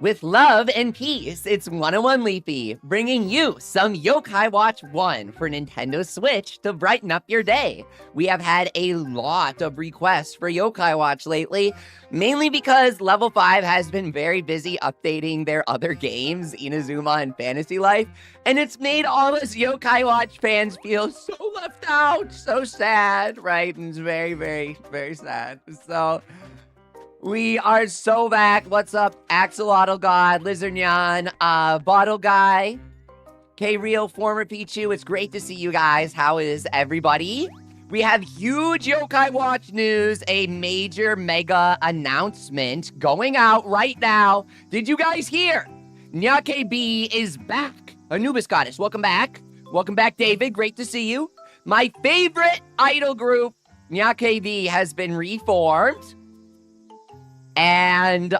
With love and peace, it's 101 Leafy, bringing you some Yokai Watch 1 for Nintendo Switch to brighten up your day. We have had a lot of requests for Yokai Watch lately, mainly because Level 5 has been very busy updating their other games, Inazuma and Fantasy Life, and it's made all us Yokai Watch fans feel so left out, so sad, right? And it's very, very, very sad. So we are so back. What's up, Axolotl God, Lizardnyan, Bottle Guy, K-Real, former Pichu. It's great to see you guys. How is everybody? We have huge Yokai Watch news, a major mega announcement going out right now. Did you guys hear? Nyake B is back. Anubis Goddess, welcome back. Welcome back, David. Great to see you. My favorite idol group, Nyake B, has been reformed. And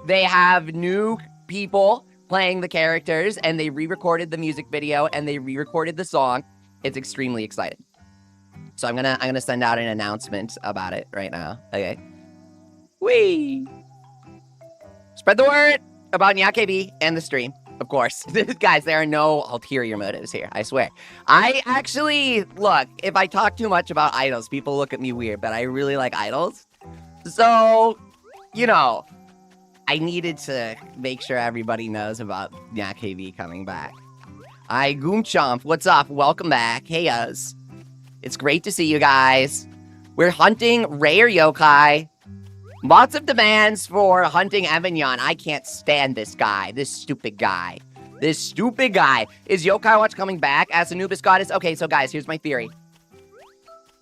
they have new people playing the characters, and they re-recorded the music video, and they re-recorded the song. It's extremely exciting. So I'm gonna send out an announcement about it right now. Okay. Whee! Spread the word about NyaKB and the stream, of course. Guys, there are no ulterior motives here, I swear. I actually, look, if I talk too much about idols, people look at me weird, but I really like idols. So, you know, I needed to make sure everybody knows about NyaKB coming back. Hi, Goomchomp, what's up? Welcome back. Hey, us. It's great to see you guys. We're hunting rare yokai. Lots of demands for hunting Emignon. I can't stand this guy, this stupid guy. This stupid guy. Is Yokai Watch coming back as Anubis Goddess? Okay, so guys, here's my theory.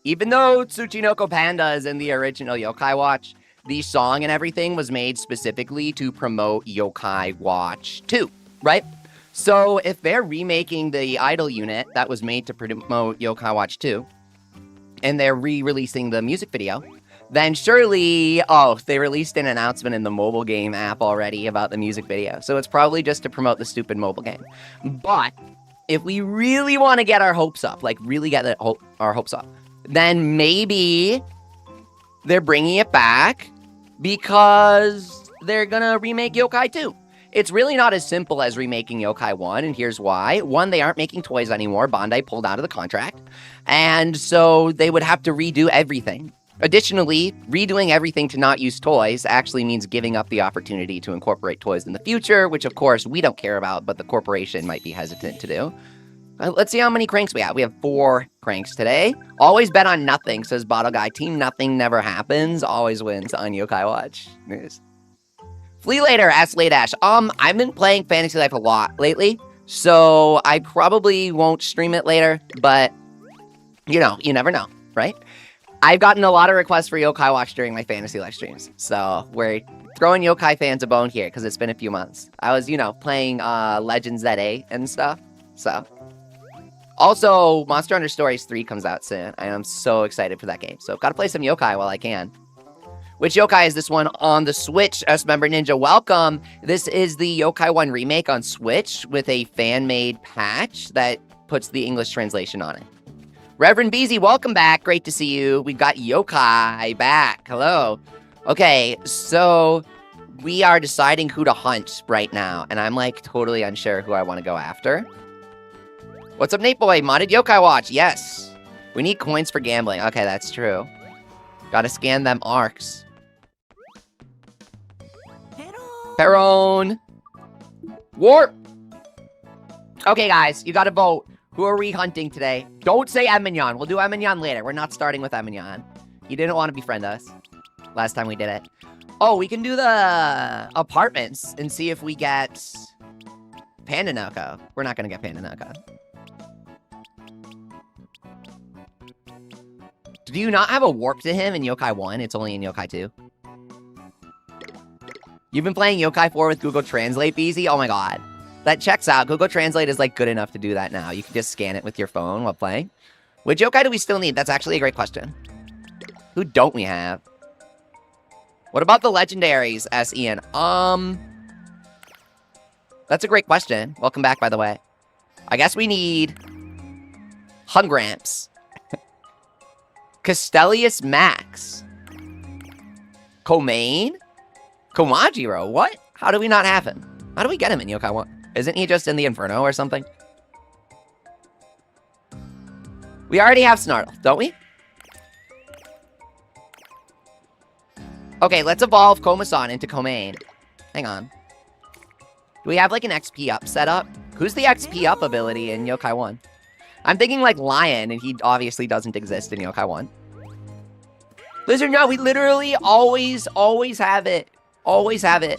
Even though Tsuchinoko Panda is in the original Yokai Watch, the song and everything was made specifically to promote Yokai Watch 2, right? So if they're remaking the idol unit that was made to promote Yokai Watch 2, and they're re-releasing the music video, then surely, oh, they released an announcement in the mobile game app already about the music video. So it's probably just to promote the stupid mobile game. But if we really want to get our hopes up, like really get our hopes up, then maybe they're bringing it back because they're gonna remake Yokai 2. It's really not as simple as remaking Yokai 1, and here's why. One, they aren't making toys anymore. Bandai pulled out of the contract, and so they would have to redo everything. Additionally, redoing everything to not use toys actually means giving up the opportunity to incorporate toys in the future, which of course we don't care about, but the corporation might be hesitant to do. Let's see how many cranks we have. We have 4 cranks today. Always bet on nothing, says Bottle Guy. Team nothing never happens. Always wins on Yokai Watch. News. Flee later, asks Late Ash. I've been playing Fantasy Life a lot lately, so I probably won't stream it later, but you know, you never know, right? I've gotten a lot of requests for Yokai Watch during my Fantasy Life streams, so we're throwing Yokai fans a bone here because it's been a few months. I was, you know, playing Legends ZA and stuff, so. Also, Monster Hunter Stories 3 comes out soon. I am so excited for that game. So, gotta play some yokai while I can. Which yokai is this one on the Switch? S-Member Ninja, welcome. This is the Yokai 1 remake on Switch with a fan-made patch that puts the English translation on it. Reverend Beezy, welcome back. Great to see you. We've got yokai back. Hello. Okay, so we are deciding who to hunt right now. And I'm like totally unsure who I want to go after. What's up, Nate Boy? Modded Yokai Watch. Yes. We need coins for gambling. Okay, that's true. Gotta scan them arcs. Perone. Warp. Okay, guys. You gotta vote. Who are we hunting today? Don't say Emignon. We'll do Emignon later. We're not starting with Emignon. He didn't want to befriend us last time we did it. Oh, we can do the apartments and see if we get Pandanoko. We're not gonna get Pandanoko. Do you not have a warp to him in Yokai 1? It's only in Yokai 2. You've been playing Yokai 4 with Google Translate, BZ? Oh my god. That checks out. Google Translate is like good enough to do that now. You can just scan it with your phone while playing. Which yokai do we still need? That's actually a great question. Who don't we have? What about the legendaries, S.E.N.? That's a great question. Welcome back, by the way. I guess we need Hungramps. Castellius Max. Komain? Komajiro, what? How do we not have him? How do we get him in Yokai 1? Isn't he just in the Inferno or something? We already have Snartle, don't we? Okay, let's evolve Komasan into Komain. Hang on. Do we have like an XP up setup? Who's the XP up ability in Yokai 1? I'm thinking like Lion, and he obviously doesn't exist in Yokai 1. Lizard, no, we literally always have it. Always have it.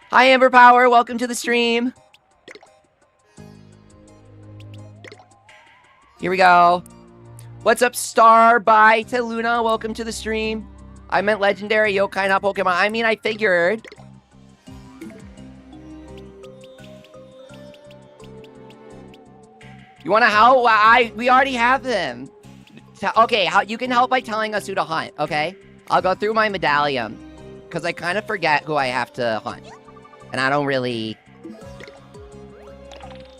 Hi, Amber Power. Welcome to the stream. Here we go. What's up, Star by Teluna? Welcome to the stream. I meant legendary yokai, not Pokemon. I mean, I figured. You want to help? We already have them. Okay, you can help by telling us who to hunt, okay? I'll go through my medallion, because I kind of forget who I have to hunt. And I don't really...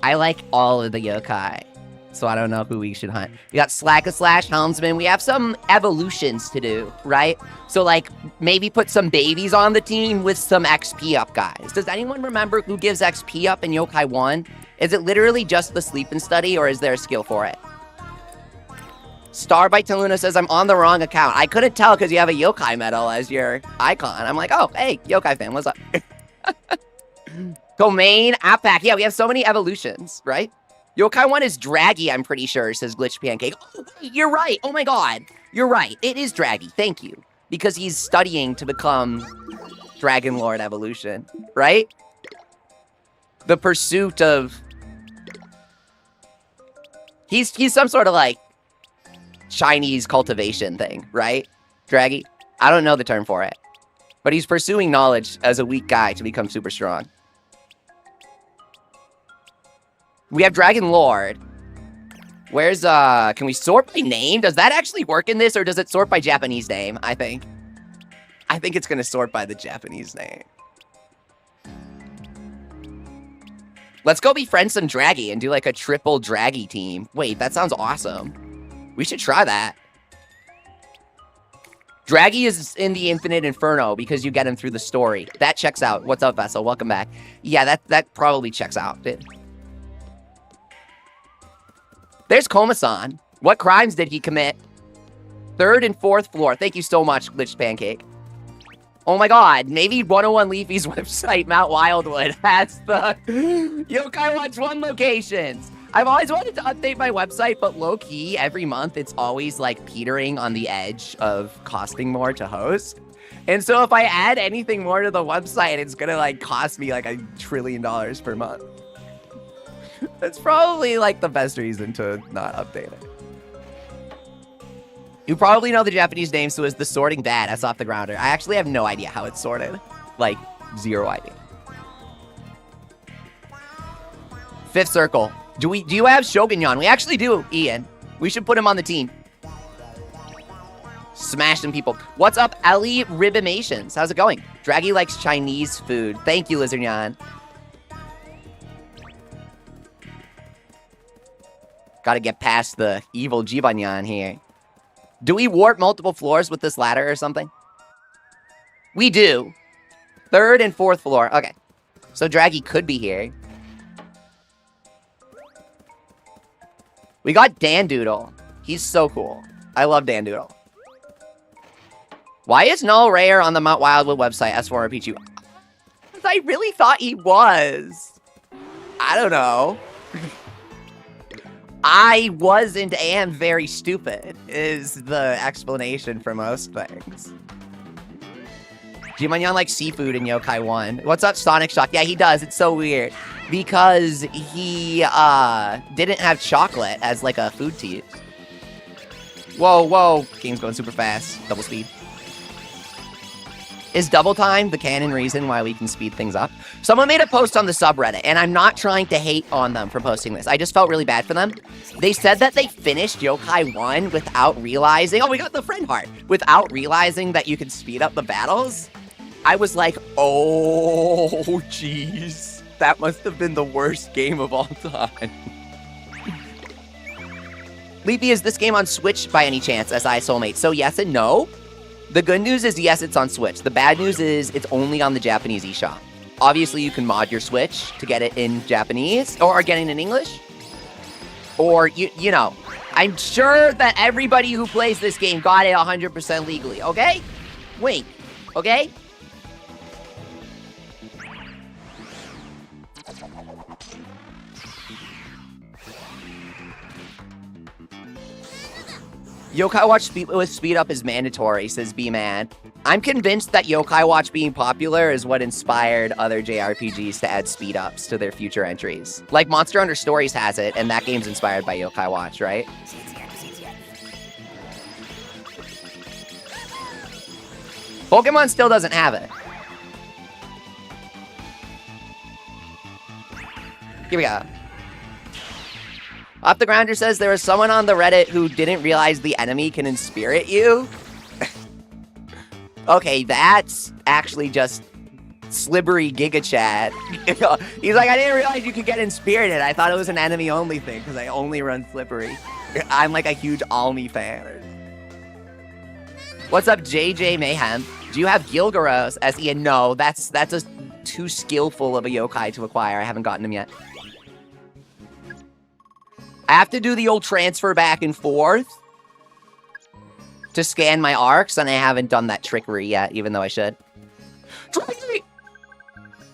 I like all of the yokai, so I don't know who we should hunt. We got Slack-a-Slash, Helmsman. We have some evolutions to do, right? So, like, maybe put some babies on the team with some XP up guys. Does anyone remember who gives XP up in Yokai 1? Is it literally just the sleep and study, or is there a skill for it? Starbite Taluna says, I'm on the wrong account. I couldn't tell because you have a yokai medal as your icon. I'm like, oh, hey, yokai fan, what's up? Domain, app pack. Yeah, we have so many evolutions, right? Yokai 1 is Draggy, I'm pretty sure, says Glitch Pancake. Oh, wait, you're right. Oh my god. You're right. It is Draggy. Thank you. Because he's studying to become Dragon Lord evolution, right? The pursuit of... He's some sort of, like, Chinese cultivation thing, right? Draggy? I don't know the term for it. But he's pursuing knowledge as a weak guy to become super strong. We have Dragon Lord. Where's, can we sort by name? Does that actually work in this, or does it sort by Japanese name, I think? I think it's gonna sort by the Japanese name. Let's go befriend some Draggy and do, like, a triple Draggy team. Wait, that sounds awesome. We should try that. Draggy is in the Infinite Inferno because you get him through the story. That checks out. What's up, Vessel? Welcome back. Yeah, that probably checks out. There's Komasan. What crimes did he commit? 3rd and 4th floor. Thank you so much, Glitched Pancake. Oh my god, maybe 101 Leafy's website, Mount Wildwood, has the Yokai Watch 1 locations. I've always wanted to update my website, but low-key, every month, it's always, like, petering on the edge of costing more to host. And so if I add anything more to the website, it's gonna, like, cost me, like, $1 trillion per month. That's probably, like, the best reason to not update it. You probably know the Japanese name, so is the sorting bad? That's off the grounder. I actually have no idea how it's sorted. Like, 0 idea. 5th circle. Do you have Shogunyan? We actually do, Ian. We should put him on the team. Smash some people. What's up, Ellie Ribimations? How's it going? Draggy likes Chinese food. Thank you, Lizardyan. Gotta get past the evil Jibanyan here. Do we warp multiple floors with this ladder or something? We do. 3rd and 4th floor. Okay. So Draggy could be here. We got Dandoodle. He's so cool. I love Dandoodle. Why is Null Rare on the Mount Wildwood website, S4RPG? I really thought he was. I don't know. I was and am very stupid, is the explanation for most things. Jimanyan likes seafood in Yokai 1. What's up, Sonic Shock? Yeah, he does. It's so weird. Because he, didn't have chocolate as, like, a food to use. Whoa, whoa. Game's going super fast. Double speed. Is double time the canon reason why we can speed things up? Someone made a post on the subreddit, and I'm not trying to hate on them for posting this. I just felt really bad for them. They said that they finished Yokai 1 without realizing... Oh, we got the friend heart. Without realizing that you could speed up the battles. I was like, oh, jeez. That must have been the worst game of all time. Leafy, is this game on Switch by any chance, as I Soulmate? So yes and no. The good news is, yes, it's on Switch. The bad news is it's only on the Japanese eShop. Obviously, you can mod your Switch to get it in Japanese, or get it in English. Or, you know, I'm sure that everybody who plays this game got it 100% legally, okay? Wink, okay? Yokai Watch speed up is mandatory, says B-Man. I'm convinced that Yokai Watch being popular is what inspired other JRPGs to add speed ups to their future entries. Like Monster Hunter Stories has it, and that game's inspired by Yokai Watch, right? Pokemon still doesn't have it. Here we go. Off the Grounder says there was someone on the Reddit who didn't realize the enemy can inspirit you. Okay, that's actually just slibbery Giga Chat. He's like, I didn't realize you could get inspirited. I thought it was an enemy-only thing because I only run slippery. I'm like a huge Almi fan. What's up, JJ Mayhem? Do you have Gilgaros? SE? No, that's a too skillful of a yokai to acquire. I haven't gotten him yet. I have to do the old transfer back and forth to scan my arcs, and I haven't done that trickery yet, even though I should. Draggy!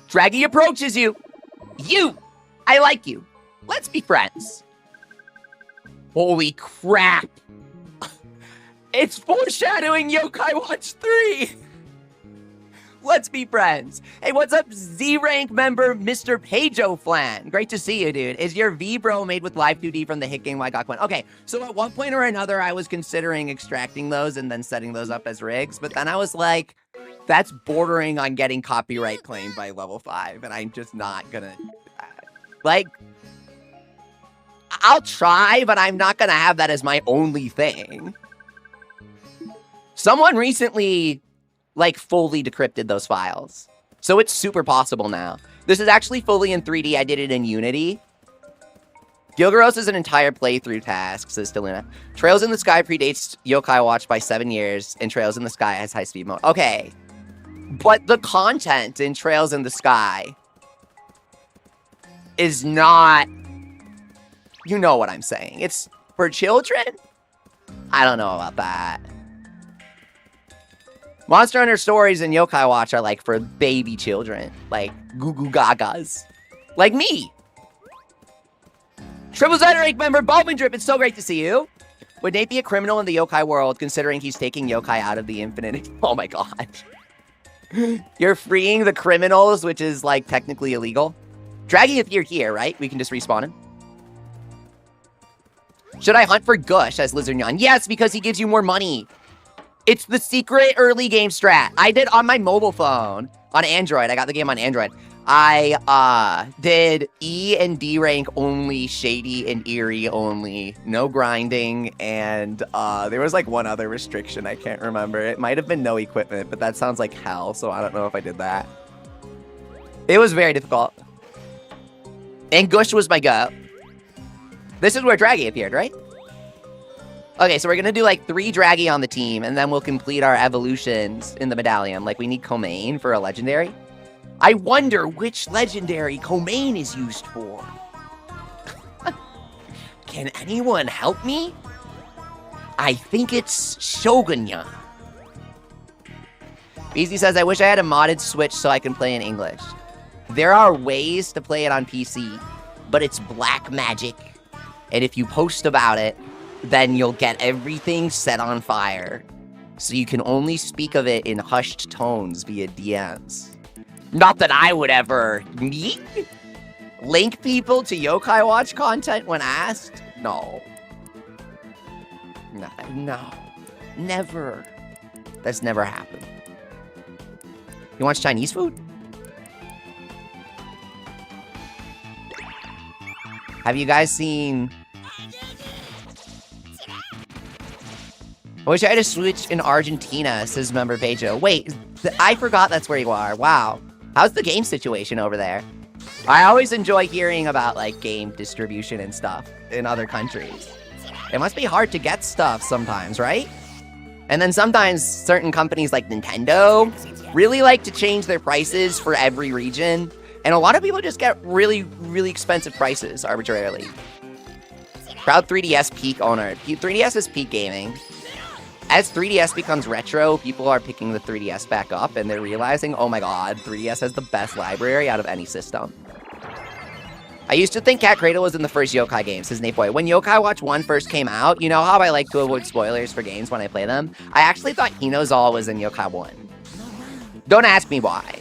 Draggy approaches you. You! I like you. Let's be friends. Holy crap. It's foreshadowing Yokai Watch 3. Let's be friends. Hey, what's up, Z-Rank member Mr. Pajo Flan? Great to see you, dude. Is your V-Bro made with Live 2D from the hit game Why Got One? Okay, so at one point or another, I was considering extracting those and then setting those up as rigs, but then I was like, that's bordering on getting copyright claimed by level 5, and I'm just not gonna do that. Like, I'll try, but I'm not gonna have that as my only thing. Someone recently, like, fully decrypted those files. So it's super possible now. This is actually fully in 3D. I did it in Unity. Gilgaros is an entire playthrough task, says Steluna. Trails in the Sky predates Yokai Watch by 7 years, and Trails in the Sky has high-speed mode. Okay. But the content in Trails in the Sky is not... You know what I'm saying. It's for children? I don't know about that. Monster Hunter Stories and Yokai Watch are like for baby children. Like goo goo gagas. Like me. Triple Zenrake member Baldwin Drip, it's so great to see you. Would Nate be a criminal in the yokai world considering he's taking yokai out of the infinite? Oh my god. You're freeing the criminals, which is like technically illegal. Draggy, if you're here, right? We can just respawn him. Should I hunt for Gush as Lizard Nyan? Yes, because he gives you more money. It's the secret early game strat. I did on my mobile phone, on Android. I got the game on Android. I did E and D rank only, shady and eerie only, no grinding, and there was like one other restriction. I can't remember. It might have been no equipment, but that sounds like hell, so I don't know if I did that. It was very difficult. And Gush was my go. This is where Draggy appeared, right? Okay, so we're gonna do like 3 Draggy on the team, and then we'll complete our evolutions in the medallion. Like, we need Komain for a legendary. I wonder which legendary Komain is used for. Can anyone help me? I think it's Shogunya. Beezy says, I wish I had a modded Switch so I can play in English. There are ways to play it on PC, but it's black magic. And if you post about it, then you'll get everything set on fire. So you can only speak of it in hushed tones via DMs. Not that I would ever link people to Yokai Watch content when asked. No. No. Never. That's never happened. You want Chinese food? Have you guys seen... I wish I had a Switch in Argentina, says member Pejo. Wait, I forgot that's where you are. Wow. How's the game situation over there? I always enjoy hearing about, like, game distribution and stuff in other countries. It must be hard to get stuff sometimes, right? And then sometimes certain companies like Nintendo really like to change their prices for every region. And a lot of people just get really, really expensive prices arbitrarily. Proud 3DS peak owner. 3DS is peak gaming. As 3DS becomes retro, people are picking the 3DS back up and they're realizing, oh my god, 3DS has the best library out of any system. I used to think Cat Cradle was in the first Yokai game, says Nate Boy. When Yokai Watch 1 first came out, you know how I like to avoid spoilers for games when I play them? I actually thought Hinozal was in Yokai 1. Don't ask me why.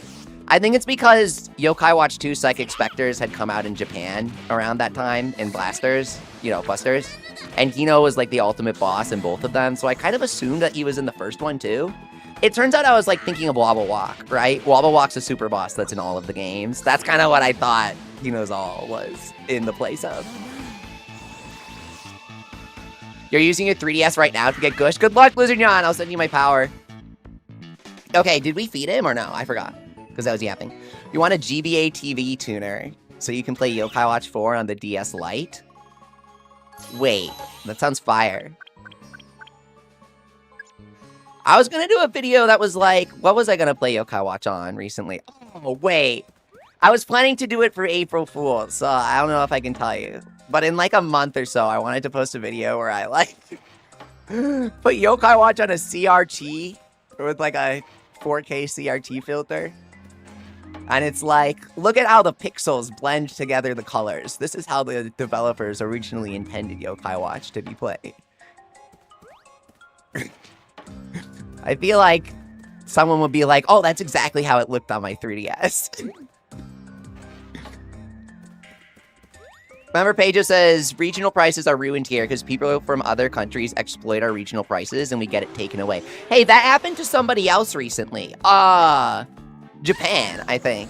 I think it's because Yokai Watch 2 Psychic Spectres had come out in Japan around that time in Blasters, you know, Busters. And Hino was like the ultimate boss in both of them, so I kind of assumed that he was in the first one too. It turns out I was like thinking of Wobble Walk, right? Wobble Walk's a super boss that's in all of the games. That's kind of what I thought Hinozal was in the place of. You're using your 3DS right now to get Gush? Good luck, Lizard John. I'll send you my power. Okay, did we feed him or no? I forgot, because I was yapping. You want a GBA TV tuner so you can play Yokai Watch 4 on the DS Lite? Wait, that sounds fire. I was gonna do a video that was like, what was I gonna play Yokai Watch on recently? Oh, wait. I was planning to do it for April Fool's, so I don't know if I can tell you. But in like a month or so, I wanted to post a video where I like put Yokai Watch on a CRT with like a 4K CRT filter. And it's like, look at how the pixels blend together the colors. This is how the developers originally intended Yokai Watch to be played. I feel like someone would be like, oh, that's exactly how it looked on my 3DS. Remember, Pedro says, regional prices are ruined here because people from other countries exploit our regional prices and we get it taken away. Hey, that happened to somebody else recently. Japan, I think.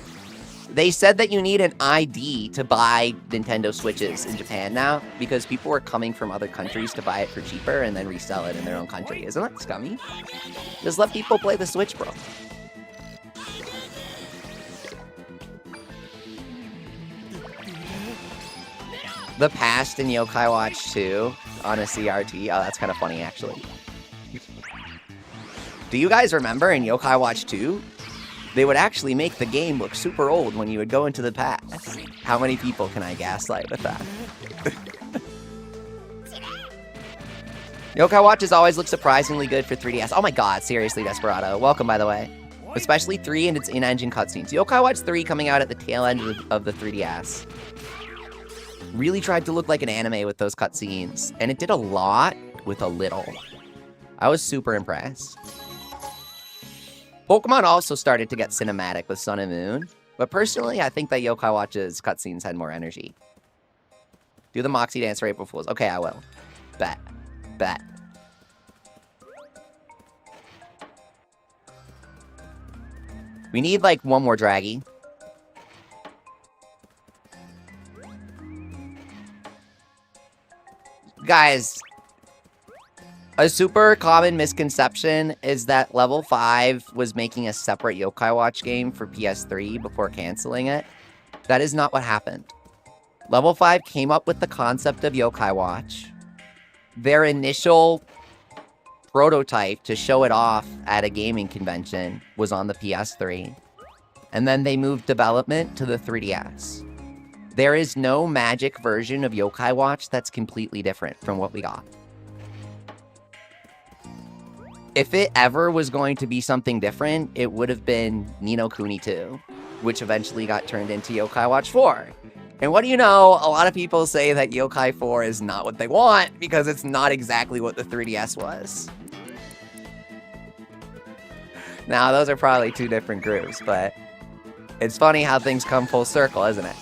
They said that you need an ID to buy Nintendo Switches in Japan now because people are coming from other countries to buy it for cheaper and then resell it in their own country. Isn't that scummy? Just let people play the Switch, bro. The past in Yokai Watch 2 on a CRT. Oh, that's kind of funny, actually. Do you guys remember in Yokai Watch 2? They would actually make the game look super old when you would go into the past. How many people can I gaslight with that? Yokai Watches always look surprisingly good for 3DS. Oh my god, seriously, Desperado. Welcome, by the way. Especially 3 and its in-engine cutscenes. Yokai Watch 3 coming out at the tail end of the 3DS. Really tried to look like an anime with those cutscenes. And it did a lot with a little. I was super impressed. Pokemon also started to get cinematic with Sun and Moon, but personally, I think that Yokai Watch's cutscenes had more energy. Do the Moxie dance for April Fools. Okay, I will. Bet. Bet. We need, like, one more Draggy. Guys, a super common misconception is that Level 5 was making a separate Yokai Watch game for PS3 before canceling it. That is not what happened. Level 5 came up with the concept of Yokai Watch. Their initial prototype to show it off at a gaming convention was on the PS3. And then they moved development to the 3DS. There is no magic version of Yokai Watch that's completely different from what we got. If it ever was going to be something different, it would have been Ni no Kuni 2, which eventually got turned into Yokai Watch 4. And what do you know, a lot of people say that Yokai 4 is not what they want because it's not exactly what the 3DS was. Now, those are probably two different groups, but it's funny how things come full circle, isn't it?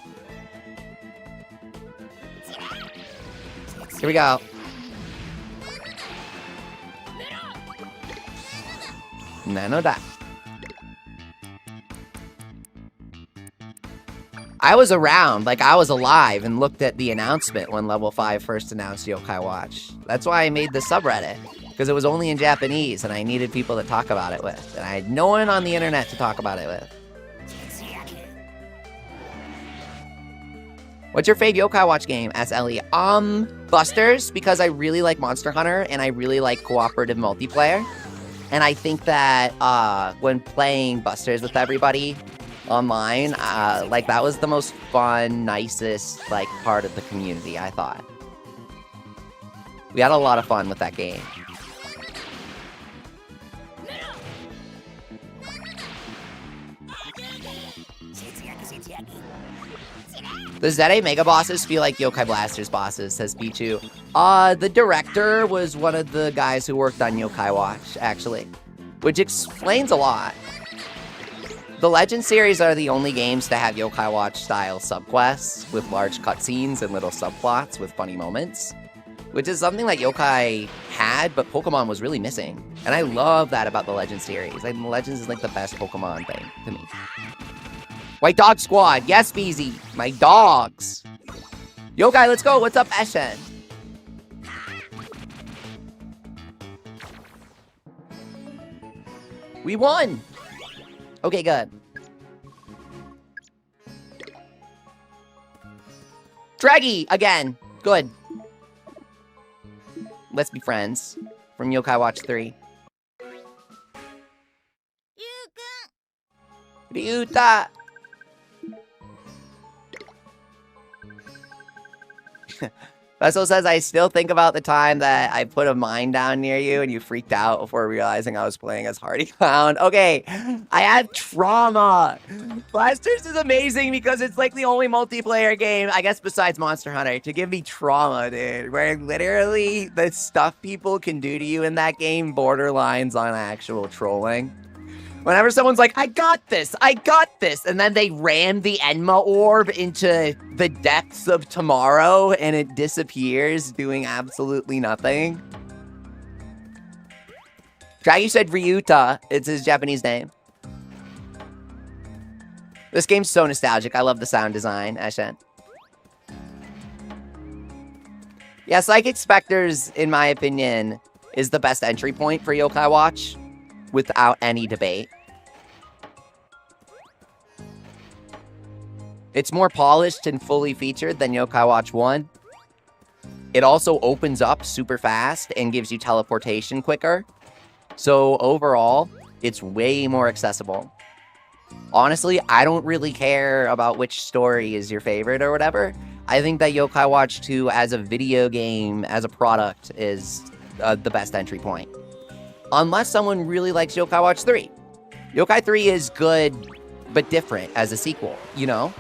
Here we go. Nano that. I was around, like I was alive and looked at the announcement when Level 5 first announced Yokai Watch. That's why I made the subreddit, because it was only in Japanese and I needed people to talk about it with. And I had no one on the internet to talk about it with. What's your fave Yokai Watch game? Asked Ellie. Busters, because I really like Monster Hunter and I really like cooperative multiplayer. And I think that when playing Busters with everybody online, like that was the most fun, nicest like part of the community, I thought. We had a lot of fun with that game. The Zete Mega bosses feel like Yokai Blasters bosses, says Pichu. The director was one of the guys who worked on Yokai Watch, actually, which explains a lot. The Legend series are the only games to have Yokai Watch style subquests with large cutscenes and little subplots with funny moments, which is something that Yokai had, but Pokemon was really missing. And I love that about the Legend series. Like, Legends is like the best Pokemon thing to me. White Dog Squad. Yes, Beezy. My dogs. Yokai, let's go. What's up, Eshen? We won. Okay, good. Draggy, again. Good. Let's be friends. From Yokai Watch 3. Ryuta. Vessel says, I still think about the time that I put a mine down near you and you freaked out before realizing I was playing as Hardy Clown. Okay, I had trauma. Blasters is amazing because it's like the only multiplayer game, I guess besides Monster Hunter, to give me trauma, dude. Where literally the stuff people can do to you in that game borderlines on actual trolling. Whenever someone's like, I got this, and then they ram the Enma orb into the depths of tomorrow and it disappears doing absolutely nothing. Draggy said Ryuta, it's his Japanese name. This game's so nostalgic, I love the sound design, Ashen. Yeah, Psychic Spectres, in my opinion, is the best entry point for Yokai Watch, without any debate. It's more polished and fully featured than Yokai Watch 1. It also opens up super fast and gives you teleportation quicker. So overall, it's way more accessible. Honestly, I don't really care about which story is your favorite or whatever. I think that Yokai Watch 2 as a video game, as a product, is the best entry point. Unless someone really likes Yokai Watch 3. Yokai 3 is good, but different as a sequel, you know?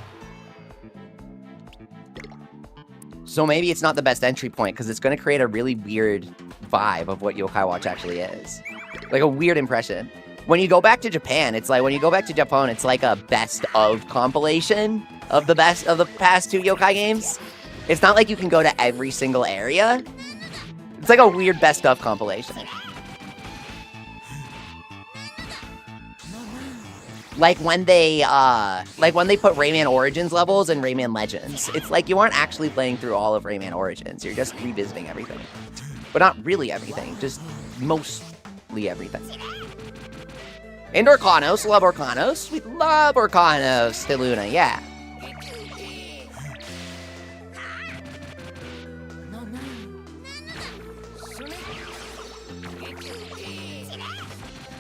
So maybe it's not the best entry point, because it's going to create a really weird vibe of what Yokai Watch actually is. Like a weird impression. When you go back to Japan, it's like, when you go back to Japan, it's like a best of compilation of the best of the past two Yokai games. It's not like you can go to every single area. It's like a weird best of compilation. Like when they put Rayman Origins levels and Rayman Legends. It's like you aren't actually playing through all of Rayman Origins. You're just revisiting everything. But not really everything, just mostly everything. And Orkanos, love Orkanos. We love Orkanos, Stiluna, yeah.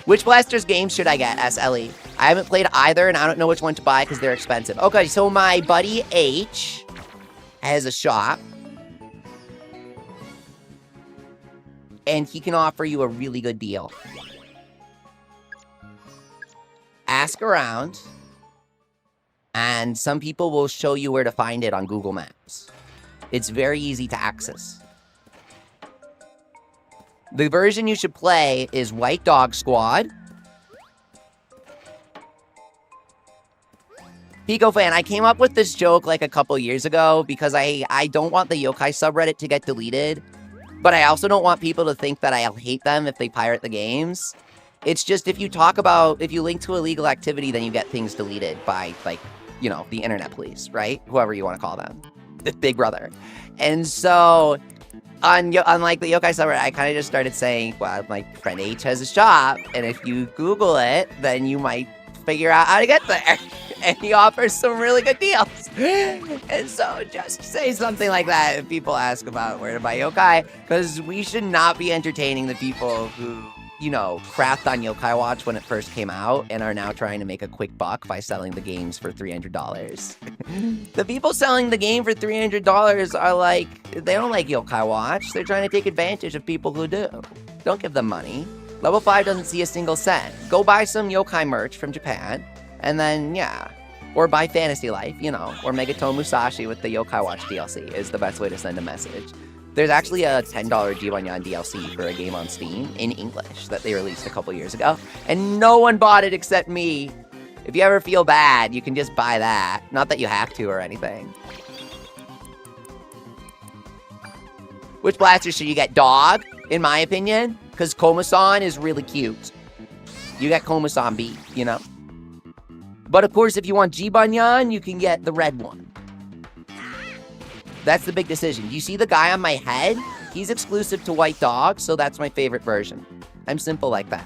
Which Blasters games should I get, SLE? I haven't played either, and I don't know which one to buy because they're expensive. Okay, so my buddy H has a shop. And he can offer you a really good deal. Ask around. And some people will show you where to find it on Google Maps. It's very easy to access. The version you should play is White Dog Squad. Pico fan, I came up with this joke like a couple years ago because I don't want the yokai subreddit to get deleted, but I also don't want people to think that I'll hate them if they pirate the games. It's just if you link to illegal activity, then you get things deleted by, like, you know, the internet police, right? Whoever you want to call them. Big Brother. And so, on like the yokai subreddit, I kind of just started saying, well, my friend H has a shop, and if you Google it, then you might figure out how to get there. And he offers some really good deals. And so just say something like that if people ask about where to buy yokai, because we should not be entertaining the people who you know, crapped on Yokai Watch when it first came out and are now trying to make a quick buck by selling the games for $300. The people selling the game for $300 are like, they don't like Yokai Watch. They're trying to take advantage of people who do. Don't give them money. Level 5 doesn't see a single cent. Go buy some Yokai merch from Japan, and then, yeah. Or buy Fantasy Life, you know, or Megaton Musashi with the Yokai Watch DLC is the best way to send a message. There's actually a $10 Digimon DLC for a game on Steam in English that they released a couple years ago, and no one bought it except me. If you ever feel bad, you can just buy that. Not that you have to or anything. Which blaster should you get? Dog, in my opinion, because Komusan is really cute. You get Komusan B, you know? But of course, if you want Jibanyan, you can get the red one. That's the big decision. You see the guy on my head? He's exclusive to White Dog, so that's my favorite version. I'm simple like that.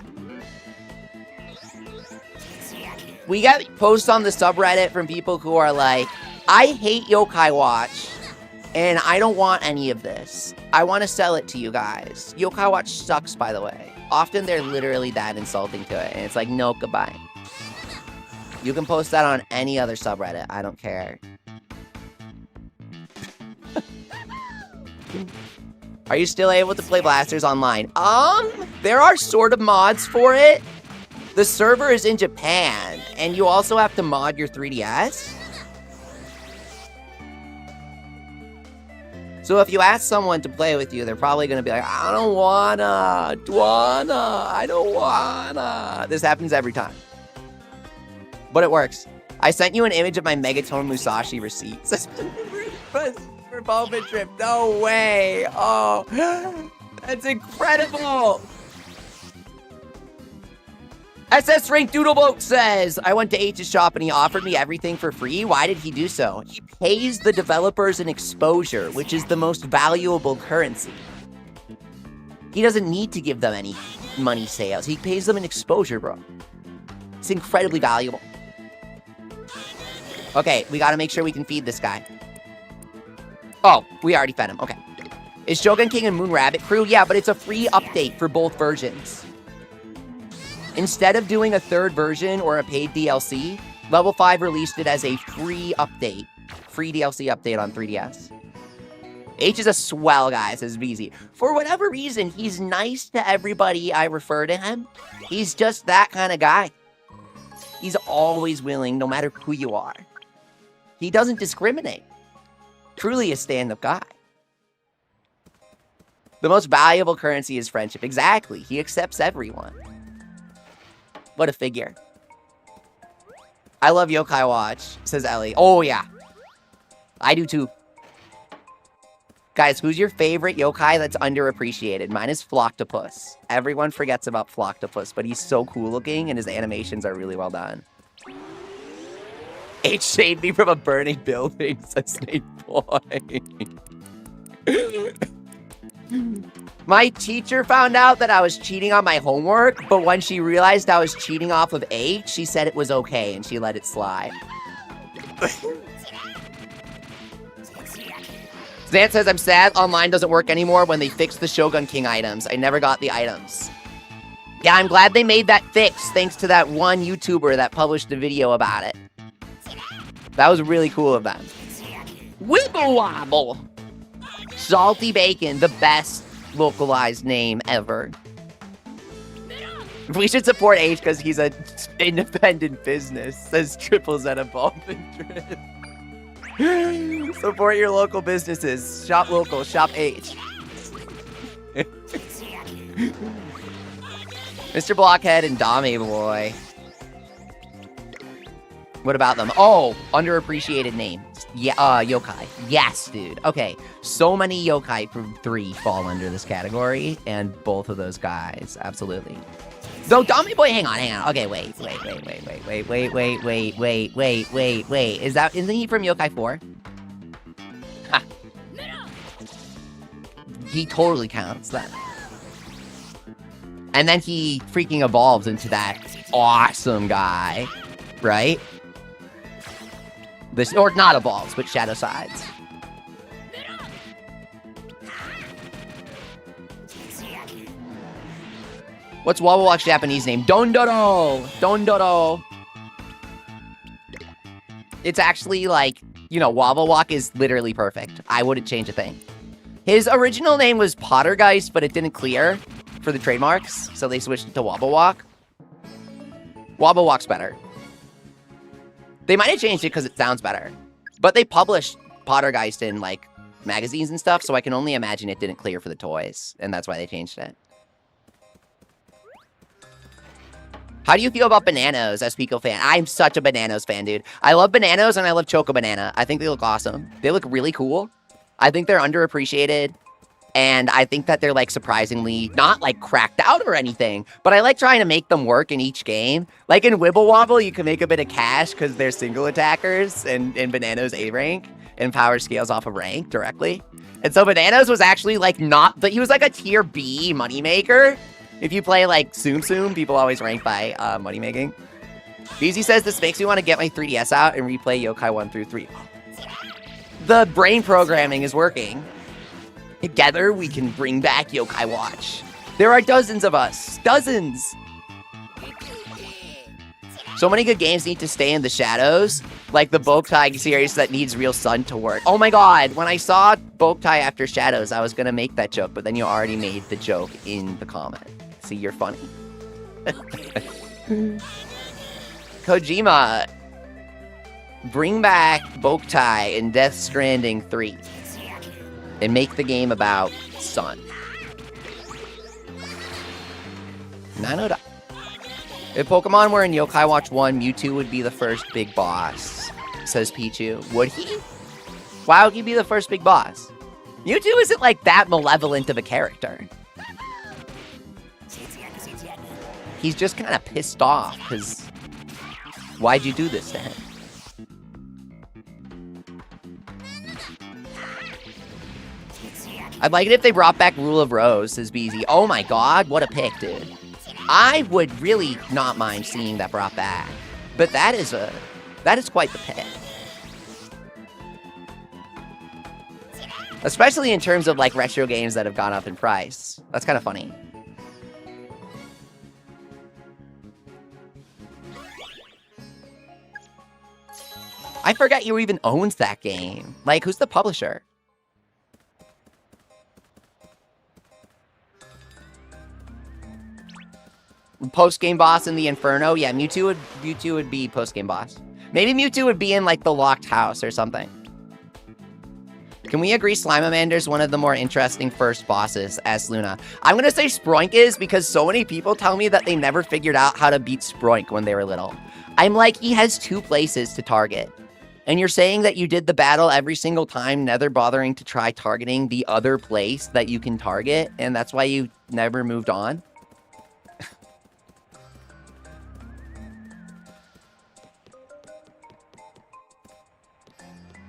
We get posts on the subreddit from people who are like, I hate Yokai Watch, and I don't want any of this. I want to sell it to you guys. Yokai Watch sucks, by the way. Often they're literally that insulting to it, and it's like, no, goodbye. You can post that on any other subreddit. I don't care. Are you still able to play blasters online? There are sort of mods for it. The server is in Japan, and you also have to mod your 3DS. So if you ask someone to play with you, they're probably going to be like, I don't wanna, I don't wanna. This happens every time. But it works. I sent you an image of my Megaton Musashi receipts. For Bulba Trip. No way. Oh, that's incredible. SS Rank Doodleboat says, I went to H's shop and he offered me everything for free. Why did he do so? He pays the developers an exposure, which is the most valuable currency. He doesn't need to give them any money sales. He pays them an exposure, bro. It's incredibly valuable. Okay, we gotta make sure we can feed this guy. Oh, we already fed him. Okay. Is Shogun King and Moon Rabbit Crew? Yeah, but it's a free update for both versions. Instead of doing a third version or a paid DLC, Level 5 released it as a free update. Free DLC update on 3DS. H is a swell guy, says BZ. For whatever reason, he's nice to everybody I refer to him. He's just that kind of guy. He's always willing, no matter who you are. He doesn't discriminate. Truly a stand-up guy. The most valuable currency is friendship. Exactly. He accepts everyone. What a figure. I love Yokai Watch, says Ellie. Oh, yeah. I do too. Guys, who's your favorite yokai that's underappreciated? Mine is Floctopus. Everyone forgets about Floctopus, but he's so cool looking and his animations are really well done. H saved me from a burning building, says Snake Boy. My teacher found out that I was cheating on my homework, but when she realized I was cheating off of H, she said it was okay and she let it slide. Zant says, I'm sad online doesn't work anymore when they fixed the Shogun King items. I never got the items. Yeah, I'm glad they made that fix thanks to that one YouTuber that published a video about it. That was really cool of them. Wibble Wobble. Salty Bacon, the best localized name ever. We should support H because he's an independent business, says Triples at a Bulb and Drip. Support your local businesses. Shop local, shop H. Mr. Blockhead and Dame Boy. What about them? Oh, underappreciated names. Yeah, yokai. Yes, dude. Okay, so many yokai from 3 fall under this category, and both of those guys, absolutely. So, Dame Boy, hang on. Okay, wait. Isn't he from Yokai 4? Ha. He totally counts then. And then he freaking evolves into that awesome guy, right? This, or not evolves, but shadow sides. What's Wobblewalk's Japanese name? Dandoodle. Dandoodle. It's actually like, you know, Wobblewalk is literally perfect. I wouldn't change a thing. His original name was Pottergeist, but it didn't clear for the trademarks, so they switched it to Wobblewalk. Wobblewalk's better. They might have changed it because it sounds better. But they published Pottergeist in, like, magazines and stuff, so I can only imagine it didn't clear for the toys, and that's why they changed it. How do you feel about Bananos as Pico fan? I'm such a Bananos fan, dude. I love Bananos and I love Choco Banana. I think they look awesome. They look really cool. I think they're underappreciated. And I think that they're, like, surprisingly not, like, cracked out or anything. But I like trying to make them work in each game. Like, in Wibble Wobble, you can make a bit of cash because they're single attackers. And Bananos A rank. And power scales off of rank directly. And so Bananos was actually, like, not... But he was, like, a tier B moneymaker. If you play, like, Tsum Tsum, people always rank by money making. Beezy says, this makes me want to get my 3DS out and replay Yokai 1 through 3. The brain programming is working. Together, we can bring back Yokai Watch. There are dozens of us. Dozens! So many good games need to stay in the shadows. Like the Boktai series that needs real sun to work. Oh my god, when I saw Boktai After Shadows, I was gonna make that joke, but then you already made the joke in the comment. See, you're funny. Kojima, bring back Boktai in Death Stranding 3 and make the game about sun. Nano. If Pokemon were in Yokai Watch 1, Mewtwo would be the first big boss, says Pichu. Would he? Why would he be the first big boss? Mewtwo isn't like that malevolent of a character. He's just kind of pissed off, because why'd you do this to him? I'd like it if they brought back Rule of Rose, says BZ. Oh my god, what a pick, dude. I would really not mind seeing that brought back. But that is quite the pick. Especially in terms of, like, retro games that have gone up in price. That's kind of funny. I forget who even owns that game. Like, who's the publisher? Post-game boss in the Inferno? Yeah, Mewtwo would be post-game boss. Maybe Mewtwo would be in, like, the locked house or something. Can we agree Slimamander's one of the more interesting first bosses, as Luna? I'm gonna say Sproink is, because so many people tell me that they never figured out how to beat Sproink when they were little. I'm like, he has 2 places to target. And you're saying that you did the battle every single time, never bothering to try targeting the other place that you can target, and that's why you never moved on?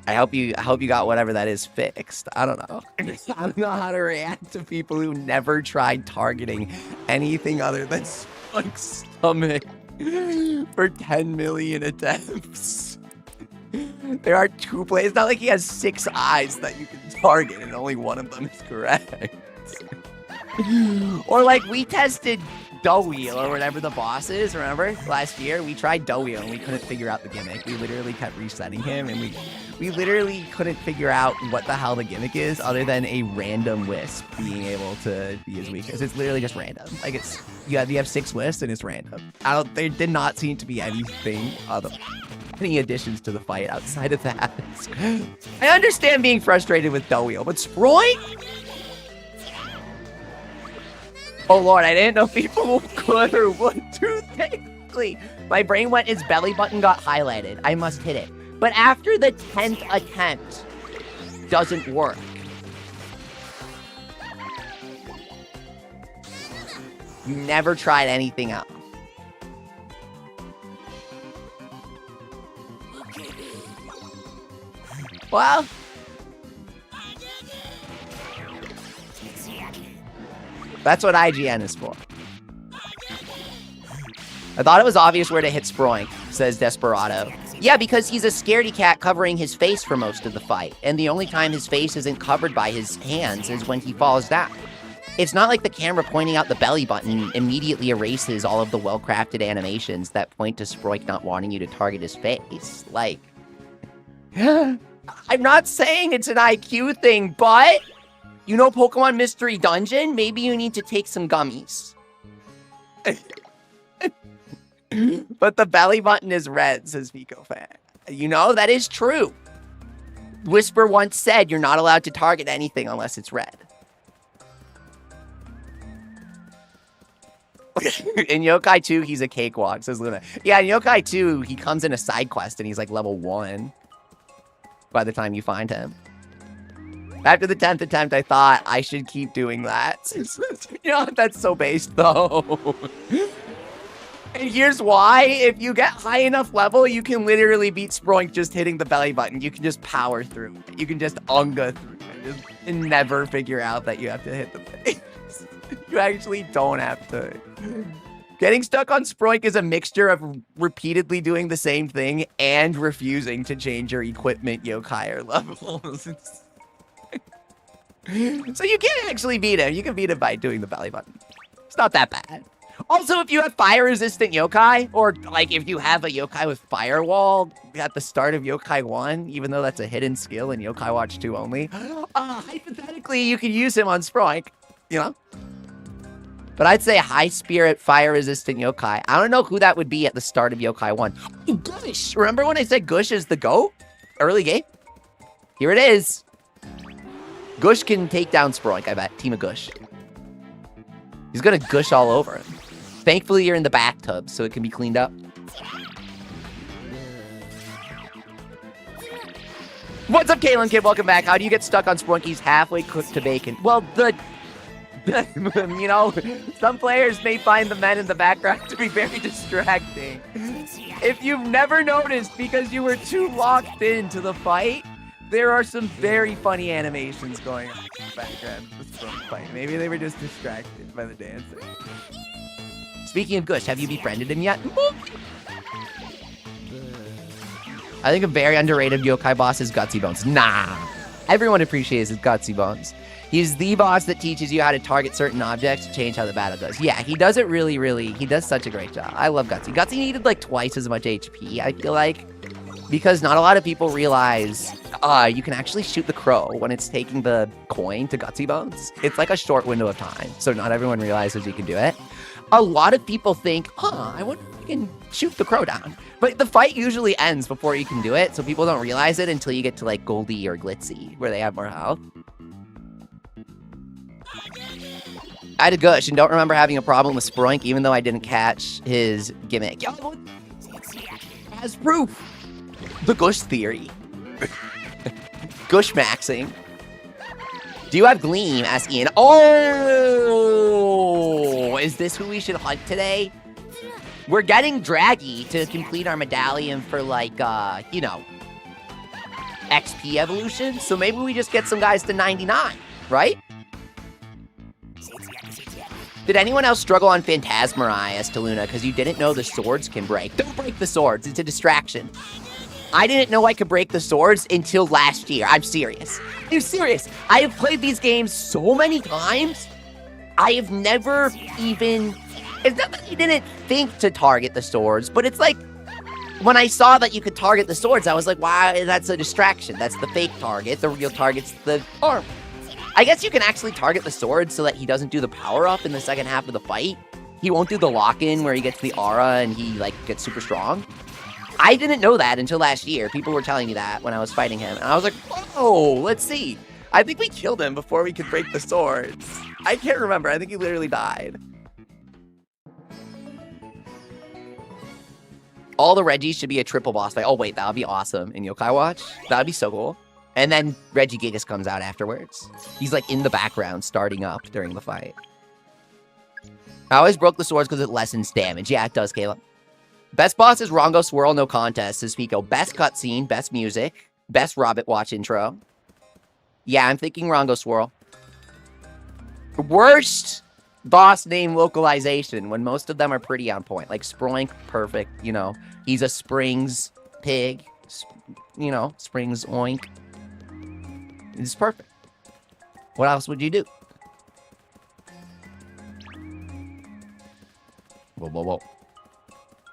I hope you got whatever that is fixed. I don't know. I don't know how to react to people who never tried targeting anything other than Spunk's stomach for 10 million attempts. There are 2 plays. It's not like he has 6 eyes that you can target and only one of them is correct. Or like we tested Dough Wheel or whatever the boss is, remember? Last year, we tried Dough Wheel and we couldn't figure out the gimmick. We literally kept resetting him and we literally couldn't figure out what the hell the gimmick is other than a random wisp being able to be his weakness. It's literally just random. Like it's, you have 6 wisps and it's random. There did not seem to be anything other, any additions to the fight outside of that. I understand being frustrated with Dough Wheel, but Sproink? Oh lord, I didn't know people could or would do technically. My brain went, his belly button got highlighted. I must hit it. But after the 10th attempt, doesn't work. You never tried anything else. Well, that's what IGN is for. I thought it was obvious where to hit Sproink, says Desperado. Yeah, because he's a scaredy cat covering his face for most of the fight, and the only time his face isn't covered by his hands is when he falls down. It's not like the camera pointing out the belly button immediately erases all of the well-crafted animations that point to Sproik not wanting you to target his face. Like, I'm not saying it's an IQ thing, but you know Pokemon Mystery Dungeon? Maybe you need to take some gummies. But the belly button is red, says Vico Fan. You know, that is true. Whisper once said you're not allowed to target anything unless it's red. In Yokai 2, he's a cakewalk, says Luna. Yeah, in Yokai 2, he comes in a side quest and he's like level 1 by the time you find him. After the 10th attempt, I thought I should keep doing that. You know, that's so based, though. And here's why. If you get high enough level, you can literally beat Sproink just hitting the belly button. You can just power through it. You can just unga through it and never figure out that you have to hit the face. You actually don't have to. Getting stuck on Sproik is a mixture of repeatedly doing the same thing and refusing to change your equipment yokai or levels. So you can't actually beat him. You can beat him by doing the belly button. It's not that bad. Also, if you have fire-resistant yokai, or like if you have a yokai with firewall at the start of Yokai 1, even though that's a hidden skill in Yokai Watch 2 only, hypothetically, you can use him on Sproik, you know? But I'd say high-spirit, fire-resistant yokai. I don't know who that would be at the start of Yokai 1. Oh, Gush! Remember when I said Gush is the GOAT? Early game? Here it is. Gush can take down Sproik, I bet. Team of Gush. He's gonna gush all over him. Thankfully, you're in the bathtub, so it can be cleaned up. What's up, Kalen Kid? Welcome back. How do you get stuck on Sproinky's halfway cooked to bacon? Well, you know, some players may find the men in the background to be very distracting. If you've never noticed because you were too locked into the fight, there are some very funny animations going on in the background of the Sproink fight. Maybe they were just distracted by the dancing. Speaking of Gush, have you befriended him yet? I think a very underrated yokai boss is Gutsy Bones. Nah. Everyone appreciates his Gutsy Bones. He's the boss that teaches you how to target certain objects to change how the battle goes. Yeah, he does it really, he does such a great job. I love Gutsy. Gutsy needed like twice as much HP, I feel like, because not a lot of people realize you can actually shoot the crow when it's taking the coin to Gutsy Bones. It's like a short window of time, so not everyone realizes you can do it. A lot of people think, I wonder if you can shoot the crow down. But the fight usually ends before you can do it, so people don't realize it until you get to like Goldie or Glitzy, where they have more health. I had a Gush and don't remember having a problem with Sproink, even though I didn't catch his gimmick. As proof. The Gush theory. Gush maxing. Do you have Gleam? Ask Ian. Oh! Is this who we should hunt today? We're getting Draggy to complete our medallion for like, you know, XP evolution. So maybe we just get some guys to 99, right? Did anyone else struggle on Phantasmerize to Luna because you didn't know the swords can break? Don't break the swords. It's a distraction. I didn't know I could break the swords until last year. I'm serious. I'm serious. I have played these games so many times. I have never even... It's not that I didn't think to target the swords, but it's like, when I saw that you could target the swords, I was like, wow, that's a distraction. That's the fake target. The real target's the arm. I guess you can actually target the swords so that he doesn't do the power-up in the second half of the fight. He won't do the lock-in where he gets the aura and he, like, gets super strong. I didn't know that until last year. People were telling me that when I was fighting him. And I was like, oh, let's see. I think we killed him before we could break the swords. I can't remember. I think he literally died. All the Reggies should be a triple boss fight. Oh, wait, that would be awesome in Yokai Watch. That would be so cool. And then Regigigas comes out afterwards. He's like in the background starting up during the fight. I always broke the swords because it lessens damage. Yeah, it does, Caleb. Best boss is Rongo Swirl, no contest, says Pico. Best cutscene, best music, best Rabbit Watch intro. Yeah, I'm thinking Rongo Swirl. Worst boss name localization, when most of them are pretty on point. Like Sproink, perfect, you know. He's a Springs pig, you know, Springs oink. It's perfect. What else would you do? Whoa, whoa, whoa.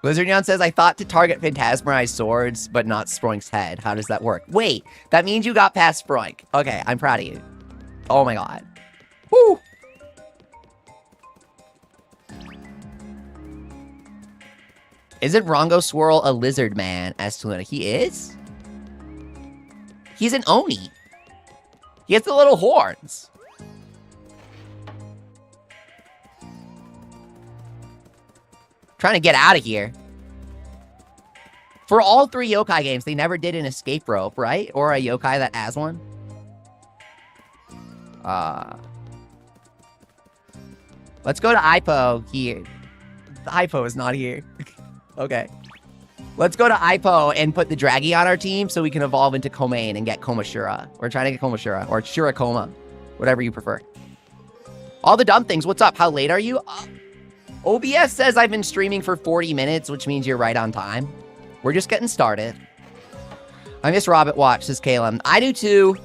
Lizardneon says, I thought to target Phantasmerized swords, but not Sproink's head. How does that work? Wait, that means you got past Sproink. Okay, I'm proud of you. Oh my god. Woo! Isn't Rongo Swirl a lizard man, as Luna? He is? He's an Oni. He has the little horns. Trying to get out of here. For all 3 yokai games, they never did an escape rope, right? Or a yokai that has one. Let's go to Ipo here. The Ipo is not here. Okay. Let's go to Ipo and put the Draggy on our team so we can evolve into Komain and get Komashura. We're trying to get Komashura or Shirakoma, whatever you prefer. All the dumb things. What's up? How late are you? OBS says I've been streaming for 40 minutes, which means you're right on time. We're just getting started. I miss Rabbit Watch, says Caleb. I do too,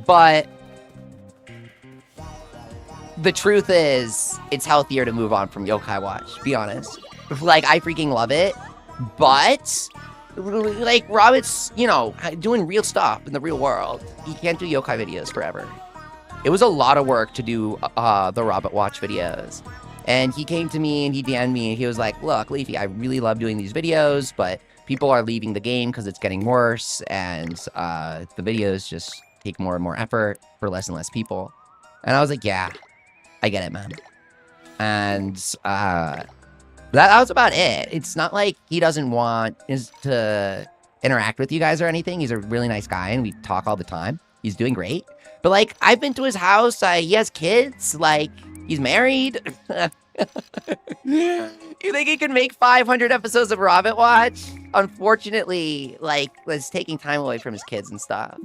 but the truth is, it's healthier to move on from Yokai Watch, be honest. Like, I freaking love it, but, like, Rabbit's, you know, doing real stuff in the real world. He can't do yokai videos forever. It was a lot of work to do the Rabbit Watch videos. And he came to me and he DM'd me and he was like, look, Leafy, I really love doing these videos, but people are leaving the game because it's getting worse, and the videos just take more and more effort for less and less people. And I was like, yeah, I get it, man. And that was about it. It's not like he doesn't want to interact with you guys or anything. He's a really nice guy and we talk all the time. He's doing great. But, like, I've been to his house. He has kids. Like, he's married. You think he can make 500 episodes of Rabbit Watch? Unfortunately, like, it's taking time away from his kids and stuff.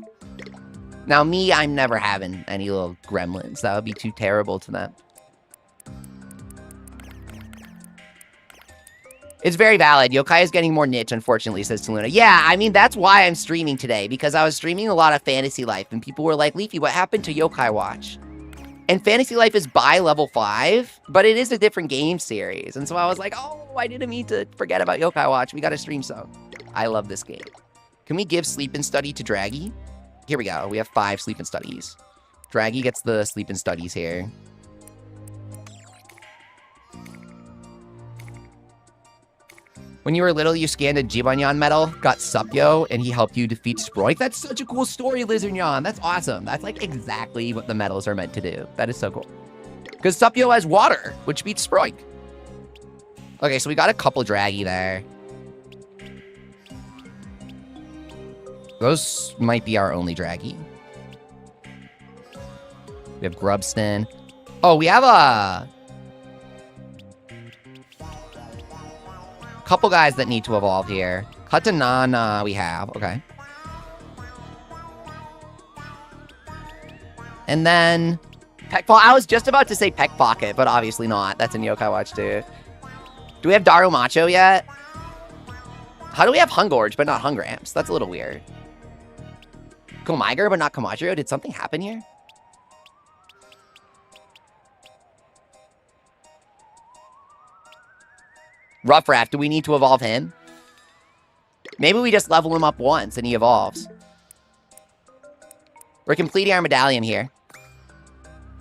Now, me, I'm never having any little gremlins. That would be too terrible to them. It's very valid. Yokai is getting more niche, unfortunately, says Taluna. Yeah, I mean, that's why I'm streaming today, because I was streaming a lot of Fantasy Life, and people were like, Leafy, what happened to Yokai Watch? And Fantasy Life is by level 5, but it is a different game series. And so I was like, oh, I didn't mean to forget about Yokai Watch. We got to stream some. I love this game. Can we give Sleep and Study to Draggy? Here we go. We have 5 Sleep and Studies. Draggy gets the Sleep and Studies here. When you were little, you scanned a Jibanyan medal, got Supyo, and he helped you defeat Sproik. That's such a cool story, Lizardneon. That's awesome. That's like exactly what the medals are meant to do. That is so cool. Because Supyo has water, which beats Sproik. Okay, so we got a couple Draggy there. Those might be our only Draggy. We have Grubston. Oh, we have a couple guys that need to evolve here. Katanana we have. Okay. And then Peckpocket. I was just about to say Peckpocket, but obviously not. That's in Yokai Watch too. Do we have Darumacho yet? How do we have Hungorge, but not Hungramps? That's a little weird. Komiger, but not Komajiro? Did something happen here? Rough Raft, do we need to evolve him? Maybe we just level him up once and he evolves. We're completing our medallion here.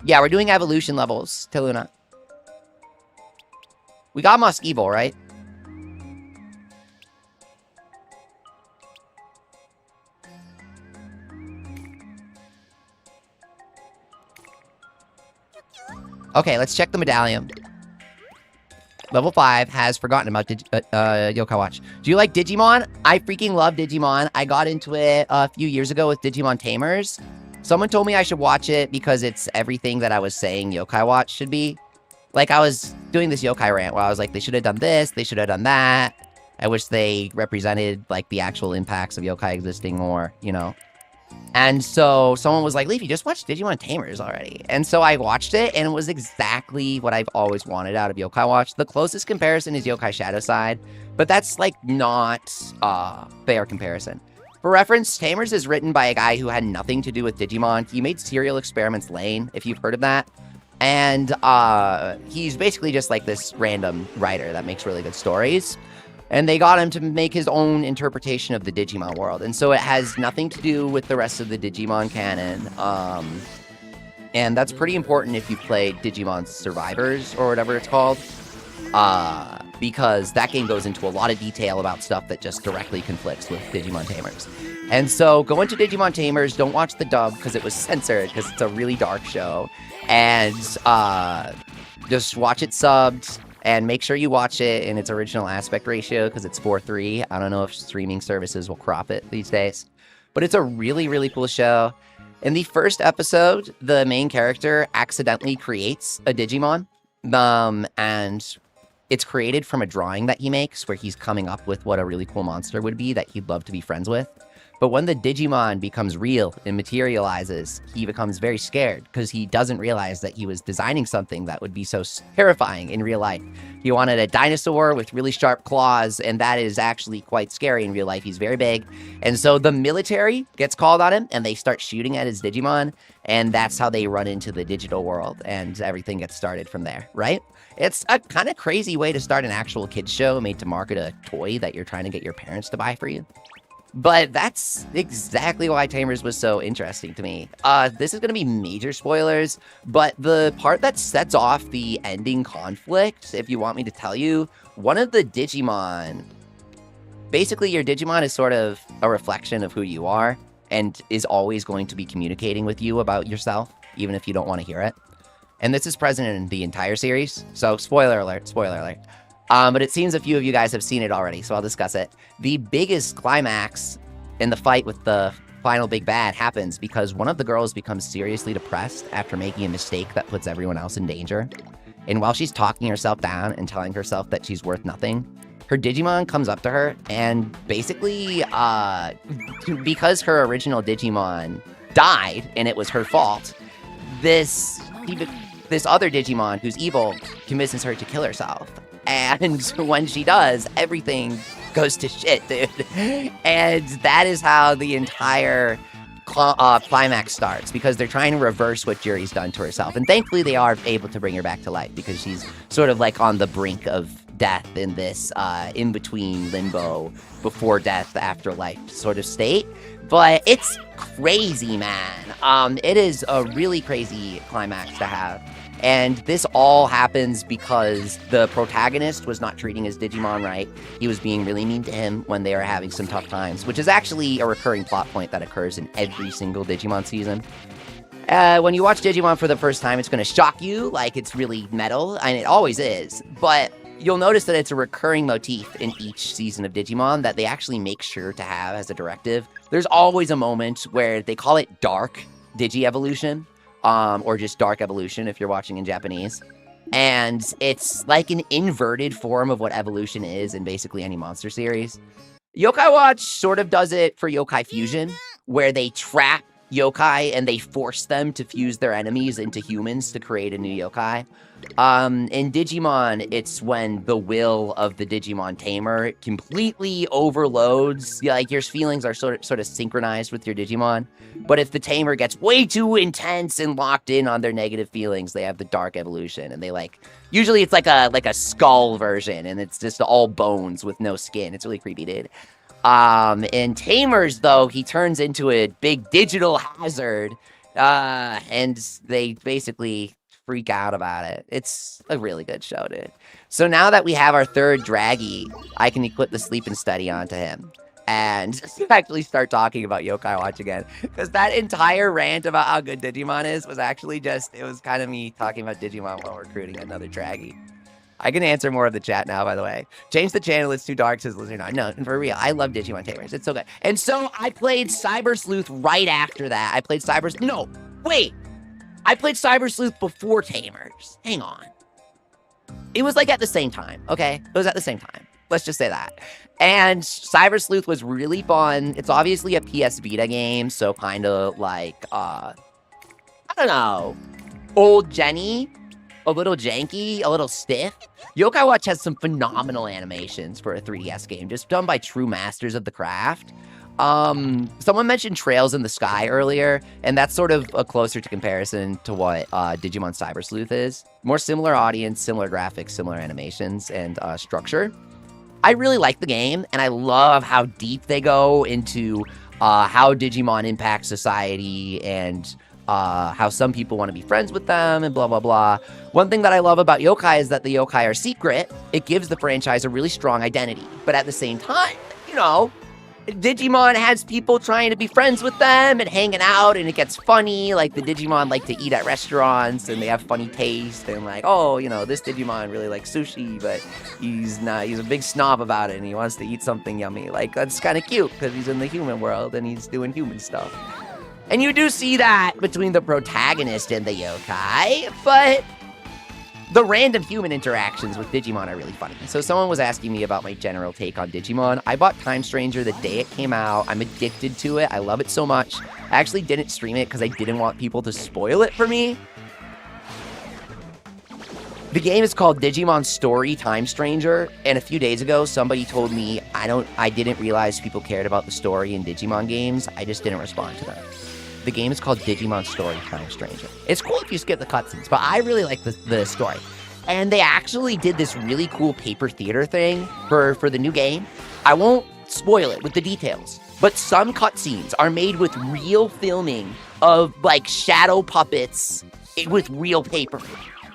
Yeah, we're doing evolution levels, Tiluna. We got Muskeevil, right? Okay, let's check the medallion. Level 5 has forgotten about Yokai Watch. Do you like Digimon? I freaking love Digimon. I got into it a few years ago with Digimon Tamers. Someone told me I should watch it because it's everything that I was saying Yokai Watch should be. Like, I was doing this Yokai rant where I was like, they should have done this, they should have done that. I wish they represented, like, the actual impacts of Yokai existing more, you know? And so someone was like, Leaf, you just watched Digimon Tamers already. And so I watched it, and it was exactly what I've always wanted out of Yokai Watch. The closest comparison is Yokai Shadow Side, but that's, like, not a fair comparison. For reference, Tamers is written by a guy who had nothing to do with Digimon. He made Serial Experiments Lane, if you've heard of that. And he's basically just like this random writer that makes really good stories. And they got him to make his own interpretation of the Digimon world. And so it has nothing to do with the rest of the Digimon canon. And that's pretty important if you play Digimon Survivors or whatever it's called. Because that game goes into a lot of detail about stuff that just directly conflicts with Digimon Tamers. And so go into Digimon Tamers, don't watch the dub because it was censored because it's a really dark show. And just watch it subbed and make sure you watch it in its original aspect ratio because it's 4:3. I don't know if streaming services will crop it these days. But it's a really, really cool show. In the first episode, the main character accidentally creates a Digimon. And it's created from a drawing that he makes where he's coming up with what a really cool monster would be that he'd love to be friends with. But when the Digimon becomes real and materializes, he becomes very scared because he doesn't realize that he was designing something that would be so terrifying in real life. He wanted a dinosaur with really sharp claws, and that is actually quite scary in real life. He's very big. And so the military gets called on him, and they start shooting at his Digimon, and that's how they run into the digital world, and everything gets started from there, right? It's a kind of crazy way to start an actual kids show made to market a toy that you're trying to get your parents to buy for you. But that's exactly why Tamers was so interesting to me. This is going to be major spoilers, but the part that sets off the ending conflict, if you want me to tell you, one of the Digimon, basically your Digimon is sort of a reflection of who you are and is always going to be communicating with you about yourself, even if you don't want to hear it. And this is present in the entire series, so spoiler alert, spoiler alert. But it seems a few of you guys have seen it already, so I'll discuss it. The biggest climax in the fight with the final big bad happens because one of the girls becomes seriously depressed after making a mistake that puts everyone else in danger. And while she's talking herself down and telling herself that she's worth nothing, her Digimon comes up to her and basically, because her original Digimon died and it was her fault, this other Digimon who's evil convinces her to kill herself. And when she does, everything goes to shit, dude. And that is how the entire climax starts, because they're trying to reverse what Juri's done to herself. And thankfully, they are able to bring her back to life, because she's sort of like on the brink of death in this in-between limbo, before death, afterlife sort of state. But it's crazy, man. It is a really crazy climax to have. And this all happens because the protagonist was not treating his Digimon right. He was being really mean to him when they were having some tough times, which is actually a recurring plot point that occurs in every single Digimon season. When you watch Digimon for the first time, it's going to shock you, like it's really metal, and it always is. But you'll notice that it's a recurring motif in each season of Digimon that they actually make sure to have as a directive. There's always a moment where they call it dark Digi-evolution. Or just dark evolution if you're watching in Japanese. And it's like an inverted form of what evolution is in basically any monster series. Yokai Watch sort of does it for Yokai Fusion, where they trap yokai and they force them to fuse their enemies into humans to create a new yokai. In Digimon, it's when the will of the Digimon Tamer completely overloads. Like, your feelings are sort of synchronized with your Digimon. But if the Tamer gets way too intense and locked in on their negative feelings, they have the dark evolution. And they usually it's like a skull version, and it's just all bones with no skin. It's really creepy, dude. In Tamers, though, he turns into a big digital hazard. And they basically freak out about it. It's a really good show, dude. So now that we have our third Draggy, I can equip the Sleep and Study onto him and actually start talking about Yokai Watch again. Because that entire rant about how good Digimon is was actually it was kind of me talking about Digimon while recruiting another Draggy. I can answer more of the chat now, by the way. Change the channel, it's too dark, says Lizard9. No, for real, I love Digimon Tamers. It's so good. And so I played Cyber Sleuth right after that. I played No, wait! I played Cyber Sleuth before Tamers. Hang on. It was like at the same time, okay? It was at the same time. Let's just say that. And Cyber Sleuth was really fun. It's obviously a PS Vita game, so kind of like, I don't know, old Jenny, a little janky, a little stiff. Yokai Watch has some phenomenal animations for a 3DS game, just done by true masters of the craft. Someone mentioned Trails in the Sky earlier, and that's sort of a closer to comparison to what Digimon Cyber Sleuth is. More similar audience, similar graphics, similar animations, and structure. I really like the game, and I love how deep they go into how Digimon impacts society and how some people want to be friends with them and blah, blah, blah. One thing that I love about yokai is that the yokai are secret. It gives the franchise a really strong identity. But at the same time, you know, Digimon has people trying to be friends with them and hanging out, and it gets funny. Like, the Digimon like to eat at restaurants, and they have funny taste, and like, oh, you know, this Digimon really likes sushi, but he's a big snob about it, and he wants to eat something yummy. Like, that's kind of cute, because he's in the human world, and he's doing human stuff. And you do see that between the protagonist and the yokai, but the random human interactions with Digimon are really funny. So someone was asking me about my general take on Digimon. I bought Time Stranger the day it came out. I'm addicted to it. I love it so much. I actually didn't stream it because I didn't want people to spoil it for me. The game is called Digimon Story Time Stranger, and a few days ago, somebody told me I didn't realize people cared about the story in Digimon games. I just didn't respond to them. The game is called Digimon Story Time Stranger. It's cool if you skip the cutscenes, but I really like the story. And they actually did this really cool paper theater thing for the new game. I won't spoil it with the details, but some cutscenes are made with real filming of, like, shadow puppets with real paper.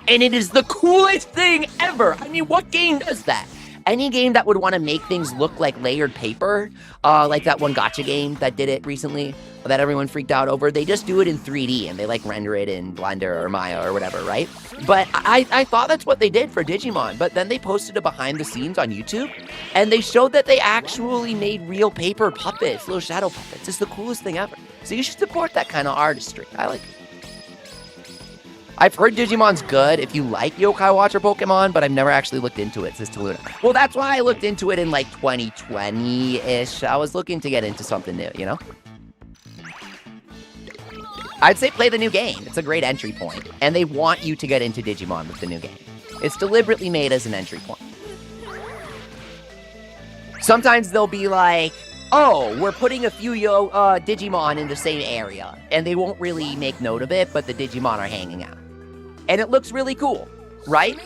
And it is the coolest thing ever. I mean, what game does that? Any game that would want to make things look like layered paper, like that one gacha game that did it recently, that everyone freaked out over, they just do it in 3D, and they, like, render it in Blender or Maya or whatever, right? But I thought that's what they did for Digimon, but then they posted a behind the scenes on YouTube, and they showed that they actually made real paper puppets, little shadow puppets. It's the coolest thing ever. So you should support that kind of artistry. I like it. I've heard Digimon's good if you like Yokai Watch or Pokemon, but I've never actually looked into it, says Taluna. Well, that's why I looked into it in, like, 2020-ish. I was looking to get into something new, you know? I'd say play the new game. It's a great entry point. And they want you to get into Digimon with the new game. It's deliberately made as an entry point. Sometimes they'll be like, oh, we're putting a few Digimon in the same area. And they won't really make note of it, but the Digimon are hanging out. And it looks really cool, right?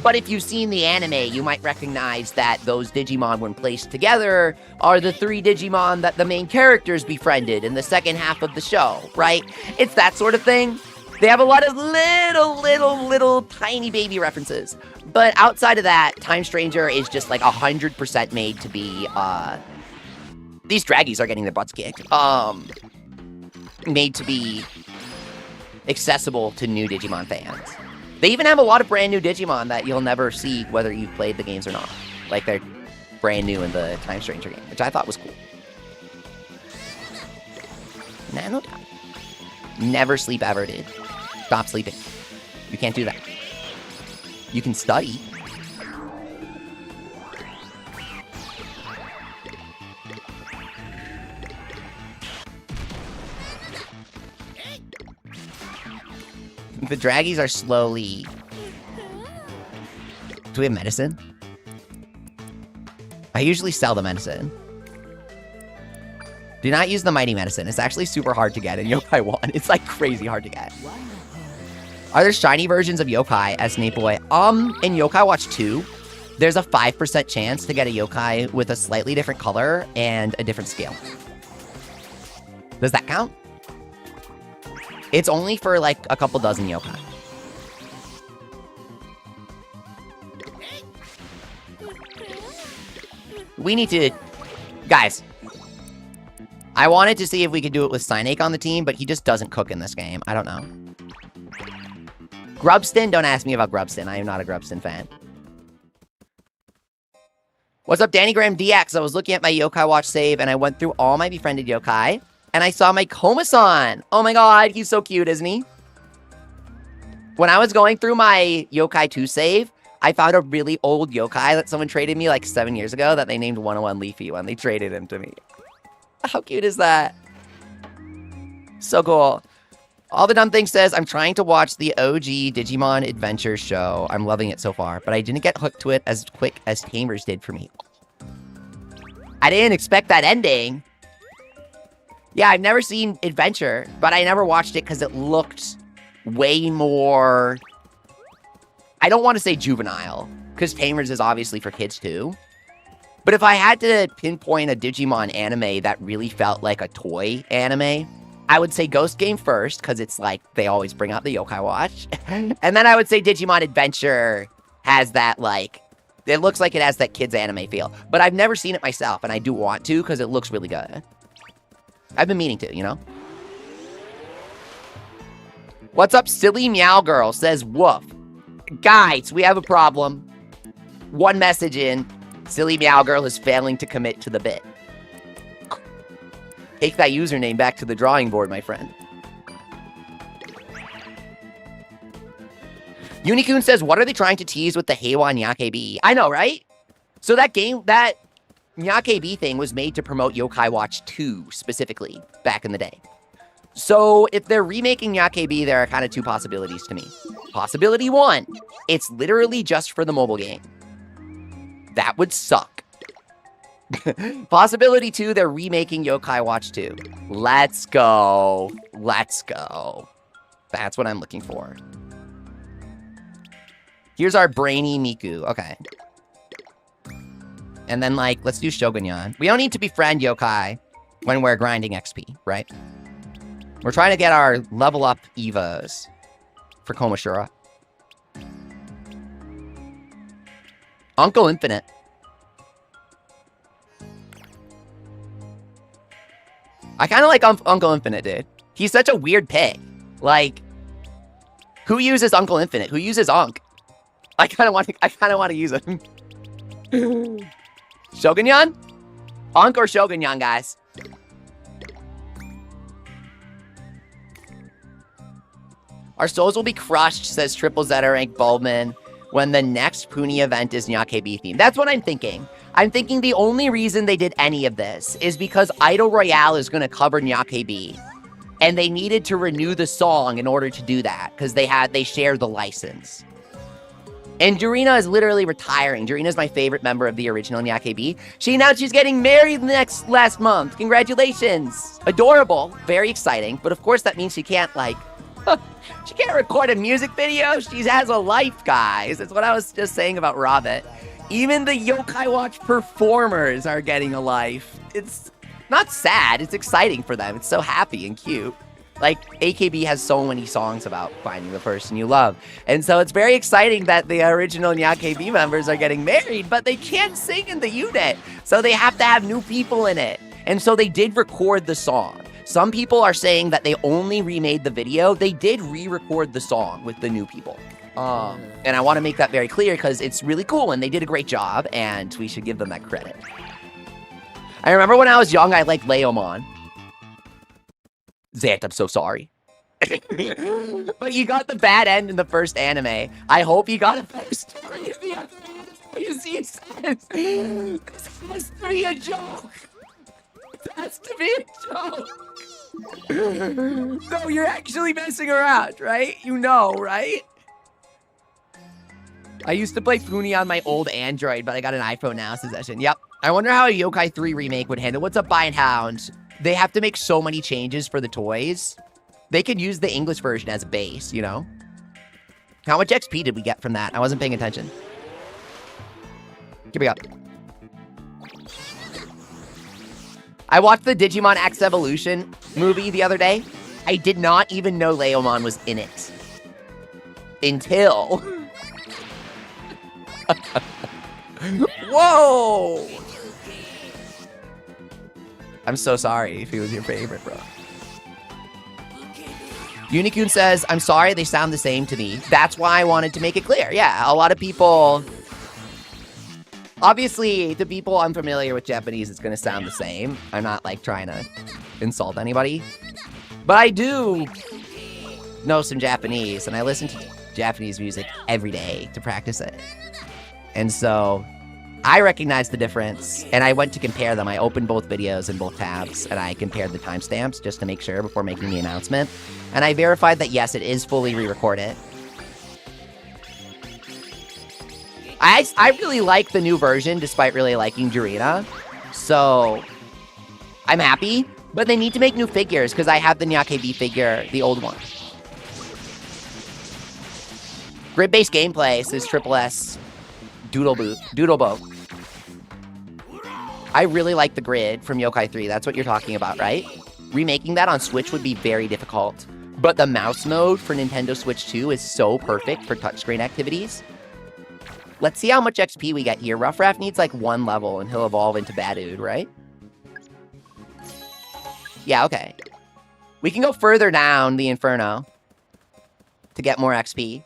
But if you've seen the anime, you might recognize that those Digimon, when placed together, are the 3 Digimon that the main characters befriended in the second half of the show, right? It's that sort of thing. They have a lot of little tiny baby references. But outside of that, Time Stranger is just like 100% made to be, these draggies are getting their butts kicked. Made to be accessible to new Digimon fans. They even have a lot of brand new Digimon that you'll never see whether you've played the games or not. Like, they're brand new in the Time Stranger game, which I thought was cool. Nano Time. Never sleep ever, dude. Stop sleeping. You can't do that. You can study. The draggies are slowly... Do we have medicine? I usually sell the medicine. Do not use the mighty medicine. It's actually super hard to get in Yokai 1. It's like crazy hard to get. Are there shiny versions of Yokai as Snape Boy? In Yokai Watch 2, there's a 5% chance to get a Yokai with a slightly different color and a different scale. Does that count? It's only for, like, a couple dozen yokai. We need to... Guys. I wanted to see if we could do it with Psynake on the team, but he just doesn't cook in this game. I don't know. Grubston? Don't ask me about Grubston. I am not a Grubston fan. What's up, Danny Graham DX? I was looking at my Yokai Watch save, and I went through all my befriended yokai. And I saw my Komasan. Oh my god, he's so cute, isn't he? When I was going through my Yokai 2 save, I found a really old yokai that someone traded me like 7 years ago that they named 101 Leafy when they traded him to me. How cute is that? So cool. All the Dumb Thing says, I'm trying to watch the OG Digimon Adventure show. I'm loving it so far, but I didn't get hooked to it as quick as Tamers did for me. I didn't expect that ending. Yeah, I've never seen Adventure, but I never watched it because it looked way more... I don't want to say juvenile, because Tamers is obviously for kids too. But if I had to pinpoint a Digimon anime that really felt like a toy anime, I would say Ghost Game first, because it's like they always bring out the Yokai Watch. And then I would say Digimon Adventure has that, like, it looks like it has that kids anime feel. But I've never seen it myself, and I do want to because it looks really good. I've been meaning to, you know? What's up, Silly Meow Girl says, woof. Guys, we have a problem. One message in, Silly Meow Girl is failing to commit to the bit. Take that username back to the drawing board, my friend. Unikun says, what are they trying to tease with the Heiwa Nyakebi? I know, right? So that game, that Nyakebi thing was made to promote Yokai Watch 2 specifically back in the day. So if they're remaking Nyakebi, there are kind of two possibilities to me. Possibility 1, it's literally just for the mobile game. That would suck. Possibility 2, they're remaking Yokai Watch 2. Let's go. Let's go. That's what I'm looking for. Here's our brainy Miku. Okay. And then, like, let's do Shogunyan. We don't need to befriend Yokai when we're grinding XP, right? We're trying to get our level up Evas for Komashura. Uncle Infinite. I kind of like Uncle Infinite, dude. He's such a weird pick. Like, who uses Uncle Infinite? Who uses Unk? I kind of want to use him. Shogunyan? Unk or Shogunyan, guys? Our souls will be crushed, says Triple Zeta Rank Baldman, when the next Puni event is Nyakebi themed. That's what I'm thinking. I'm thinking the only reason they did any of this is because Idol Royale is going to cover Nyakebi. And they needed to renew the song in order to do that, because they share the license. And Jurina is literally retiring. Jurina is my favorite member of the original Nyakebi. She announced she's getting married last month. Congratulations. Adorable. Very exciting. But of course that means she can't, like, she can't record a music video. She has a life, guys. That's what I was just saying about Rabbit. Even the Yokai Watch performers are getting a life. It's not sad. It's exciting for them. It's so happy and cute. Like, AKB has so many songs about finding the person you love. And so it's very exciting that the original Nyakebi members are getting married, but they can't sing in the unit. So they have to have new people in it. And so they did record the song. Some people are saying that they only remade the video. They did re-record the song with the new people. And I want to make that very clear because it's really cool and they did a great job and we should give them that credit. I remember when I was young, I liked Leomon. Zant, I'm so sorry. But you got the bad end in the first anime. I hope you got a better story in the other anime. You see, it says, this has to be a joke. It has to be a joke. No, you're actually messing around, right? You know, right? I used to play Funi on my old Android, but I got an iPhone now, Succession. Yep. I wonder how a Yokai 3 remake would handle. What's up, Bind Hound? They have to make so many changes for the toys. They could use the English version as a base, you know? How much XP did we get from that? I wasn't paying attention. Here we go. I watched the Digimon X Evolution movie the other day. I did not even know Leomon was in it. Until... Whoa! I'm so sorry if he was your favorite, bro. Unikun says, I'm sorry they sound the same to me. That's why I wanted to make it clear. Yeah, a lot of people... Obviously, to people unfamiliar with Japanese, it's going to sound the same. I'm not, like, trying to insult anybody. But I do know some Japanese, and I listen to Japanese music every day to practice it. And so... I recognized the difference, and I went to compare them. I opened both videos in both tabs, and I compared the timestamps just to make sure before making the announcement. And I verified that, yes, it is fully re-recorded. I really like the new version, despite really liking Jurina. So, I'm happy. But they need to make new figures, because I have the Nyakebi figure, the old one. Grid-based gameplay, says Triple S Doodlebo. I really like the grid from Yokai 3. That's what you're talking about, right? Remaking that on Switch would be very difficult. But the mouse mode for Nintendo Switch 2 is so perfect for touchscreen activities. Let's see how much XP we get here. Rough Raft needs like 1 level and he'll evolve into Badood, right? Yeah, okay. We can go further down the Inferno to get more XP.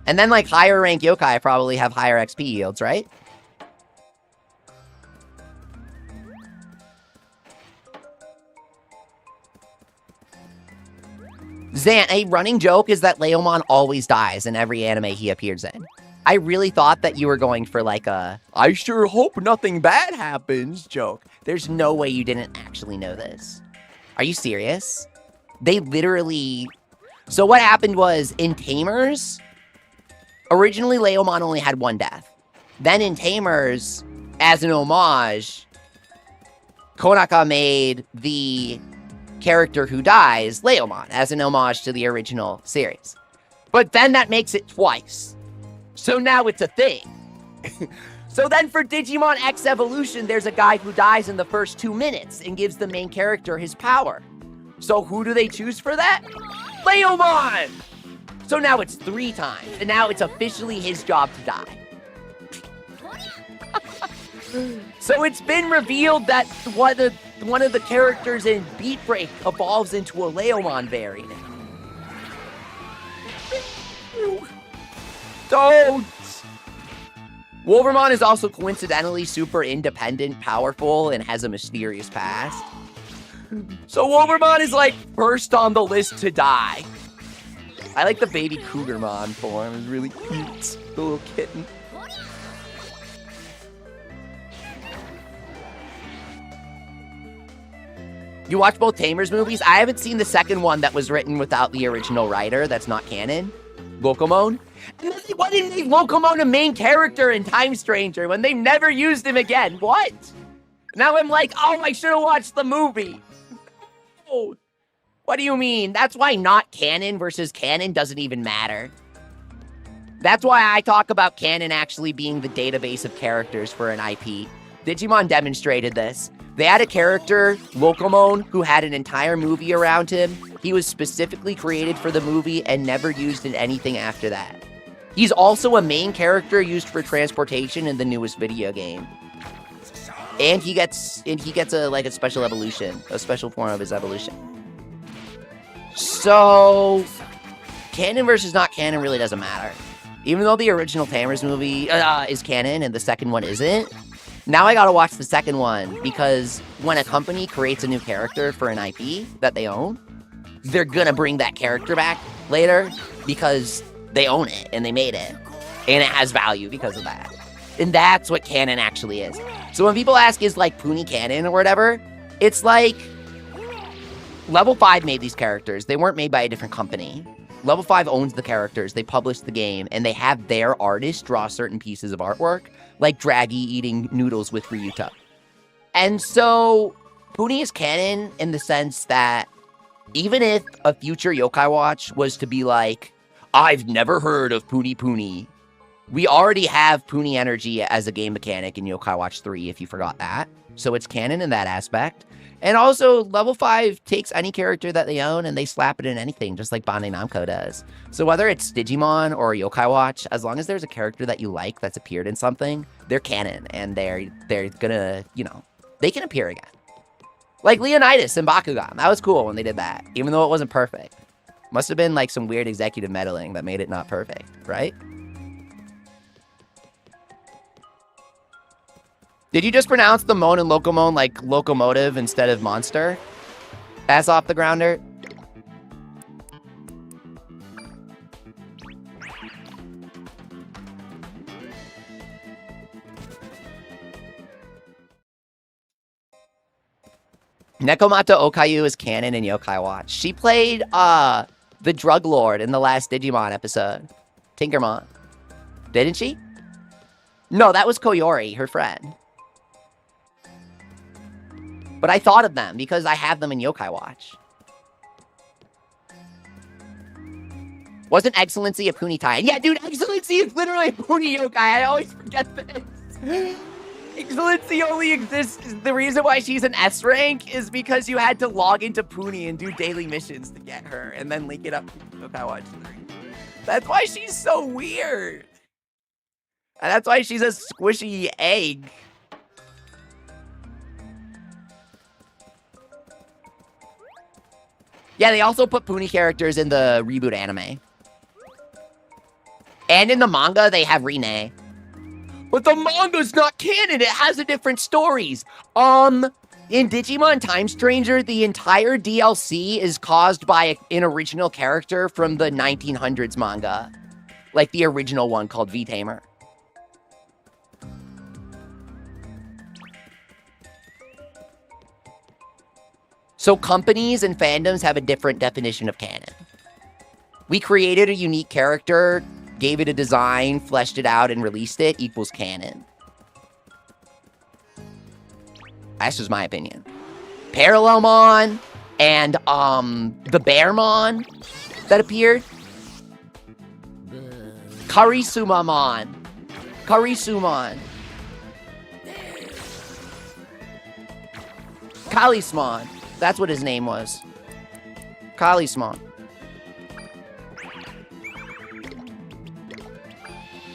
And then like higher rank yokai probably have higher XP yields, right? Zan, a running joke is that Leomon always dies in every anime he appears in. I really thought that you were going for like a, I sure hope nothing bad happens joke. There's no way you didn't actually know this. Are you serious? They literally... So what happened was, in Tamers, originally Leomon only had 1 death. Then in Tamers, as an homage, Konaka made the character who dies Leomon as an homage to the original series. But then that makes it twice. So now it's a thing. So then for Digimon X Evolution, there's a guy who dies in the first 2 minutes and gives the main character his power. So who do they choose for that? Leomon! So now it's 3 times, and now it's officially his job to die. So it's been revealed that one of the characters in Beat Break evolves into a Leomon variant. Don't! Wolvermon is also coincidentally super independent, powerful, and has a mysterious past. So Wolvermon is like first on the list to die. I like the baby Cougarmon form. It's really cute. The little kitten. You watch both Tamers movies? I haven't seen the second one that was written without the original writer. That's not canon. Locomon. Why didn't they Locomon a main character in Time Stranger when they never used him again? What? Now I'm like, oh, I should have watched the movie. Oh, what do you mean? That's why not canon versus canon doesn't even matter. That's why I talk about canon actually being the database of characters for an IP. Digimon demonstrated this. They had a character, Locomon, who had an entire movie around him. He was specifically created for the movie and never used in anything after that. He's also a main character used for transportation in the newest video game. And he gets a special evolution, a special form of his evolution. So, canon versus not canon really doesn't matter. Even though the original Tamers movie is canon and the second one isn't, now I gotta watch the second one, because when a company creates a new character for an IP that they own, they're gonna bring that character back later because they own it and they made it. And it has value because of that. And that's what canon actually is. So when people ask, is like Puni canon or whatever, it's like Level 5 made these characters. They weren't made by a different company. Level 5 owns the characters, they published the game, and they have their artists draw certain pieces of artwork, like Draggy eating noodles with Ryuta. And so, Puni is canon in the sense that even if a future Yokai Watch was to be like, I've never heard of Puni Puni, we already have Puni energy as a game mechanic in Yokai Watch 3, if you forgot that. So it's canon in that aspect. And also, Level 5 takes any character that they own and they slap it in anything, just like Bandai Namco does. So whether it's Digimon or Yokai Watch, as long as there's a character that you like that's appeared in something, they're canon, and they're gonna, you know, they can appear again. Like Leonidas and Bakugan. That was cool when they did that, even though it wasn't perfect. Must have been like some weird executive meddling that made it not perfect, right? Did you just pronounce the Mon and Locomon like locomotive instead of monster? Pass off the grounder. Nekomato Okayu is canon in Yokai Watch. She played the drug lord in the last Digimon episode. Tinkermon. Didn't she? No, that was Koyori, her friend. But I thought of them because I have them in Yokai Watch. Wasn't Excellency a Puni tie? Yeah, dude, Excellency is literally a Puni yokai. I always forget this. Excellency only exists. The reason why she's an S rank is because you had to log into Puni and do daily missions to get her and then link it up to Yokai Watch 3. That's why she's so weird. And that's why she's a squishy egg. Yeah, they also put Puni characters in the reboot anime. And in the manga, they have Rine. But the manga's not canon. It has a different stories. In Digimon Time Stranger, the entire DLC is caused by an original character from the 1900s manga. Like the original one called V-Tamer. So companies and fandoms have a different definition of canon. We created a unique character, gave it a design, fleshed it out, and released it equals canon. That's just my opinion. Parallelmon and the Bearmon that appeared. Karisumamon. Karisumon. Kalismon. That's what his name was. Kalismon.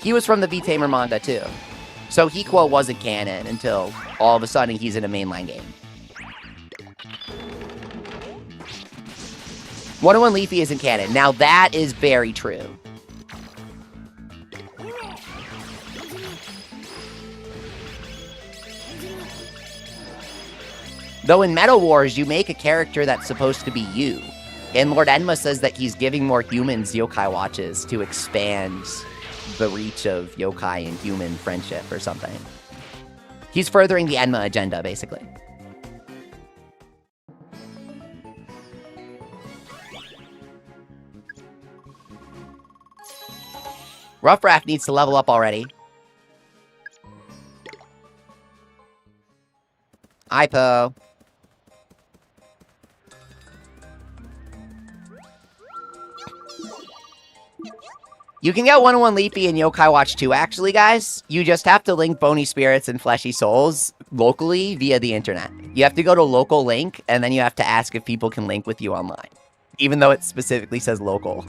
He was from the V-Tamer manga, too. So Hiko wasn't canon until all of a sudden he's in a mainline game. 101 Leafy isn't canon. Now that is very true. Though in Metal Wars, you make a character that's supposed to be you. And Lord Enma says that he's giving more humans yokai watches to expand the reach of yokai and human friendship or something. He's furthering the Enma agenda, basically. Rough Raft needs to level up already. Ipo. You can get 101 Leafy in Yokai Watch 2, actually, guys. You just have to link Bony Spirits and Fleshy Souls locally via the internet. You have to go to local link, and then you have to ask if people can link with you online. Even though it specifically says local.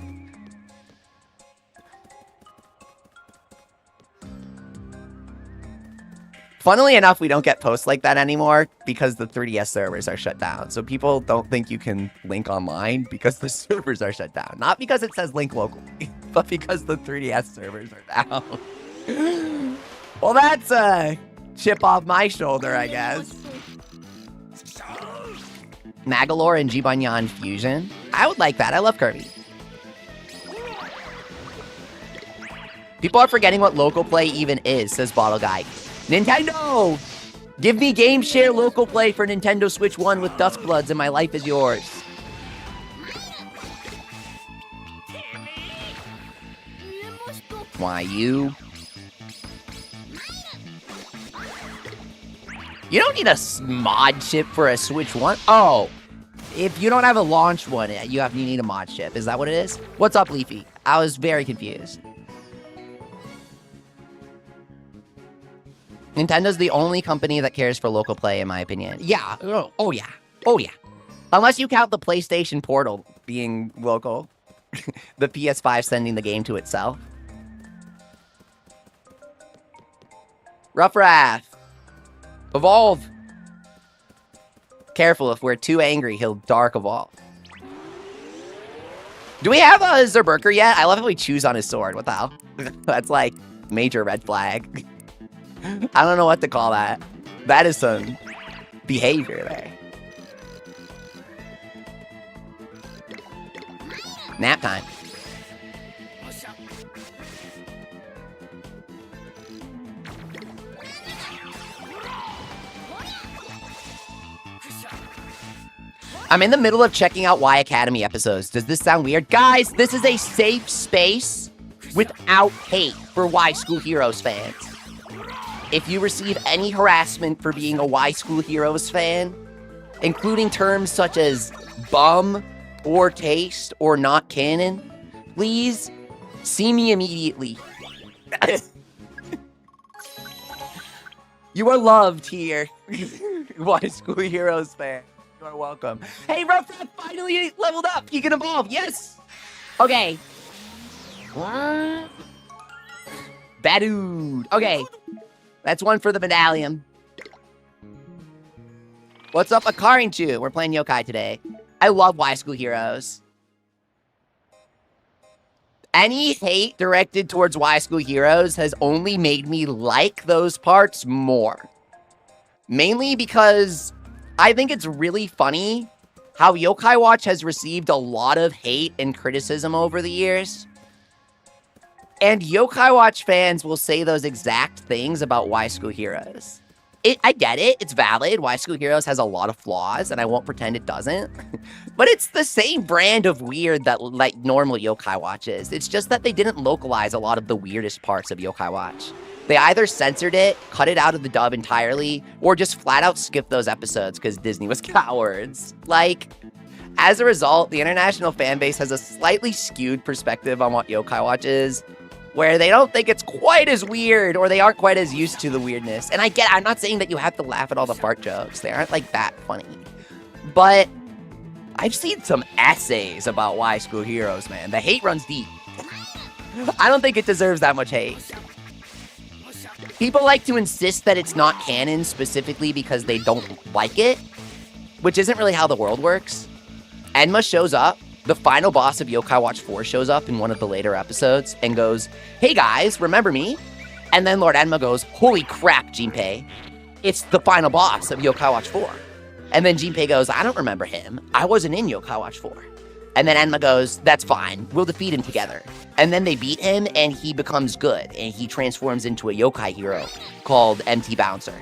Funnily enough, we don't get posts like that anymore because the 3DS servers are shut down. So people don't think you can link online because the servers are shut down. Not because it says link locally, but because the 3DS servers are down. Well, that's a chip off my shoulder, I guess. Magalore and Jibanyan Fusion. I would like that. I love Kirby. People are forgetting what local play even is, says Bottle Guy. Nintendo! Give me Game Share local play for Nintendo Switch 1 with Duskbloods and my life is yours. Why, you? You don't need a mod chip for a Switch 1? Oh, if you don't have a launch one, you need a mod chip. Is that what it is? What's up, Leafy? I was very confused. Nintendo's the only company that cares for local play, in my opinion. Yeah. Oh, yeah. Oh, yeah. Unless you count the PlayStation Portal being local. The PS5 sending the game to itself. Rough Wrath. Evolve. Careful, if we're too angry, he'll Dark Evolve. Do we have a Zerberker yet? I love how we choose on his sword. What the hell? That's like major red flag. I don't know what to call that. That is some behavior there. Nap time. I'm in the middle of checking out Y Academy episodes. Does this sound weird? Guys, this is a safe space without hate for Y School Heroes fans. If you receive any harassment for being a Y School Heroes fan, including terms such as bum, or taste, or not canon, please see me immediately. You are loved here. Why School Heroes fan? You are welcome. Hey, Rough finally leveled up. He can evolve. Yes. Okay. Badood. Okay. That's one for the medallion. What's up, Akarinchu? We're playing Yokai today. I love Y School Heroes. Any hate directed towards Y School Heroes has only made me like those parts more. Mainly because I think it's really funny how Yokai Watch has received a lot of hate and criticism over the years. And Yokai Watch fans will say those exact things about Y School Heroes. I get it. It's valid. Y School Heroes has a lot of flaws, and I won't pretend it doesn't. But it's the same brand of weird that like normal Yokai Watch is. It's just that they didn't localize a lot of the weirdest parts of Yokai Watch. They either censored it, cut it out of the dub entirely, or just flat out skipped those episodes because Disney was cowards. Like, as a result, the international fan base has a slightly skewed perspective on what Yokai Watch is, where they don't think it's quite as weird, or they aren't quite as used to the weirdness. And I'm not saying that you have to laugh at all the fart jokes. They aren't like that funny. But I've seen some essays about Y School Heroes, man. The hate runs deep. I don't think it deserves that much hate. People like to insist that it's not canon specifically because they don't like it, which isn't really how the world works. Enma shows up. The final boss of Yokai Watch 4 shows up in one of the later episodes and goes, "Hey guys, remember me?" And then Lord Enma goes, "Holy crap, Jinpei. It's the final boss of Yokai Watch 4. And then Jinpei goes, "I don't remember him. I wasn't in Yokai Watch 4. And then Enma goes, "That's fine. We'll defeat him together." And then they beat him and he becomes good and he transforms into a yokai hero called MT Bouncer.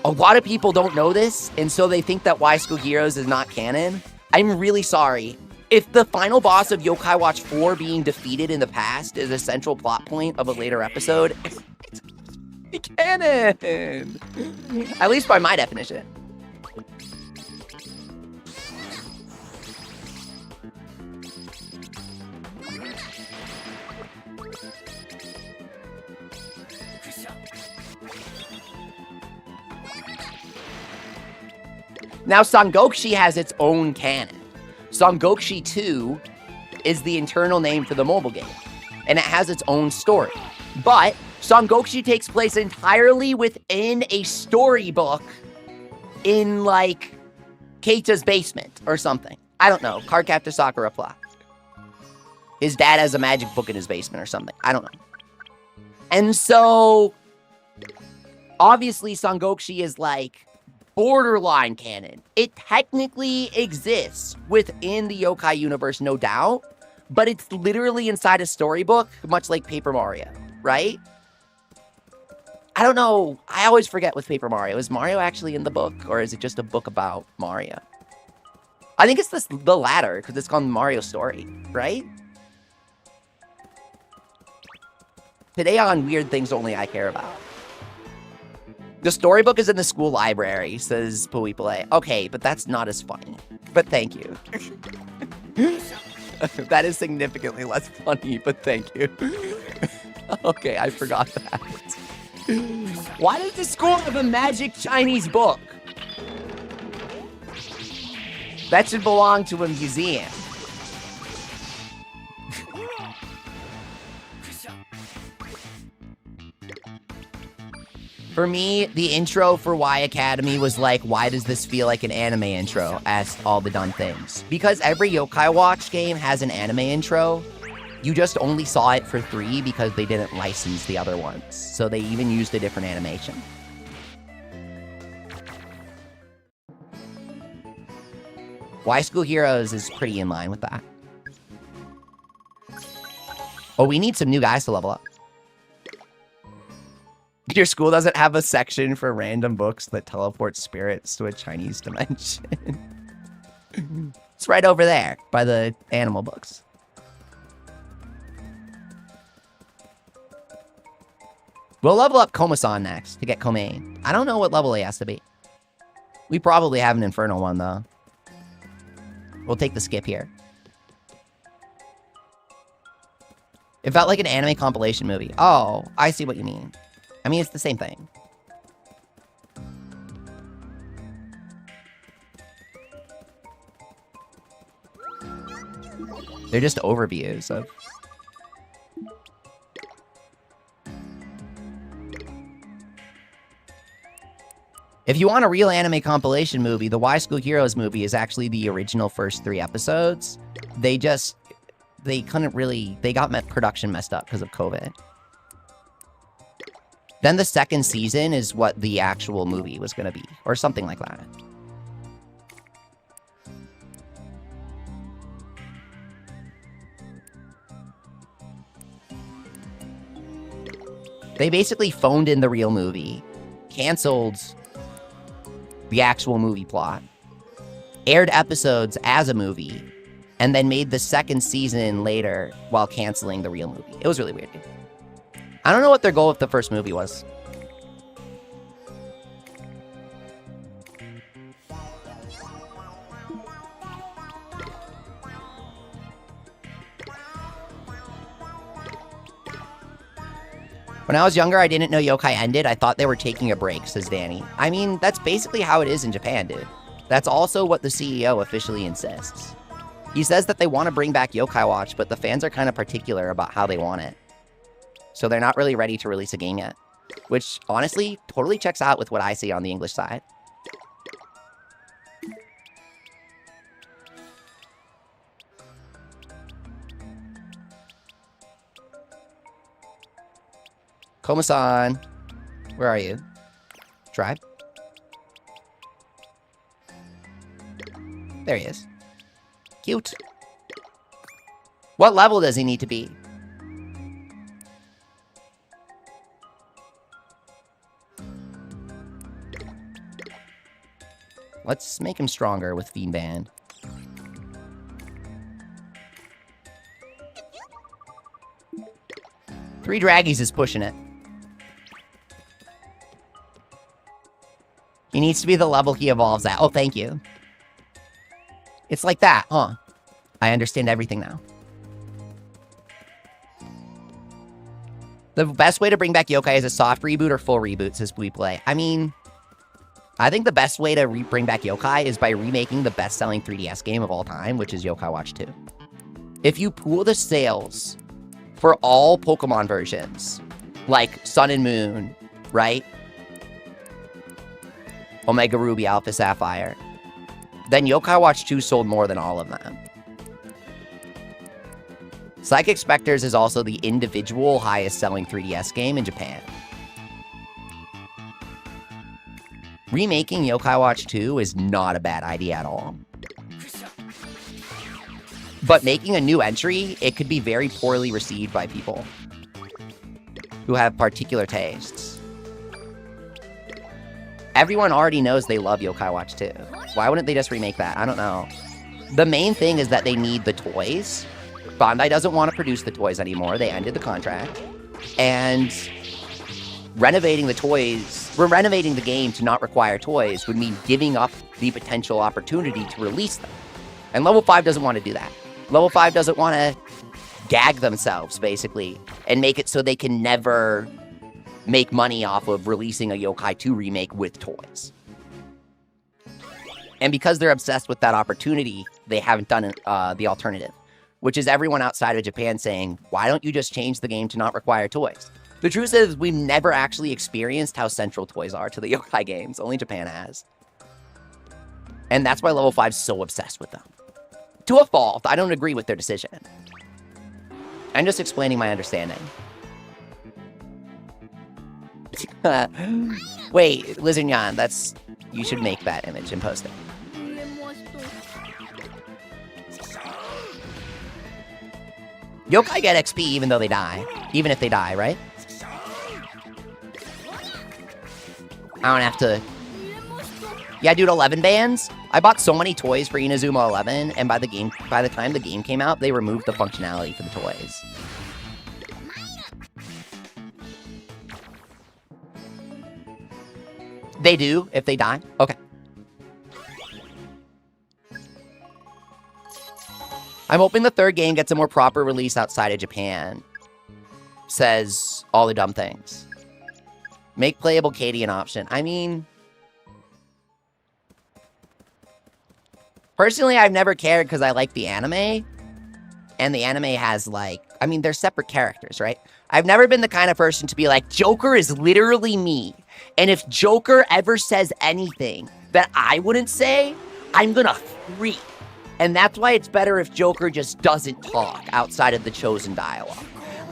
A lot of people don't know this, and so they think that Y School Heroes is not canon. I'm really sorry. If the final boss of Yokai Watch 4 being defeated in the past is a central plot point of a later episode, it's canon. At least by my definition. Now, Sangokshi has its own canon. Sangokshi 2 is the internal name for the mobile game, and it has its own story. But Sangokshi takes place entirely within a storybook in, like, Keita's basement or something. I don't know. Cardcaptor Sakura plot. His dad has a magic book in his basement or something. I don't know. And so, obviously, Sangokshi is, like, borderline canon. It technically exists within the yokai universe, no doubt, but it's literally inside a storybook, much like Paper Mario, right? I don't know. I always forget with Paper Mario. Is Mario actually in the book, or is it just a book about Mario? I think it's the latter, because it's called Mario Story, right? Today on Weird Things Only I Care About. The storybook is in the school library, says Puipule. Okay, but that's not as funny. But thank you. That is significantly less funny, but thank you. Okay, I forgot that. Why does the school have a magic Chinese book? That should belong to a museum. For me, the intro for Y Academy was like, why does this feel like an anime intro? Asked all the done things. Because every Yokai Watch game has an anime intro. You just only saw it for 3 because they didn't license the other ones. So they even used a different animation. Y School Heroes is pretty in line with that. Oh, we need some new guys to level up. Your school doesn't have a section for random books that teleport spirits to a Chinese dimension. It's right over there by the animal books. We'll level up Komasan next to get Komain. I don't know what level he has to be. We probably have an Infernal one, though. We'll take the skip here. It felt like an anime compilation movie. Oh, I see what you mean. I mean, it's the same thing. They're just overviews of... If you want a real anime compilation movie, the Y School Heroes movie is actually the original first 3 episodes. They couldn't really... They got production messed up because of COVID. Then the second season is what the actual movie was going to be. Or something like that. They basically phoned in the real movie. Canceled the actual movie plot. Aired episodes as a movie. And then made the second season later while canceling the real movie. It was really weird, dude. I don't know what their goal with the first movie was. When I was younger, I didn't know yokai ended. I thought they were taking a break, says Danny. I mean, that's basically how it is in Japan, dude. That's also what the CEO officially insists. He says that they want to bring back Yokai Watch, but the fans are kind of particular about how they want it. So they're not really ready to release a game yet. Which, honestly, totally checks out with what I see on the English side. Koma-san, where are you? Tribe? There he is. Cute. What level does he need to be? Let's make him stronger with Fiend Band. Three Draggies is pushing it. He needs to be the level he evolves at. Oh, thank you. It's like that, huh? I understand everything now. The best way to bring back yokai is a soft reboot or full reboot, says Play. I mean, I think the best way to bring back yokai is by remaking the best-selling 3DS game of all time, which is Yokai Watch 2. If you pool the sales for all Pokemon versions, like Sun and Moon, right? Omega Ruby, Alpha Sapphire. Then Yokai Watch 2 sold more than all of them. Psychic Spectres is also the individual highest selling 3DS game in Japan. Remaking Yokai Watch 2 is not a bad idea at all. But making a new entry, it could be very poorly received by people who have particular tastes. Everyone already knows they love Yokai Watch 2. Why wouldn't they just remake that? I don't know. The main thing is that they need the toys. Bandai doesn't want to produce the toys anymore. They ended the contract. And renovating the toys, renovating the game to not require toys would mean giving up the potential opportunity to release them. And Level 5 doesn't want to do that. Level 5 doesn't want to gag themselves, basically, and make it so they can never make money off of releasing a Yokai 2 remake with toys. And because they're obsessed with that opportunity, they haven't done the alternative, which is everyone outside of Japan saying, why don't you just change the game to not require toys? The truth is, we've never actually experienced how central toys are to the Yokai games. Only Japan has. And that's why Level 5's so obsessed with them. To a fault, I don't agree with their decision. I'm just explaining my understanding. Wait, Lizardnyan, that's... You should make that image and post it. Yokai get XP even though they die. Even if they die, right? I don't have to... Yeah, dude, 11 bands? I bought so many toys for Inazuma 11, and by the time the game came out, they removed the functionality for the toys. They do, if they die? Okay. I'm hoping the third game gets a more proper release outside of Japan. Says all the dumb things. Make playable Katie an option. I mean... Personally, I've never cared because I like the anime. And the anime has, like... I mean, they're separate characters, right? I've never been the kind of person to be like, Joker is literally me. And if Joker ever says anything that I wouldn't say, I'm gonna freak. And that's why it's better if Joker just doesn't talk outside of the chosen dialogue.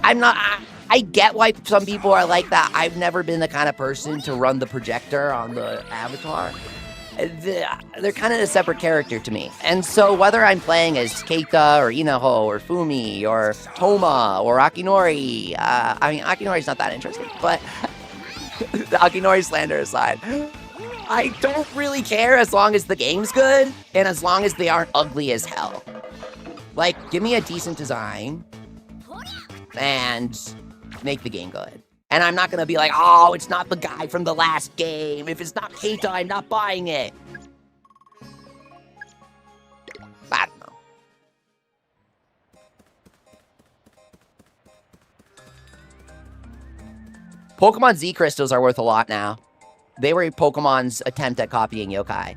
I get why some people are like that. I've never been the kind of person to run the projector on the avatar. They're kind of a separate character to me. And so whether I'm playing as Keita or Inaho or Fumi or Toma or Akinori, I mean, Akinori's not that interesting, but the Akinori slander aside, I don't really care as long as the game's good and as long as they aren't ugly as hell. Like, give me a decent design and make the game good. And I'm not gonna be like, oh, it's not the guy from the last game. If it's not Keita, I'm not buying it. I don't know. Pokemon Z crystals are worth a lot now. They were Pokemon's attempt at copying yokai.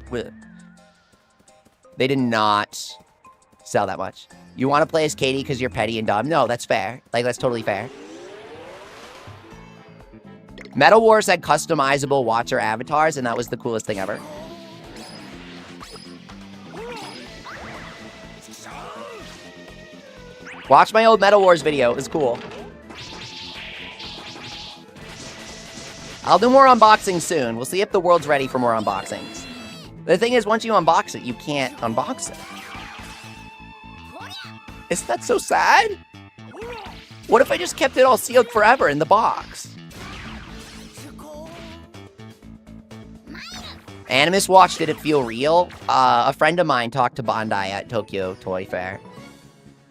They did not sell that much. You want to play as Katie because you're petty and dumb? No, that's fair. Like, that's totally fair. Metal Wars had customizable watcher avatars, and that was the coolest thing ever. Watch my old Metal Wars video. It was cool. I'll do more unboxings soon. We'll see if the world's ready for more unboxings. The thing is, once you unbox it, you can't unbox it. Isn't that so sad? What if I just kept it all sealed forever in the box? Animus Watch, did it feel real? A friend of mine talked to Bandai at Tokyo Toy Fair.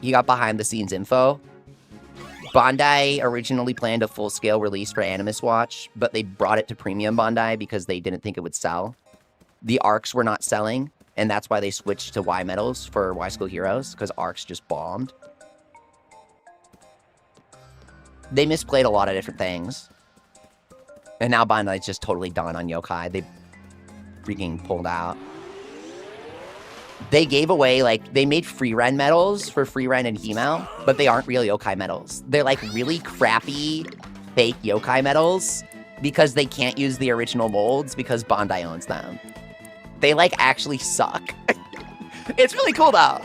He got behind the scenes info. Bandai originally planned a full-scale release for Animus Watch, but they brought it to Premium Bandai because they didn't think it would sell. The ARCs were not selling, and that's why they switched to Y Metals for Y School Heroes, because ARCs just bombed. They misplayed a lot of different things. And now Bandai's just totally done on yokai. They freaking pulled out. They gave away, like, they made free Ren medals for free Ren and Himel, but they aren't real yokai medals. They're like really crappy fake yokai medals because they can't use the original molds because Bandai owns them. They like actually suck. It's really cool though.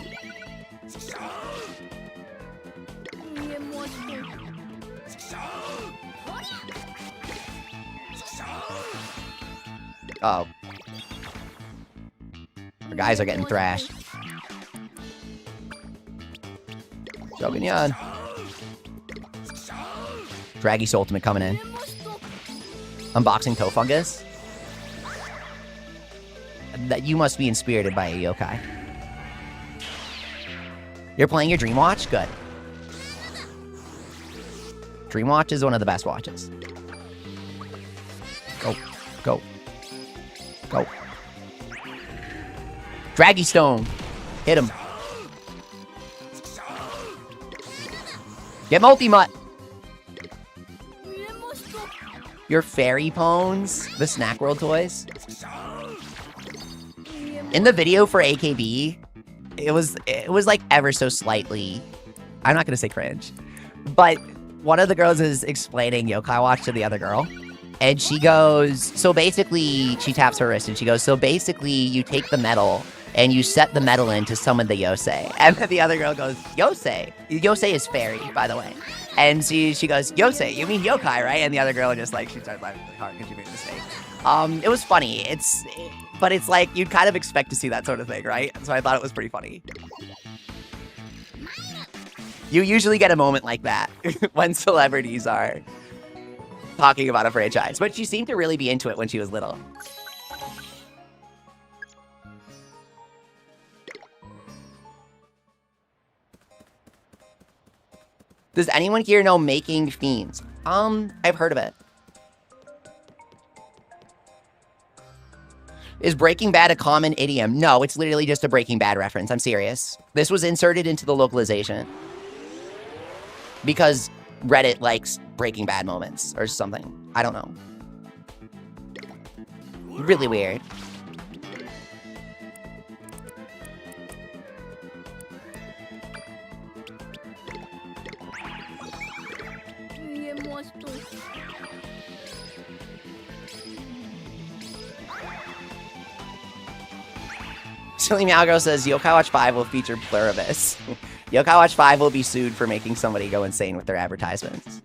Oh. Our guys are getting thrashed. Shogunyan. Draggy's ultimate coming in. Unboxing Tofungus. That you must be inspirited by a yokai. You're playing your Dreamwatch? Good. Dreamwatch is one of the best watches. Go. Go. Go. Draggy Stone. Hit him. Get multi-mutt. Your fairy pones. The Snack World toys. In the video for AKB, it was like ever so slightly, I'm not gonna say cringe, but one of the girls is explaining Yokai Watch to the other girl. And she goes, so basically, she taps her wrist and she goes, so basically you take the metal and you set the metal in to summon the Yosei. And then the other girl goes, Yosei? Yosei is fairy, by the way. And she goes, Yosei, you mean yokai, right? And the other girl just like, she started laughing really hard because she made a mistake. It was funny. But it's like, you'd kind of expect to see that sort of thing, right? So I thought it was pretty funny. You usually get a moment like that when celebrities are talking about a franchise. But she seemed to really be into it when she was little. Does anyone here know Making Fiends? I've heard of it. Is Breaking Bad a common idiom? No, it's literally just a Breaking Bad reference. I'm serious. This was inserted into the localization. Because Reddit likes Breaking Bad moments or something. I don't know. Really weird. Silly Meow Girl says Yokai Watch 5 will feature Pluribus. Yokai Watch 5 will be sued for making somebody go insane with their advertisements.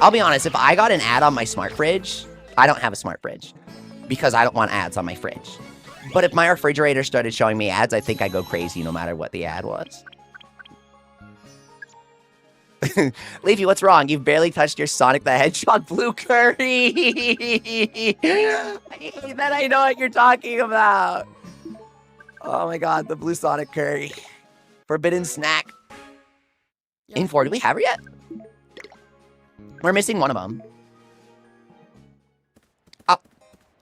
I'll be honest, if I got an ad on my smart fridge, I don't have a smart fridge because I don't want ads on my fridge. But if my refrigerator started showing me ads, I think I'd go crazy no matter what the ad was. Leafy, what's wrong? You've barely touched your Sonic the Hedgehog blue curry. I hate that I know what you're talking about. Oh my god, the blue Sonic curry. Forbidden snack. In 4, do we have her yet? We're missing one of them. Oh,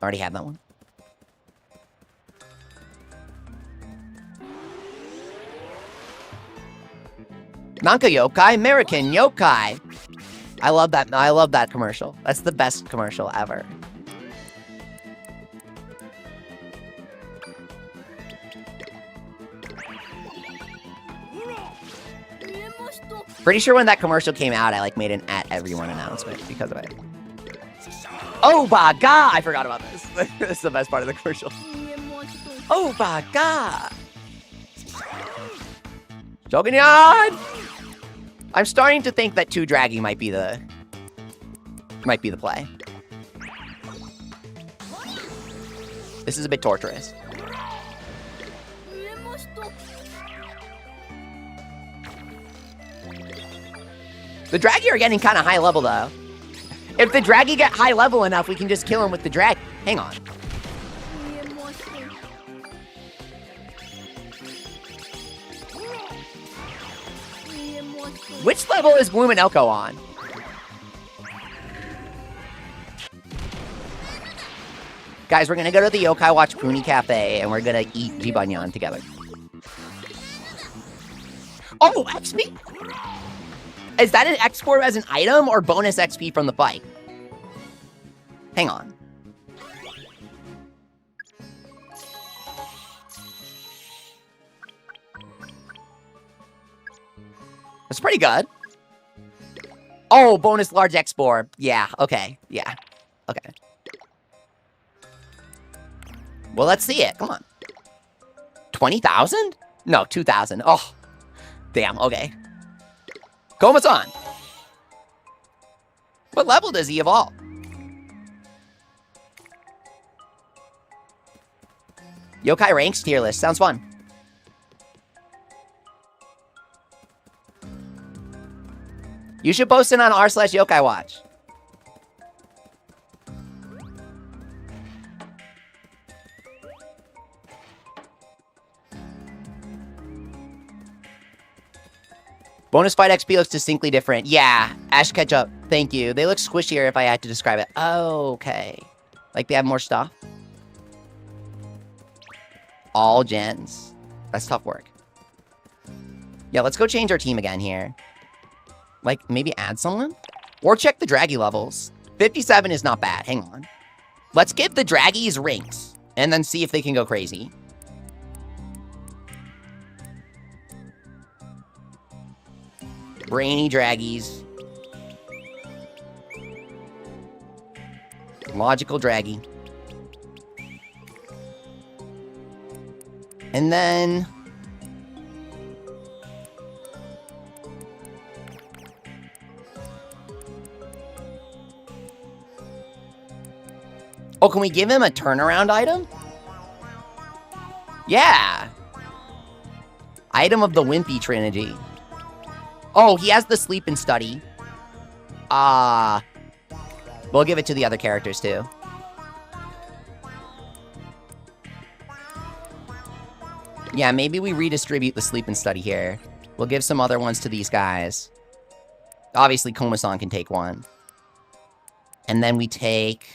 already had that one. Nanka Yokai, American Yokai. I love that. I love that commercial. That's the best commercial ever. Pretty sure when that commercial came out, I like made an at everyone announcement because of it. Oh my god! I forgot about this. This is the best part of the commercial. Oh my god! Shogunyan! I'm starting to think that 2 Draggy might be the play. This is a bit torturous. The Draggy are getting kind of high level though. If the Draggy get high level enough, we can just kill him with the drag. Hang on. Which level is Bloom and Elko on? Guys, we're gonna go to the Yokai Watch Puni Cafe and we're gonna eat Jibanyan together. Oh, XP? Is that an export as an item or bonus XP from the fight? Hang on. That's pretty good. Oh, bonus large export. Yeah, okay. Yeah, okay. Well, let's see it. Come on. 20,000? No, 2,000. Oh, damn, okay. Komasan. What level does he evolve? Yokai ranks tier list. Sounds fun. You should post it on r/Yokai Watch. Bonus fight XP looks distinctly different. Yeah, Ash Ketchup, thank you. They look squishier if I had to describe it. Oh, okay. Like they have more stuff. All gens. That's tough work. Yeah, let's go change our team again here. Like, maybe add someone? Or check the Draggy levels. 57 is not bad. Hang on. Let's give the Draggies rings. And then see if they can go crazy. Brainy Draggies. Logical Draggy. And then... oh, can we give him a turnaround item? Yeah. Item of the Wimpy Trilogy. Oh, he has the sleep and study. We'll give it to the other characters too. Yeah, maybe we redistribute the sleep and study here. We'll give some other ones to these guys. Obviously, Komasan can take one. And then we take...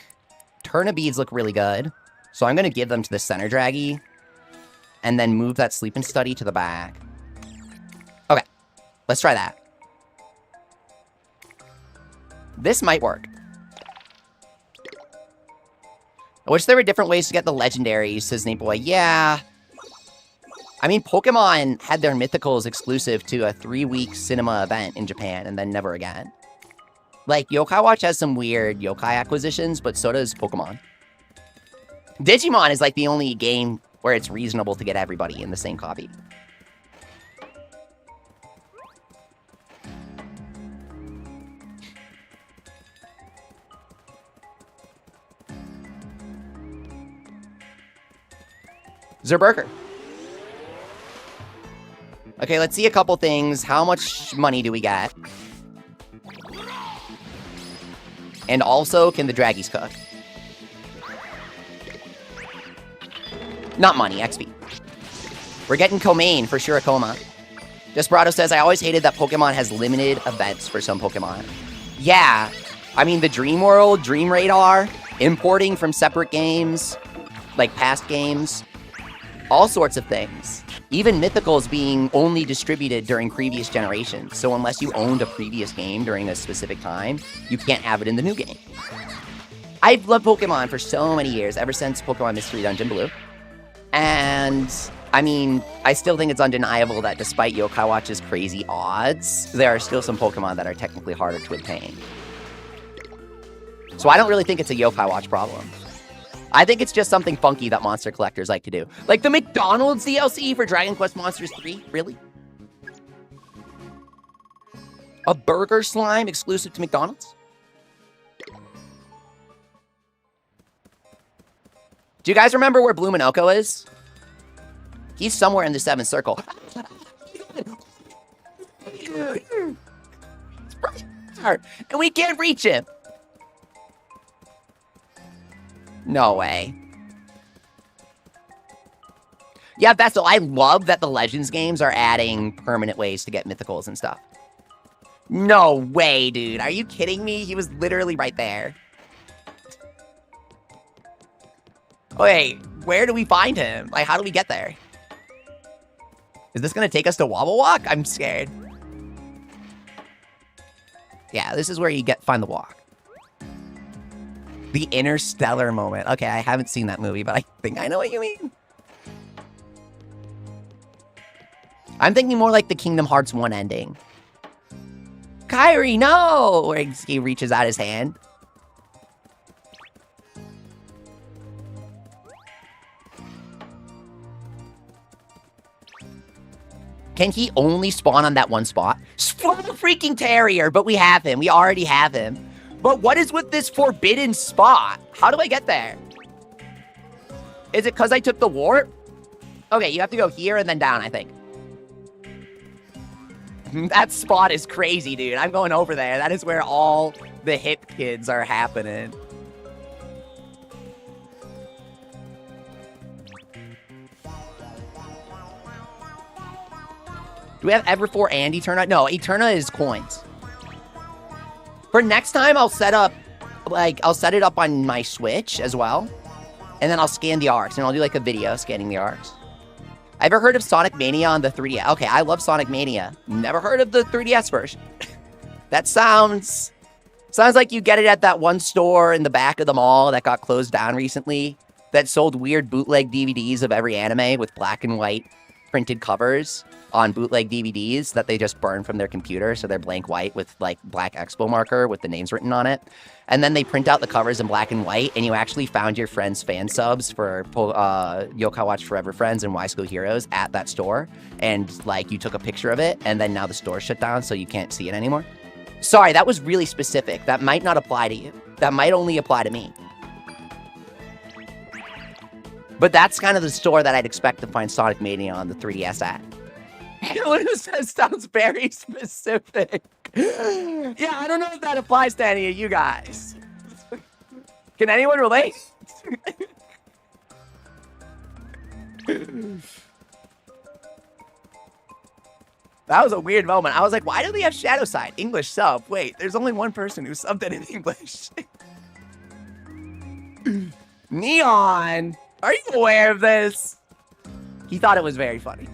Turnibeads look really good. So I'm going to give them to the center draggy. And then move that Sleep and Study to the back. Okay. Let's try that. This might work. I wish there were different ways to get the legendaries, says Nate Boy. Yeah. I mean, Pokemon had their mythicals exclusive to a 3-week cinema event in Japan, and then never again. Like, Yokai Watch has some weird yokai acquisitions, but so does Pokemon. Digimon is like the only game where it's reasonable to get everybody in the same copy. Zerberker. Okay, let's see a couple things. How much money do we get? And also, can the draggies cook? Not money, XP. We're getting Komain for Shirokoma. Desperado says, I always hated that Pokemon has limited events for some Pokemon. Yeah. I mean, the Dream World, Dream Radar, importing from separate games, like past games, all sorts of things. Even Mythicals being only distributed during previous generations. So unless you owned a previous game during a specific time, you can't have it in the new game. I've loved Pokemon for so many years, ever since Pokemon Mystery Dungeon Blue. And, I mean, I still think it's undeniable that despite Yokai Watch's crazy odds, there are still some Pokemon that are technically harder to obtain. So I don't really think it's a Yokai Watch problem. I think it's just something funky that monster collectors like to do. Like the McDonald's DLC for Dragon Quest Monsters 3? Really? A burger slime exclusive to McDonald's? Do you guys remember where Blue Minoko is? He's somewhere in the 7th circle. And we can't reach him. No way. Yeah, Vessel, I love that the Legends games are adding permanent ways to get mythicals and stuff. No way, dude. Are you kidding me? He was literally right there. Wait, where do we find him? Like, how do we get there? Is this gonna take us to Wobble Walk? I'm scared. Yeah, this is where you find the walk. The Interstellar moment. Okay, I haven't seen that movie, but I think I know what you mean. I'm thinking more like the Kingdom Hearts 1 ending. Kyrie, no! Where he reaches out his hand. Can he only spawn on that one spot? Spawn a freaking terrier, but we have him. We already have him. But what is with this forbidden spot? How do I get there? Is it because I took the warp? Okay, you have to go here and then down, I think. That spot is crazy, dude. I'm going over there. That is where all the hip kids are happening. Do we have Everfor and Eterna? No, Eterna is coins. For next time, I'll set it up on my Switch as well. And then I'll scan the arcs, and I'll do like a video scanning the arcs. Ever heard of Sonic Mania on the 3DS? Okay, I love Sonic Mania. Never heard of the 3DS version. That sounds like you get it at that one store in the back of the mall that got closed down recently that sold weird bootleg DVDs of every anime with black and white printed covers on bootleg DVDs that they just burn from their computer, so they're blank white with like black expo marker with the names written on it. And then they print out the covers in black and white, and you actually found your friend's fan subs for Yokai Watch Forever Friends and Y School Heroes at that store, and like you took a picture of it, and then now the store shut down, so you can't see it anymore. Sorry, that was really specific. That might not apply to you. That might only apply to me. But that's kind of the store that I'd expect to find Sonic Mania on the 3DS at. What it says sounds very specific. Yeah, I don't know if that applies to any of you guys. Can anyone relate? That was a weird moment. I was like, why do they have shadow side? English sub. Wait, there's only one person who subbed it in English. Neon, are you aware of this? He thought it was very funny.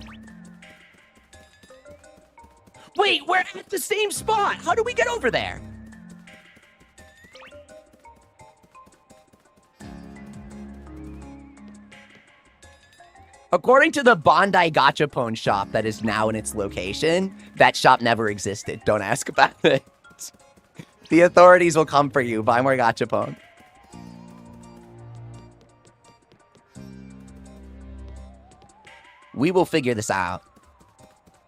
Wait, we're at the same spot. How do we get over there? According to the Bondi Gachapon shop that is now in its location, that shop never existed. Don't ask about it. The authorities will come for you. Buy more Gachapon. We will figure this out.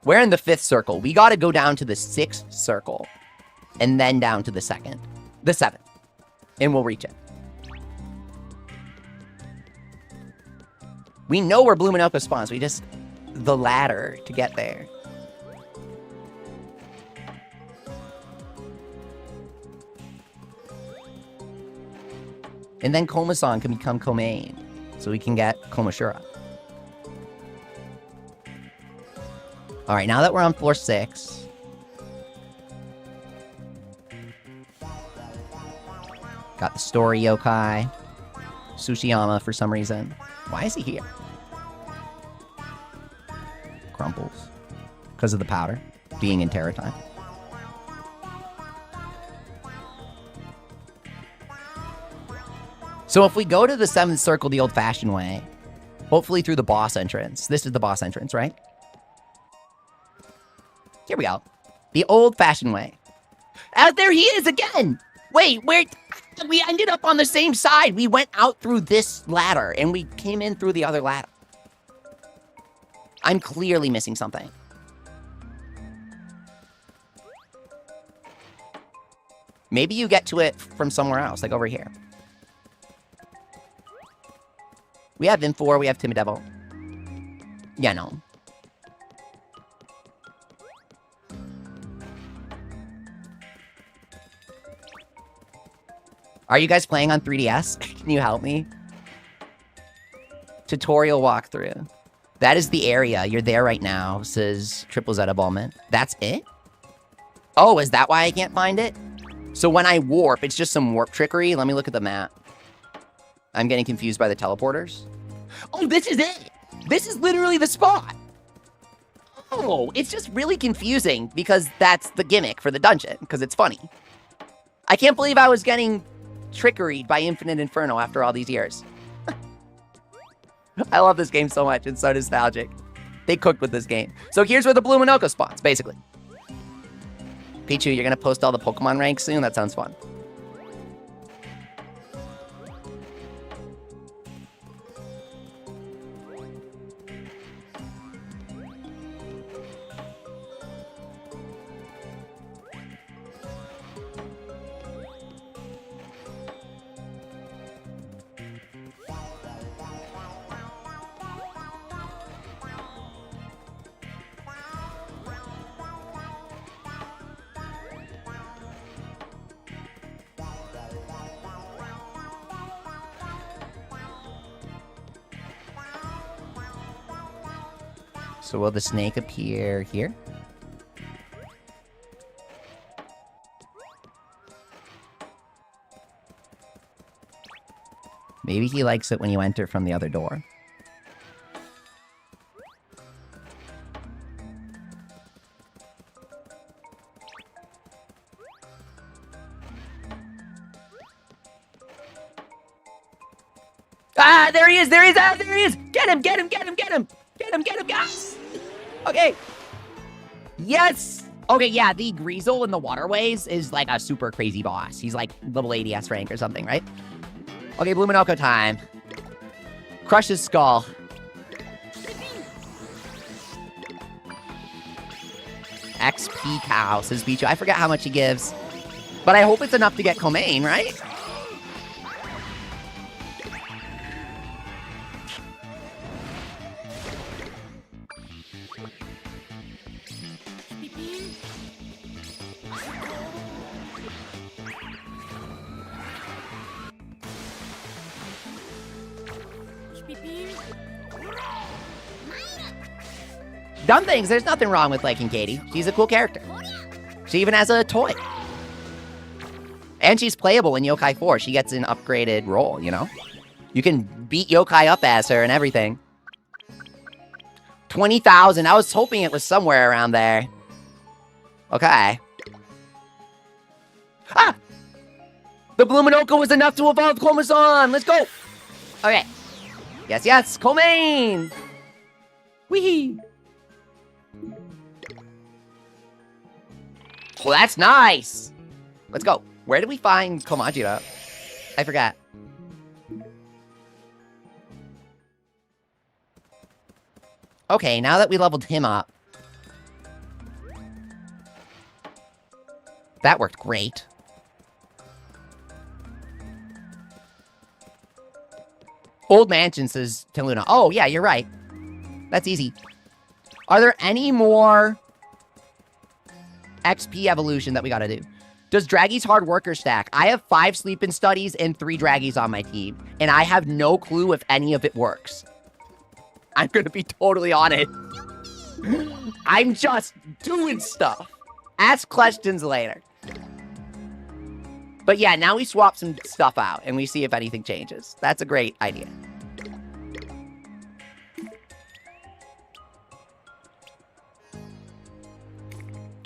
We're in the 5th circle. We got to go down to the 6th circle. And then down to the 7th. And we'll reach it. We know where Bluminoko spawns. We just... the ladder to get there. And then Komasan can become Komain. So we can get Komashura. Alright, now that we're on floor 6... got the story yokai. Tsushiyama for some reason. Why is he here? Crumples. Because of the powder. Being in Terror Time. So if we go to the 7th circle the old-fashioned way, hopefully through the boss entrance. This is the boss entrance, right? Here we go. The old-fashioned way. There he is again! Wait, we ended up on the same side. We went out through this ladder, and we came in through the other ladder. I'm clearly missing something. Maybe you get to it from somewhere else, like over here. We have Infor, we have Timidevil. Yeah, no. Are you guys playing on 3DS? Can you help me? Tutorial walkthrough. That is the area. You're there right now. Says Triple Zeta Ballman. That's it? Oh, is that why I can't find it? So when I warp, it's just some warp trickery. Let me look at the map. I'm getting confused by the teleporters. Oh, this is it. This is literally the spot. Oh, it's just really confusing because that's the gimmick for the dungeon, because it's funny. I can't believe I was getting trickery by Infinite Inferno after all these years. I love this game so much. It's so nostalgic. They cooked with this game. So here's where the Bluminoko spawns, basically. Pichu, you're going to post all the Pokemon ranks soon? That sounds fun. So will the snake appear here? Maybe he likes it when you enter from the other door. Ah, there he is, there he is, ah, there he is! Get him, get him, get him, get him! Get him, get him, guys! Okay. Yes! Okay, yeah, the Greasel in the waterways is like a super crazy boss. He's like level 80s rank or something, right? Okay, Bluminoko time. Crush his skull. XP cow, says Bichu. I forget how much he gives. But I hope it's enough to get Komain, right? Dumb things, there's nothing wrong with liking Katie. She's a cool character. She even has a toy. And she's playable in Yokai 4. She gets an upgraded role, you know? You can beat Yokai up as her and everything. 20,000. I was hoping it was somewhere around there. Okay. Ah! The Bluminoka was enough to evolve Chromazon! Let's go! Okay. Yes, yes, Comaine! Wee! Oh, that's nice! Let's go. Where did we find Komajira? I forgot. Okay, now that we leveled him up. That worked great. Old Mansion says to Luna. Oh, yeah, you're right. That's easy. Are there any more XP evolution that we gotta do? Does Draggy's hard worker stack? I have 5 sleep-in studies and 3 Draggies on my team, and I have no clue if any of it works. I'm gonna be totally honest. I'm just doing stuff. Ask questions later. But yeah, now we swap some stuff out, and we see if anything changes. That's a great idea.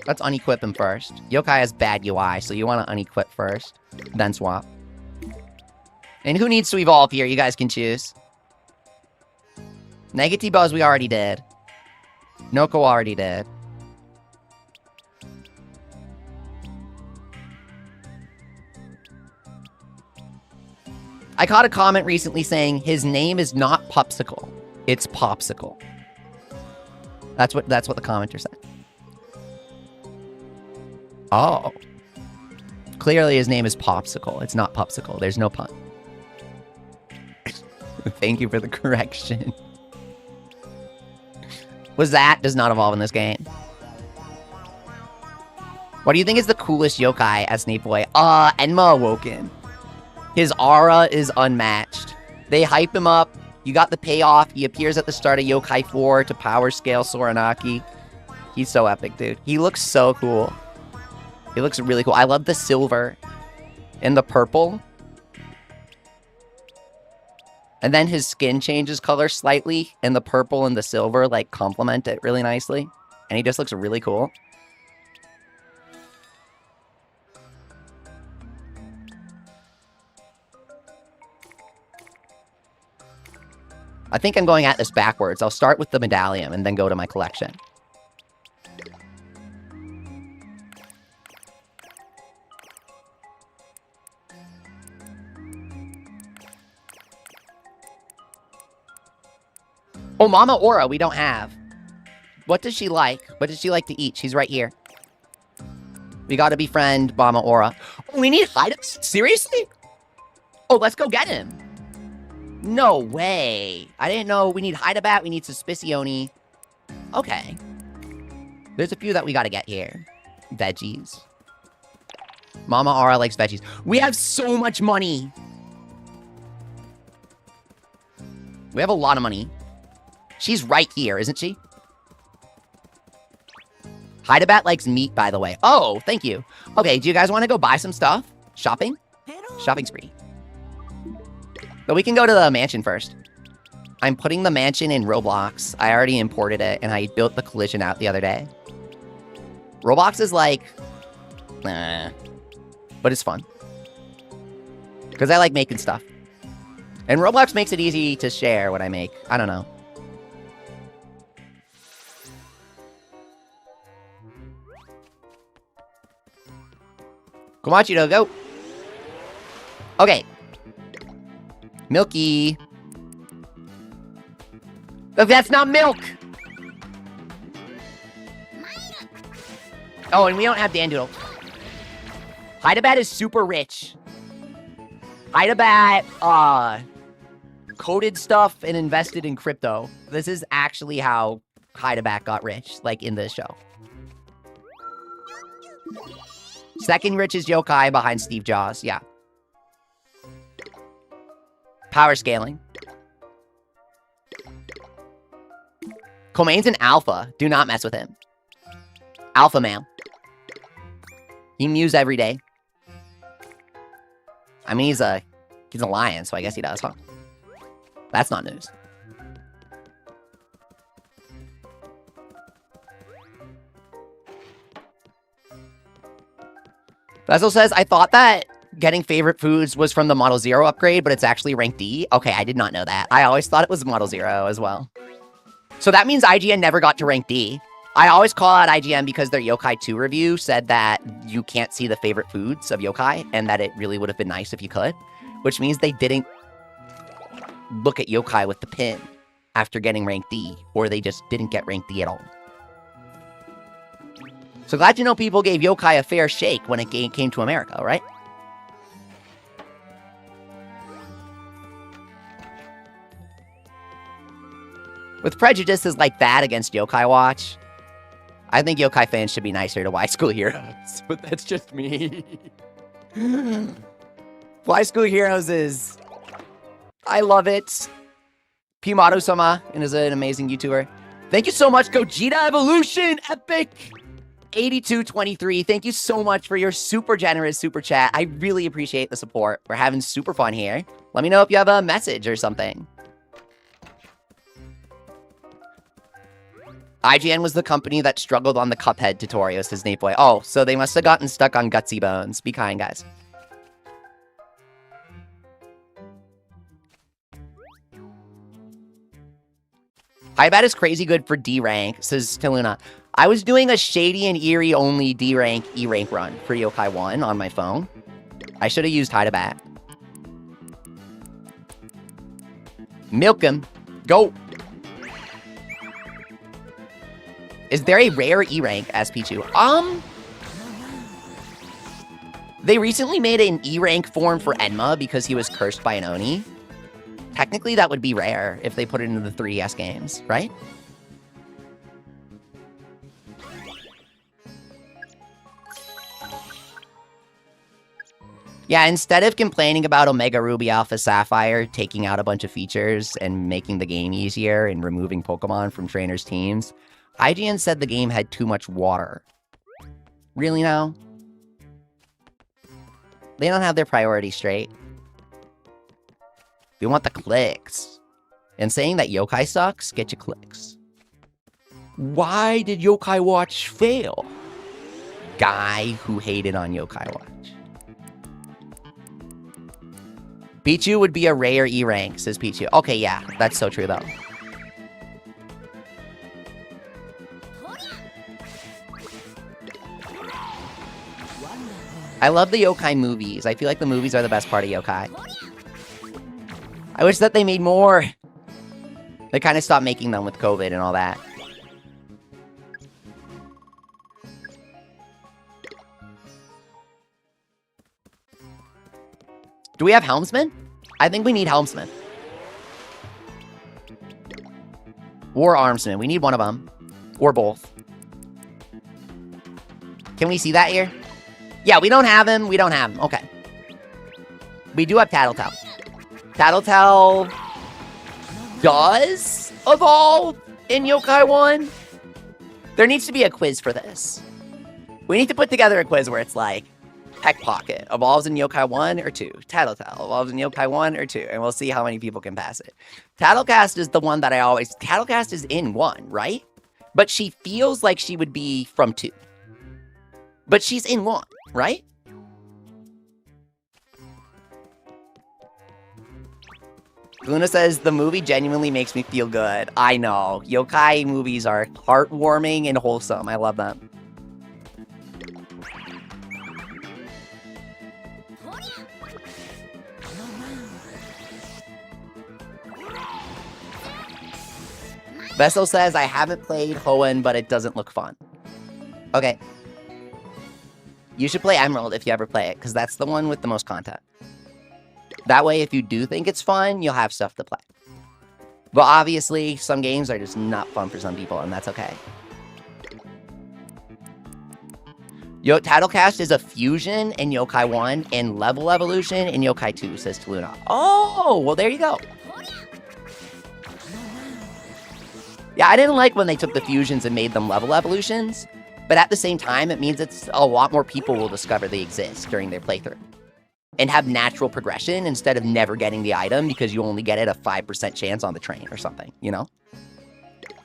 Let's unequip him first. Yokai has bad UI, so you want to unequip first, then swap. And who needs to evolve here? You guys can choose. Negatibo's we already did. Noko already did. I caught a comment recently saying his name is not Pupsicle, it's Popsicle. That's what the commenter said. Oh. Clearly his name is Popsicle. It's not Pupsicle. There's no pun. Thank you for the correction. Was that does not evolve in this game. What do you think is the coolest yokai as Snape Boy? Enma Awoken. His aura is unmatched. They hype him up. You got the payoff. He appears at the start of Yokai 4 to power scale Soranaki. He's so epic, dude. He looks so cool. He looks really cool. I love the silver and the purple. And then his skin changes color slightly, and the purple and the silver, like, complement it really nicely. And he just looks really cool. I think I'm going at this backwards. I'll start with the medallion and then go to my collection. Oh, Mama Aura, we don't have. What does she like? What does she like to eat? She's right here. We gotta befriend Mama Aura. Oh, we need hideouts? Seriously? Oh, let's go get him. No way. I didn't know we need Hydabat, we need Suspicione. Okay. There's a few that we gotta get here. Veggies. Mama Aura likes veggies. We have so much money. We have a lot of money. She's right here, isn't she? Hydabat likes meat, by the way. Oh, thank you. Okay, do you guys want to go buy some stuff? Shopping? Shopping spree. But we can go to the mansion first. I'm putting the mansion in Roblox. I already imported it, and I built the collision out the other day. Roblox is like... but it's fun. Because I like making stuff. And Roblox makes it easy to share what I make. I don't know. Komachiro, go! Okay. Milky. Oh, that's not milk! Oh, and we don't have Dandoodle. Hydabat is super rich. Hydabat, coded stuff and invested in crypto. This is actually how Hydabat got rich, like in this show. Second richest yokai behind Steve Jaws, yeah. Power scaling. Komaine's an alpha. Do not mess with him. Alpha male. He mews every day. I mean, he's a lion, so I guess he does, huh? That's not news. Vessel says, I thought that getting favorite foods was from the Model 0 upgrade, but it's actually rank D. Okay, I did not know that. I always thought it was Model 0 as well. So that means IGN never got to rank D. I always call out IGN because their Yokai 2 review said that you can't see the favorite foods of Yokai, and that it really would have been nice if you could, which means they didn't look at Yokai with the pin after getting rank D, or they just didn't get rank D at all. So glad to know people gave Yokai a fair shake when it came to America, right? With prejudices like that against Yokai Watch, I think Yokai fans should be nicer to Y School Heroes, but that's just me. Y School Heroes is... I love it. Pimato-sama is an amazing YouTuber. Thank you so much, Gogeta Evolution, epic! 8223, thank you so much for your super generous super chat. I really appreciate the support. We're having super fun here. Let me know if you have a message or something. IGN was the company that struggled on the Cuphead tutorial, says Nate Boy. Oh, so they must have gotten stuck on Gutsy Bones. Be kind, guys. I bet is crazy good for D rank, says Tiluna. I was doing a shady and eerie only D rank, E rank run for Yokai 1 on my phone. I should have used Hydabat. Milk him. Go. Is there a rare E rank as Pichu? They recently made an E rank form for Enma because he was cursed by an Oni. Technically, that would be rare if they put it into the 3DS games, right? Yeah, instead of complaining about Omega Ruby Alpha Sapphire taking out a bunch of features and making the game easier and removing Pokemon from trainers' teams, IGN said the game had too much water. Really now? They don't have their priorities straight. They want the clicks. And saying that Yokai sucks, get you clicks. Why did Yokai Watch fail? Guy who hated on Yokai Watch. Pichu would be a rare E rank, says Pichu. Okay, yeah, that's so true though. I love the Yokai movies. I feel like the movies are the best part of Yokai. I wish that they made more. They kind of stopped making them with COVID and all that. Do we have Helmsman? I think we need Helmsman. Or Armsman. We need one of them. Or both. Can we see that here? Yeah, we don't have him. We don't have him. Okay. We do have Tattletale. Tattletale does evolve in Yokai 1. There needs to be a quiz for this. We need to put together a quiz where it's like, Peck Pocket evolves in Yokai 1 or 2. Tattletale evolves in Yokai 1 or 2. And we'll see how many people can pass it. Tattlecast is the one that I always... Tattlecast is in 1, right? But she feels like she would be from 2. But she's in 1, right? Luna says, the movie genuinely makes me feel good. I know. Yokai movies are heartwarming and wholesome. I love them. Vessel says, I haven't played Hoenn, but it doesn't look fun. Okay. You should play Emerald if you ever play it, because that's the one with the most content. That way, if you do think it's fun, you'll have stuff to play. But obviously, some games are just not fun for some people, and that's okay. Tattlecast is a fusion in Yokai 1 and level evolution in Yokai 2, says Taluna. Oh, well, there you go. Yeah, I didn't like when they took the fusions and made them level evolutions, but at the same time, it means it's a lot more people will discover they exist during their playthrough and have natural progression instead of never getting the item because you only get it a 5% chance on the train or something, you know?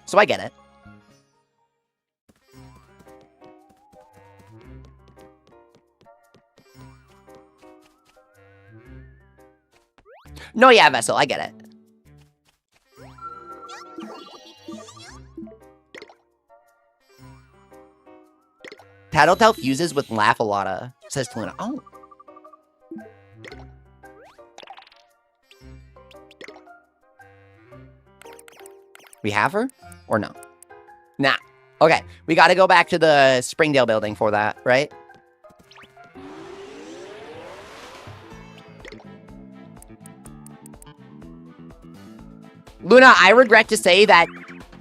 So I get it. No, yeah, Vessel, I get it. Tattletale fuses with Laugh-A-Lotta, says Taluna. Oh. We have her? Or no? Nah. Okay, we gotta go back to the Springdale building for that, right? Luna, I regret to say that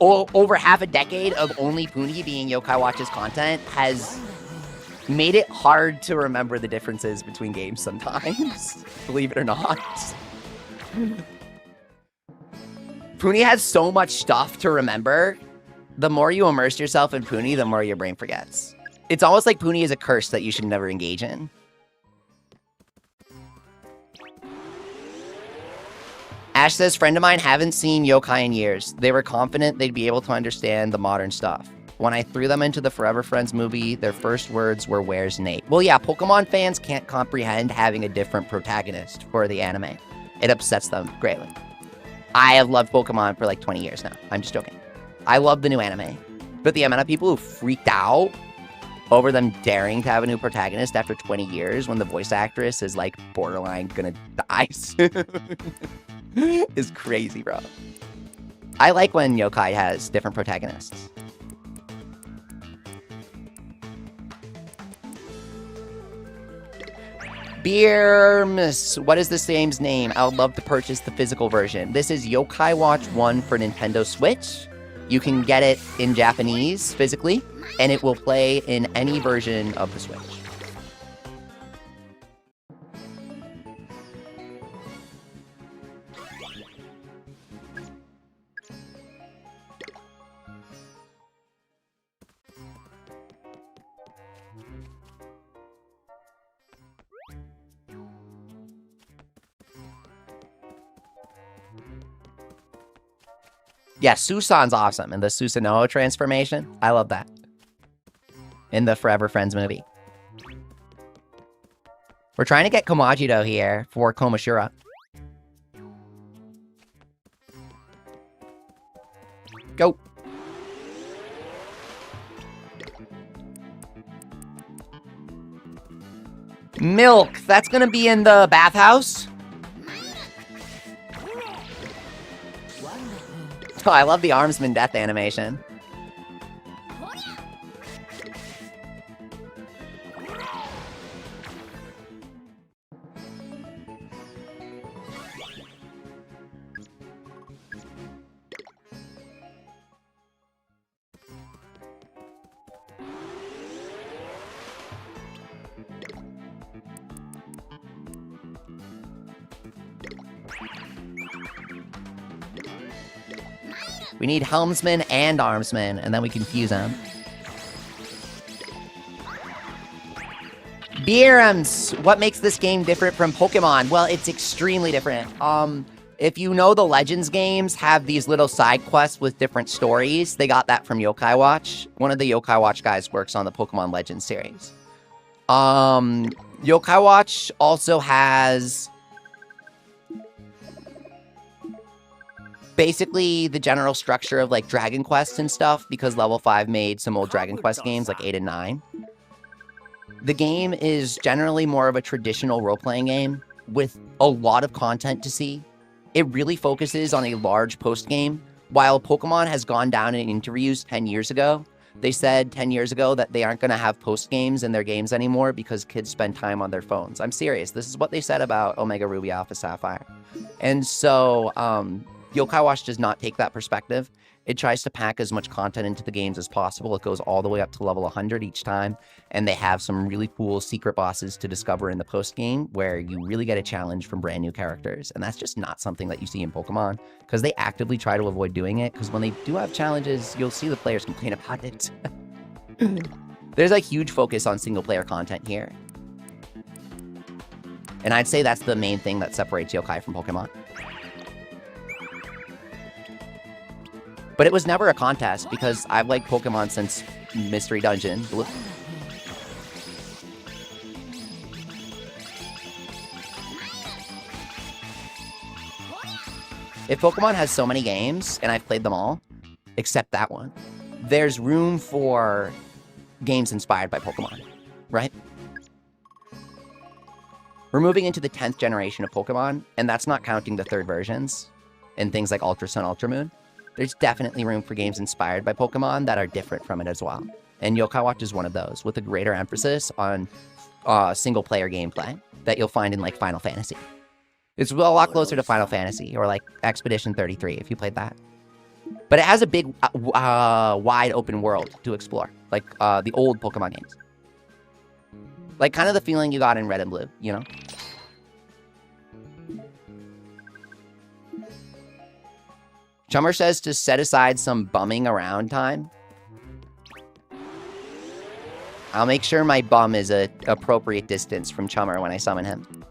over half a decade of only Puni being Yokai Watch's content has made it hard to remember the differences between games sometimes. Believe it or not. Puni has so much stuff to remember. The more you immerse yourself in Puni, the more your brain forgets. It's almost like Puni is a curse that you should never engage in. Ash says, friend of mine haven't seen yokai in years. They were confident they'd be able to understand the modern stuff. When I threw them into the Forever Friends movie, their first words were, where's Nate? Well, yeah, Pokemon fans can't comprehend having a different protagonist for the anime. It upsets them greatly. I have loved Pokemon for like 20 years now. I'm just joking. I love the new anime. But the amount of people who freaked out over them daring to have a new protagonist after 20 years when the voice actress is like borderline gonna die soon is crazy, bro. I like when yokai has different protagonists. Beerms, what is this game's name? I would love to purchase the physical version. This is Yokai Watch 1 for Nintendo Switch. You can get it in Japanese physically, and it will play in any version of the Switch. Yeah, Susan's awesome. And the Susanoo transformation, I love that. In the Forever Friends movie. We're trying to get Komajito here for Komashura. Go. Milk, that's gonna be in the bathhouse. Oh, I love the Armsman death animation. We need Helmsman and Armsman, and then we can fuse them. Beerums, what makes this game different from Pokemon? Well, it's extremely different. If you know the Legends games have these little side quests with different stories, they got that from Yokai Watch. One of the Yokai Watch guys works on the Pokemon Legends series. Yokai Watch also has basically the general structure of like Dragon Quest and stuff, because Level 5 made some old Dragon Quest games like 8 and 9. The game is generally more of a traditional role-playing game with a lot of content to see. It really focuses on a large post-game. While Pokemon has gone down in interviews 10 years ago, they said 10 years ago that they aren't going to have post-games in their games anymore because kids spend time on their phones. I'm serious. This is what they said about Omega Ruby Alpha Sapphire. And so, Yokai Watch does not take that perspective. It tries to pack as much content into the games as possible. It goes all the way up to level 100 each time, and they have some really cool secret bosses to discover in the post-game where you really get a challenge from brand new characters, and that's just not something that you see in Pokemon, because they actively try to avoid doing it, because when they do have challenges, you'll see the players complain about it. There's a huge focus on single-player content here. And I'd say that's the main thing that separates yokai from Pokemon. But it was never a contest, because I've liked Pokemon since Mystery Dungeon. If Pokemon has so many games, and I've played them all, except that one, there's room for games inspired by Pokemon, right? We're moving into the 10th generation of Pokemon, and that's not counting the third versions and things like Ultra Sun, Ultra Moon. There's definitely room for games inspired by Pokemon that are different from it as well. And Yokai Watch is one of those, with a greater emphasis on single-player gameplay that you'll find in, like, Final Fantasy. It's a lot closer to Final Fantasy, or, like, Expedition 33, if you played that. But it has a big, wide open world to explore, like the old Pokemon games. Like, kind of the feeling you got in Red and Blue, you know? Chummer says to set aside some bumming around time. I'll make sure my bum is an appropriate distance from Chummer when I summon him.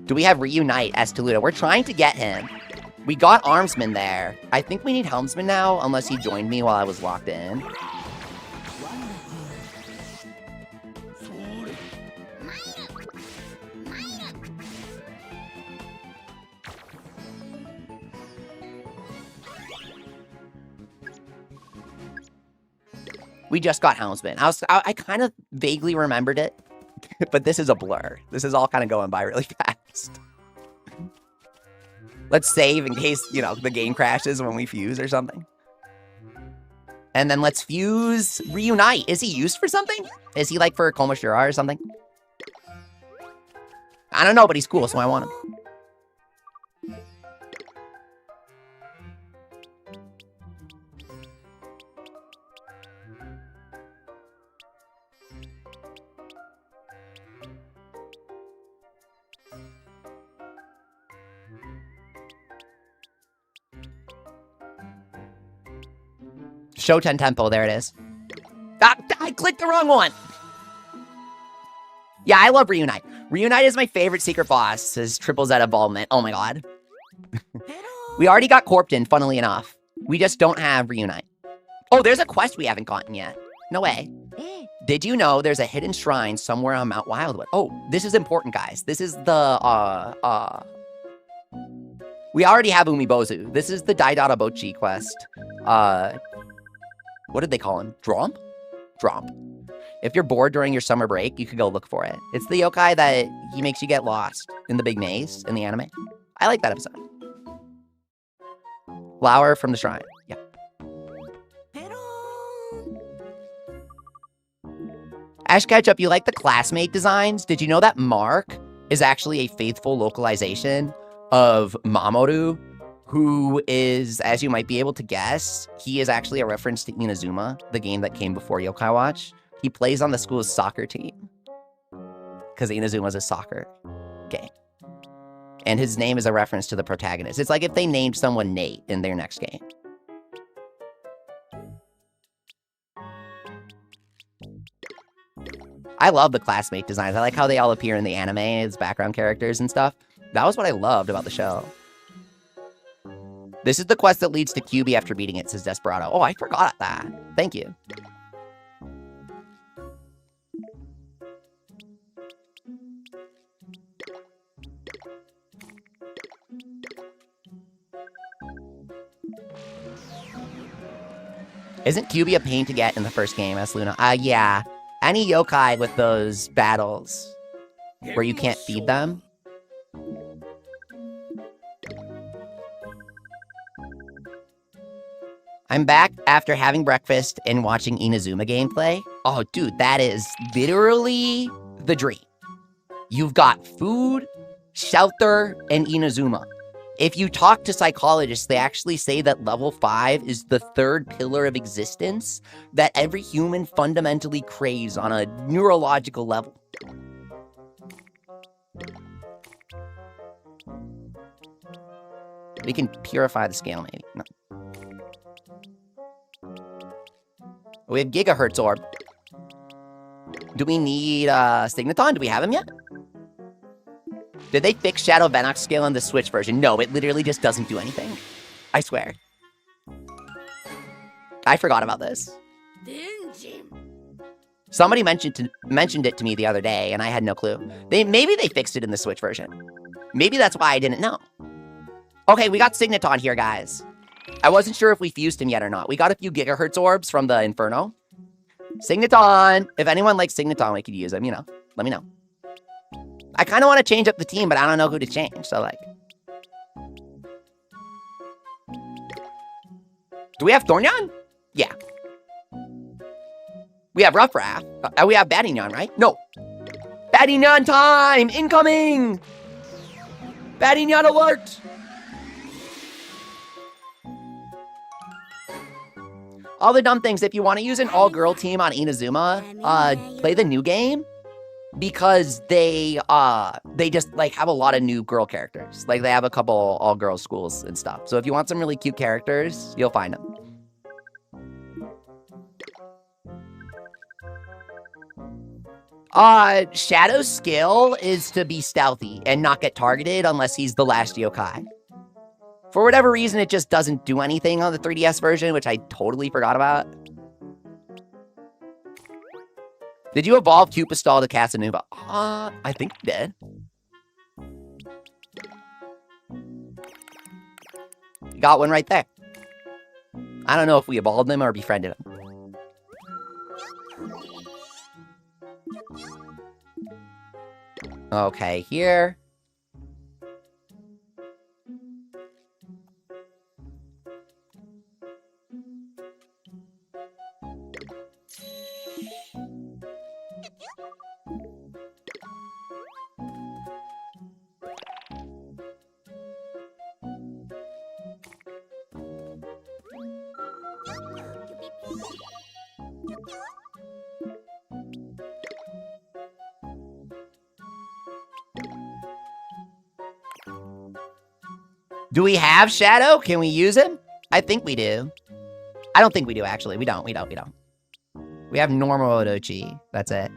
Do we have Reunite Estaluda? We're trying to get him. We got Armsman there. I think we need Helmsman now, unless he joined me while I was locked in. We just got Helmsman. I kind of vaguely remembered it, but this is a blur. This is all kind of going by really fast. Let's save in case, you know, the game crashes when we fuse or something. And then let's fuse Reunite. Is he used for something? Is he like for Komashura or something? I don't know, but he's cool, so I want him. Shoten Tempo, there it is. Ah, I clicked the wrong one. Yeah, I love Reunite. Reunite is my favorite secret boss, his triple Z involvement. Oh my god. We already got Corpton, funnily enough. We just don't have Reunite. Oh, there's a quest we haven't gotten yet. No way. Did you know there's a hidden shrine somewhere on Mount Wildwood? Oh, this is important, guys. This is the, we already have Umibozu. This is the Daidara Bochi quest. What did they call him? Dromp? Dromp. If you're bored during your summer break, you could go look for it. It's the yokai that he makes you get lost in the big maze in the anime. I like that episode. Flower from the shrine. Yeah. Ash Ketchup, you like the classmate designs? Did you know that Mark is actually a faithful localization of Mamoru, who is, as you might be able to guess, he is actually a reference to Inazuma, the game that came before Yokai Watch. He plays on the school's soccer team, because Inazuma is a soccer game. And his name is a reference to the protagonist. It's like if they named someone Nate in their next game. I love the classmate designs. I like how they all appear in the anime as background characters and stuff. That was what I loved about the show. This is the quest that leads to QB after beating it, says Desperado. Oh, I forgot that. Thank you. Isn't QB a pain to get in the first game, as Luna? Yeah. Any yokai with those battles where you can't feed them. I'm back after having breakfast and watching Inazuma gameplay. Oh, dude, that is literally the dream. You've got food, shelter, and Inazuma. If you talk to psychologists, they actually say that level 5 is the third pillar of existence that every human fundamentally craves on a neurological level. We can purify the scale, maybe. No. We have Gigahertz Orb. Do we need Signaton? Do we have him yet? Did they fix Shadow Venox scale in the Switch version? No, it literally just doesn't do anything. I swear. I forgot about this. Somebody mentioned it to me the other day, and I had no clue. Maybe they fixed it in the Switch version. Maybe that's why I didn't know. Okay, we got Signaton here, guys. I wasn't sure if we fused him yet or not. We got a few Gigahertz orbs from the Inferno. Signaton! If anyone likes Signaton, we could use him, you know. Let me know. I kind of want to change up the team, but I don't know who to change, so like... Do we have Thornyon? Yeah. We have Ruffraff. We have Badignon, right? No. Badignon time! Incoming! Badignon alert! All the dumb things, if you want to use an all-girl team on Inazuma, play the new game, because they just, like, have a lot of new girl characters. Like, they have a couple all-girl schools and stuff. So if you want some really cute characters, you'll find them. Shadow's skill is to be stealthy and not get targeted unless he's the last yokai. For whatever reason, it just doesn't do anything on the 3DS version, which I totally forgot about. Did you evolve Cupistol to Casanova? I think you did. You got one right there. I don't know if we evolved him or befriended him. Okay, here. Do we have Shadow? Can we use him? I think we do. I don't think we do, actually. We don't. We have normal Odochi. That's it.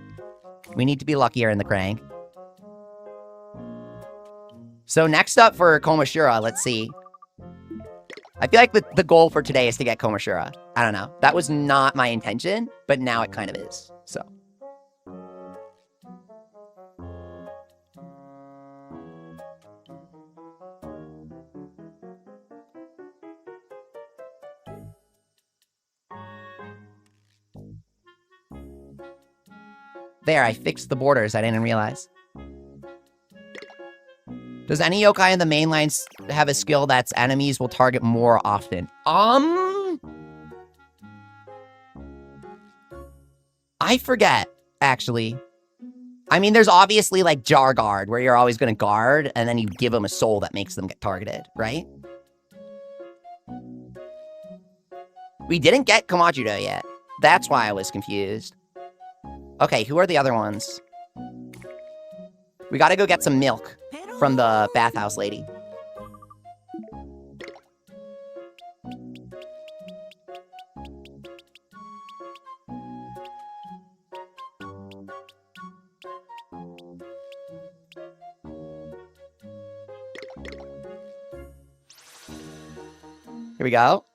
We need to be luckier in the crank. So next up for Komashura, let's see. I feel like the goal for today is to get Komashura. I don't know. That was not my intention, but now it kind of is. So. There, I fixed the borders. I didn't realize. Does any yokai in the main lines have a skill that's enemies will target more often? I forget, actually. I mean, there's obviously, like, Jar Guard, where you're always going to guard, and then you give them a soul that makes them get targeted, right? We didn't get Komajudo yet. That's why I was confused. Okay, who are the other ones? We gotta go get some milk from the bathhouse lady. Here we go.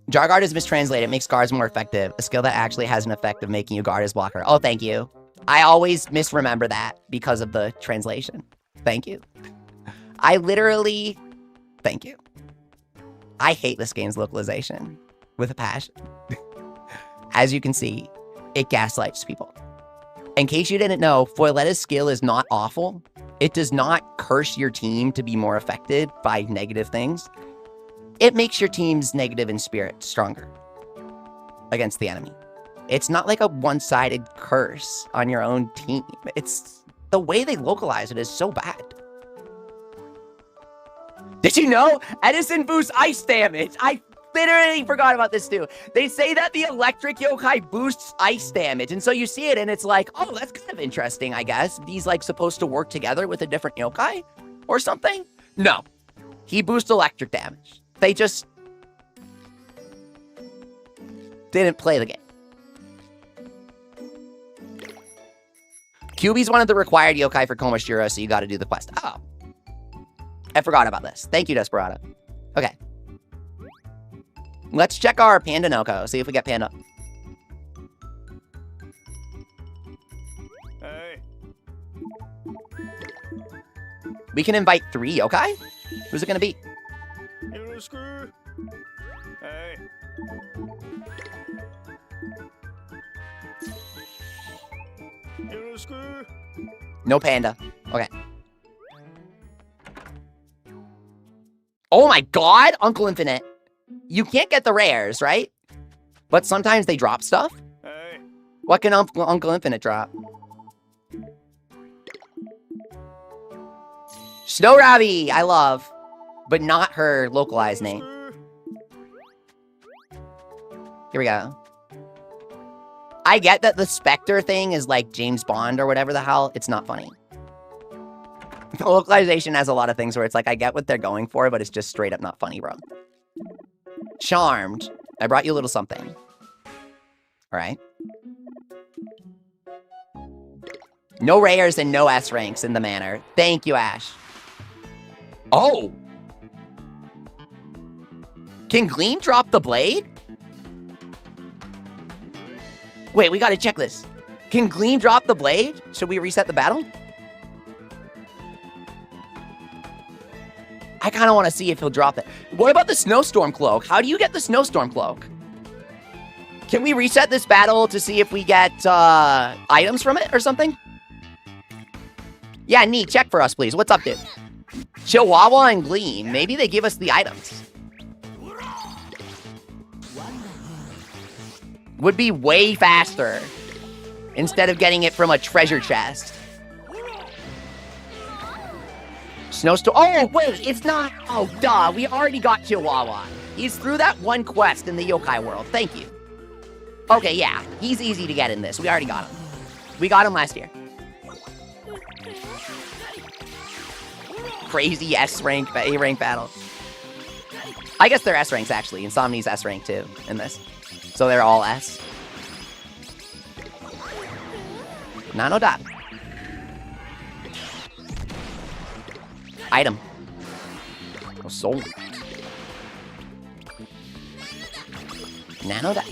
Jar Guard is mistranslated. It makes guards more effective. A skill that actually has an effect of making you guard as blocker. Oh, thank you. I always misremember that because of the translation. Thank you. I literally... Thank you. I hate this game's localization with a passion. As you can see, it gaslights people. In case you didn't know, Foiletta's skill is not awful. It does not curse your team to be more affected by negative things. It makes your team's negative in spirit stronger against the enemy. It's not like a one-sided curse on your own team. It's the way they localize it is so bad. Did you know Edison boosts ice damage? I literally forgot about this too. They say that the electric yokai boosts ice damage, and so you see it and it's like, oh, that's kind of interesting, I guess. He's like supposed to work together with a different yokai or something? No. He boosts electric damage. They just didn't play the game. QB's one of the required yokai for Komashiro, so you gotta do the quest. Oh. I forgot about this. Thank you, Desperado. Okay. Let's check our Panda Noko, see if we get Panda. Hey. We can invite 3 yokai? Who's it gonna be? Screw. Hey. Screw. No Panda. Okay. Oh my god, Uncle Infinite. You can't get the rares, right? But sometimes they drop stuff. Hey. What can Uncle Infinite drop? Snow Rabbie, I love. But not her localized name. Here we go. I get that the Spectre thing is like James Bond or whatever the hell. It's not funny. The localization has a lot of things where it's like, I get what they're going for, but it's just straight up not funny, bro. Charmed. I brought you a little something. All right. No rares and no S ranks in the manor. Thank you, Ash. Oh. Can Gleam drop the blade? Wait, we gotta check this. Can Gleam drop the blade? Should we reset the battle? I kind of want to see if he'll drop it. What about the Snowstorm Cloak? How do you get the Snowstorm Cloak? Can we reset this battle to see if we get items from it or something? Yeah, neat. Check for us, please. What's up, dude? Chihuahua and Gleam. Maybe they give us the items. Would be way faster instead of getting it from a treasure chest. Snowstorm. Oh, wait, it's not. Oh, duh. We already got Chihuahua. He's through that one quest in the yokai world. Thank you. Okay, yeah. He's easy to get in this. We already got him. We got him last year. Crazy S-rank, A-rank battle. I guess they're S-ranks, actually. Insomnia's S-rank, too, in this. So they're all S. Nano dot. Item. Oh, soul. Nano dot.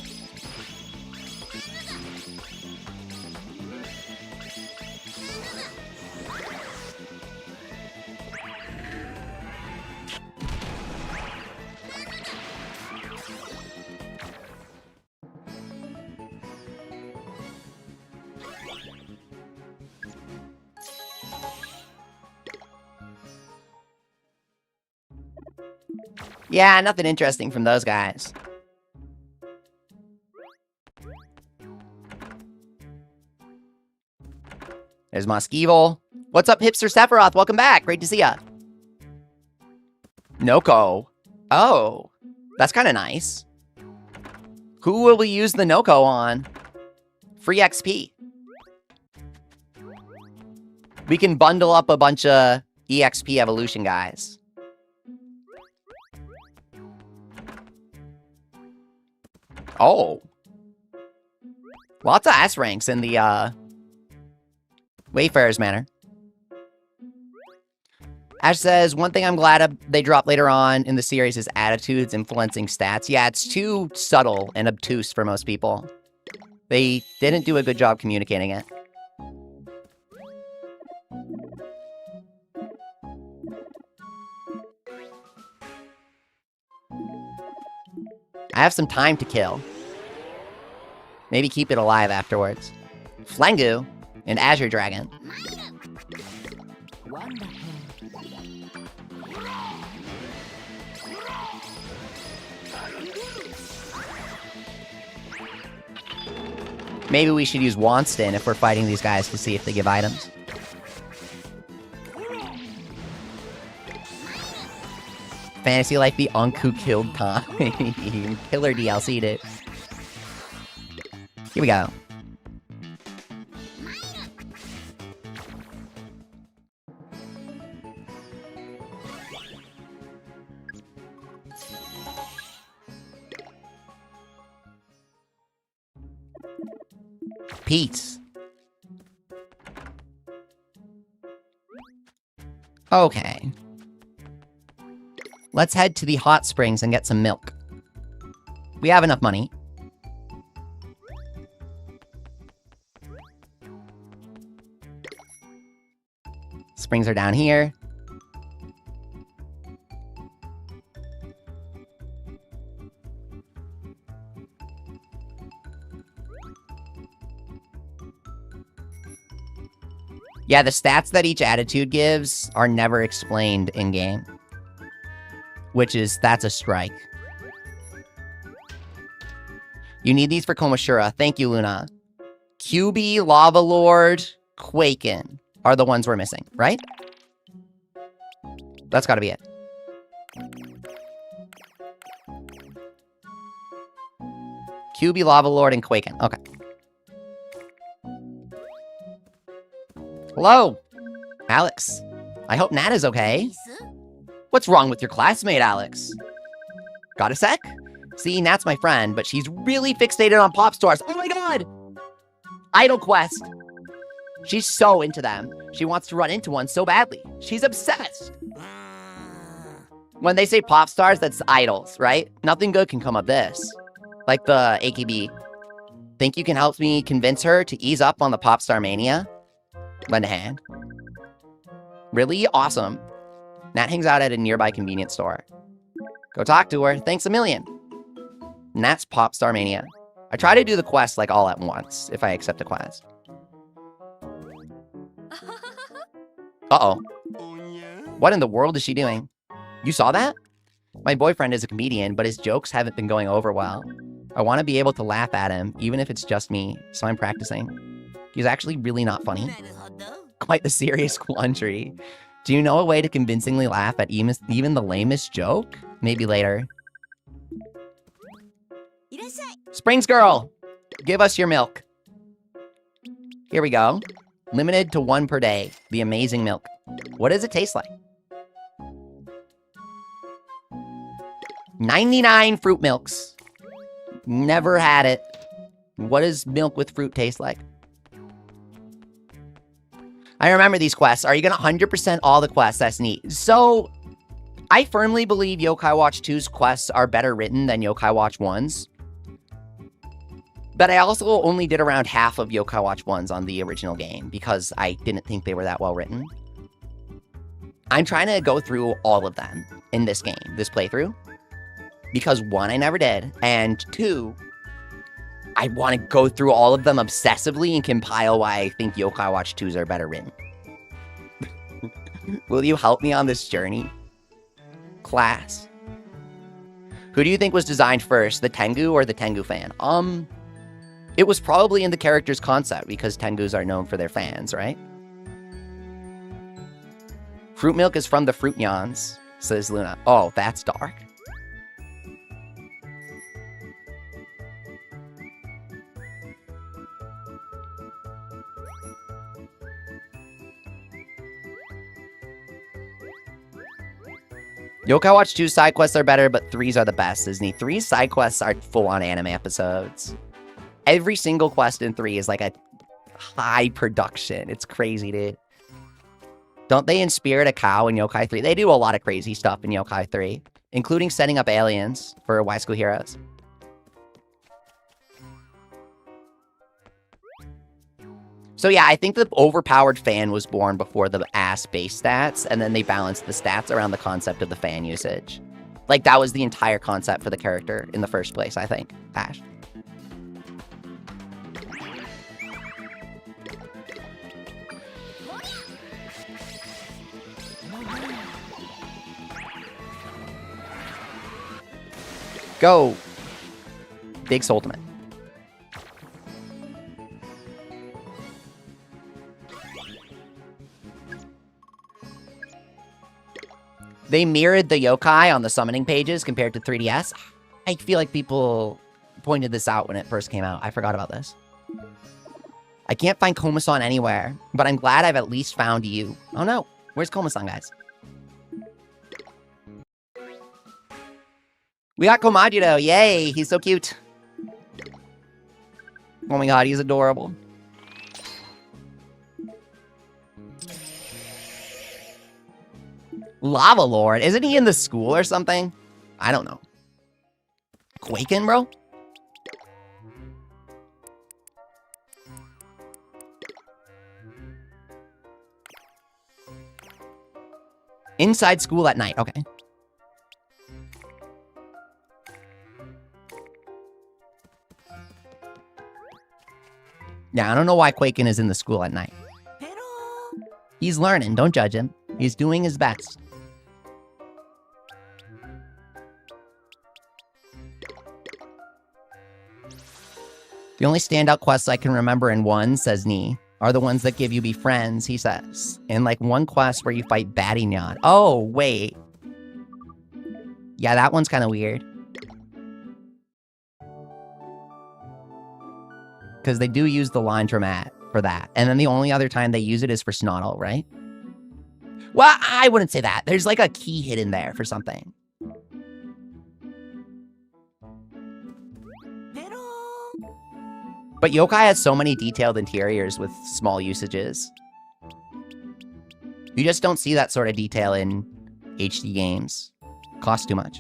Yeah, nothing interesting from those guys. There's Mosquito. What's up, Hipster Sephiroth? Welcome back. Great to see ya. Noko. Oh, that's kind of nice. Who will we use the Noko on? Free XP. We can bundle up a bunch of EXP evolution guys. Oh. Lots of S ranks in the, Wayfarer's Manor. Ash says, one thing I'm glad they drop later on in the series is attitudes influencing stats. Yeah, it's too subtle and obtuse for most people. They didn't do a good job communicating it. I have some time to kill. Maybe keep it alive afterwards. Flangu and Azure Dragon. Maybe we should use Wanston if we're fighting these guys to see if they give items. Fantasy Life the Unk who killed Tom. Killer DLC'd it. Here we go. Peace. Okay. Let's head to the hot springs and get some milk. We have enough money. Springs are down here. Yeah, the stats that each attitude gives are never explained in-game. That's a strike. You need these for Komashura. Thank you, Luna. QB, Lava Lord, Quaken are the ones we're missing, right? That's gotta be it. QB, Lava Lord, and Quaken. Okay. Hello, Alex. I hope Nat is okay. What's wrong with your classmate, Alex? Got a sec? See, Nat's my friend, but she's really fixated on pop stars. Oh my god! Idol Quest. She's so into them. She wants to run into one so badly. She's obsessed. When they say pop stars, that's idols, right? Nothing good can come of this. Like the AKB. Think you can help me convince her to ease up on the pop star mania? Lend a hand. Really? Awesome. Nat hangs out at a nearby convenience store. Go talk to her. Thanks a million. Nat's pop star mania. I try to do the quest like all at once, if I accept a quest. Uh-oh. What in the world is she doing? You saw that? My boyfriend is a comedian, but his jokes haven't been going over well. I want to be able to laugh at him, even if it's just me, so I'm practicing. He's actually really not funny. Quite the serious quandary. Do you know a way to convincingly laugh at even the lamest joke? Maybe later. Springs Girl! Give us your milk. Here we go. Limited to 1 per day. The amazing milk. What does it taste like? 99 fruit milks. Never had it. What does milk with fruit taste like? I remember these quests. Are you going to 100% all the quests? That's neat. So, I firmly believe Yokai Watch 2's quests are better written than Yokai Watch 1's. But I also only did around half of Yokai Watch 1's on the original game because I didn't think they were that well written. I'm trying to go through all of them in this game, this playthrough. Because 1, I never did, and 2, I want to go through all of them obsessively and compile why I think Yokai Watch 2's are better written. Will you help me on this journey? Class. Who do you think was designed first, the Tengu or the Tengu fan? It was probably in the character's concept, because Tengus are known for their fans, right? Fruit milk is from the Fruit Nyans, says Luna. Oh, that's dark. Yokai Watch 2 side quests are better, but 3's are the best, Disney. 3's side quests are full-on anime episodes. Every single quest in 3 is like a high production. It's crazy, dude. Don't they inspirit a cow in Yokai 3? They do a lot of crazy stuff in Yokai 3, including setting up aliens for Y School Heroes. So yeah, I think the overpowered fan was born before the ass base stats, and then they balanced the stats around the concept of the fan usage. Like, that was the entire concept for the character in the first place, I think. Ash. Go! Big Ultimate. They mirrored the yokai on the summoning pages compared to 3DS. I feel like people pointed this out when it first came out. I forgot about this. I can't find Koma-san anywhere, but I'm glad I've at least found you. Oh no, where's Koma-san, guys? We got Komajiro, yay, he's so cute. Oh my god, he's adorable. Lava Lord, isn't he in the school or something? I don't know. Quakin, bro? Inside school at night, okay. Yeah, I don't know why Quakin is in the school at night. He's learning, don't judge him. He's doing his best. The only standout quests I can remember in one, says Nee, are the ones that give you be friends, he says. In like one quest where you fight Battynyan. Oh, wait. Yeah, that one's kind of weird. Because they do use the laundromat for that. And then the only other time they use it is for Snottle, right? Well, I wouldn't say that. There's like a key hidden there for something. But yokai has so many detailed interiors with small usages. You just don't see that sort of detail in HD games. Costs too much.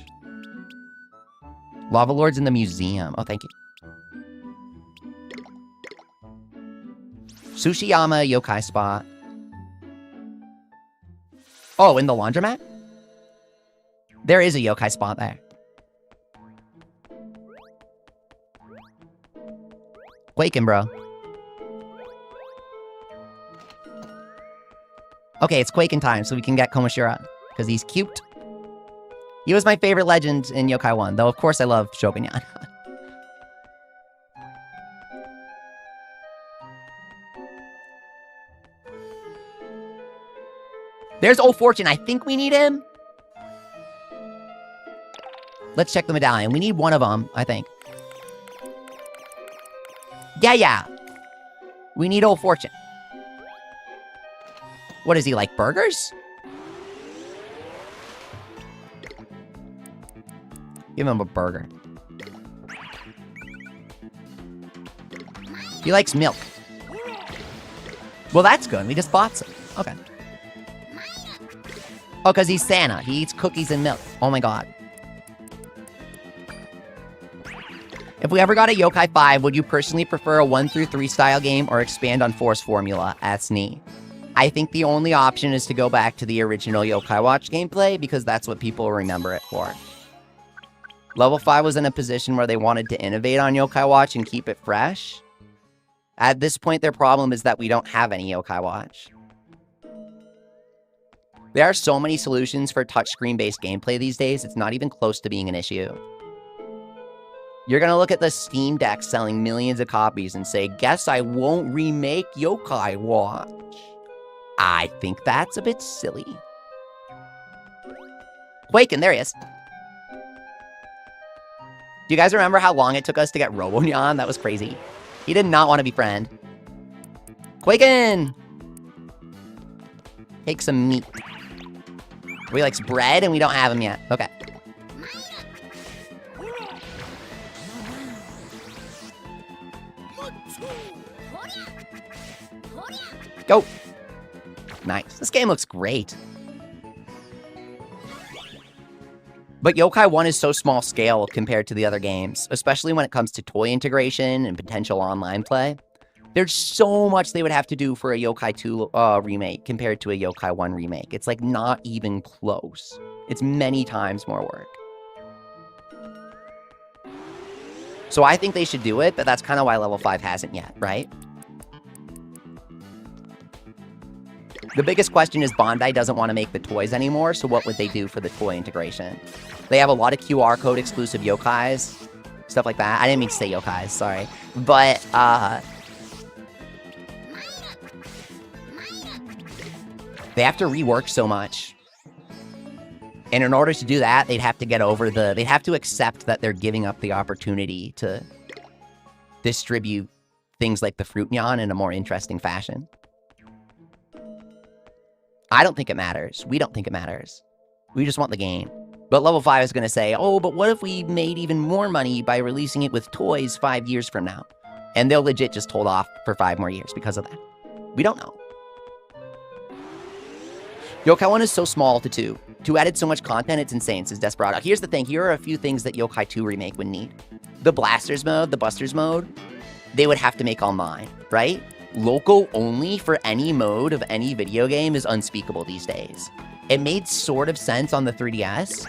Lava Lord's in the museum. Oh, thank you. Sushiyama yokai spot. Oh, in the laundromat? There is a yokai spot there. Quakin, bro. Okay, it's Quakin time, so we can get Komashira. Because he's cute. He was my favorite legend in Yokai 1, though of course I love Shogunyan. There's Old Fortune. I think we need him. Let's check the medallion. We need one of them, I think. Yeah. We need Old Fortune. What is he, like burgers? Give him a burger. He likes milk. Well, that's good. We just bought some. Okay. Oh, because he's Santa. He eats cookies and milk. Oh my god. If we ever got a Yokai 5, would you personally prefer a 1-3 style game or expand on Force formula? Asks Nee. I think the only option is to go back to the original Yokai Watch gameplay because that's what people remember it for. Level 5 was in a position where they wanted to innovate on Yokai Watch and keep it fresh. At this point, their problem is that we don't have any Yokai Watch. There are so many solutions for touchscreen-based gameplay these days, it's not even close to being an issue. You're gonna look at the Steam Deck selling millions of copies and say, guess I won't remake Yokai Watch. I think that's a bit silly. Quakin, there he is. Do you guys remember how long it took us to get Robonyan? That was crazy. He did not want to be friend. Quakin! Take some meat. We likes bread and we don't have him yet. Okay. Go! Nice. This game looks great. But Yokai 1 is so small scale compared to the other games, especially when it comes to toy integration and potential online play. There's so much they would have to do for a Yokai 2 remake compared to a Yokai 1 remake. It's like not even close. It's many times more work. So I think they should do it, but that's kind of why Level 5 hasn't yet, right? The biggest question is Bandai doesn't want to make the toys anymore, so what would they do for the toy integration? They have a lot of QR code exclusive yokais, stuff like that. I didn't mean to say yokais, sorry. But, they have to rework so much. And in order to do that, they'd have to get over they'd have to accept that they're giving up the opportunity to distribute things like the Fruit Nyan in a more interesting fashion. I don't think it matters. We don't think it matters. We just want the game. But Level 5 is going to say, oh, but what if we made even more money by releasing it with toys 5 years from now? And they'll legit just hold off for 5 more years because of that. We don't know. Yokai 1 is so small to 2. 2 added so much content, it's insane, says Desperado. Here's the thing. Here are a few things that Yokai 2 Remake would need. The Blasters mode, the Busters mode, they would have to make online, right? Local only for any mode of any video game is unspeakable these days. It made sort of sense on the 3DS,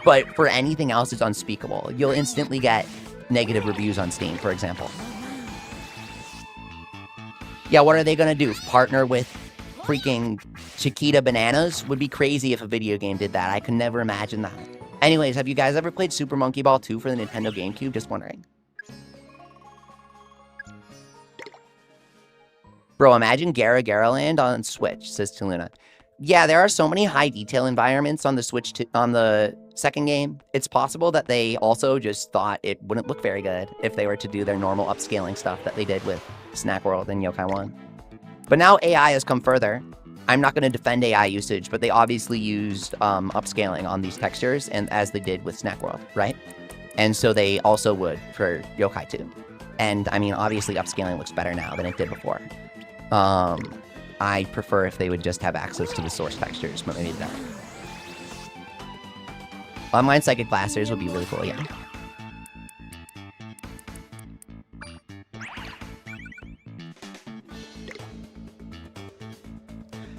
but for anything else, it's unspeakable. You'll instantly get negative reviews on Steam, for example. Yeah, what are they gonna do? Partner with freaking Chiquita Bananas? Would be crazy if a video game did that. I could never imagine that. Anyways, have you guys ever played Super Monkey Ball 2 for the Nintendo GameCube? Just wondering. Bro, imagine Gara Gara Land on Switch, says Taluna. Yeah, there are so many high detail environments on the Switch on the second game. It's possible that they also just thought it wouldn't look very good if they were to do their normal upscaling stuff that they did with Snack World and Yokai 1. But now AI has come further. I'm not going to defend AI usage, but they obviously used upscaling on these textures, and as they did with Snack World, right? And so they also would for Yokai 2. And I mean, obviously upscaling looks better now than it did before. I prefer if they would just have access to the source textures, but maybe that. Online Psychic Blasters would be really cool, yeah.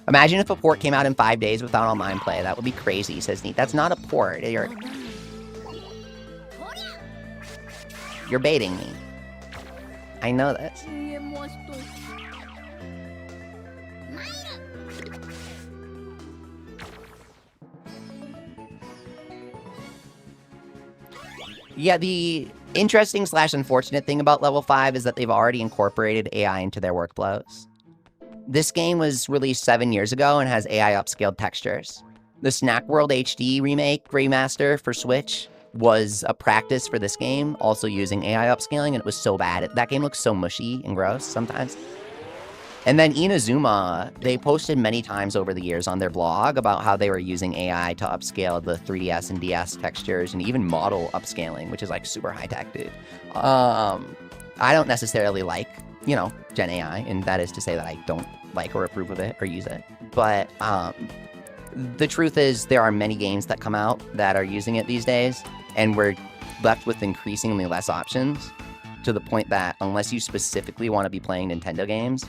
Imagine if a port came out in 5 days without online play. That would be crazy, says Neat. That's not a port. You're baiting me. I know this. Yeah, the interesting / unfortunate thing about Level 5 is that they've already incorporated AI into their workflows. This game was released 7 years ago and has AI upscaled textures. The Snack World HD remake remaster for Switch was a practice for this game, also using AI upscaling, and it was so bad. That game looks so mushy and gross sometimes. And then Inazuma, they posted many times over the years on their blog about how they were using AI to upscale the 3DS and DS textures and even model upscaling, which is like super high tech, dude. I don't necessarily like, you know, Gen AI, and that is to say that I don't like or approve of it or use it. But the truth is there are many games that come out that are using it these days, and we're left with increasingly less options to the point that unless you specifically want to be playing Nintendo games,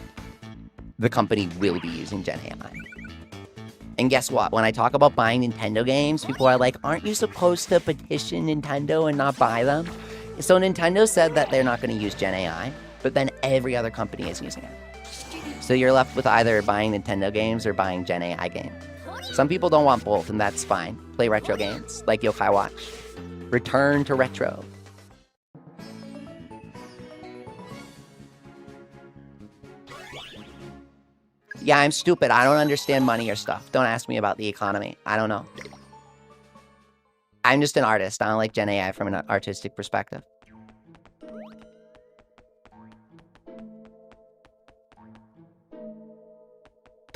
the company will be using Gen AI. And guess what? When I talk about buying Nintendo games, people are like, aren't you supposed to petition Nintendo and not buy them? So Nintendo said that they're not going to use Gen AI, but then every other company is using it. So you're left with either buying Nintendo games or buying Gen AI games. Some people don't want both, and that's fine. Play retro games, like Yokai Watch. Return to retro. Yeah, I'm stupid. I don't understand money or stuff. Don't ask me about the economy. I don't know. I'm just an artist. I don't like Gen AI from an artistic perspective.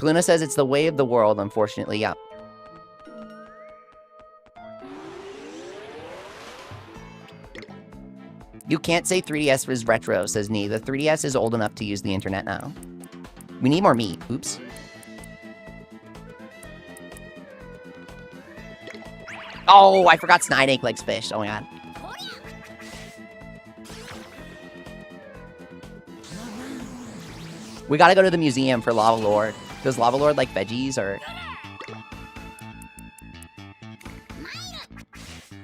Luna says it's the way of the world, unfortunately. Yeah. You can't say 3DS is retro, says Nee. The 3DS is old enough to use the internet now. We need more meat. Oops. Oh, I forgot Snide likes fish. Oh my god. We gotta go to the museum for Lava Lord. Does Lava Lord like veggies or...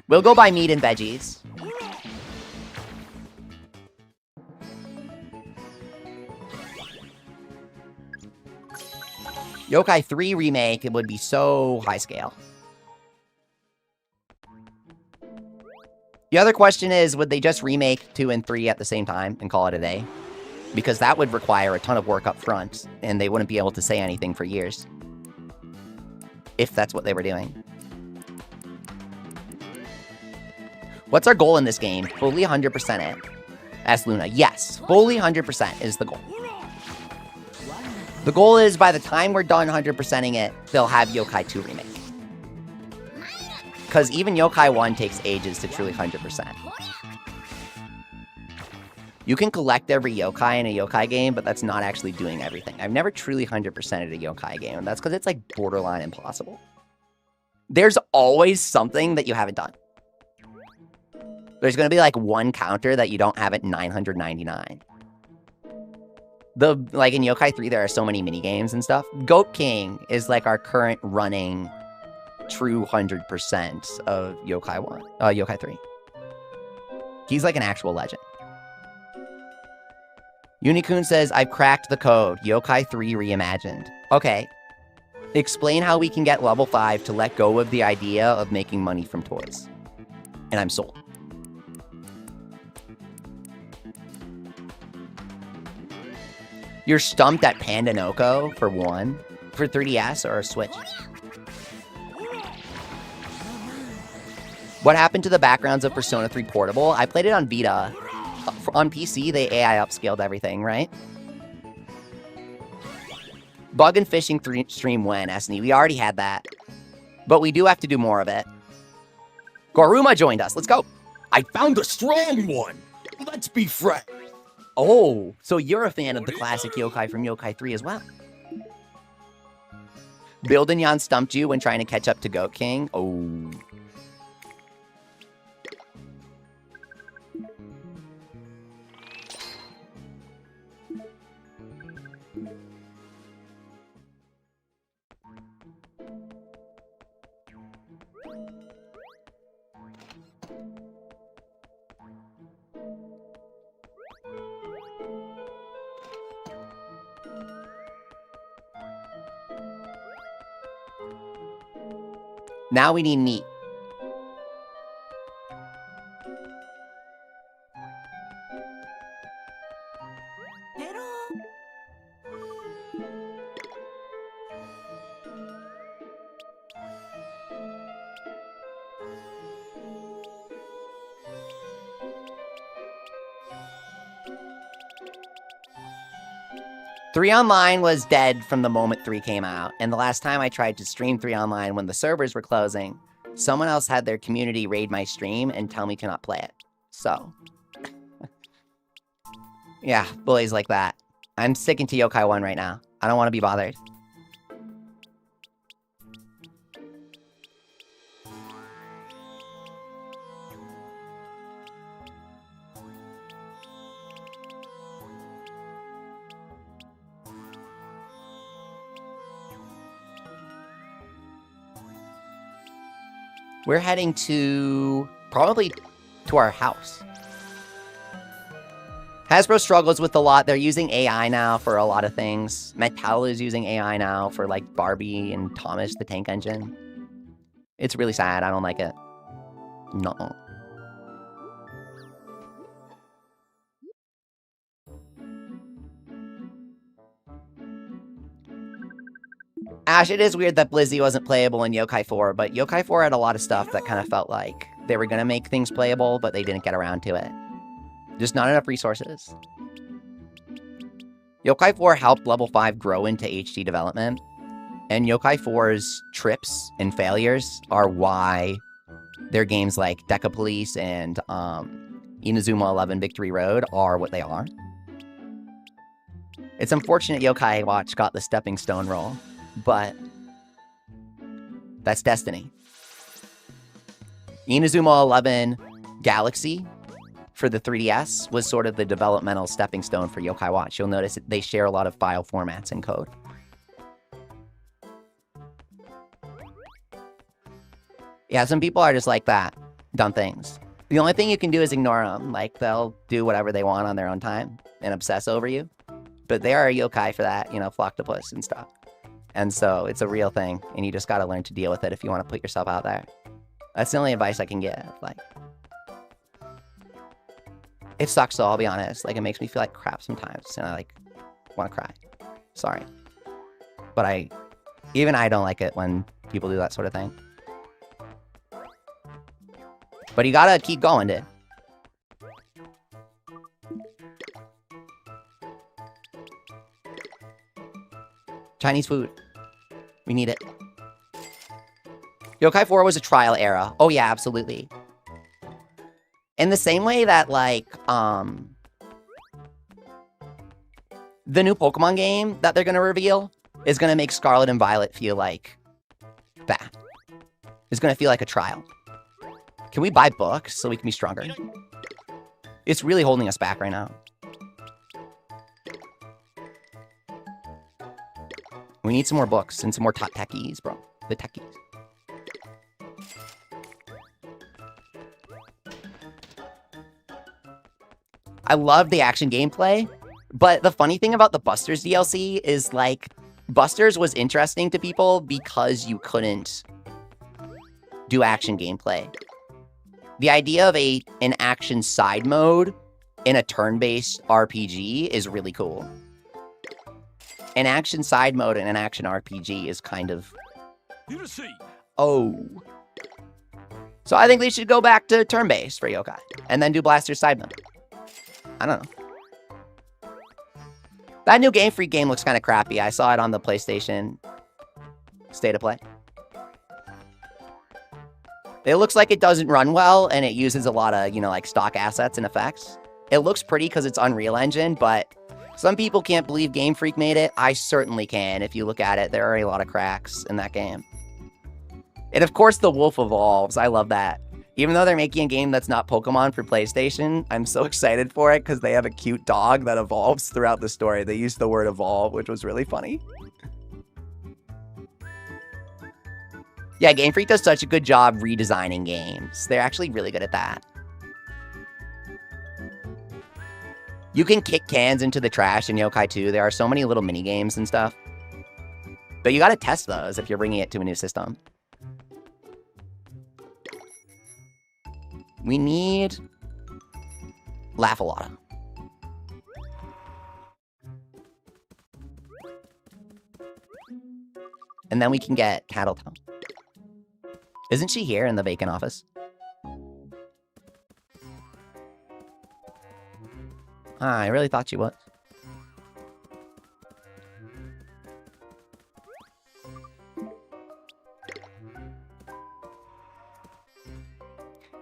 We'll go buy meat and veggies. Yokai 3 Remake, it would be so high scale. The other question is, would they just remake 2 and 3 at the same time and call it a day? Because that would require a ton of work up front, and they wouldn't be able to say anything for years. If that's what they were doing. What's our goal in this game? Fully 100% it. Ask Luna. Yes, fully 100% is the goal. The goal is by the time we're done 100%ing it, they'll have Yokai 2 Remake. Because even Yokai 1 takes ages to truly 100%. You can collect every yokai in a yokai game, but that's not actually doing everything. I've never truly 100%ed a yokai game, and that's because it's like borderline impossible. There's always something that you haven't done. There's going to be like one counter that you don't have at 999. Like in Yokai 3, there are so many mini games and stuff. Goat King is like our current running true 100% of Yokai 3. He's like an actual legend. Unikun says, I've cracked the code. Yokai 3 reimagined. Okay. Explain how we can get level 5 to let go of the idea of making money from toys. And I'm sold. You're stumped at Panda Noko for 1? For 3DS or a Switch? What happened to the backgrounds of Persona 3 Portable? I played it on Vita. On PC, they AI upscaled everything, right? Bug and fishing stream when, SNE? We already had that. But we do have to do more of it. Goruma joined us. Let's go. I found a strong one. Let's be friends. Oh, so you're a fan of the classic yokai from Yokai 3 as well. Buildinyan stumped you when trying to catch up to Goat King. Oh. Now we need meat. Three Online was dead from the moment 3 came out, and the last time I tried to stream 3 Online when the servers were closing, someone else had their community raid my stream and tell me to not play it. So, yeah, bullies like that. I'm sticking to Yokai 1 right now. I don't want to be bothered. We're heading probably to our house. Hasbro struggles with a lot. They're using AI now for a lot of things. Mattel is using AI now for like Barbie and Thomas the Tank Engine. It's really sad. I don't like it. No. Ash, it is weird that Blizzy wasn't playable in Yokai 4, but Yokai 4 had a lot of stuff that kind of felt like they were going to make things playable, but they didn't get around to it. Just not enough resources. Yokai 4 helped Level 5 grow into HD development, and Yokai 4's trips and failures are why their games like Deca Police and Inazuma 11 Victory Road are what they are. It's unfortunate Yokai Watch got the stepping stone role. But that's destiny. Inazuma 11 Galaxy for the 3DS was sort of the developmental stepping stone for Yokai Watch. You'll notice they share a lot of file formats and code. Yeah, some people are just like that. Dumb things. The only thing you can do is ignore them. Like, they'll do whatever they want on their own time and obsess over you. But they are a yokai for that, you know, Flocktopus and stuff. And so it's a real thing, and you just got to learn to deal with it if you want to put yourself out there. That's the only advice I can give. Like, it sucks though, I'll be honest. Like, it makes me feel like crap sometimes, and I like want to cry. Sorry, but even I don't like it when people do that sort of thing. But you gotta keep going, dude. Chinese food. We need it. Yokai 4 was a trial era. Oh yeah, absolutely. In the same way that, like, the new Pokemon game that they're gonna reveal is gonna make Scarlet and Violet feel like that. It's gonna feel like a trial. Can we buy books so we can be stronger? It's really holding us back right now. We need some more books and some more top techies, bro. The techies. I love the action gameplay, but the funny thing about the Busters DLC is, like, Busters was interesting to people because you couldn't do action gameplay. The idea of an action side mode in a turn-based RPG is really cool. An action side mode in an action RPG is kind of... Oh. So I think they should go back to turn-based for Yokai, and then do Blaster side mode. I don't know. That new Game Freak game looks kind of crappy. I saw it on the PlayStation State of Play. It looks like it doesn't run well, and it uses a lot of, you know, like, stock assets and effects. It looks pretty because it's Unreal Engine, but some people can't believe Game Freak made it. I certainly can. If you look at it, there are a lot of cracks in that game. And of course, the wolf evolves. I love that. Even though they're making a game that's not Pokemon for PlayStation, I'm so excited for it because they have a cute dog that evolves throughout the story. They used the word evolve, which was really funny. Yeah, Game Freak does such a good job redesigning games. They're actually really good at that. You can kick cans into the trash in Yokai 2. There are so many little mini games and stuff. But you gotta test those if you're bringing it to a new system. We need Laugh-A-Lotta. And then we can get Tattletown. Isn't she here in the vacant office? I really thought she was.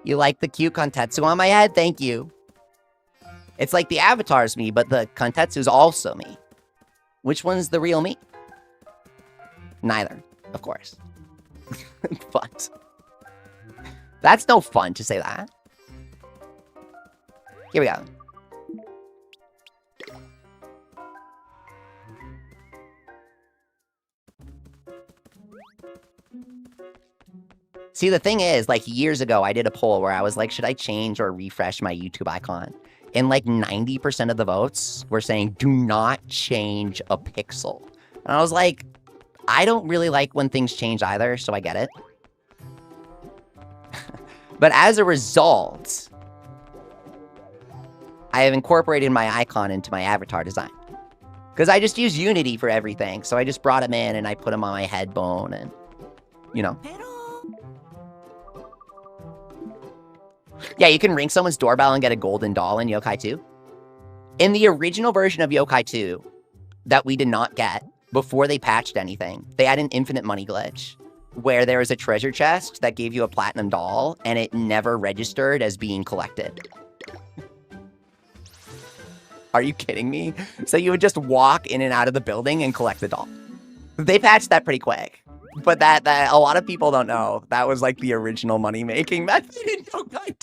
You like the cute Kontetsu on my head? Thank you. It's like the avatar's me, but the Kontetsu's also me. Which one's the real me? Neither, of course. But that's no fun to say that. Here we go. See, the thing is, like, years ago, I did a poll where I was like, should I change or refresh my YouTube icon? And like 90% of the votes were saying, do not change a pixel. And I was like, I don't really like when things change either, so I get it. But as a result, I have incorporated my icon into my avatar design. Because I just use Unity for everything. So I just brought him in and I put him on my head bone and, you know. Yeah, you can ring someone's doorbell and get a golden doll in Yokai 2. In the original version of Yokai 2 that we did not get before they patched anything, they had an infinite money glitch where there was a treasure chest that gave you a platinum doll and it never registered as being collected. Are you kidding me? So you would just walk in and out of the building and collect the doll. They patched that pretty quick. But that a lot of people don't know. That was like the original money-making method in Yokai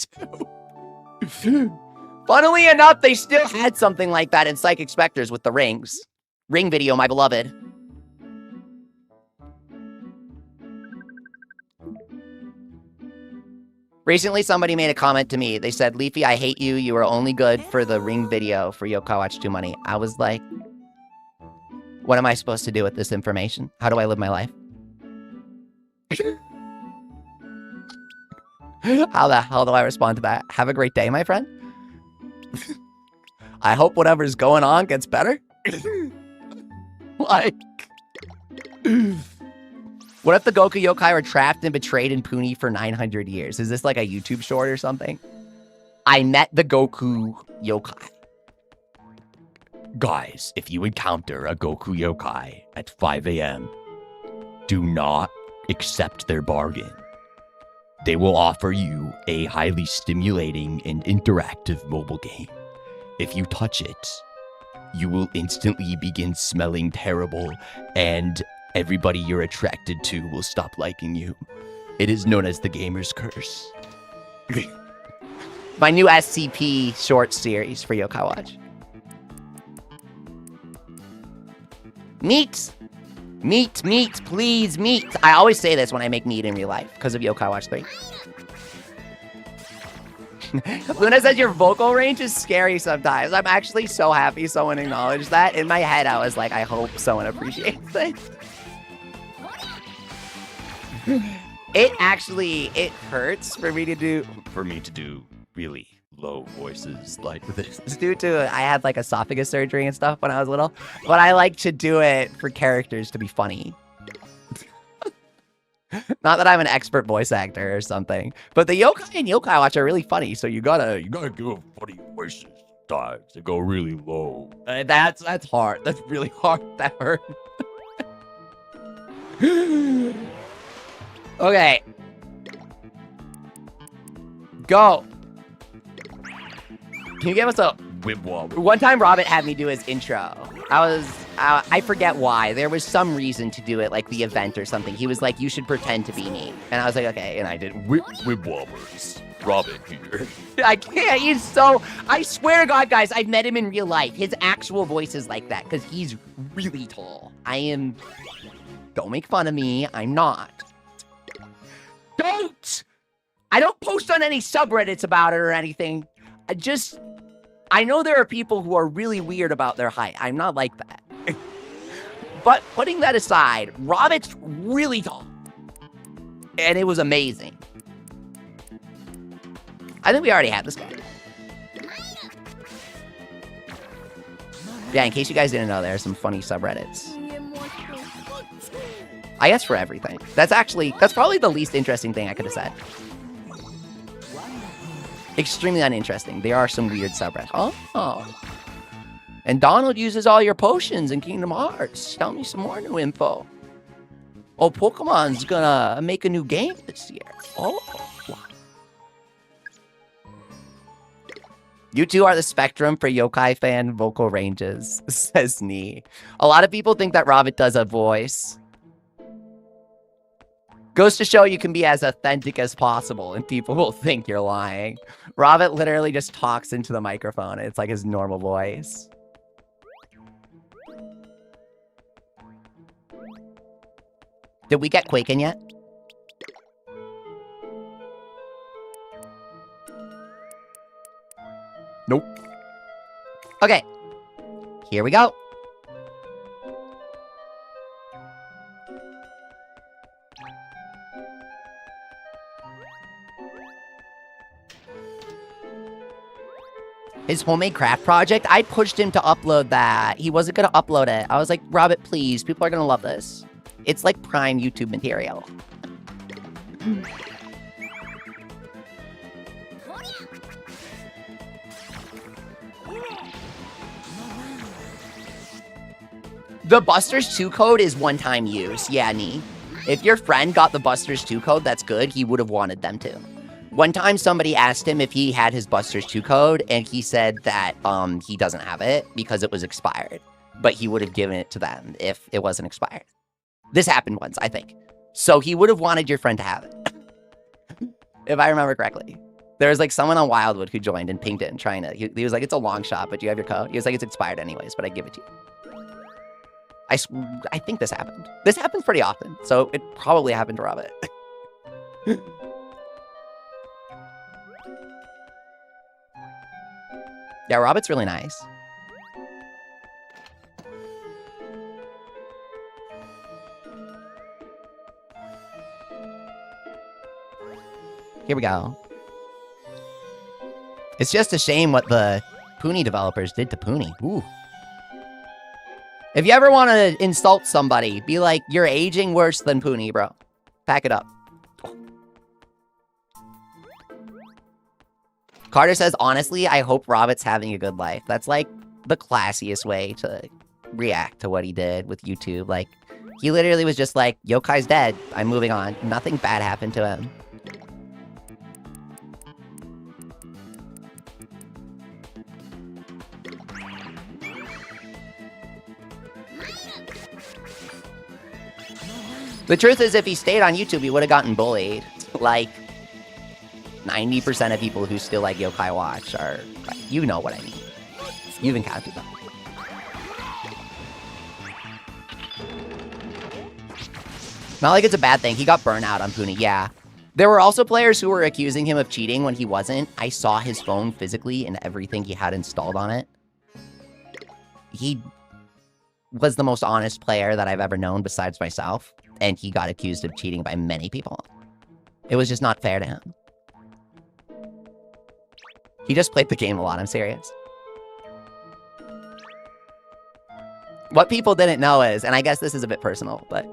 2. Funnily enough, they still had something like that in Psychic Spectres with the rings. Ring video, my beloved. Recently, somebody made a comment to me. They said, Leafy, I hate you. You are only good for the ring video for Yokai Watch 2 money. I was like, what am I supposed to do with this information? How do I live my life? How the hell do I respond to that? Have a great day, my friend. I hope whatever's going on gets better. Like, What if the Goku yokai were trapped and betrayed in Puni for 900 years? Is this like a YouTube short or something? I met the Goku yokai. Guys, if you encounter a Goku yokai at 5 a.m., do not accept their bargain. They will offer you a highly stimulating and interactive mobile game. If you touch it, you will instantly begin smelling terrible, and everybody you're attracted to will stop liking you. It is known as the gamer's curse. My new SCP short series for Yokai Watch. Meat! Meat, meat, please, meat. I always say this when I make meat in real life because of Yokai Watch 3. Luna says your vocal range is scary sometimes. I'm actually so happy someone acknowledged that. In my head, I was like, I hope someone appreciates it. It hurts for me to do really low voices like this. It's due to I had like esophagus surgery and stuff when I was little, but I like to do it for characters to be funny. Not that I'm an expert voice actor or something, but the yokai and Yokai Watch are really funny, so you gotta give them funny voices sometimes. They go really low. That's hard. That's really hard. That hurt. Okay. Go. Can you give us a Wibwab. One time Robert had me do his intro. I forget why. There was some reason to do it, like the event or something. He was like, you should pretend to be me. And I was like, okay. And I did. Wibwobbers. Robin here. I can't. He's so... I swear to God, guys, I've met him in real life. His actual voice is like that because he's really tall. I am... Don't make fun of me. I'm not. Don't! I don't post on any subreddits about it or anything. I know there are people who are really weird about their height. I'm not like that. But putting that aside, Robert's really tall. And it was amazing. I think we already had this guy. Yeah, in case you guys didn't know, there are some funny subreddits. I guess for everything. That's probably the least interesting thing I could have said. Extremely uninteresting. There are some weird subreddits. Oh. And Donald uses all your potions in Kingdom Hearts. Tell me some more new info. Oh, Pokemon's gonna make a new game this year. Oh. You two are the spectrum for yokai fan vocal ranges, says Nee. A lot of people think that Robert does a voice. Goes to show you can be as authentic as possible and people will think you're lying. Robert literally just talks into the microphone. It's like his normal voice. Did we get Quaken yet? Nope. Okay. Here we go. His homemade craft project, I pushed him to upload that. He wasn't going to upload it. I was like, Robert, please. People are going to love this. It's like prime YouTube material. The Busters 2 code is one-time use. Yeah, Nee. If your friend got the Busters 2 code, that's good. He would have wanted them to. One time somebody asked him if he had his Busters 2 code, and he said that he doesn't have it because it was expired. But he would have given it to them if it wasn't expired. This happened once, I think. So he would have wanted your friend to have it. If I remember correctly. There was like someone on Wildwood who joined and pinged it and trying to... He was like, it's a long shot, but do you have your code? He was like, it's expired anyways, but I give it to you. I think this happened. This happens pretty often, so it probably happened to Robert. Yeah, Robert's really nice. Here we go. It's just a shame what the Puni developers did to Puni. Ooh. If you ever want to insult somebody, be like, you're aging worse than Puni, bro. Pack it up. Carter says, honestly, I hope Robit's having a good life. That's like the classiest way to react to what he did with YouTube. Like, he literally was just like, Yokai's dead. I'm moving on. Nothing bad happened to him. The truth is, if he stayed on YouTube, he would have gotten bullied. Like, 90% of people who still like Yokai Watch are, you know what I mean. You've encountered them. Not like it's a bad thing. He got burnout on Puni, yeah. There were also players who were accusing him of cheating when he wasn't. I saw his phone physically and everything he had installed on it. He was the most honest player that I've ever known besides myself, and he got accused of cheating by many people. It was just not fair to him. He just played the game a lot, I'm serious. What people didn't know is, and I guess this is a bit personal, but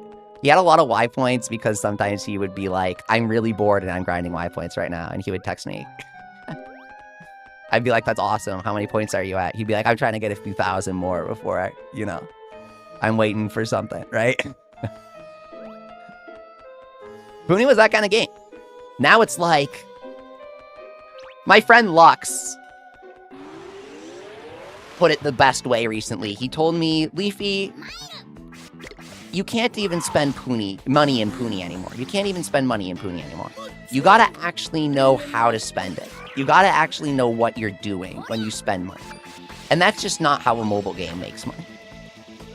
he had a lot of Y points because sometimes he would be like, I'm really bored and I'm grinding Y points right now, and he would text me. I'd be like, that's awesome. How many points are you at? He'd be like, I'm trying to get a few thousand more before I, you know, I'm waiting for something, right? Puni was that kind of game. Now it's like, my friend Lux put it the best way recently. He told me, Leafy, you can't even spend money in Puni anymore. You can't even spend money in Puni anymore. You gotta actually know how to spend it. You gotta actually know what you're doing when you spend money. And that's just not how a mobile game makes money.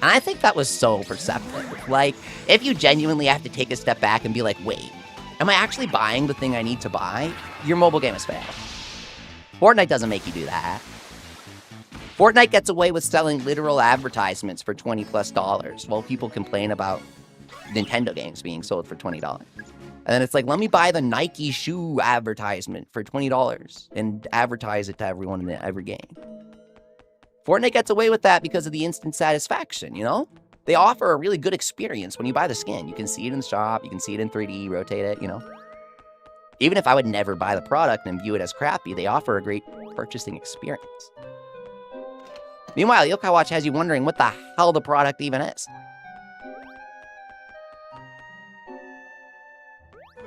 And I think that was so perceptive. Like, if you genuinely have to take a step back and be like, wait, am I actually buying the thing I need to buy? Your mobile game has failed. Fortnite doesn't make you do that. Fortnite gets away with selling literal advertisements for $20+ while people complain about Nintendo games being sold for $20. And then it's like, let me buy the Nike shoe advertisement for $20 and advertise it to everyone in every game. Fortnite gets away with that because of the instant satisfaction, you know? They offer a really good experience when you buy the skin. You can see it in the shop, you can see it in 3D, rotate it, you know? Even if I would never buy the product and view it as crappy, they offer a great purchasing experience. Meanwhile, Yokai Watch has you wondering what the hell the product even is.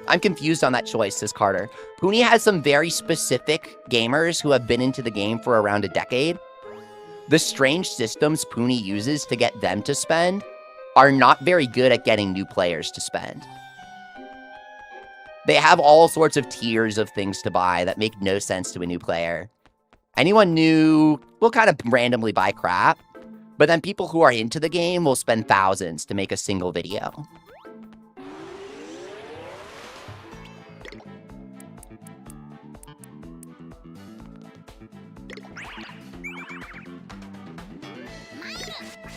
I'm confused on that choice, says Carter. Puni has some very specific gamers who have been into the game for around a decade. The strange systems Puni uses to get them to spend are not very good at getting new players to spend. They have all sorts of tiers of things to buy that make no sense to a new player. Anyone new will kind of randomly buy crap, but then people who are into the game will spend thousands to make a single video.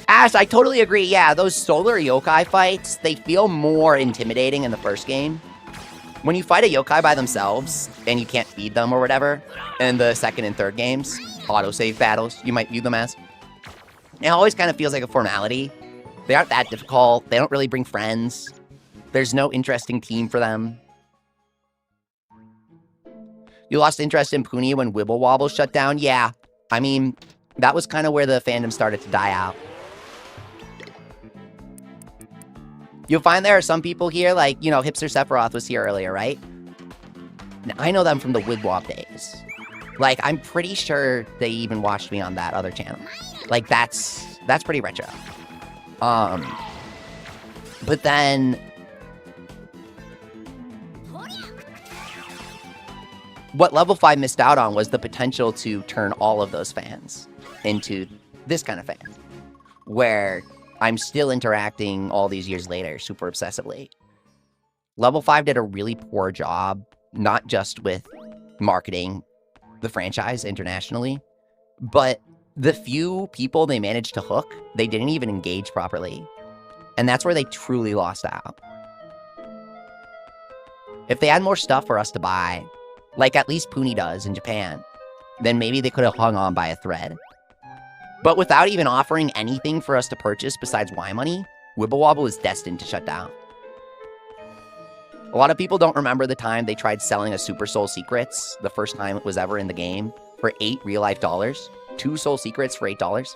Ash, I totally agree. Yeah, those solar yokai fights, they feel more intimidating in the first game. When you fight a yokai by themselves, and you can't feed them or whatever, in the second and third games, autosave battles, you might view them as, it always kind of feels like a formality. They aren't that difficult. They don't really bring friends. There's no interesting team for them. You lost interest in Puni when Wibble Wobble shut down? Yeah. I mean, that was kind of where the fandom started to die out. You'll find there are some people here, like, you know, Hipster Sephiroth was here earlier, right? Now, I know them from the Wibwob days. Like, I'm pretty sure they even watched me on that other channel. Like, that's pretty retro. But then... what Level 5 missed out on was the potential to turn all of those fans into this kind of fan. Where I'm still interacting all these years later, super obsessively. Level 5 did a really poor job, not just with marketing the franchise internationally, but the few people they managed to hook, they didn't even engage properly. And that's where they truly lost out. If they had more stuff for us to buy, like at least Puni does in Japan, then maybe they could have hung on by a thread. But without even offering anything for us to purchase besides Y money, Wibblewobble is destined to shut down. A lot of people don't remember the time they tried selling a Super Soul Secrets, the first time it was ever in the game, for 8 real-life dollars. 2 Soul Secrets for $8.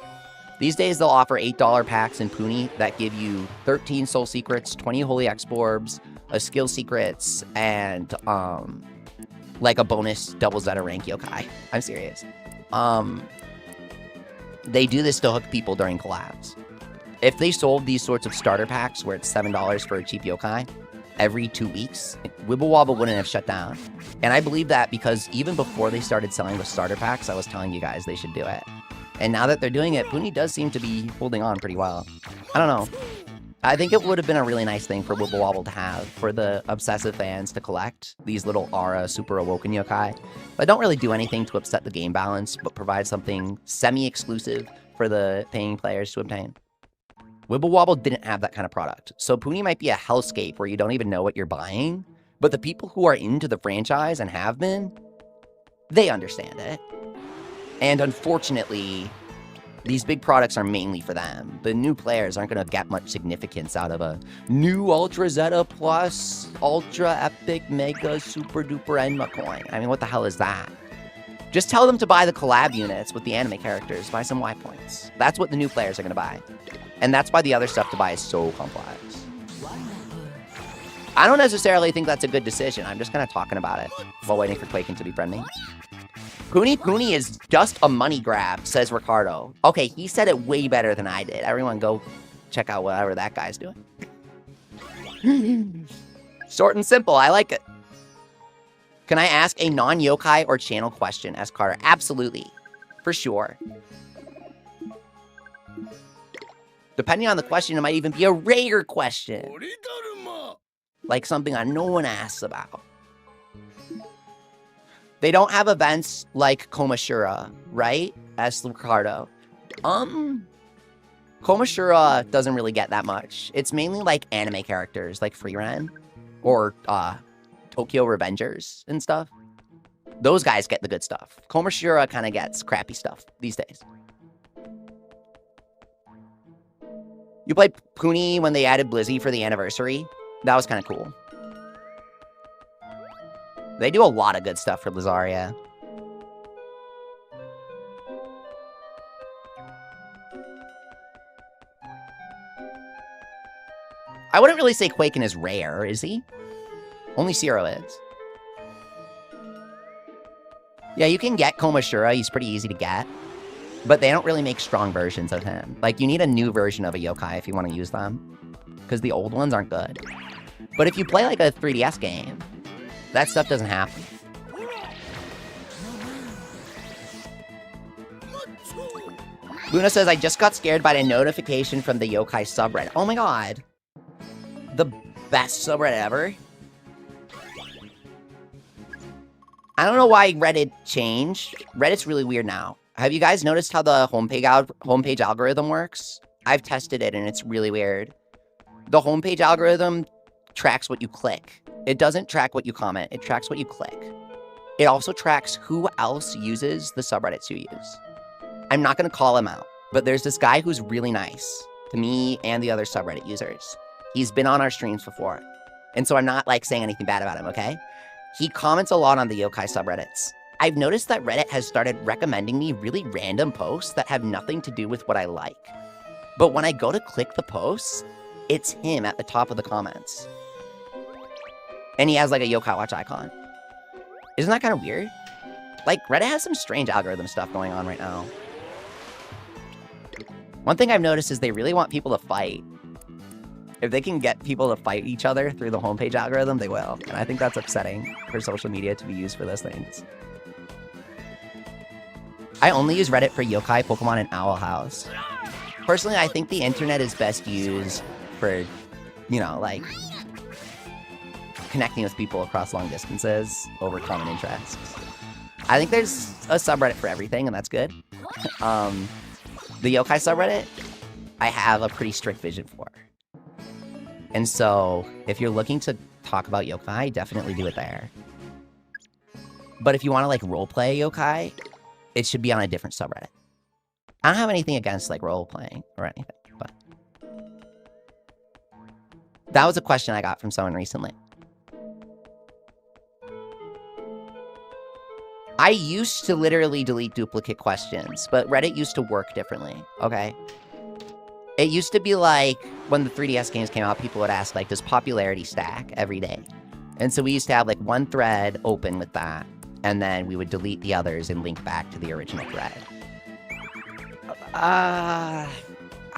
These days, they'll offer $8 packs in Puni that give you 13 Soul Secrets, 20 Holy X-Orbs, a Skill Secrets, and, like a bonus double Zeta rank yokai. I'm serious. They do this to hook people during collabs. If they sold these sorts of starter packs where it's $7 for a cheap yokai every 2 weeks, Wibblewobble wouldn't have shut down. And I believe that because even before they started selling the starter packs, I was telling you guys they should do it. And now that they're doing it, Puni does seem to be holding on pretty well. I don't know. I think it would have been a really nice thing for Wibblewobble to have, for the obsessive fans to collect these little Aura Super Awoken yokai that don't really do anything to upset the game balance, but provide something semi-exclusive for the paying players to obtain. Wibblewobble didn't have that kind of product, so Puni might be a hellscape where you don't even know what you're buying, but the people who are into the franchise and have been, they understand it. And unfortunately, these big products are mainly for them. The new players aren't going to get much significance out of a new Ultra Zeta Plus, Ultra Epic Mega Super Duper Enma coin. I mean, what the hell is that? Just tell them to buy the collab units with the anime characters, buy some Y points. That's what the new players are going to buy. And that's why the other stuff to buy is so complex. I don't necessarily think that's a good decision. I'm just kind of talking about it while waiting for Quaken to befriend me. Puni is just a money grab, says Ricardo. Okay, he said it way better than I did. Everyone go check out whatever that guy's doing. Short and simple, I like it. Can I ask a non-yokai or channel question, asks Carter? Absolutely, for sure. Depending on the question, it might even be a rare question. Like something that no one asks about. They don't have events like Komashura, right? Asks Ricardo. Komashura doesn't really get that much. It's mainly like anime characters, like Freeran, or Tokyo Revengers and stuff. Those guys get the good stuff. Komashura kind of gets crappy stuff these days. You played Puni when they added Blizzy for the anniversary? That was kind of cool. They do a lot of good stuff for Lazaria. I wouldn't really say Quaken is rare, is he? Only Zero is. Yeah, you can get Komashura. He's pretty easy to get. But they don't really make strong versions of him. Like, you need a new version of a yokai if you want to use them. Because the old ones aren't good. But if you play, like, a 3DS game, that stuff doesn't happen. Luna says, I just got scared by a notification from the yokai subreddit. Oh my god. The best subreddit ever. I don't know why Reddit changed. Reddit's really weird now. Have you guys noticed how the homepage algorithm works? I've tested it and it's really weird. The homepage algorithm tracks what you click. It doesn't track what you comment, it tracks what you click. It also tracks who else uses the subreddits you use. I'm not gonna call him out, but there's this guy who's really nice to me and the other subreddit users. He's been on our streams before. And so I'm not like saying anything bad about him, okay? He comments a lot on the yokai subreddits. I've noticed that Reddit has started recommending me really random posts that have nothing to do with what I like. But when I go to click the posts, it's him at the top of the comments. And he has like a yokai watch icon. Isn't that kind of weird? Like, Reddit has some strange algorithm stuff going on right now. One thing I've noticed is they really want people to fight. If they can get people to fight each other through the homepage algorithm, they will. And I think that's upsetting for social media to be used for those things. I only use Reddit for yokai, Pokemon, and Owl House. Personally, I think the internet is best used for, you know, like, connecting with people across long distances over common interests. I think there's a subreddit for everything, and that's good. The yokai subreddit, I have a pretty strict vision for. And so, if you're looking to talk about yokai, definitely do it there. But if you want to, like, roleplay yokai, it should be on a different subreddit. I don't have anything against, like, role-playing or anything, but... That was a question I got from someone recently. I used to literally delete duplicate questions, but Reddit used to work differently, okay? It used to be like, when the 3DS games came out, people would ask, like, does popularity stack every day? And so we used to have, like, one thread open with that, and then we would delete the others and link back to the original thread.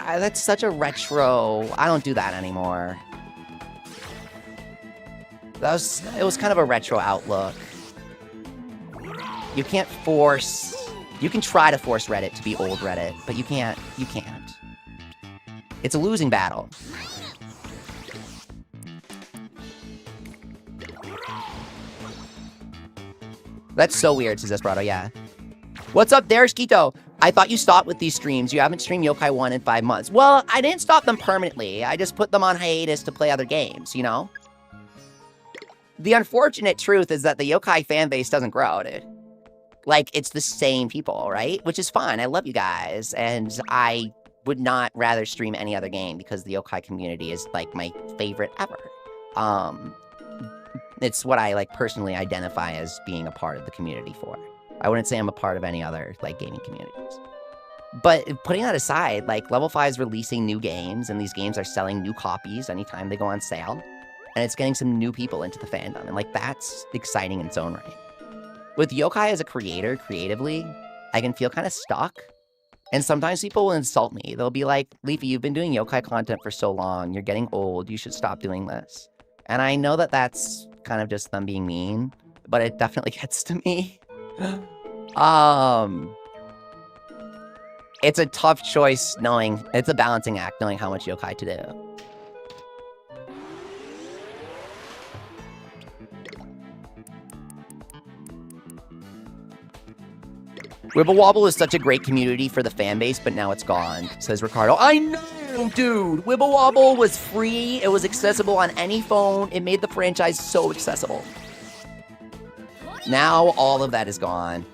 That's such a retro... I don't do that anymore. It was kind of a retro outlook. You can't force... You can try to force Reddit to be old Reddit, but you can't. It's a losing battle. That's so weird, says Desperado, yeah. What's up there, Skito? I thought you stopped with these streams. You haven't streamed Yokai 1 in 5 months. Well, I didn't stop them permanently. I just put them on hiatus to play other games, you know? The unfortunate truth is that the Yokai fan base doesn't grow, dude. Like, it's the same people, right? Which is fine. I love you guys. And I would not rather stream any other game because the Yokai community is, like, my favorite ever. It's what I, like, personally identify as being a part of the community for. I wouldn't say I'm a part of any other, like, gaming communities. But putting that aside, like, Level 5 is releasing new games, and these games are selling new copies anytime they go on sale. And it's getting some new people into the fandom, and, like, that's exciting in its own right. With Yokai as a creator, creatively, I can feel kind of stuck. And sometimes people will insult me. They'll be like, Leafy, you've been doing Yokai content for so long. You're getting old. You should stop doing this. And I know that that's kind of just them being mean, but it definitely gets to me. It's a tough choice knowing, it's a balancing act knowing how much Yokai to do. Wibble Wobble is such a great community for the fan base, but now it's gone, says Ricardo. I know, dude! Wibble Wobble was free, it was accessible on any phone, it made the franchise so accessible. Now all of that is gone.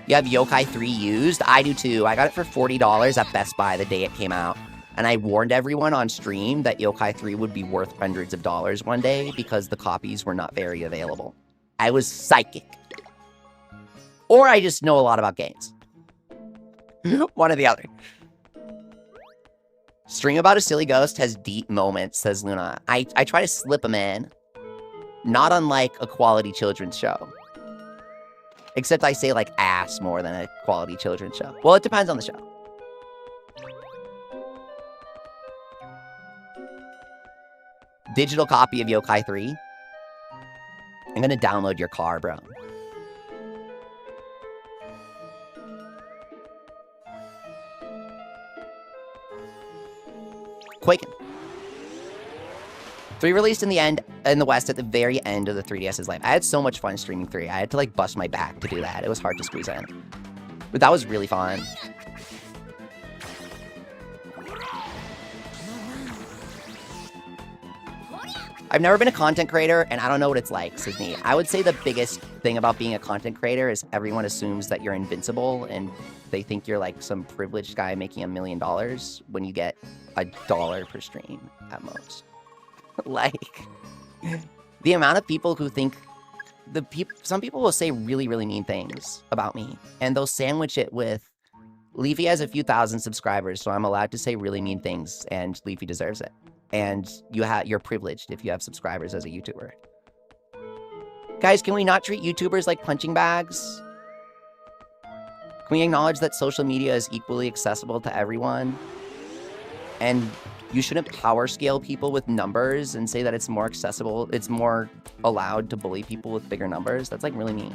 You have Yokai 3 used? I do too. I got it for $40 at Best Buy the day it came out. And I warned everyone on stream that Yokai 3 would be worth hundreds of dollars one day because the copies were not very available. I was psychic. Or I just know a lot about games. One or the other. Stream about a silly ghost has deep moments, says Luna. I try to slip them in. Not unlike a quality children's show. Except I say, like, ass more than a quality children's show. Well, it depends on the show. Digital copy of Yokai 3. I'm gonna download your car, bro. Quaken. 3 released in the West at the very end of the 3DS's life. I had so much fun streaming 3. I had to, like, bust my back to do that. It was hard to squeeze in. But that was really fun. I've never been a content creator, and I don't know what it's like, says me. I would say the biggest thing about being a content creator is everyone assumes that you're invincible, and they think you're, like, some privileged guy making $1 million when you get $1 per stream at most. Like, the amount of people who think some people will say really, really mean things about me, and they'll sandwich it with Leafy has a few thousand subscribers, so I'm allowed to say really mean things, and Leafy deserves it. And you're privileged if you have subscribers as a YouTuber. Guys, can we not treat YouTubers like punching bags? Can we acknowledge that social media is equally accessible to everyone? And you shouldn't power scale people with numbers and say that it's more accessible, it's more allowed to bully people with bigger numbers. That's, like, really mean.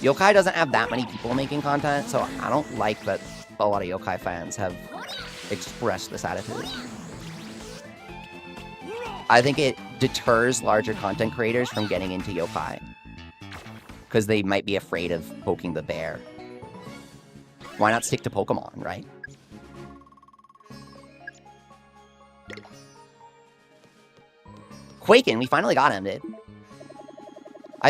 Yokai doesn't have that many people making content, so I don't like that a lot of Yokai fans have expressed this attitude. I think it deters larger content creators from getting into Yokai, because they might be afraid of poking the bear. Why not stick to Pokemon, right? Quaken, we finally got him, dude.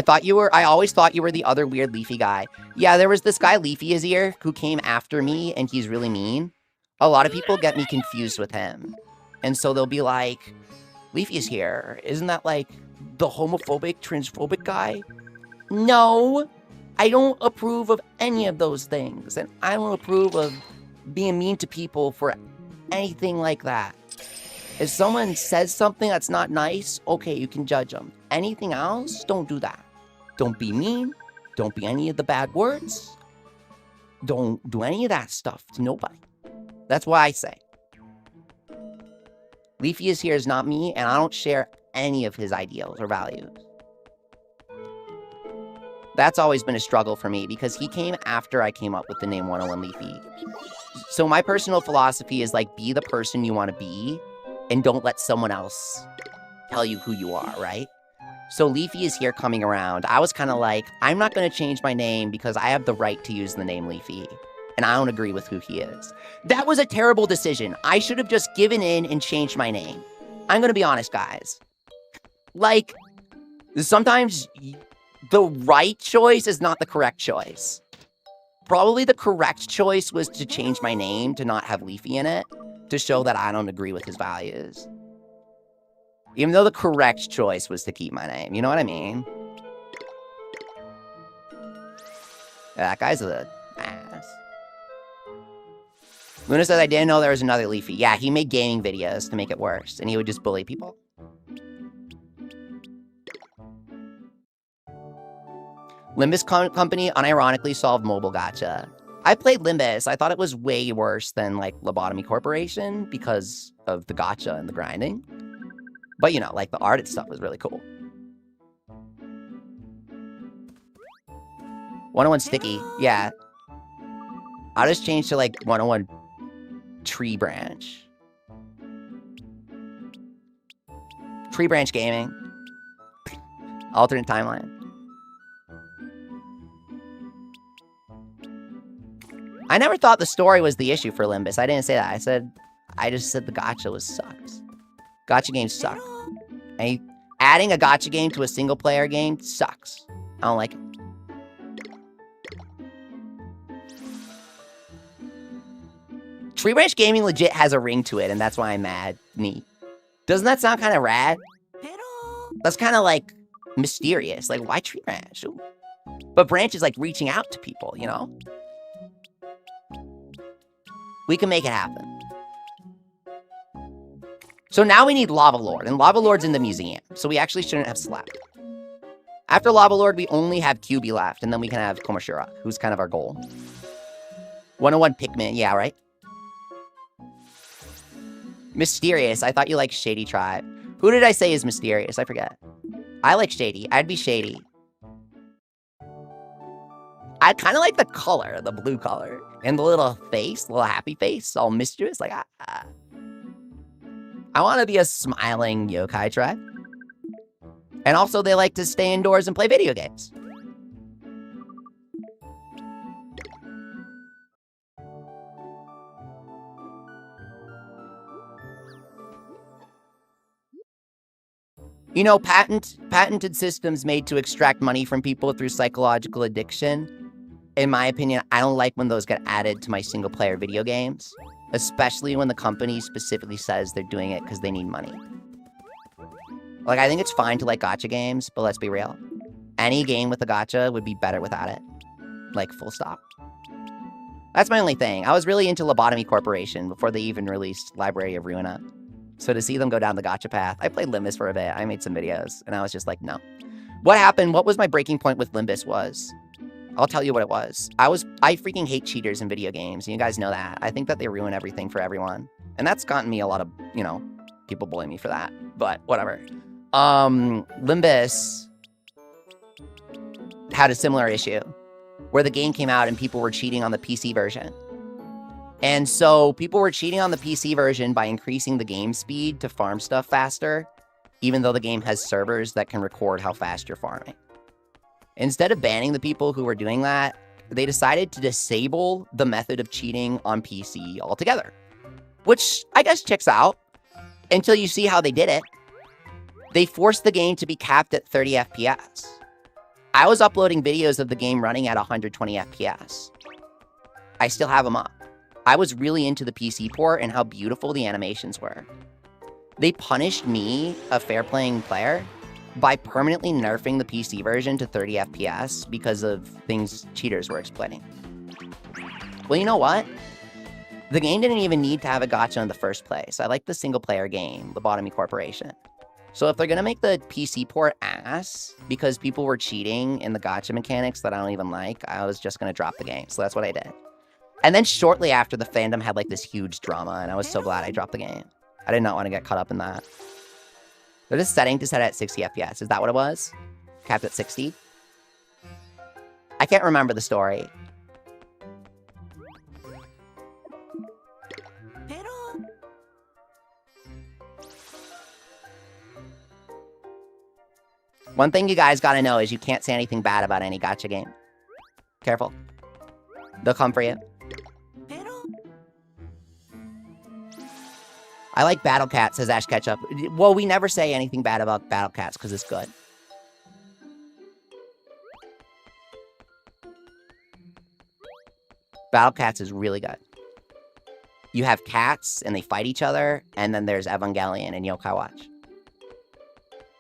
I always thought you were the other weird Leafy guy. Yeah, there was this guy, Leafy is here, who came after me, and he's really mean. A lot of people get me confused with him. And so they'll be like, Leafy is here. Isn't that like the homophobic, transphobic guy? No, I don't approve of any of those things. And I don't approve of being mean to people for anything like that. If someone says something that's not nice, okay, you can judge them. Anything else, don't do that. Don't be mean. Don't be any of the bad words. Don't do any of that stuff to nobody. That's what I say. Leafy is here is not me, and I don't share any of his ideals or values. That's always been a struggle for me, because he came after I came up with the name 101 Leafy. So my personal philosophy is like, be the person you want to be, and don't let someone else tell you who you are, right? So Leafy is here coming around. I was kind of like, I'm not going to change my name because I have the right to use the name Leafy. And I don't agree with who he is. That was a terrible decision. I should have just given in and changed my name. I'm going to be honest, guys. Like, sometimes the right choice is not the correct choice. Probably the correct choice was to change my name to not have Leafy in it, to show that I don't agree with his values. Even though the correct choice was to keep my name. You know what I mean? That guy's an ass. Luna says, I didn't know there was another Leafy. Yeah, he made gaming videos to make it worse, and he would just bully people. Limbus Company unironically solved mobile gacha. I played Limbus. I thought it was way worse than, like, Lobotomy Corporation because of the gacha and the grinding. But, you know, like, the art and stuff was really cool. 101 Sticky. Yeah. I'll just change to, like, 101 Tree Branch. Tree Branch Gaming. Alternate timeline. I never thought the story was the issue for Limbus. I didn't say that. I just said the gacha sucks. Gacha games suck. And adding a gacha game to a single player game sucks. I don't like it. Tree Branch Gaming legit has a ring to it, and that's why I'm mad. Neat. Doesn't that sound kind of rad? That's kind of like mysterious. Like, why Tree Branch? Ooh. But Branch is like reaching out to people, you know? We can make it happen. So now we need Lava Lord, and Lava Lord's in the museum, so we actually shouldn't have slept. After Lava Lord, we only have QB left, and then we can have Komashura, who's kind of our goal. 101 Pikmin, yeah, right? Mysterious, I thought you liked Shady Tribe. Who did I say is mysterious? I forget. I like Shady. I'd be Shady. I kind of like the color, the blue color. And the little face, the little happy face, all mischievous, like, ah. I want to be a smiling yokai tribe. And also, they like to stay indoors and play video games. You know, patented systems made to extract money from people through psychological addiction. In my opinion, I don't like when those get added to my single-player video games, especially when the company specifically says they're doing it because they need money. Like, I think it's fine to like gacha games, but let's be real. Any game with a gacha would be better without it. Like, full stop. That's my only thing. I was really into Lobotomy Corporation before they even released Library of Ruina. So to see them go down the gacha path, I played Limbus for a bit. I made some videos, and I was just like, no. What happened? What was my breaking point with Limbus was? I'll tell you what it was. I freaking hate cheaters in video games, and you guys know that. I think that they ruin everything for everyone. And that's gotten me a lot of, you know, people bullying me for that. But whatever. Limbus had a similar issue where the game came out and people were cheating on the PC version. And so people were cheating on the PC version by increasing the game speed to farm stuff faster, even though the game has servers that can record how fast you're farming. Instead of banning the people who were doing that, they decided to disable the method of cheating on PC altogether, which I guess checks out until you see how they did it. They forced the game to be capped at 30 FPS. I was uploading videos of the game running at 120 FPS. I still have them up. I was really into the PC port and how beautiful the animations were. They punished me, a fair-playing player, by permanently nerfing the PC version to 30 FPS because of things cheaters were exploiting. Well, you know what? The game didn't even need to have a gacha in the first place. I like the single-player game, Lobotomy Corporation. So if they're gonna make the PC port ass because people were cheating in the gacha mechanics that I don't even like, I was just gonna drop the game. So that's what I did. And then shortly after, the fandom had like this huge drama, and I was so glad I dropped the game. I did not want to get caught up in that. There's a setting to set at 60 FPS. Is that what it was? Capped at 60? I can't remember the story. One thing you guys gotta know is you can't say anything bad about any gacha game. Careful. They'll come for you. I like Battle Cat, says Ash Ketchup. Well, we never say anything bad about Battle Cats because it's good. Battle Cats is really good. You have cats and they fight each other, and then there's Evangelion and Yokai Watch.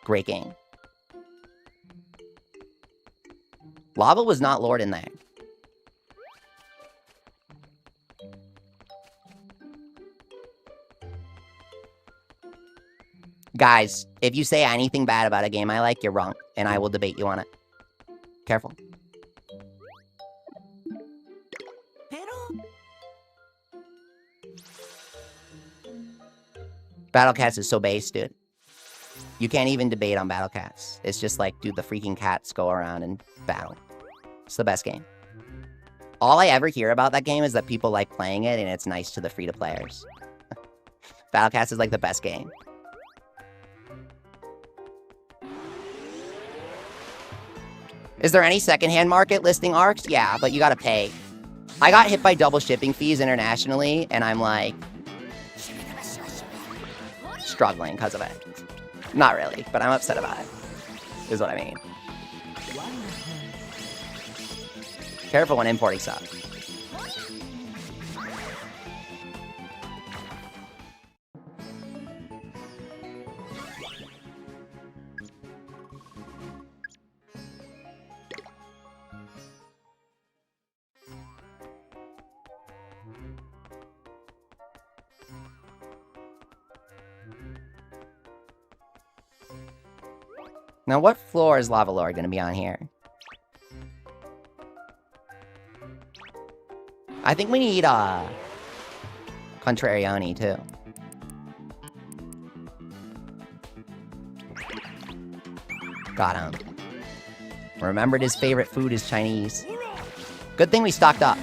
Great game. Lava was not Lord in there. Guys, if you say anything bad about a game I like, you're wrong, and I will debate you on it. Careful. Battle Cats is so base, dude. You can't even debate on Battle Cats. It's just like, dude, the freaking cats go around and battle. It's the best game. All I ever hear about that game is that people like playing it, and it's nice to the free-to-players. Battle Cats is like the best game. Is there any secondhand market listing arcs? Yeah, but you gotta pay. I got hit by double shipping fees internationally, and I'm like... struggling because of it. Not really, but I'm upset about it, is what I mean. Careful when importing stuff. Now, what floor is Lava Lord going to be on here? I think we need, Contrarioni, too. Got him. Remembered his favorite food is Chinese. Good thing we stocked up.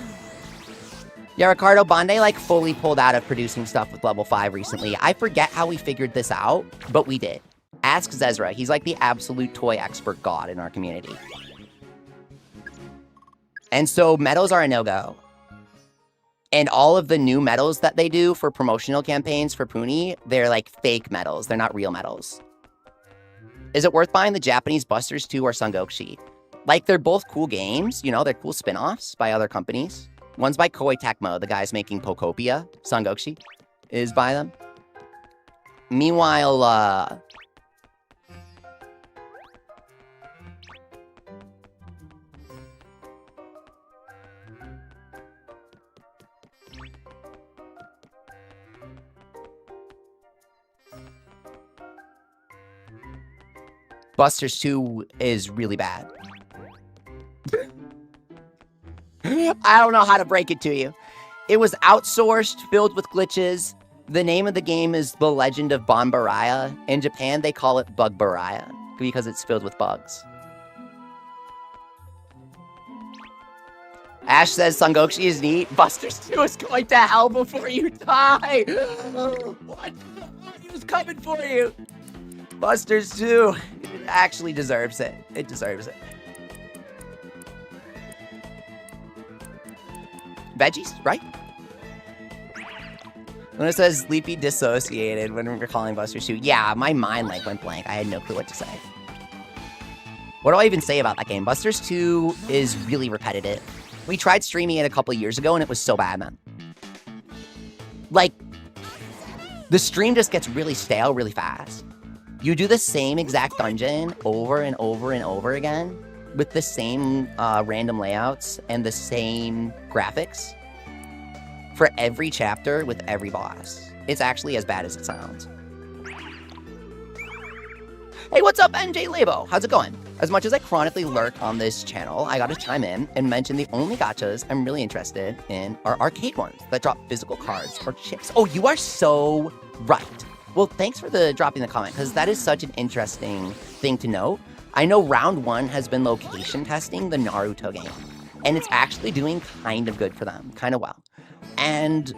Yeah, Ricardo Bande, like, fully pulled out of producing stuff with level 5 recently. I forget how we figured this out, but we did. Ask Zezra. He's like the absolute toy expert god in our community. And so medals are a no-go. And all of the new medals that they do for promotional campaigns for Puni, they're like fake medals. They're not real medals. Is it worth buying the Japanese Busters 2 or Sangokshi? Like, they're both cool games. You know, they're cool spin-offs by other companies. One's by Koei Tecmo, the guys making Pokopia. Sangokshi is by them. Meanwhile, Busters 2 is really bad. I don't know how to break it to you. It was outsourced, filled with glitches. The name of the game is The Legend of Bonbaraya. In Japan, they call it Bugbaraya because it's filled with bugs. Ash says Sangokshi is neat. Busters 2 is going to hell before you die. What? He was coming for you. Busters 2. It actually deserves it. It deserves it. Veggies, right? When it says Sleepy dissociated when we were calling Busters 2, yeah, my mind like went blank. I had no clue what to say. What do I even say about that game? Busters 2 is really repetitive. We tried streaming it a couple years ago, and it was so bad, man. Like, the stream just gets really stale really fast. You do the same exact dungeon over and over and over again with the same random layouts and the same graphics for every chapter with every boss. It's actually as bad as it sounds. Hey, what's up, NJ Labo? How's it going? As much as I chronically lurk on this channel, I gotta chime in and mention the only gachas I'm really interested in are arcade ones that drop physical cards or chips. Oh, you are so right. Well, thanks for dropping the comment, because that is such an interesting thing to note. I know Round 1 has been location testing the Naruto game, and it's actually doing kind of good for them, kind of well. And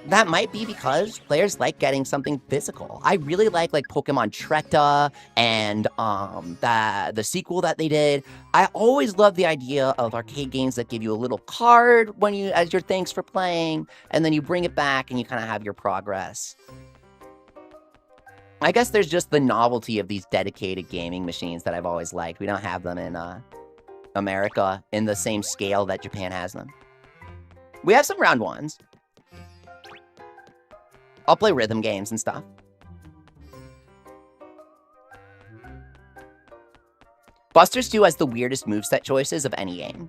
that might be because players like getting something physical. I really like Pokemon Treta and the sequel that they did. I always love the idea of arcade games that give you a little card as your thanks for playing, and then you bring it back and you kind of have your progress. I guess there's just the novelty of these dedicated gaming machines that I've always liked. We don't have them in America in the same scale that Japan has them. We have some Round 1s. I'll play rhythm games and stuff. Busters 2 has the weirdest moveset choices of any game.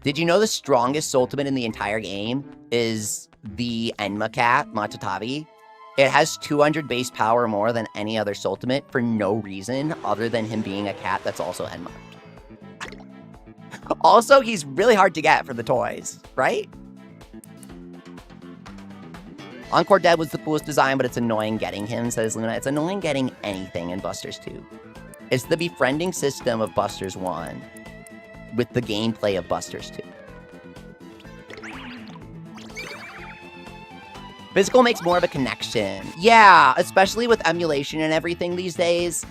Did you know the strongest ultimate in the entire game is the Enma cat, Matatabi? It has 200 base power more than any other ultimate for no reason other than him being a cat that's also Enma. Also, he's really hard to get for the toys, right? Encore Dead was the coolest design, but it's annoying getting him, says Luna. It's annoying getting anything in Busters 2. It's the befriending system of Busters 1 with the gameplay of Busters 2. Physical makes more of a connection. Yeah, especially with emulation and everything these days.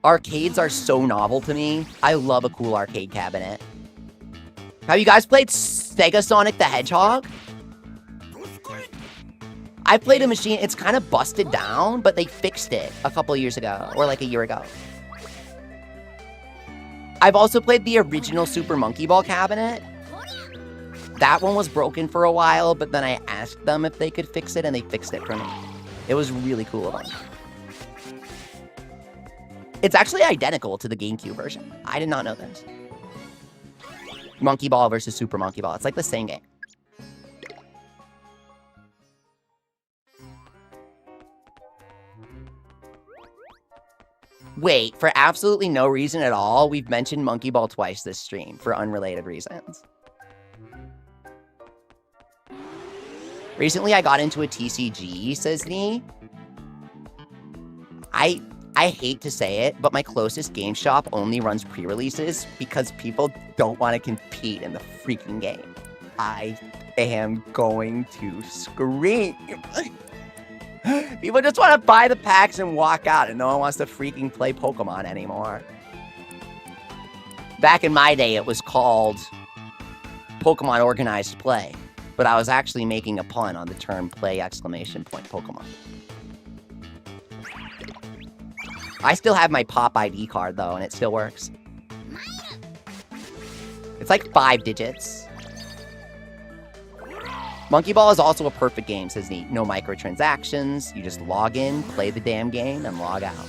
Arcades are so novel to me. I love a cool arcade cabinet. Have you guys played Sega Sonic the Hedgehog? I played a machine, it's kind of busted down, but they fixed it a couple years ago, or like a year ago. I've also played the original Super Monkey Ball cabinet. That one was broken for a while, but then I asked them if they could fix it, and they fixed it for me. It was really cool of them. It's actually identical to the GameCube version. I did not know this. Monkey Ball versus Super Monkey Ball. It's like the same game. Wait, for absolutely no reason at all, we've mentioned Monkey Ball twice this stream for unrelated reasons. Recently, I got into a TCG, says Nee. I hate to say it, but my closest game shop only runs pre-releases because people don't want to compete in the freaking game. I am going to scream. People just want to buy the packs and walk out, and no one wants to freaking play Pokemon anymore. Back in my day, it was called Pokemon Organized Play, but I was actually making a pun on the term play exclamation point Pokemon. I still have my Pop ID card, though, and it still works. It's like 5 digits. Monkey Ball is also a perfect game, says Neat. No microtransactions. You just log in, play the damn game, and log out.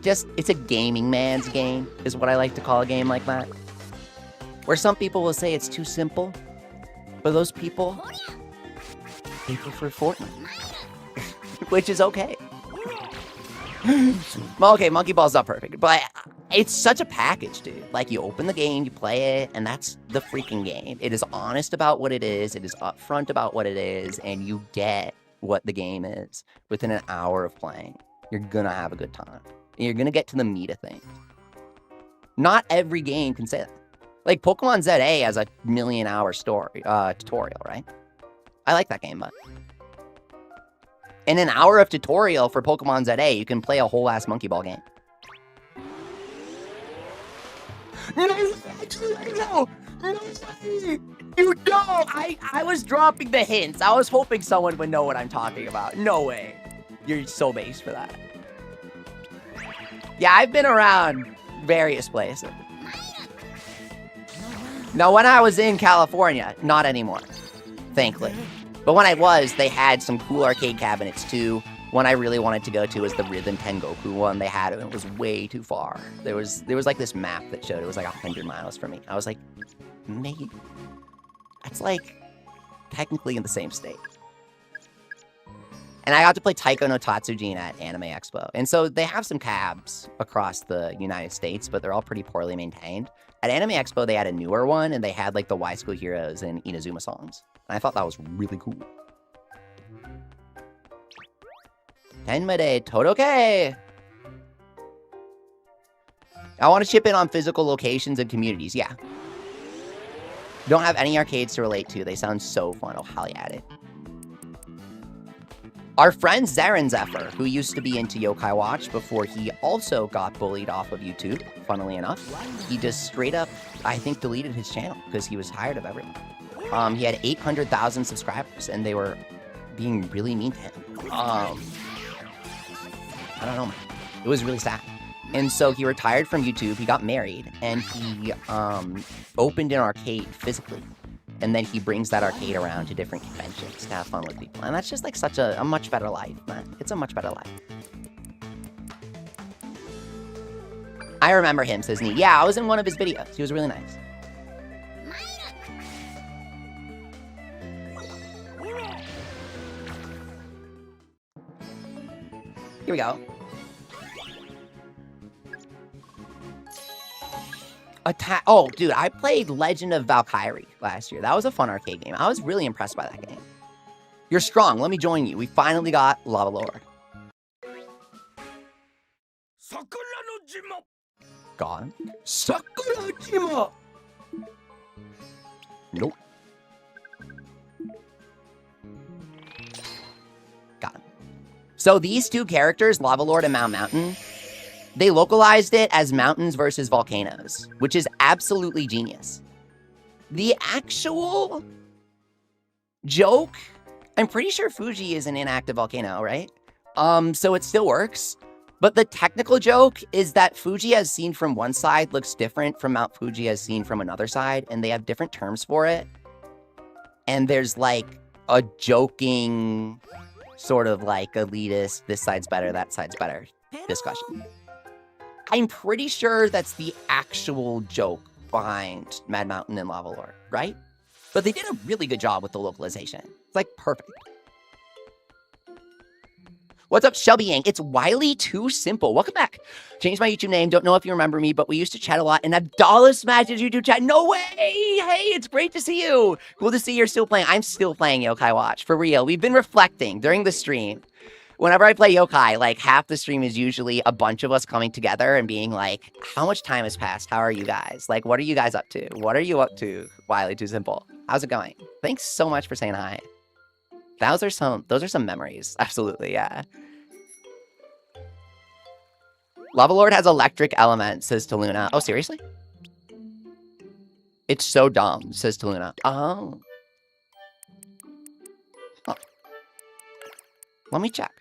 It's a gaming man's game, is what I like to call a game like that. Where some people will say it's too simple. For those people, they prefer Fortnite. Which is okay. Okay, Monkey Ball's not perfect, but it's such a package, dude. Like, you open the game, you play it, and that's the freaking game. It is honest about what it is upfront about what it is, and you get what the game is within an hour of playing. You're gonna have a good time. And you're gonna get to the meat of things. Not every game can say that. Like, Pokemon ZA has a 1,000,000-hour tutorial, right? I like that game, but in an hour of tutorial for Pokemon ZA, you can play a whole-ass Monkey Ball game. No! You know, I was dropping the hints. I was hoping someone would know what I'm talking about. No way. You're so based for that. Yeah, I've been around various places. Now, when I was in California, not anymore, thankfully. But when I was, they had some cool arcade cabinets too. One I really wanted to go to was the Rhythm Tengoku one. They had it, and it was way too far. There was like this map that showed it was like 100 miles from me. I was like, mate, that's like technically in the same state. And I got to play Taiko no Tatsujin at Anime Expo. And so they have some cabs across the United States, but they're all pretty poorly maintained. At Anime Expo, they had a newer one, and they had like the Y School Heroes and Inazuma songs. And I thought that was really cool. Tenmade Todoke! I want to chip in on physical locations and communities, yeah. Don't have any arcades to relate to. They sound so fun. Oh, hell yeah, it. Our friend Zarin Zephyr, who used to be into Yokai Watch before he also got bullied off of YouTube, funnily enough, he just straight up, I think, deleted his channel because he was tired of everyone. He had 800,000 subscribers, and they were being really mean to him. I don't know, man. It was really sad. And so he retired from YouTube, he got married, and he opened an arcade physically. And then he brings that arcade around to different conventions to have fun with people. And that's just like such a much better life, man. It's a much better life. I remember him, says Nee. Yeah, I was in one of his videos. He was really nice. Here we go. Oh, dude, I played Legend of Valkyrie last year. That was a fun arcade game. I was really impressed by that game. You're strong. Let me join you. We finally got Lava Lord. Gone. Sakurajima! Nope. Got him. So these two characters, Lava Lord and Mount Mountain, they localized it as mountains versus volcanoes, which is absolutely genius. The actual joke, I'm pretty sure Fuji is an inactive volcano, right? So it still works. But the technical joke is that Fuji as seen from one side looks different from Mount Fuji as seen from another side, and they have different terms for it. And there's like a joking sort of like elitist, this side's better, that side's better discussion. I'm pretty sure that's the actual joke behind Mad Mountain and Lava Lord, right? But they did a really good job with the localization. It's like perfect. What's up, Shelby Yang? It's Wiley Too Simple. Welcome back. Changed my YouTube name. Don't know if you remember me, but we used to chat a lot. And Abdallah smashes YouTube chat. No way! Hey, it's great to see you. Cool to see you're still playing. I'm still playing Yokai Watch. For real. We've been reflecting during the stream. Whenever I play Yokai, like half the stream is usually a bunch of us coming together and being like, how much time has passed? How are you guys? Like, what are you guys up to? What are you up to, Wiley Too Simple? How's it going? Thanks so much for saying hi. Those are some memories. Absolutely, yeah. Lava Lord has electric element, says Taluna. Oh, seriously? It's so dumb, says Taluna. Oh. Huh. Let me check.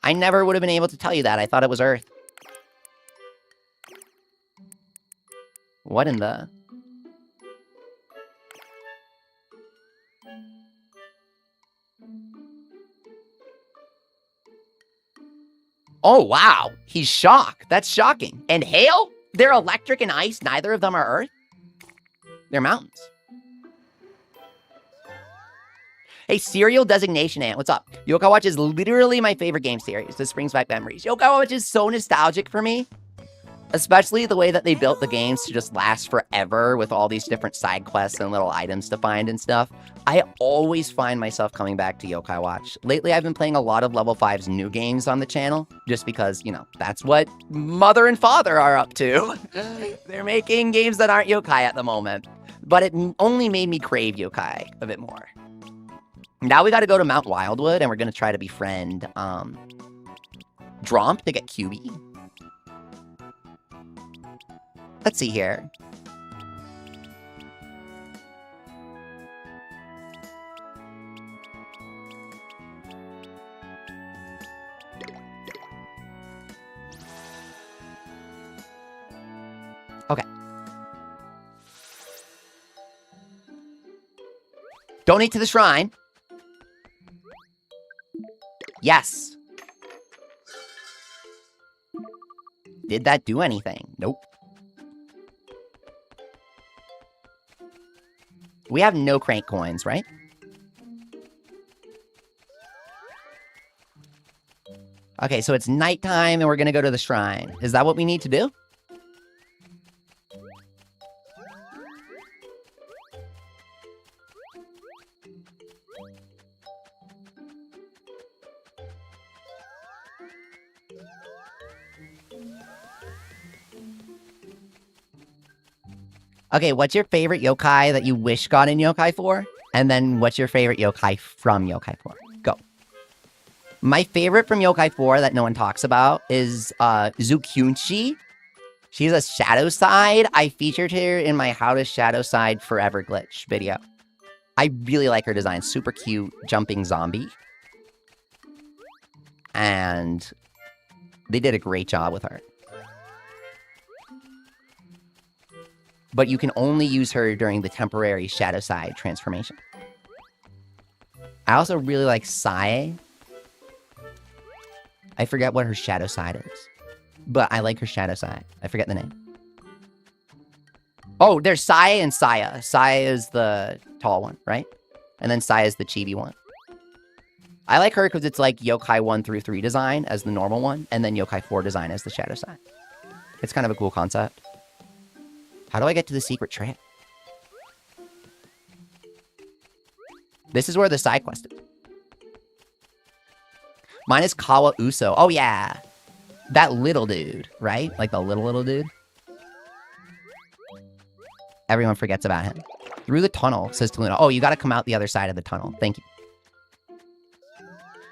I never would have been able to tell you that. I thought it was Earth. What in the... Oh, wow. He's shocked. That's shocking. And hail? They're electric and ice. Neither of them are Earth. They're mountains. Hey, Serial Designation Ant, what's up? Yokai Watch is literally my favorite game series. This brings back memories. Yokai Watch is so nostalgic for me. Especially the way that they built the games to just last forever with all these different side quests and little items to find and stuff. I always find myself coming back to Yokai Watch. Lately, I've been playing a lot of Level 5's new games on the channel, just because, you know, that's what mother and father are up to. They're making games that aren't yokai at the moment. But it only made me crave yokai a bit more. Now we got to go to Mount Wildwood, and we're going to try to befriend Dromp to get QB. Let's see here. Donate to the shrine. Yes. Did that do anything? Nope. We have no crank coins, right? Okay, so it's nighttime and we're gonna go to the shrine. Is that what we need to do? Okay, what's your favorite yokai that you wish got in Yokai 4? And then what's your favorite yokai from Yokai 4? Go. My favorite from Yokai 4 that no one talks about is Zukyunchi. She's a Shadow Side. I featured her in my How to Shadow Side Forever Glitch video. I really like her design. Super cute jumping zombie. And they did a great job with her. But you can only use her during the temporary Shadow Side transformation. I also really like Sae. I forget what her Shadow Side is. But I like her Shadow Side. I forget the name. Oh, there's Sae and Saya. Sae is the tall one, right? And then Saya is the chibi one. I like her because it's like Yokai 1 through 3 design as the normal one, and then Yokai 4 design as the Shadow Side. It's kind of a cool concept. How do I get to the secret trail? This is where the side quest is. Mine is Kawa Uso. Oh, yeah. That little dude, right? Like the little dude. Everyone forgets about him. Through the tunnel, says Taluna. Oh, you gotta come out the other side of the tunnel. Thank you.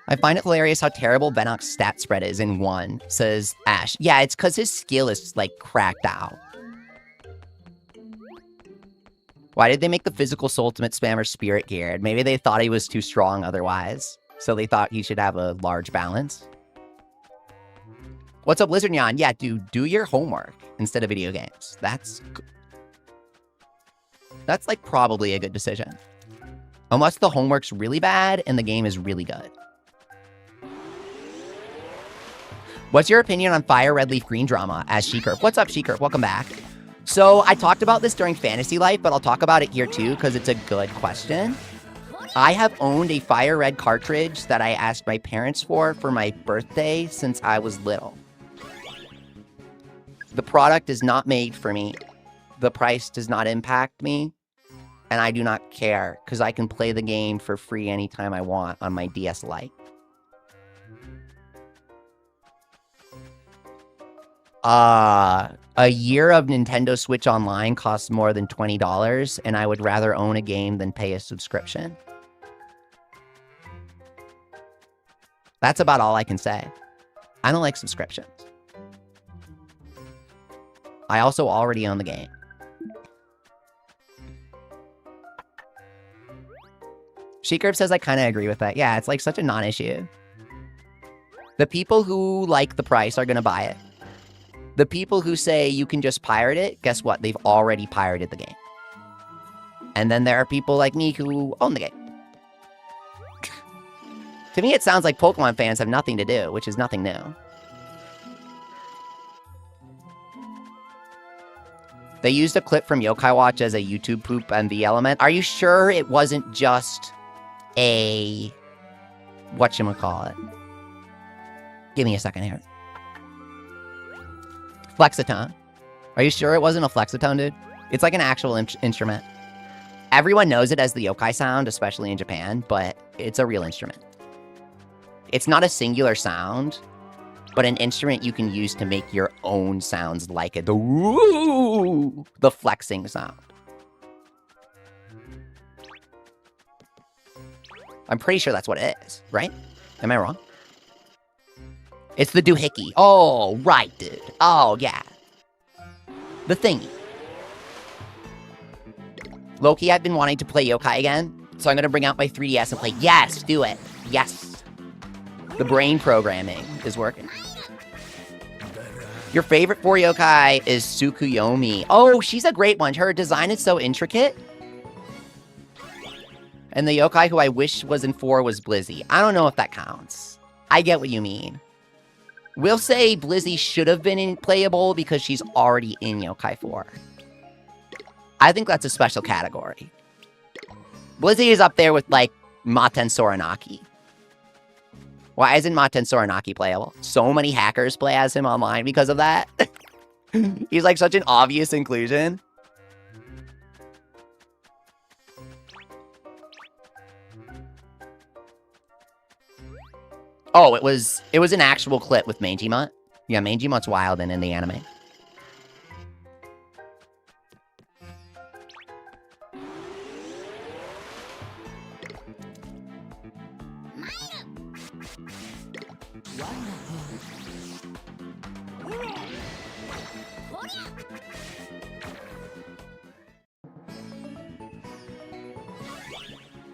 I find it hilarious how terrible Venok's stat spread is in 1, says Ash. Yeah, it's because his skill is, like, cracked out. Why did they make the physical soul ultimate spammer spirit geared? Maybe they thought he was too strong otherwise. So they thought he should have a large balance. What's up, Lizard Nyan? Yeah, dude, do your homework instead of video games. That's like probably a good decision. Unless the homework's really bad and the game is really good. What's your opinion on Fire Red Leaf Green drama as She-Curve? What's up, She-Curve? Welcome back. So I talked about this during Fantasy Life, but I'll talk about it here too because it's a good question. I have owned a Fire Red cartridge that I asked my parents for my birthday since I was little. The product is not made for me. The price does not impact me. And I do not care because I can play the game for free anytime I want on my DS Lite. A year of Nintendo Switch Online costs more than $20, and I would rather own a game than pay a subscription. That's about all I can say. I don't like subscriptions. I also already own the game. She-Curve says I kind of agree with that. Yeah, it's like such a non-issue. The people who like the price are going to buy it. The people who say you can just pirate it, guess what? They've already pirated the game. And then there are people like me who own the game. To me, it sounds like Pokemon fans have nothing to do, which is nothing new. They used a clip from Yokai Watch as a YouTube poop MV element. Are you sure it wasn't just a... whatchamacallit? Give me a second here. Flexitone. Are you sure it wasn't a flexitone, dude? It's like an actual instrument. Everyone knows it as the yokai sound, especially in Japan, but it's a real instrument. It's not a singular sound, but an instrument you can use to make your own sounds like it. The woo, the flexing sound. I'm pretty sure that's what it is, right? Am I wrong? It's the doohickey. Oh, right, dude. Oh, yeah. The thingy. Loki, I've been wanting to play yokai again, so I'm going to bring out my 3DS and play. Yes, do it. Yes. The brain programming is working. Your favorite 4 yokai is Tsukuyomi. Oh, she's a great one. Her design is so intricate. And the yokai who I wish was in 4 was Blizzy. I don't know if that counts. I get what you mean. We'll say Blizzy should have been playable because she's already in Yokai 4. I think that's a special category. Blizzy is up there with, like, Maten Soranaki. Why isn't Maten Soranaki playable? So many hackers play as him online because of that. He's, like, such an obvious inclusion. Oh, it was an actual clip with Mangimut. Yeah, Mangimut's wild and in the anime.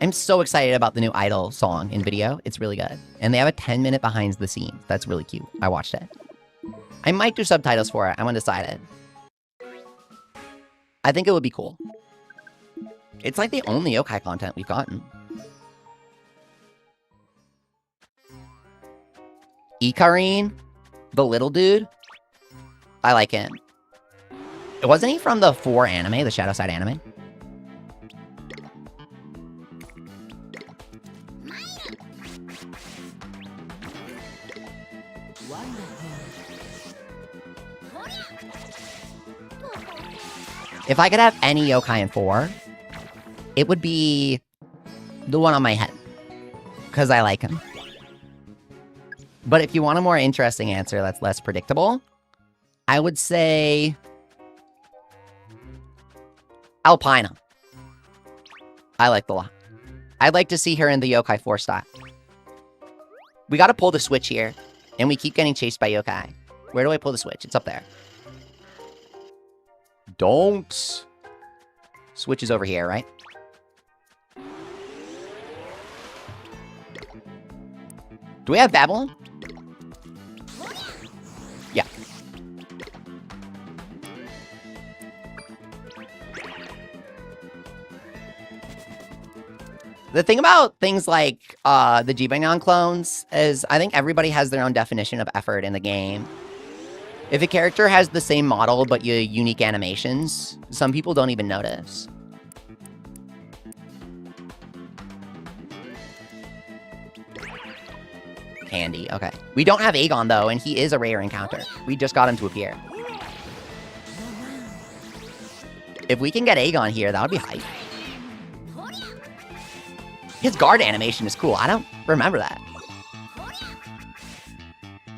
I'm so excited about the new Idol song in video. It's really good. And they have a 10-minute behind the scenes. That's really cute. I watched it. I might do subtitles for it. I'm undecided. I think it would be cool. It's like the only yokai content we've gotten. Ikarin, the little dude. I like him. Wasn't he from the 4 anime, the Shadow Side anime? If I could have any yokai in 4, it would be the one on my head. Because I like him. But if you want a more interesting answer that's less predictable, I would say Alpina. I like the lot. I'd like to see her in the Yokai 4 style. We gotta pull the switch here, and we keep getting chased by yokai. Where do I pull the switch? It's up there. Don't. Switch is over here, right? Do we have Babylon? Yeah. The thing about things like the Digimon clones is I think everybody has their own definition of effort in the game. If a character has the same model but unique animations, some people don't even notice. Candy, okay. We don't have Aegon though, and he is a rare encounter. We just got him to appear. If we can get Aegon here, that would be hype. His guard animation is cool. I don't remember that.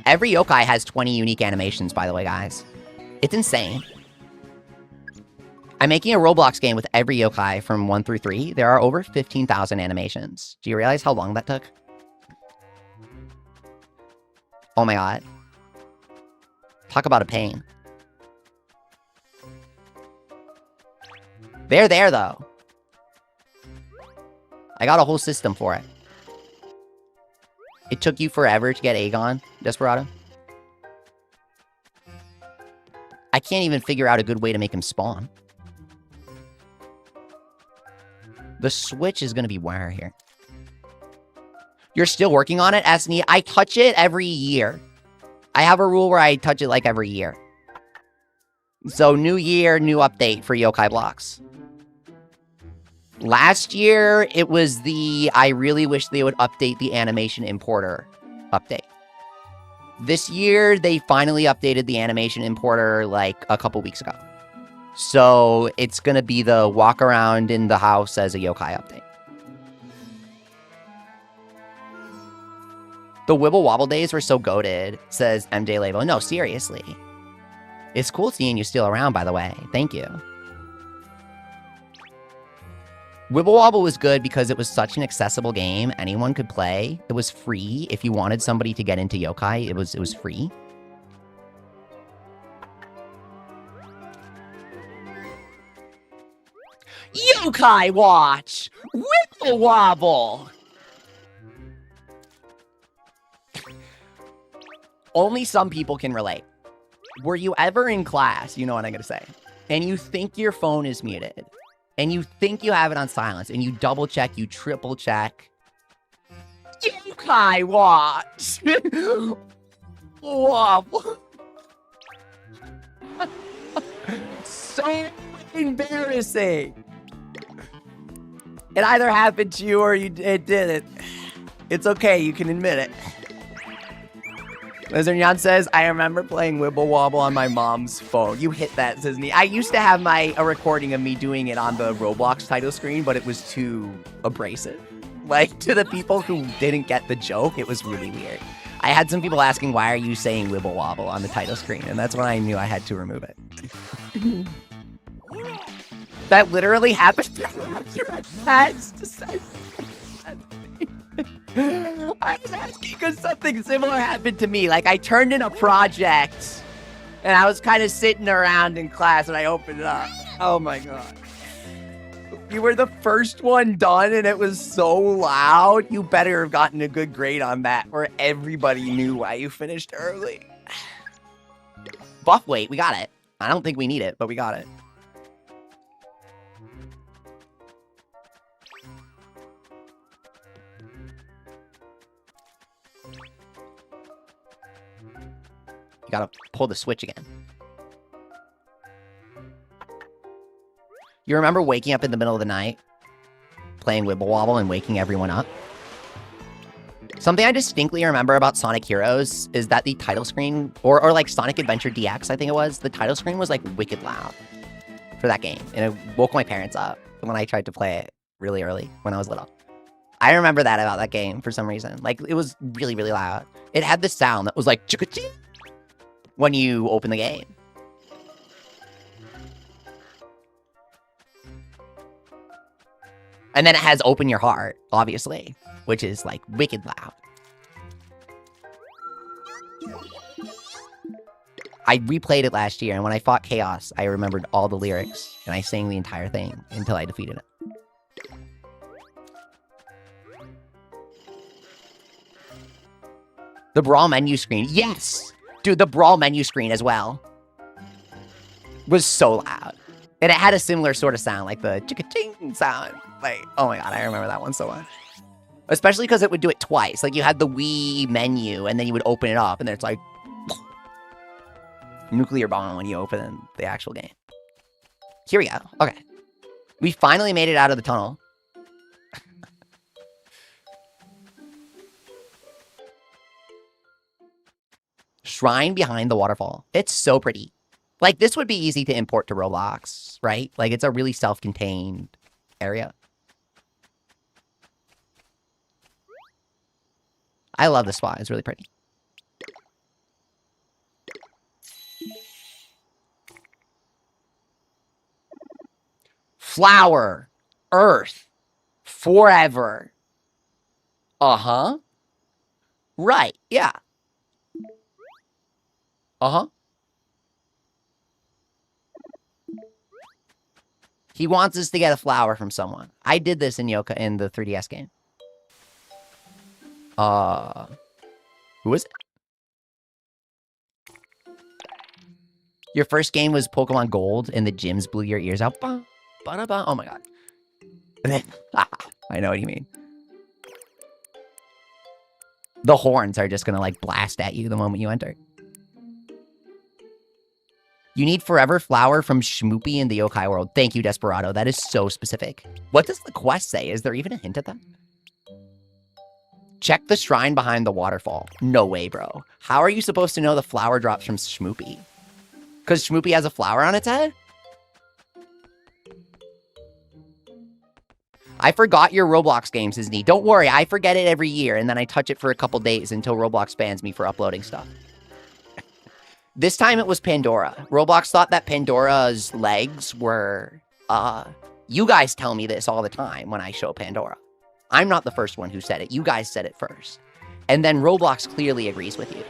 Every yokai has 20 unique animations, by the way, guys. It's insane. I'm making a Roblox game with every yokai from 1 through 3. There are over 15,000 animations. Do you realize how long that took? Oh my god. Talk about a pain. They're there, though. I got a whole system for it. It took you forever to get Aegon, Desperado. I can't even figure out a good way to make him spawn. The switch is going to be where here. You're still working on it, Esney? I touch it every year. I have a rule where I touch it like every year. So new year, new update for yokai blocks. Last year, it was the I really wish they would update the animation importer update. This year, they finally updated the animation importer like a couple weeks ago. So it's going to be the walk around in the house as a yokai update. The Wibble Wobble days were so goated, says MJ Labo. No, seriously. It's cool seeing you still around, by the way. Thank you. Wibble Wobble was good because it was such an accessible game. Anyone could play. It was free. If you wanted somebody to get into yokai, it was free. Yokai Watch! Wibble Wobble! Only some people can relate. Were you ever in class, you know what I'm going to say, and you think your phone is muted, and you think you have it on silence, and you double check, you triple check. Yokai watch! Whoa. So embarrassing. It either happened to you or it didn't. It's okay, you can admit it. Lizardnyan says, I remember playing Wibble Wobble on my mom's phone. You hit that, says me. I used to have a recording of me doing it on the Roblox title screen, but it was too abrasive. Like, to the people who didn't get the joke, it was really weird. I had some people asking, why are you saying Wibble Wobble on the title screen? And that's when I knew I had to remove it. That literally happened. I was asking because something similar happened to me. Like, I turned in a project, and I was kind of sitting around in class, and I opened it up. Oh, my God. You were the first one done, and it was so loud. You better have gotten a good grade on that, where everybody knew why you finished early. Buff weight, we got it. I don't think we need it, but we got it. You gotta pull the switch again. You remember waking up in the middle of the night, playing Wibble Wobble and waking everyone up? Something I distinctly remember about Sonic Heroes is that the title screen, or like Sonic Adventure DX, I think it was, the title screen was like wicked loud for that game. And it woke my parents up when I tried to play it really early when I was little. I remember that about that game for some reason. Like, it was really, really loud. It had this sound that was like chicka-ching when you open the game. And then it has Open Your Heart, obviously, which is like wicked loud. I replayed it last year, and when I fought Chaos, I remembered all the lyrics, and I sang the entire thing until I defeated it. The Brawl menu screen. Yes! Dude, the Brawl menu screen as well was so loud. And it had a similar sort of sound, like the chicka-ching sound. Like, oh my God, I remember that one so much. Especially because it would do it twice. Like, you had the Wii menu, and then you would open it up, and then it's like nuclear bomb when you open the actual game. Here we go. Okay. We finally made it out of the tunnel. Shrine behind the waterfall. It's so pretty. Like, this would be easy to import to Roblox, right? Like, it's a really self-contained area. I love this spot. It's really pretty. Flower. Earth. Forever. Uh-huh. Right. Yeah. Uh-huh. He wants us to get a flower from someone. I did this in Yoka in the 3DS game. Who is it? Your first game was Pokemon Gold and the gyms blew your ears out. Oh my God. I know what you mean. The horns are just gonna like blast at you the moment you enter. You need Forever Flower from Shmoopy in the Yokai world. Thank you, Desperado. That is so specific. What does the quest say? Is there even a hint at that? Check the shrine behind the waterfall. No way, bro. How are you supposed to know the flower drops from Shmoopy? Because Shmoopy has a flower on its head? I forgot your Roblox games, Disney. Don't worry, I forget it every year, and then I touch it for a couple days until Roblox bans me for uploading stuff. This time it was Pandora. Roblox thought that Pandora's legs were, you guys tell me this all the time when I show Pandora. I'm not the first one who said it. You guys said it first. And then Roblox clearly agrees with you.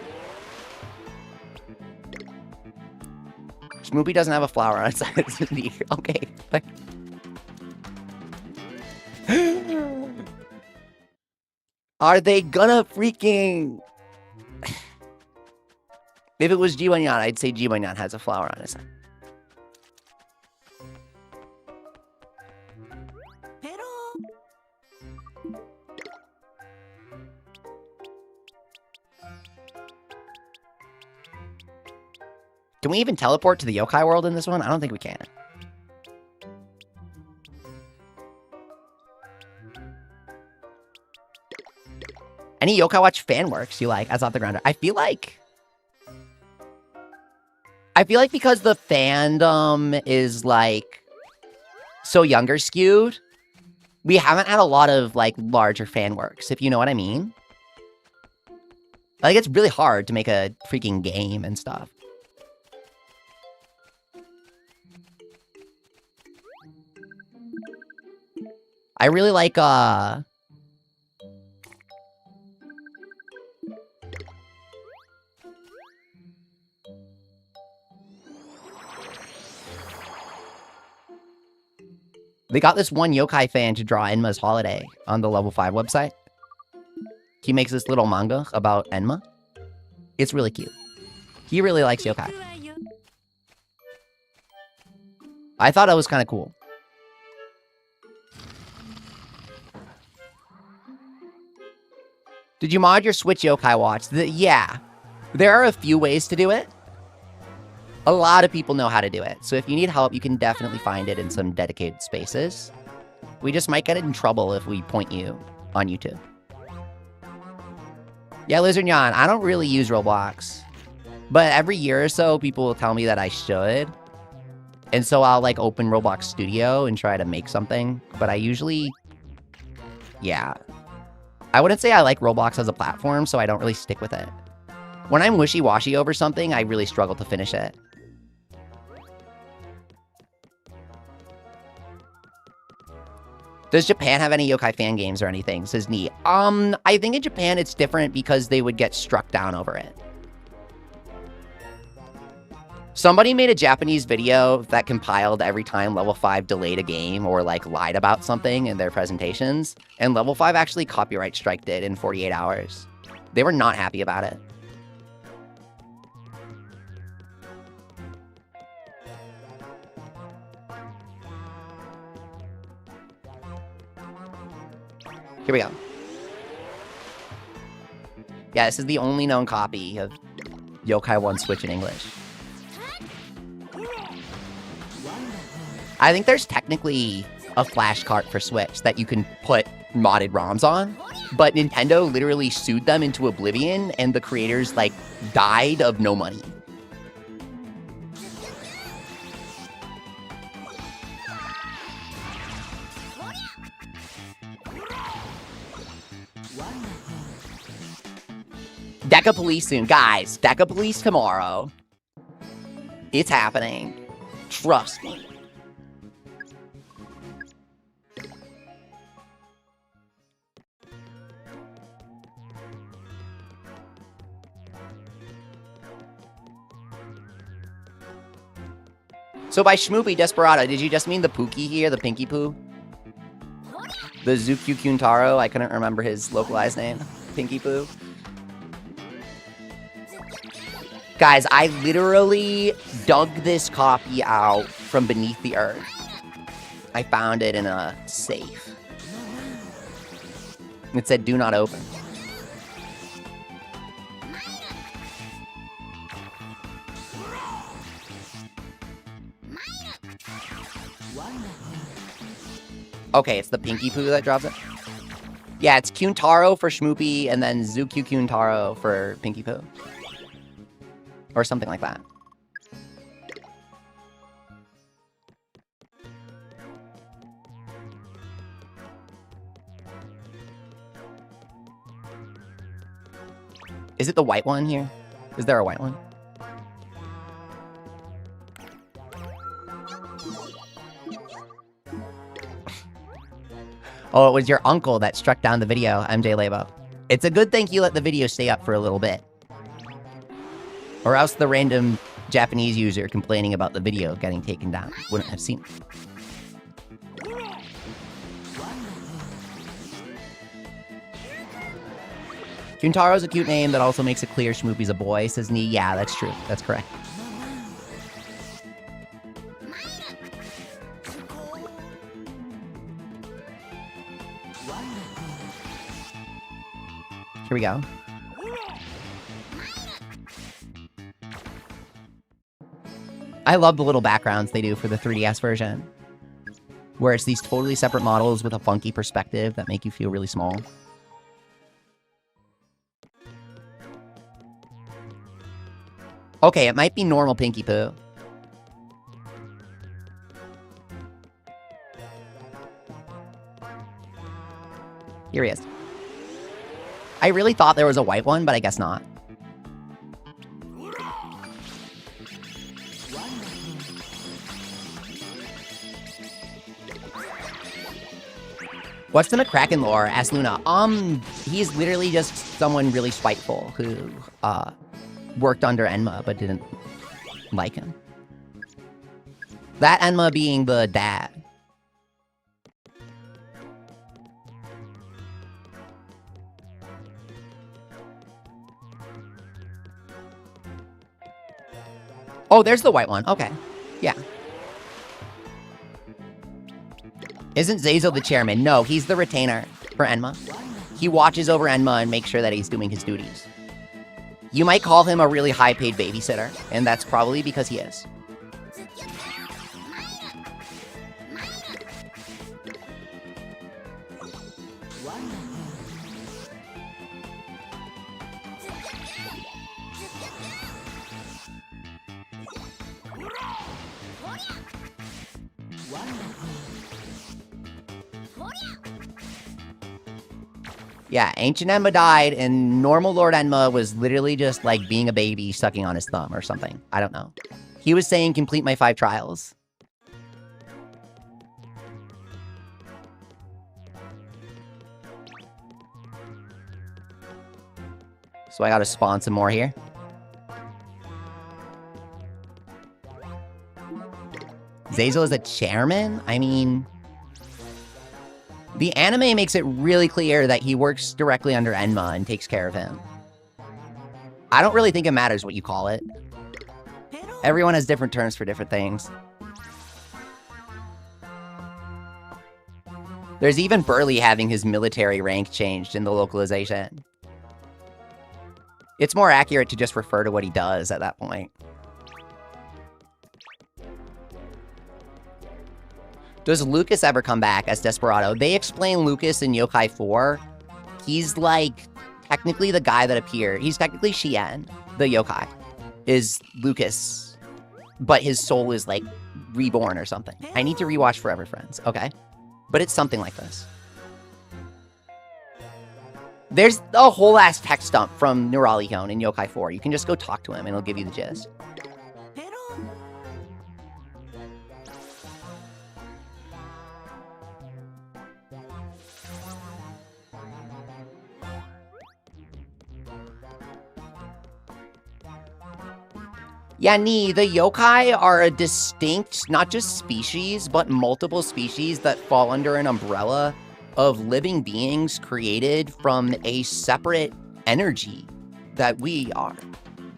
Shmoopy doesn't have a flower on its side. Okay. Are they gonna freaking... If it was Jibanyan, I'd say Jibanyan has a flower on his head. Can we even teleport to the yokai world in this one? I don't think we can. Any Yokai Watch fan works you like as Off the Grounder? I feel like because the fandom is like so younger skewed, we haven't had a lot of like larger fan works, if you know what I mean. Like it's really hard to make a freaking game and stuff. I really like they got this one yokai fan to draw Enma's holiday on the level 5 website. He makes this little manga about Enma. It's really cute. He really likes yokai. I thought it was kind of cool. Did you mod your Switch Yokai Watch? Yeah. There are a few ways to do it. A lot of people know how to do it. So if you need help, you can definitely find it in some dedicated spaces. We just might get in trouble if we point you on YouTube. Yeah, Lizard Yan, I don't really use Roblox. But every year or so, people will tell me that I should. And so I'll like open Roblox Studio and try to make something. But I usually... yeah. I wouldn't say I like Roblox as a platform, so I don't really stick with it. When I'm wishy-washy over something, I really struggle to finish it. Does Japan have any yokai fan games or anything? Says Nee. I think in Japan it's different because they would get struck down over it. Somebody made a Japanese video that compiled every time Level 5 delayed a game or like lied about something in their presentations, and Level 5 actually copyright striked it in 48 hours. They were not happy about it. Here we go. Yeah, this is the only known copy of Yokai 1 Switch in English. I think there's technically a flash cart for Switch that you can put modded ROMs on, but Nintendo literally sued them into oblivion, and the creators, like, died of no money. Deca Police soon. Guys, Deca Police tomorrow. It's happening. Trust me. So by Shmoopy Desperado, did you just mean the Pookie here, the Pinky Poo? The Zukyu Kuntaro, I couldn't remember his localized name. Pinky Poo. Guys, I literally dug this copy out from beneath the earth. I found it in a safe. It said, do not open. Okay, it's the Pinky Poo that drops it. Yeah, it's Kuntaro for Shmoopy, and then Zukyu Kuntaro for Pinky Poo. Or something like that. Is it the white one here? Is there a white one? Oh, it was your uncle that struck down the video, MJ Labo. It's a good thing you let the video stay up for a little bit. Or else the random Japanese user complaining about the video getting taken down wouldn't have seen it. Kuntaro's a cute name that also makes it clear Shmoopy's a boy, says Nee. Yeah, that's true. That's correct. Here we go. I love the little backgrounds they do for the 3DS version, where it's these totally separate models with a funky perspective that make you feel really small. Okay, it might be normal Pinky Poo. Here he is. I really thought there was a white one, but I guess not. What's the McCracken lore? Asked Luna. He's literally just someone really spiteful who, worked under Enma, but didn't like him. That Enma being the dad. Oh, there's the white one. Okay. Yeah. Isn't Zazel the chairman? No, he's the retainer for Enma. He watches over Enma and makes sure that he's doing his duties. You might call him a really high-paid babysitter, and that's probably because he is. Yeah, Ancient Enma died, and normal Lord Enma was literally just like being a baby sucking on his thumb or something. I don't know. He was saying, complete my 5 trials. So I gotta spawn some more here. Zazel is a chairman? I mean... The anime makes it really clear that he works directly under Enma and takes care of him. I don't really think it matters what you call it. Everyone has different terms for different things. There's even Burly having his military rank changed in the localization. It's more accurate to just refer to what he does at that point. Does Lucas ever come back as Desperado? They explain Lucas in Yokai 4. He's like technically the guy that appeared. He's technically Shien, the yokai, is Lucas, but his soul is like reborn or something. I need to rewatch Forever Friends, okay? But it's something like this. There's a whole ass text dump from Neuralion in Yokai 4. You can just go talk to him and he'll give you the gist. Yeah, the yokai are a distinct, not just species, but multiple species that fall under an umbrella of living beings created from a separate energy that we are.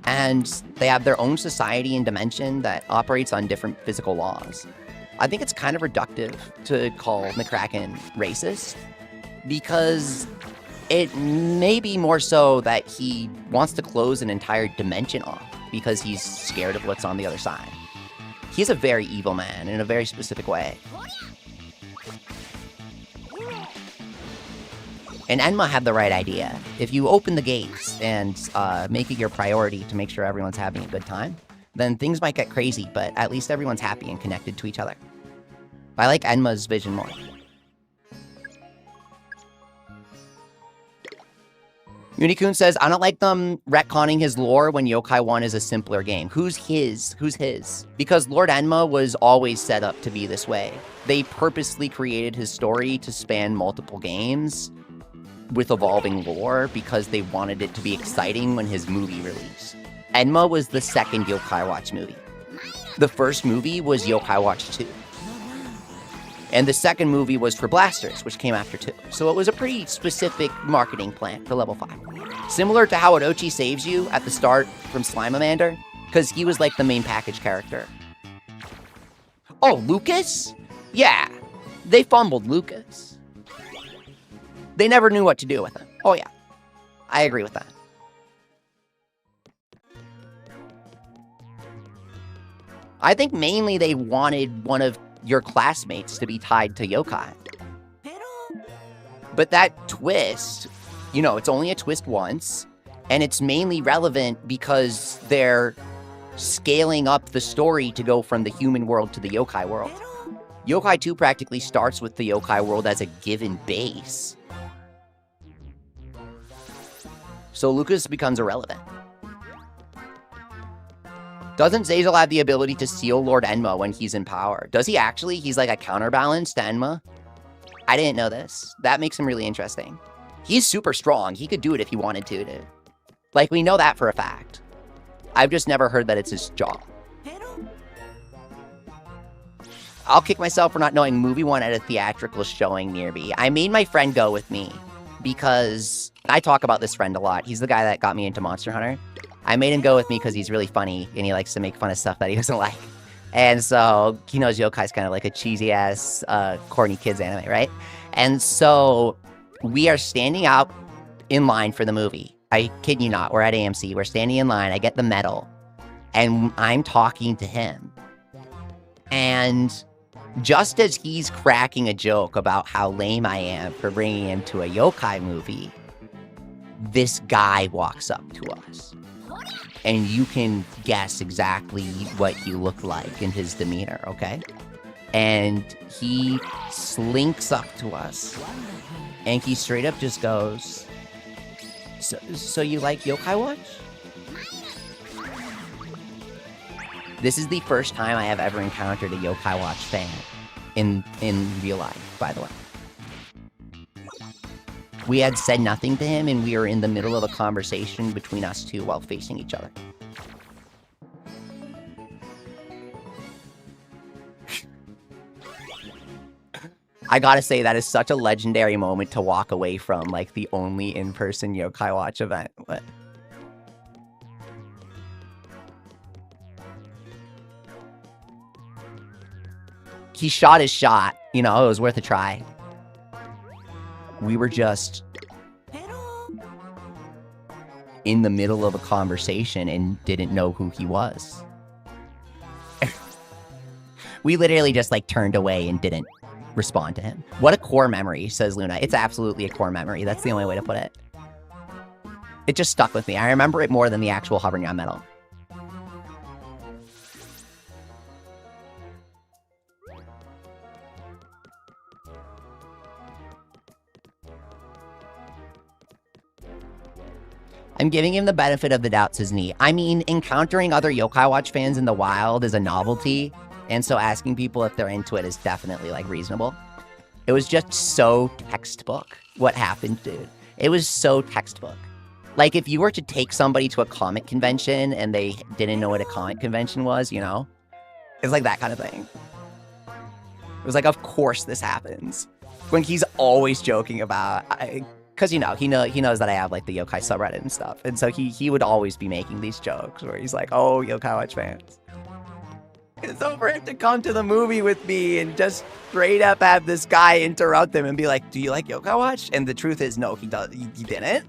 And they have their own society and dimension that operates on different physical laws. I think it's kind of reductive to call McCracken racist, because it may be more so that he wants to close an entire dimension off because he's scared of what's on the other side. He's a very evil man in a very specific way. And Enma had the right idea. If you open the gates and make it your priority to make sure everyone's having a good time, then things might get crazy, but at least everyone's happy and connected to each other. I like Enma's vision more. Unikun says, I don't like them retconning his lore when Yokai 1 is a simpler game. Who's his? Who's his? Because Lord Enma was always set up to be this way. They purposely created his story to span multiple games with evolving lore because they wanted it to be exciting when his movie released. Enma was the second Yokai Watch movie. The first movie was Yokai Watch 2. And the second movie was for Blasters, which came after 2. So it was a pretty specific marketing plan for level 5. Similar to how Odochi saves you at the start from Slimeamander, because he was like the main package character. Oh, Lucas? Yeah, they fumbled Lucas. They never knew what to do with him. Oh yeah, I agree with that. I think mainly they wanted one of your classmates to be tied to yokai. But that twist, you know, it's only a twist once, and it's mainly relevant because they're scaling up the story to go from the human world to the yokai world. Yokai 2 practically starts with the yokai world as a given base. So Lucas becomes irrelevant. Doesn't Zazel have the ability to seal Lord Enma when he's in power? Does he actually? He's like a counterbalance to Enma? I didn't know this. That makes him really interesting. He's super strong. He could do it if he wanted to. Like, we know that for a fact. I've just never heard that it's his job. I'll kick myself for not knowing movie 1 at a theatrical showing near me. I made my friend go with me because I talk about this friend a lot. He's the guy that got me into Monster Hunter. I made him go with me because he's really funny and he likes to make fun of stuff that he doesn't like. And so he knows yokai's kind of like a cheesy ass, corny kids anime, right? And so we are standing out in line for the movie. I kid you not, we're at AMC, we're standing in line, I get the medal, and I'm talking to him. And just as he's cracking a joke about how lame I am for bringing him to a yokai movie, this guy walks up to us. And you can guess exactly what he looked like in his demeanor, okay? And he slinks up to us, and he straight up just goes, So you like Yokai Watch? This is the first time I have ever encountered a Yokai Watch fan in real life, by the way. We had said nothing to him, and we were in the middle of a conversation between us two while facing each other. I gotta say, that is such a legendary moment to walk away from, like, the only in-person Yokai Watch event. What? He shot his shot. You know, it was worth a try. We were just in the middle of a conversation and didn't know who he was. We literally just, like, turned away and didn't respond to him. What a core memory, says Luna. It's absolutely a core memory. That's the only way to put it. It just stuck with me. I remember it more than the actual hovering on metal. I'm giving him the benefit of the doubt, says Nee. I mean, encountering other Yokai Watch fans in the wild is a novelty, and so asking people if they're into it is definitely, like, reasonable. It was just so textbook what happened, dude. It was so textbook. Like, if you were to take somebody to a comic convention and they didn't know what a comic convention was, you know? It's like that kind of thing. It was like, of course this happens. When he's always joking about... Because, you know, he knows that I have, like, the yokai subreddit and stuff. And so he would always be making these jokes where he's like, oh, Yokai Watch fans. And so for him to come to the movie with me and just straight up have this guy interrupt him and be like, do you like Yokai Watch? And the truth is, no, he didn't.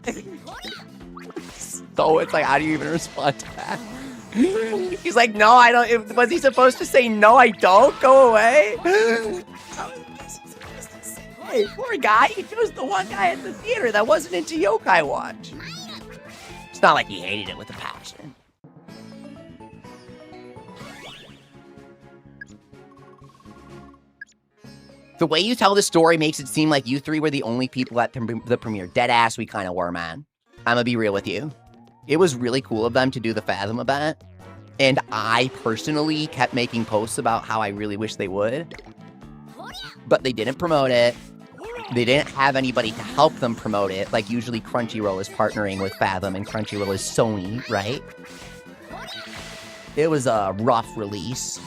So it's like, how do you even respond to that? He's like, no, I don't. Was he supposed to say, no, I don't? Go away? Hey, poor guy. He chose the one guy at the theater that wasn't into Yokai Watch. It's not like he hated it with a passion. The way you tell the story makes it seem like you three were the only people at the premiere. Deadass, we kind of were, man. I'm gonna be real with you. It was really cool of them to do the Fathom event. And I personally kept making posts about how I really wish they would. But they didn't promote it. They didn't have anybody to help them promote it. Like, usually Crunchyroll is partnering with Fathom and Crunchyroll is Sony, right? It was a rough release.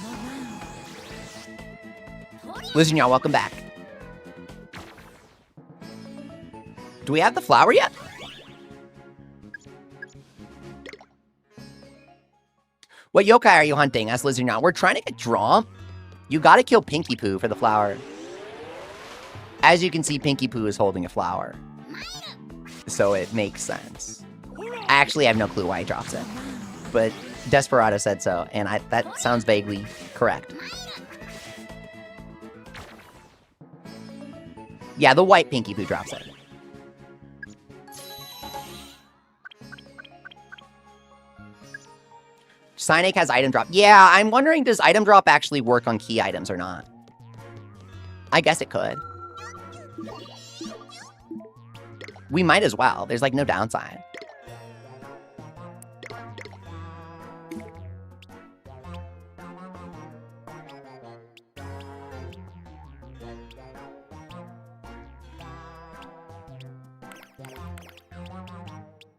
Listen, y'all, welcome back. Do we have the flower yet? What yokai are you hunting? Asked Lizard Now. We're trying to get Drom. You gotta kill Pinky Poo for the flower. As you can see, Pinky Poo is holding a flower. So it makes sense. I actually have no clue why he drops it. But Desperado said so, and that sounds vaguely correct. Yeah, the white Pinky Poo drops it. Psynic has item drop. Yeah, I'm wondering, does item drop actually work on key items or not? I guess it could. We might as well. There's like no downside.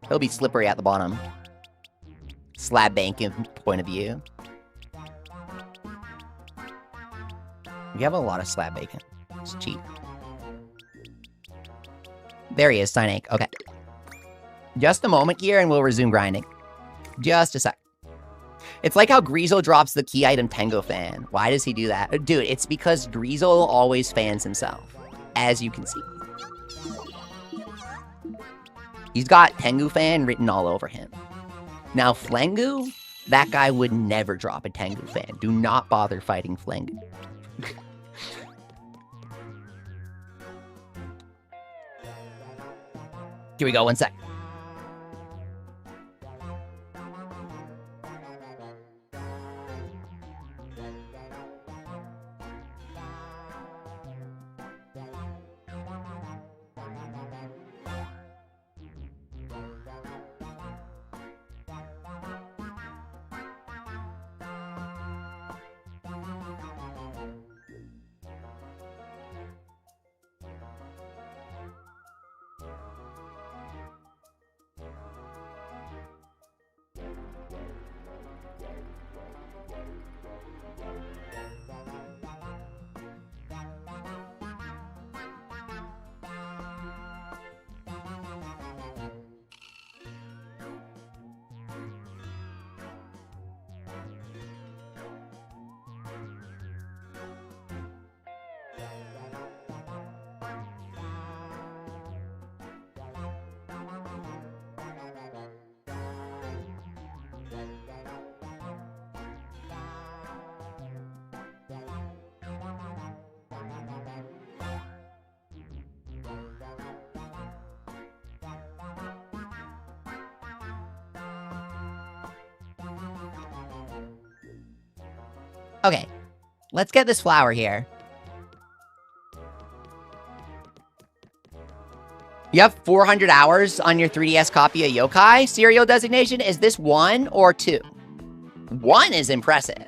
He'll be slippery at the bottom. Slab banking point of view. We have a lot of slab bacon. It's cheap. There he is, Psynic. Okay. Just a moment here and we'll resume grinding. Just a sec. It's like how Griezl drops the key item Tengu fan. Why does he do that? Dude, it's because Griezl always fans himself, as you can see. He's got Tengu fan written all over him. Now, Flengu, that guy would never drop a Tengu fan. Do not bother fighting Flengu. Here we go, 1 sec. Okay, let's get this flower here. You have 400 hours on your 3DS copy of Yokai serial designation. Is this 1 or 2? 1 is impressive.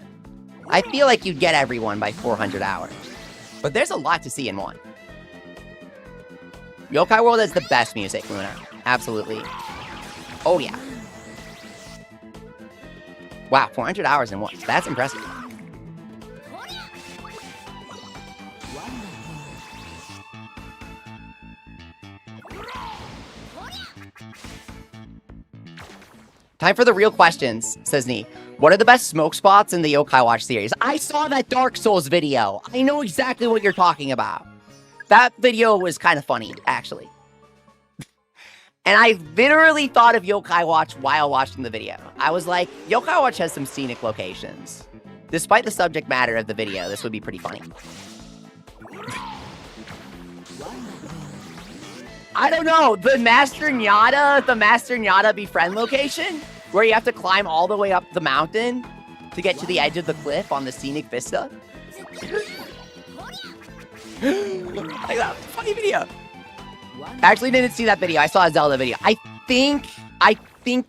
I feel like you'd get everyone by 400 hours. But there's a lot to see in 1. Yokai World has the best music, Luna. Absolutely. Oh, yeah. Wow, 400 hours in 1. That's impressive. Time for the real questions, says Nee. What are the best smoke spots in the Yokai Watch series? I saw that Dark Souls video. I know exactly what you're talking about. That video was kind of funny, actually. And I literally thought of Yokai Watch while watching the video. I was like, Yokai Watch has some scenic locations. Despite the subject matter of the video, this would be pretty funny. I don't know, the Master Nyada befriend location, where you have to climb all the way up the mountain to get to the edge of the cliff on the scenic vista. Like that funny video. I actually didn't see that video. I saw a Zelda video. I think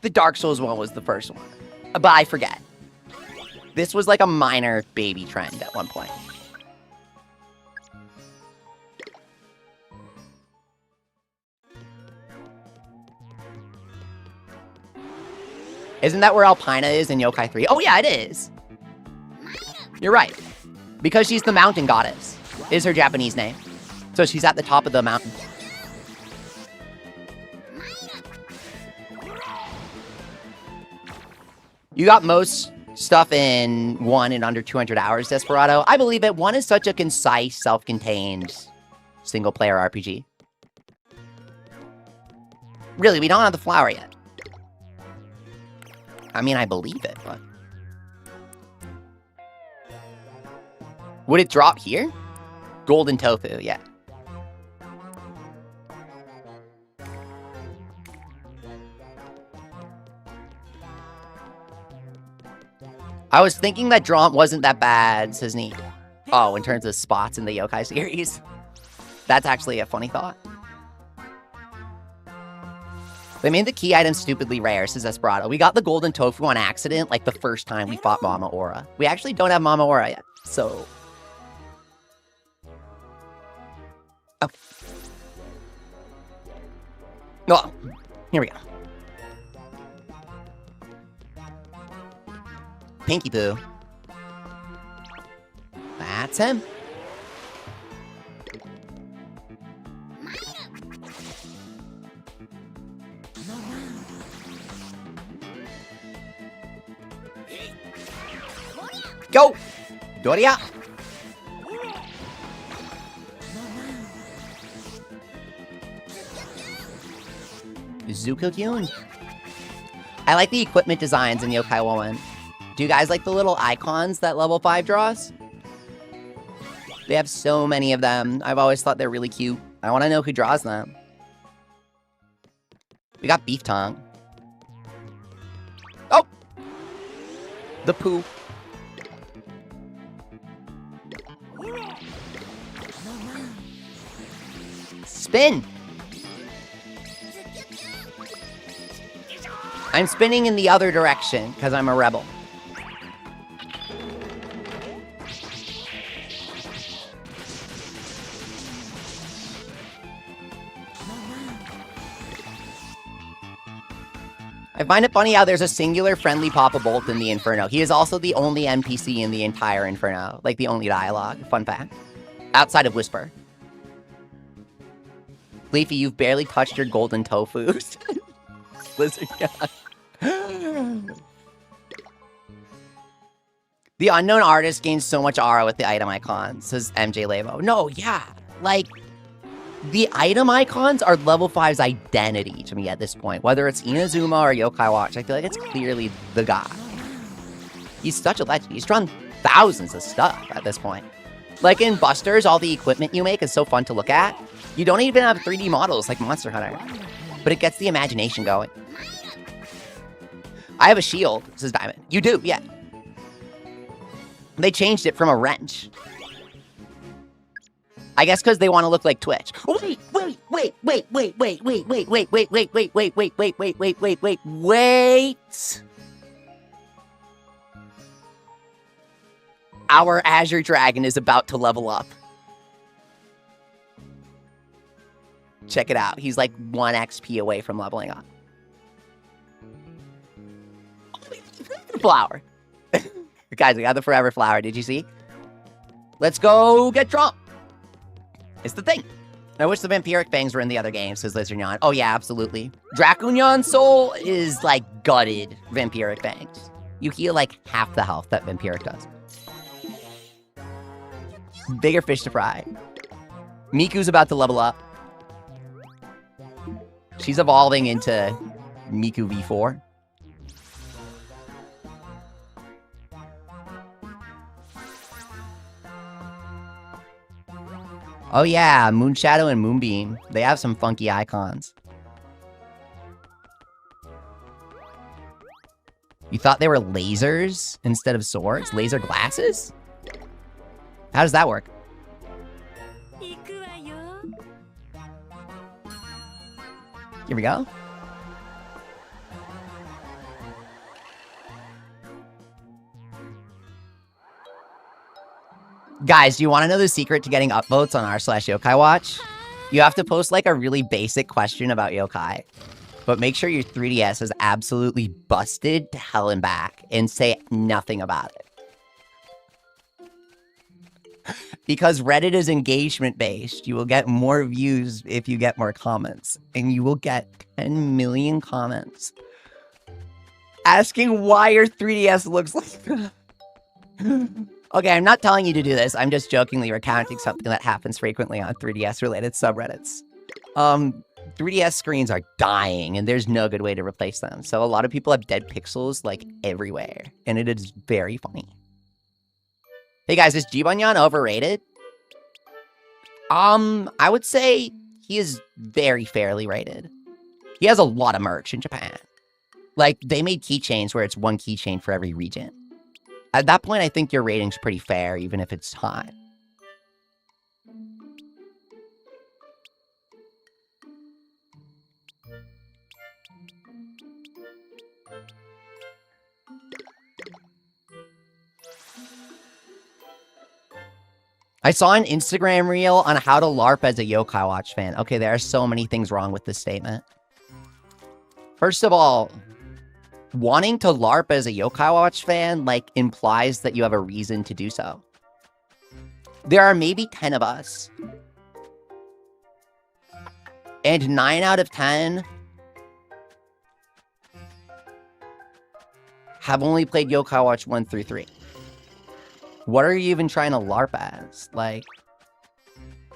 the Dark Souls one was the first one, but I forget. This was like a minor baby trend at one point. Isn't that where Alpina is in Yokai 3? Oh yeah, it is. You're right. Because she's the mountain goddess, is her Japanese name. So she's at the top of the mountain. You got most stuff in 1 in under 200 hours, Desperado. I believe it. 1 is such a concise, self-contained, single-player RPG. Really, we don't have the flower yet. I mean, I believe it, but... Would it drop here? Golden tofu, yeah. I was thinking that Dromp wasn't that bad, says Neat. Oh, in terms of spots in the yokai series. That's actually a funny thought. They made the key item stupidly rare, says Esperado. We got the golden tofu on accident, like the first time we fought Mama Aura. We actually don't have Mama Aura yet, so... Oh. Oh, here we go. Pinky Poo. That's him. Go! Doria! Zuko-kyun. I like the equipment designs in Yokai Woman. Do you guys like the little icons that level 5 draws? They have so many of them. I've always thought they're really cute. I want to know who draws them. We got Beef Tongue. Oh! The poo. Spin! I'm spinning in the other direction, because I'm a rebel. I find it funny how there's a singular friendly Papa Bolt in the Inferno. He is also the only NPC in the entire Inferno. Like, the only dialogue. Fun fact. Outside of Whisper. Leafy, you've barely touched your golden tofu. Lizard God. The unknown artist gains so much aura with the item icons, says MJ Lavo. No, yeah. Like, the item icons are level 5's identity to me at this point. Whether it's Inazuma or Yokai Watch, I feel like it's clearly the guy. He's such a legend. He's drawn thousands of stuff at this point. Like in Busters, all the equipment you make is so fun to look at. You don't even have 3D models like Monster Hunter. But it gets the imagination going. I have a shield, says Diamond. You do, yeah. They changed it from a wrench. I guess because they want to look like Twitch. Wait. Our Azure Dragon is about to level up. Check it out. He's like 1 XP away from leveling up. Flower. Guys, we got the forever flower. Did you see? Let's go get Trump. It's the thing. I wish the vampiric fangs were in the other game, says Lizardnyan. Oh yeah, absolutely. Dracunyan's soul is like gutted vampiric fangs. You heal like half the health that vampiric does. Bigger fish to fry. Miku's about to level up. She's evolving into Miku V4. Oh yeah, Moonshadow and Moonbeam. They have some funky icons. You thought they were lasers instead of swords? Laser glasses? How does that work? Here we go. Guys, do you want to know the secret to getting upvotes on r/Yokai Watch? You have to post like a really basic question about yokai. But make sure your 3DS is absolutely busted to hell and back and say nothing about it. Because Reddit is engagement-based. You will get more views if you get more comments. And you will get 10 million comments asking why your 3DS looks like that. Okay, I'm not telling you to do this. I'm just jokingly recounting something that happens frequently on 3DS-related subreddits. 3DS screens are dying, and there's no good way to replace them. So a lot of people have dead pixels, like, everywhere. And it is very funny. Hey, guys, is Jibanyan overrated? I would say he is very fairly rated. He has a lot of merch in Japan. Like, they made keychains where it's one keychain for every region. At that point, I think your rating's pretty fair, even if it's high. I saw an Instagram reel on how to LARP as a Yokai Watch fan. Okay, there are so many things wrong with this statement. First of all, wanting to LARP as a Yokai Watch fan, like, implies that you have a reason to do so. There are maybe 10 of us. And 9 out of 10 have only played Yokai Watch 1 through 3. What are you even trying to LARP as? Like,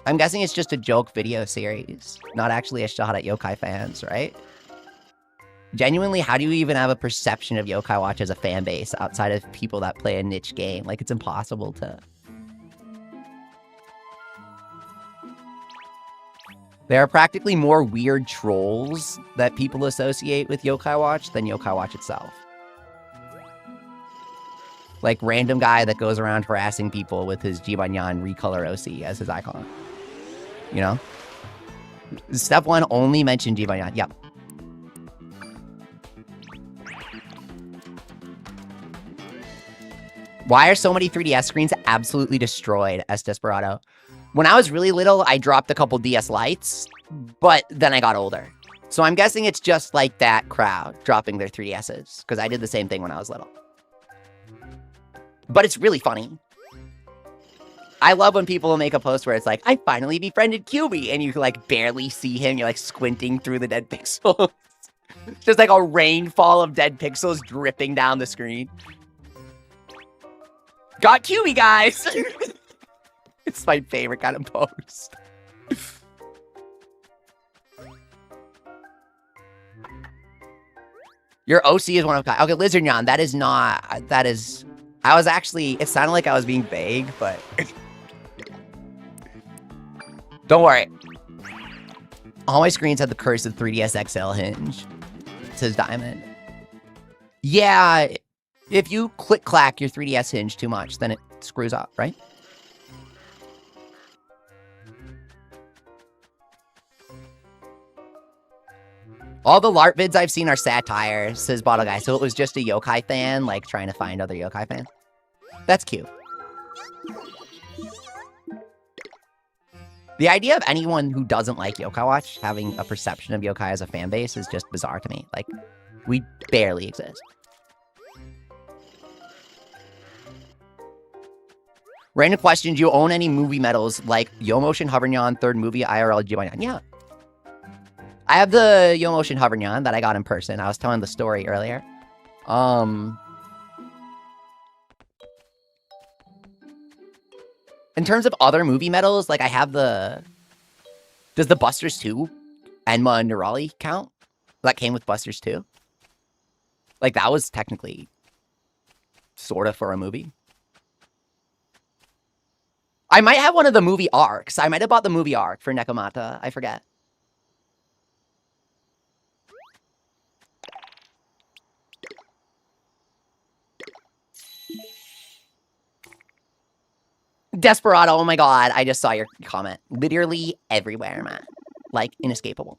I'm guessing it's just a joke video series, not actually a shot at Yokai fans, right? Genuinely, how do you even have a perception of Yokai Watch as a fan base outside of people that play a niche game? Like, it's impossible to... There are practically more weird trolls that people associate with Yokai Watch than Yokai Watch itself. Like, random guy that goes around harassing people with his Jibanyan recolor OC as his icon. You know? Step 1, only mention Jibanyan. Yep. Why are so many 3DS screens absolutely destroyed, S. Desperado? When I was really little, I dropped a couple DS Lites, but then I got older. So I'm guessing it's just like that crowd dropping their 3DSs, because I did the same thing when I was little. But it's really funny. I love when people make a post where it's like, I finally befriended QB, and you like barely see him. You're like squinting through the dead pixels. Just like a rainfall of dead pixels dripping down the screen. Got QB, guys! It's my favorite kind of post. Your OC is one of kind. Okay, Lizard Nyan, that is not... That is... I was actually... It sounded like I was being vague, but... Don't worry. All my screens have the curse of 3DS XL hinge. Says Diamond. Yeah, if you click-clack your 3DS hinge too much, then it screws up, right? All the LARP vids I've seen are satire, says Bottle Guy. So it was just a yokai fan, like, trying to find other yokai fans. That's cute. The idea of anyone who doesn't like Yokai Watch having a perception of yokai as a fan base is just bizarre to me. Like, we barely exist. Random question, do you own any movie medals like Yomotion Hovernyan, third movie, IRL, Jibanyan? Yeah. I have the Yomotion Hovernyan that I got in person. I was telling the story earlier. In terms of other movie medals, like I have the... Does the Busters 2 Enma and Nirali count? That came with Busters 2? Like that was technically sort of for a movie. I might have one of the movie arcs. I might have bought the movie arc for Nekomata. I forget. Desperado, oh my god, I just saw your comment. Literally everywhere, man. Like, inescapable.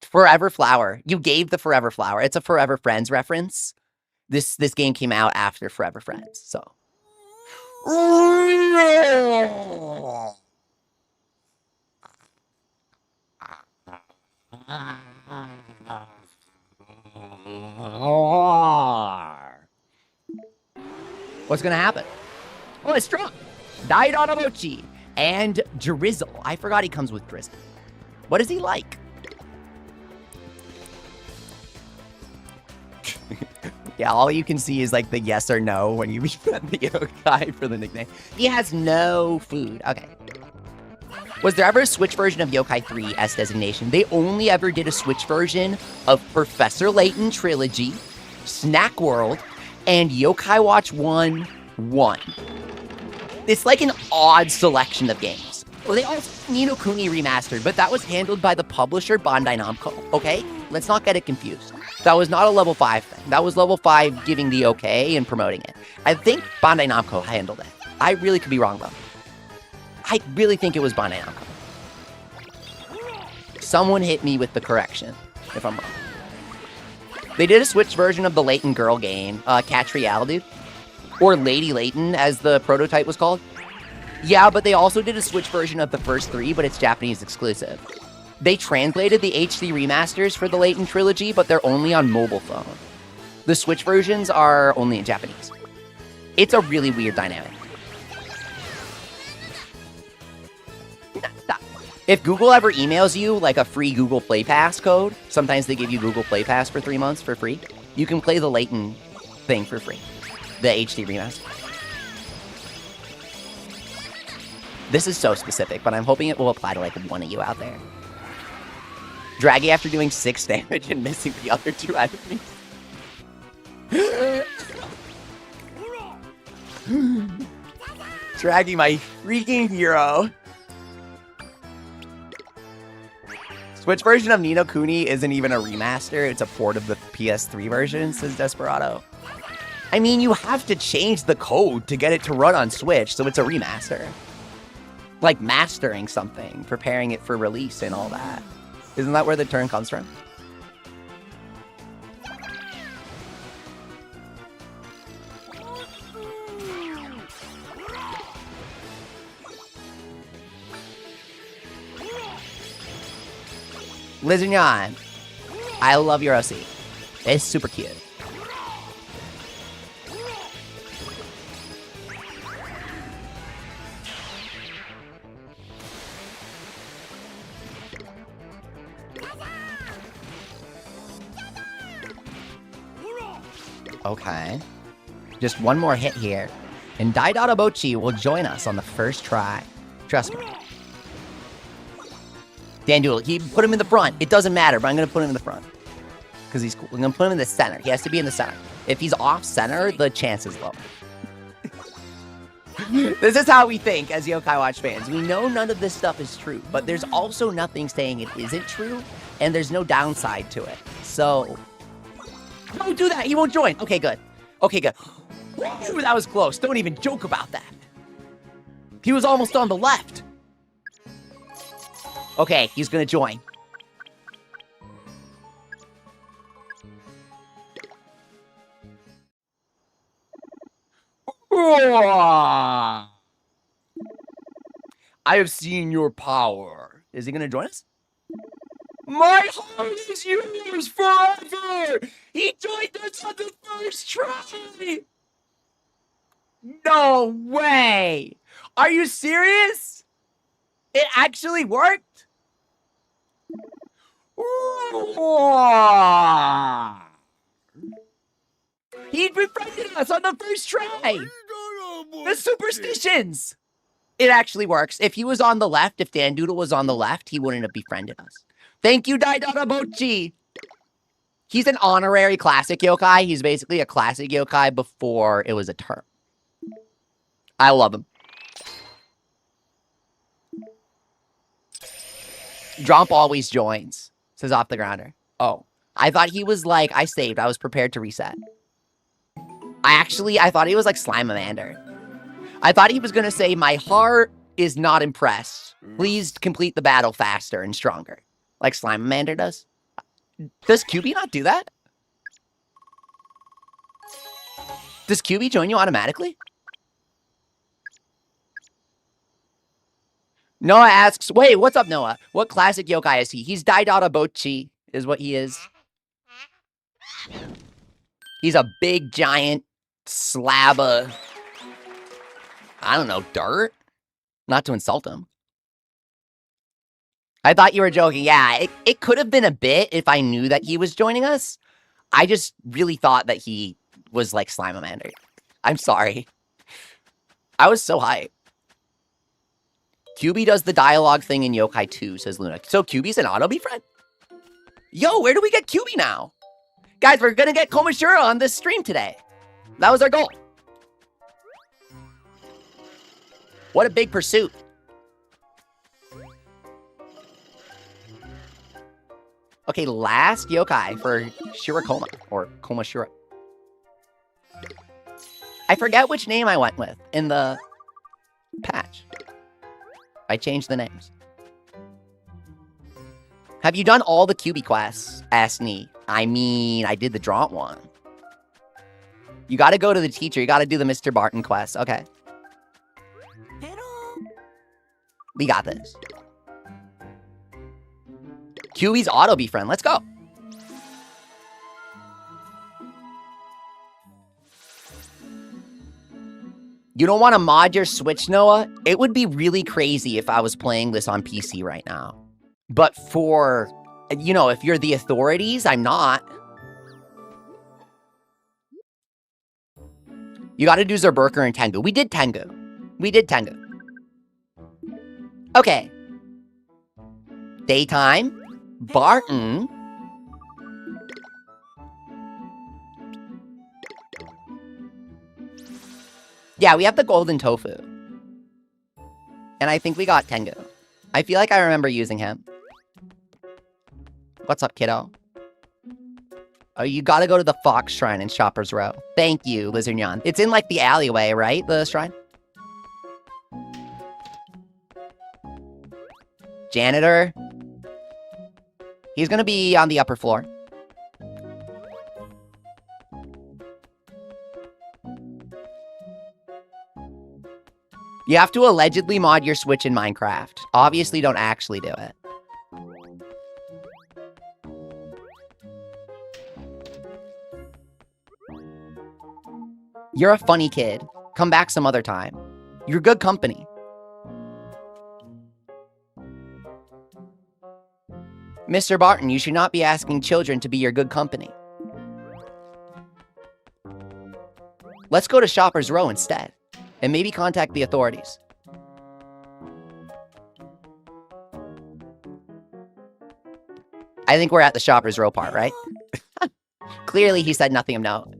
Forever Flower. You gave the Forever Flower. It's a Forever Friends reference. This game came out after Forever Friends, so. What's gonna happen? Oh, it's strong. Died on a mochi. And Drizzle. I forgot he comes with Drizzle. What is he like? Yeah, all you can see is like the yes or no when you meet the yokai for the nickname. He has no food. Okay. Was there ever a Switch version of Yokai 3 S designation? They only ever did a Switch version of Professor Layton Trilogy, Snack World, and Yokai Watch 1 1. It's like an odd selection of games. Well, they also Ni no Kuni remastered, but that was handled by the publisher Bandai Namco, okay? Let's not get it confused. That was not a level 5 thing. That was level 5 giving the okay and promoting it. I think Bandai Namco handled it. I really could be wrong, though. I really think it was Bandai Namco. Someone hit me with the correction, if I'm wrong. They did a Switch version of the Layton Girl game, Catch Reality, or Lady Layton, as the prototype was called. Yeah, but they also did a Switch version of the first 3, but it's Japanese exclusive. They translated the HD remasters for the Layton trilogy, but they're only on mobile phone. The Switch versions are only in Japanese. It's a really weird dynamic. If Google ever emails you like a free Google Play Pass code, sometimes they give you Google Play Pass for 3 months for free, you can play the Layton thing for free. The HD remaster. This is so specific, but I'm hoping it will apply to like one of you out there. Draggy after doing 6 damage and missing the other 2 enemies. Draggy, my freaking hero. Switch version of Ni no Kuni isn't even a remaster, it's a port of the PS3 version, says Desperado. I mean, you have to change the code to get it to run on Switch, so it's a remaster. Like mastering something, preparing it for release and all that. Isn't that where the term comes from? Lizignon, I love your OC. It's super cute. Okay. Just one more hit here, and Daidara Bochi will join us on the first try. Trust me. Dandoodle, he put him in the front. It doesn't matter, but I'm going to put him in the front. Because he's cool. I'm going to put him in the center. He has to be in the center. If he's off center, the chance is low. This is how we think as Yokai Watch fans. We know none of this stuff is true, but there's also nothing saying it isn't true, and there's no downside to it. So, don't do that. He won't join. Okay, good. Okay, good. Ooh, that was close. Don't even joke about that. He was almost on the left. Okay, he's gonna join. I have seen your power. Is he gonna join us? My heart is yours forever! He joined us on the first try! No way! Are you serious? It actually worked? He befriended us on the first try! The superstitions! It actually works. If he was on the left, if Dandoodle was on the left, he wouldn't have befriended us. Thank you, Daidara Bochi! He's an honorary classic yokai. He's basically a classic yokai before it was a term. I love him. Dromp always joins, says Off the Grounder. Oh, I thought he was like, I saved. I was prepared to reset. I thought he was like Slimeamander. I thought he was going to say, my heart is not impressed. Please complete the battle faster and stronger. Like Slimeamander does. Does QB not do that? Does QB join you automatically? Noah asks, wait, what's up, Noah? What classic yokai is he? He's Daidara Bochi, is what he is. He's a big, giant slab of, I don't know, dirt? Not to insult him. I thought you were joking. Yeah, it could have been a bit if I knew that he was joining us. I just really thought that he was like Slimeamander. I'm sorry. I was so hyped. QB does the dialogue thing in Yokai 2, says Luna. So QB's an Autobee friend? Yo, where do we get QB now? Guys, we're gonna get Komashura on this stream today. That was our goal. What a big pursuit. Okay, last yokai for Shirokoma, or Komashura. I forget which name I went with in the patch. I changed the names. Have you done all the QB quests? Asked Nee. I mean, I did the Draught one. You gotta go to the teacher. You gotta do the Mr. Barton quest. Okay. We got this. QB's Autobee friend. Let's go. You don't want to mod your Switch, Noah? It would be really crazy if I was playing this on PC right now. But for, you know, if you're the authorities, I'm not. You got to do Zerberker and Tengu. We did Tengu. We did Tengu. Okay. Daytime. Barton. Yeah, we have the golden tofu. And I think we got Tengu. I feel like I remember using him. What's up, kiddo? Oh, you gotta go to the Fox Shrine in Shoppers Row. Thank you, Lizardnyan. It's in, like, the alleyway, right? The shrine? Janitor. He's gonna be on the upper floor. You have to allegedly mod your Switch in Minecraft. Obviously, don't actually do it. You're a funny kid. Come back some other time. You're good company. Mr. Barton, you should not be asking children to be your good company. Let's go to Shoppers Row instead, and maybe contact the authorities. I think we're at the Shoppers Row part, right? Clearly, he said nothing of note.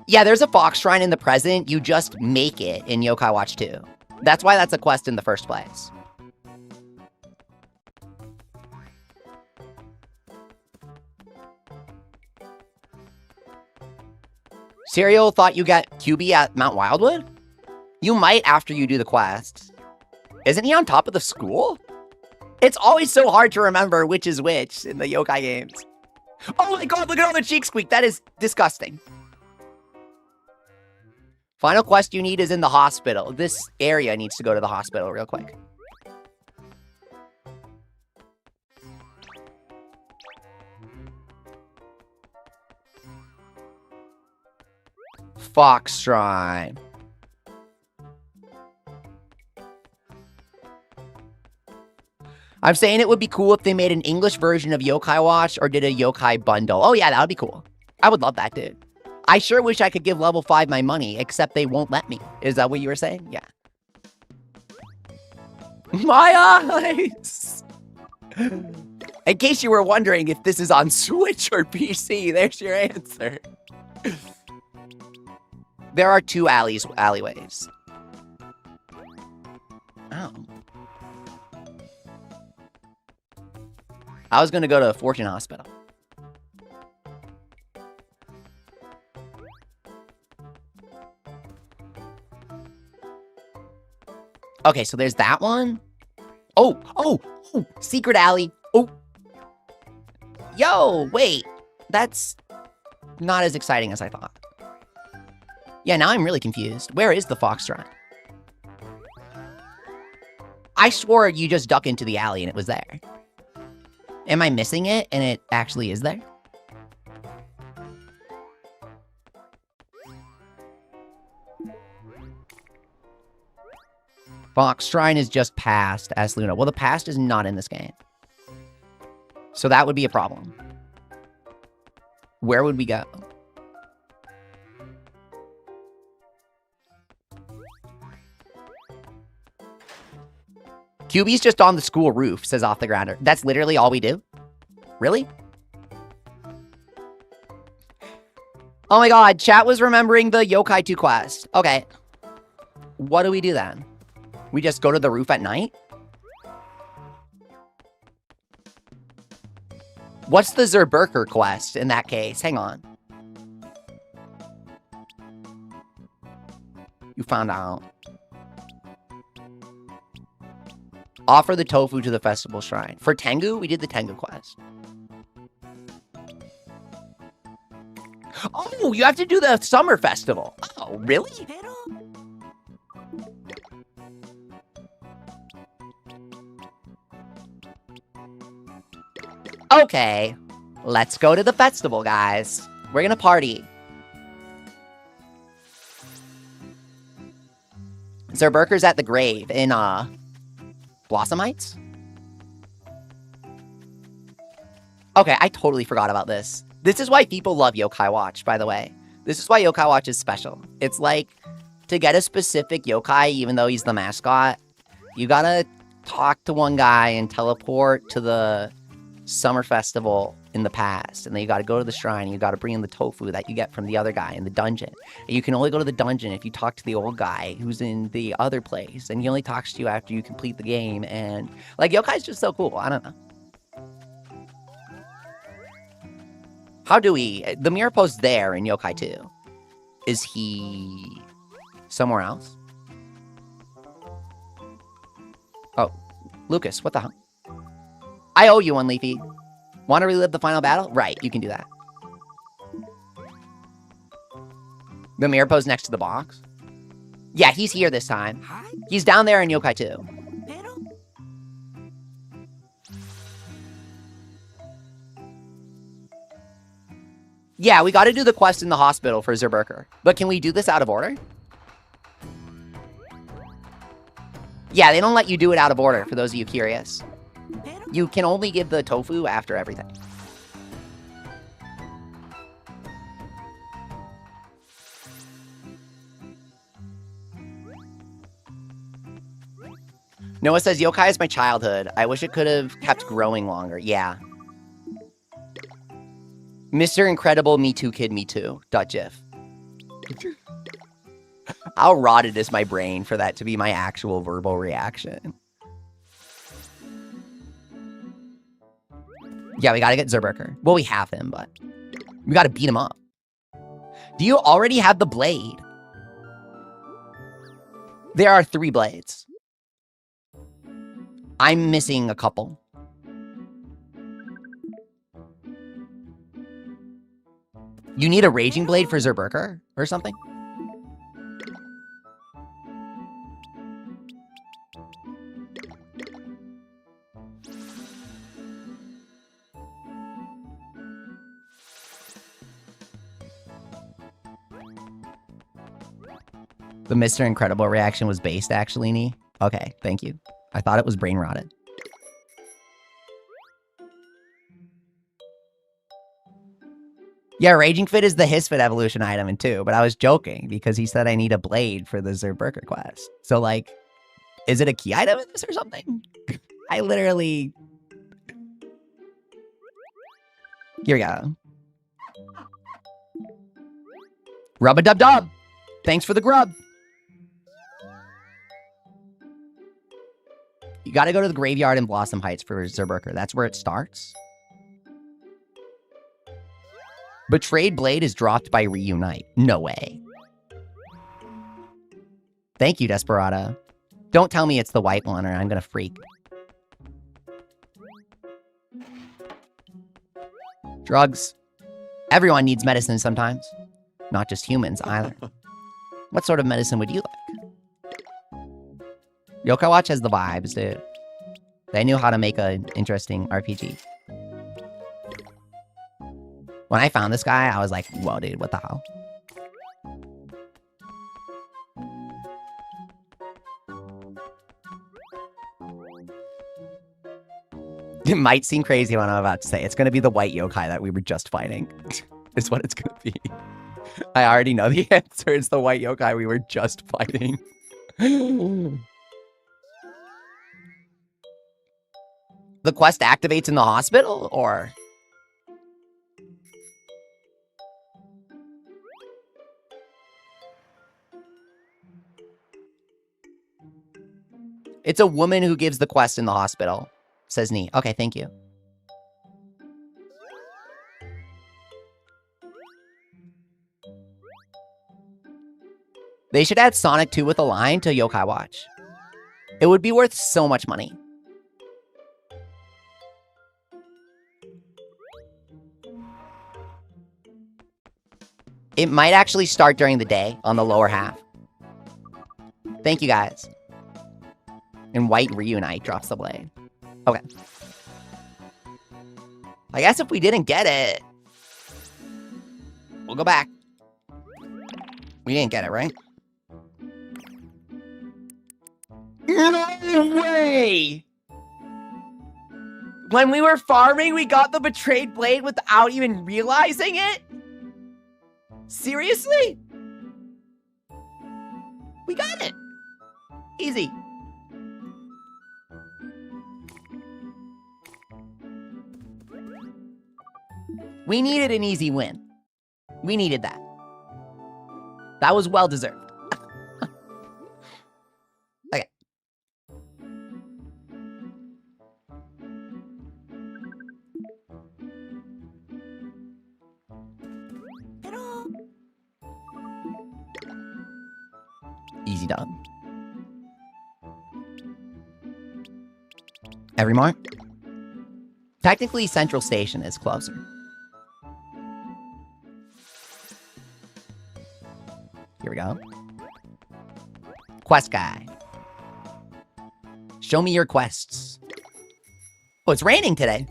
Yeah, there's a Fox Shrine in the present. You just make it in Yokai Watch 2. That's why that's a quest in the first place. Serial thought you got QB at Mount Wildwood? You might after you do the quest. Isn't he on top of the school? It's always so hard to remember which is which in the Yokai games. Oh my god, look at all the cheek squeak. That is disgusting. Final quest you need is in the hospital. This area needs to go to the hospital real quick. Fox Shrine. I'm saying it would be cool if they made an English version of Yokai Watch or did a Yokai bundle. Oh yeah, that would be cool. I would love that, dude. I sure wish I could give level 5 my money, except they won't let me. Is that what you were saying? Yeah. My eyes! In case you were wondering if this is on Switch or PC, there's your answer. There are 2 alleyways. Oh. I was gonna go to Fortune Hospital. Okay, so there's that one. Oh, secret alley. Oh. Yo, wait. That's not as exciting as I thought. Yeah, now I'm really confused. Where is the Fox Shrine? I swore you just duck into the alley and it was there. Am I missing it and it actually is there? Fox Shrine is just past, asked Luna. Well, the past is not in this game. So that would be a problem. Where would we go? QB's just on the school roof, says Off the Grounder. That's literally all we do? Really? Oh my god, chat was remembering the Yokai 2 quest. Okay. What do we do then? We just go to the roof at night? What's the Zerberker quest in that case? Hang on. You found out. Offer the tofu to the festival shrine. For Tengu, we did the Tengu quest. Oh, you have to do the summer festival. Oh, really? Okay, let's go to the festival, guys. We're gonna party. Zerberker's at the grave in, Blossom Heights? Okay, I totally forgot about this. This is why people love Yokai Watch, by the way. This is why Yokai Watch is special. It's like, to get a specific yokai, even though he's the mascot, you gotta talk to one guy and teleport to the summer festival in the past. And then you gotta go to the shrine, and you gotta bring in the tofu that you get from the other guy in the dungeon. And you can only go to the dungeon if you talk to the old guy who's in the other place. And he only talks to you after you complete the game. And, like, Yokai's just so cool. I don't know. How do we... The mirror post there in Yokai 2. Is he... somewhere else? Oh. Lucas, what the hell? I owe you one, Leafy. Want to relive the final battle? Right, you can do that. The mirror pose next to the box? Yeah, he's here this time. He's down there in Yokai 2. Yeah, we gotta do the quest in the hospital for Zerberker. But can we do this out of order? Yeah, they don't let you do it out of order, for those of you curious. You can only give the tofu after everything. Noah says, Yokai is my childhood. I wish it could have kept growing longer. Yeah. Mr. Incredible, me too, kid, me too. .gif. How rotted is my brain for that to be my actual verbal reaction? Yeah, we gotta get Zerberker. Well, we have him, but we gotta beat him up. Do you already have the blade? There are 3 blades. I'm missing a couple. You need a Raging Blade for Zerberker or something? The Mr. Incredible reaction was based, actually, Nee. Okay, thank you. I thought it was brain rotted. Yeah, Raging Fit is the Hisfit evolution item in 2, but I was joking because he said I need a blade for the Zerberker quest. So, like, is it a key item in this or something? I literally... Here we go. Rub-a-dub-dub! Thanks for the grub! You gotta go to the graveyard in Blossom Heights for Zerberker. That's where it starts. Betrayed Blade is dropped by Reunite. No way. Thank you, Desperado. Don't tell me it's the white one or I'm gonna freak. Drugs. Everyone needs medicine sometimes. Not just humans either. What sort of medicine would you like? Yokai Watch has the vibes, dude. They knew how to make an interesting RPG. When I found this guy, I was like, whoa, dude, what the hell? It might seem crazy what I'm about to say. It's going to be the white yokai that we were just fighting. Is what it's going to be. I already know the answer. It's the white yokai we were just fighting. The quest activates in the hospital, or? It's a woman who gives the quest in the hospital, says Nee. Okay, thank you. They should add Sonic 2 with a line to Yokai Watch. It would be worth so much money. It might actually start during the day on the lower half. Thank you, guys. And White Reunite drops the blade. Okay. I guess if we didn't get it, we'll go back. We didn't get it, right? No way! When we were farming, we got the betrayed blade without even realizing it? Seriously? We got it. Easy. We needed an easy win. We needed that. That was well deserved. Okay. Easy done. Every mark? Technically, Central Station is closer. Here we go. Quest guy. Show me your quests. Oh, it's raining today.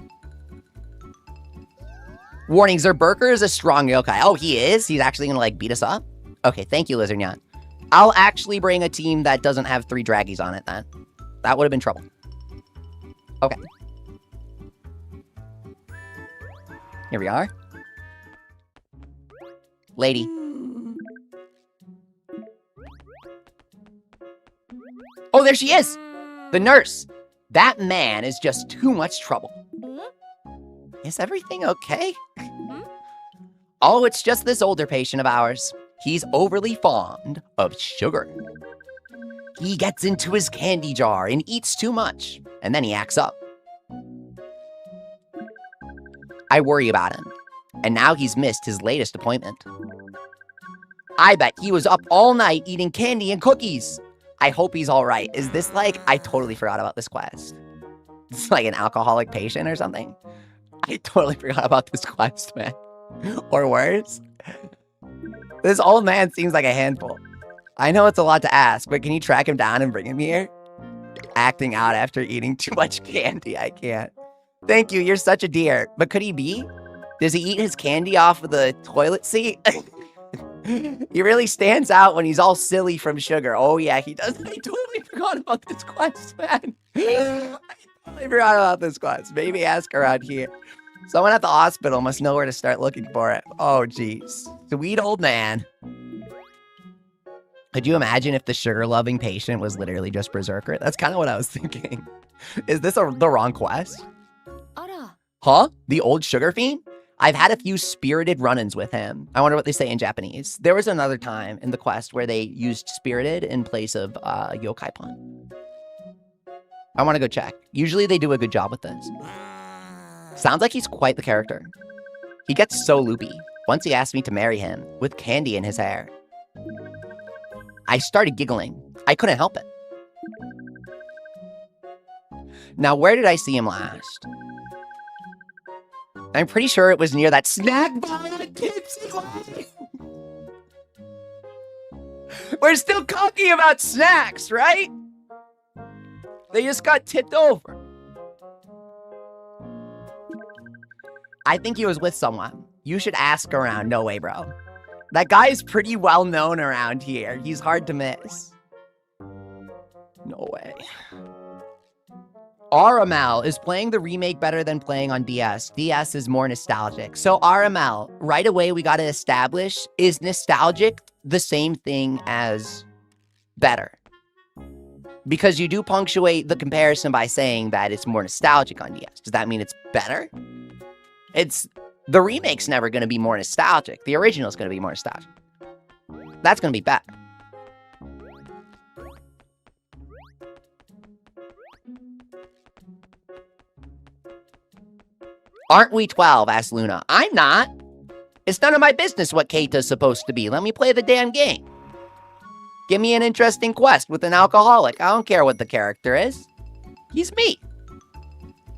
Warning, Zerberker is a strong yokai. Oh, he is? He's actually gonna, like, beat us up? Okay, thank you, Lizardnyan. I'll actually bring a team that doesn't have 3 draggies on it, then. That would have been trouble. Okay. Here we are. Lady. Oh, there she is! The nurse! That man is just too much trouble. Is everything okay? Oh, it's just this older patient of ours. He's overly fond of sugar. He gets into his candy jar and eats too much, and then he acts up. I worry about him, and now he's missed his latest appointment. I bet he was up all night eating candy and cookies. I hope he's all right. Is this like, I totally forgot about this quest. It's like an alcoholic patient or something. I totally forgot about this quest, man. Or worse. This old man seems like a handful. I know it's a lot to ask, but can you track him down and bring him here? Acting out after eating too much candy, I can't. Thank you, you're such a dear. But could he be? Does he eat his candy off of the toilet seat? He really stands out when he's all silly from sugar. Oh yeah, he does. I totally forgot about this quest, man. I totally forgot about this quest. Maybe ask around here. Someone at the hospital must know where to start looking for it. Oh, geez. Sweet old man. Could you imagine if the sugar-loving patient was literally just Berserker? That's kind of what I was thinking. Is this the wrong quest? Huh? The old sugar fiend? I've had a few spirited run-ins with him. I wonder what they say in Japanese. There was another time in the quest where they used spirited in place of yokai pun. I want to go check. Usually they do a good job with this. Sounds like he's quite the character. He gets so loopy. Once he asked me to marry him with candy in his hair. I started giggling. I couldn't help it. Now, where did I see him last? I'm pretty sure it was near that snack bar at Tipsy Wine. We're still talking about snacks, right? They just got tipped over. I think he was with someone. You should ask around. No way, bro. That guy is pretty well known around here. He's hard to miss. No way. RML, is playing the remake better than playing on DS? DS is more nostalgic. So RML, right away we got to establish, is nostalgic the same thing as better? Because you do punctuate the comparison by saying that it's more nostalgic on DS. Does that mean it's better? The remake's never going to be more nostalgic. The original's going to be more nostalgic. That's going to be bad. Aren't we 12? Asked Luna. I'm not. It's none of my business what Keita's supposed to be. Let me play the damn game. Give me an interesting quest with an alcoholic. I don't care what the character is. He's me.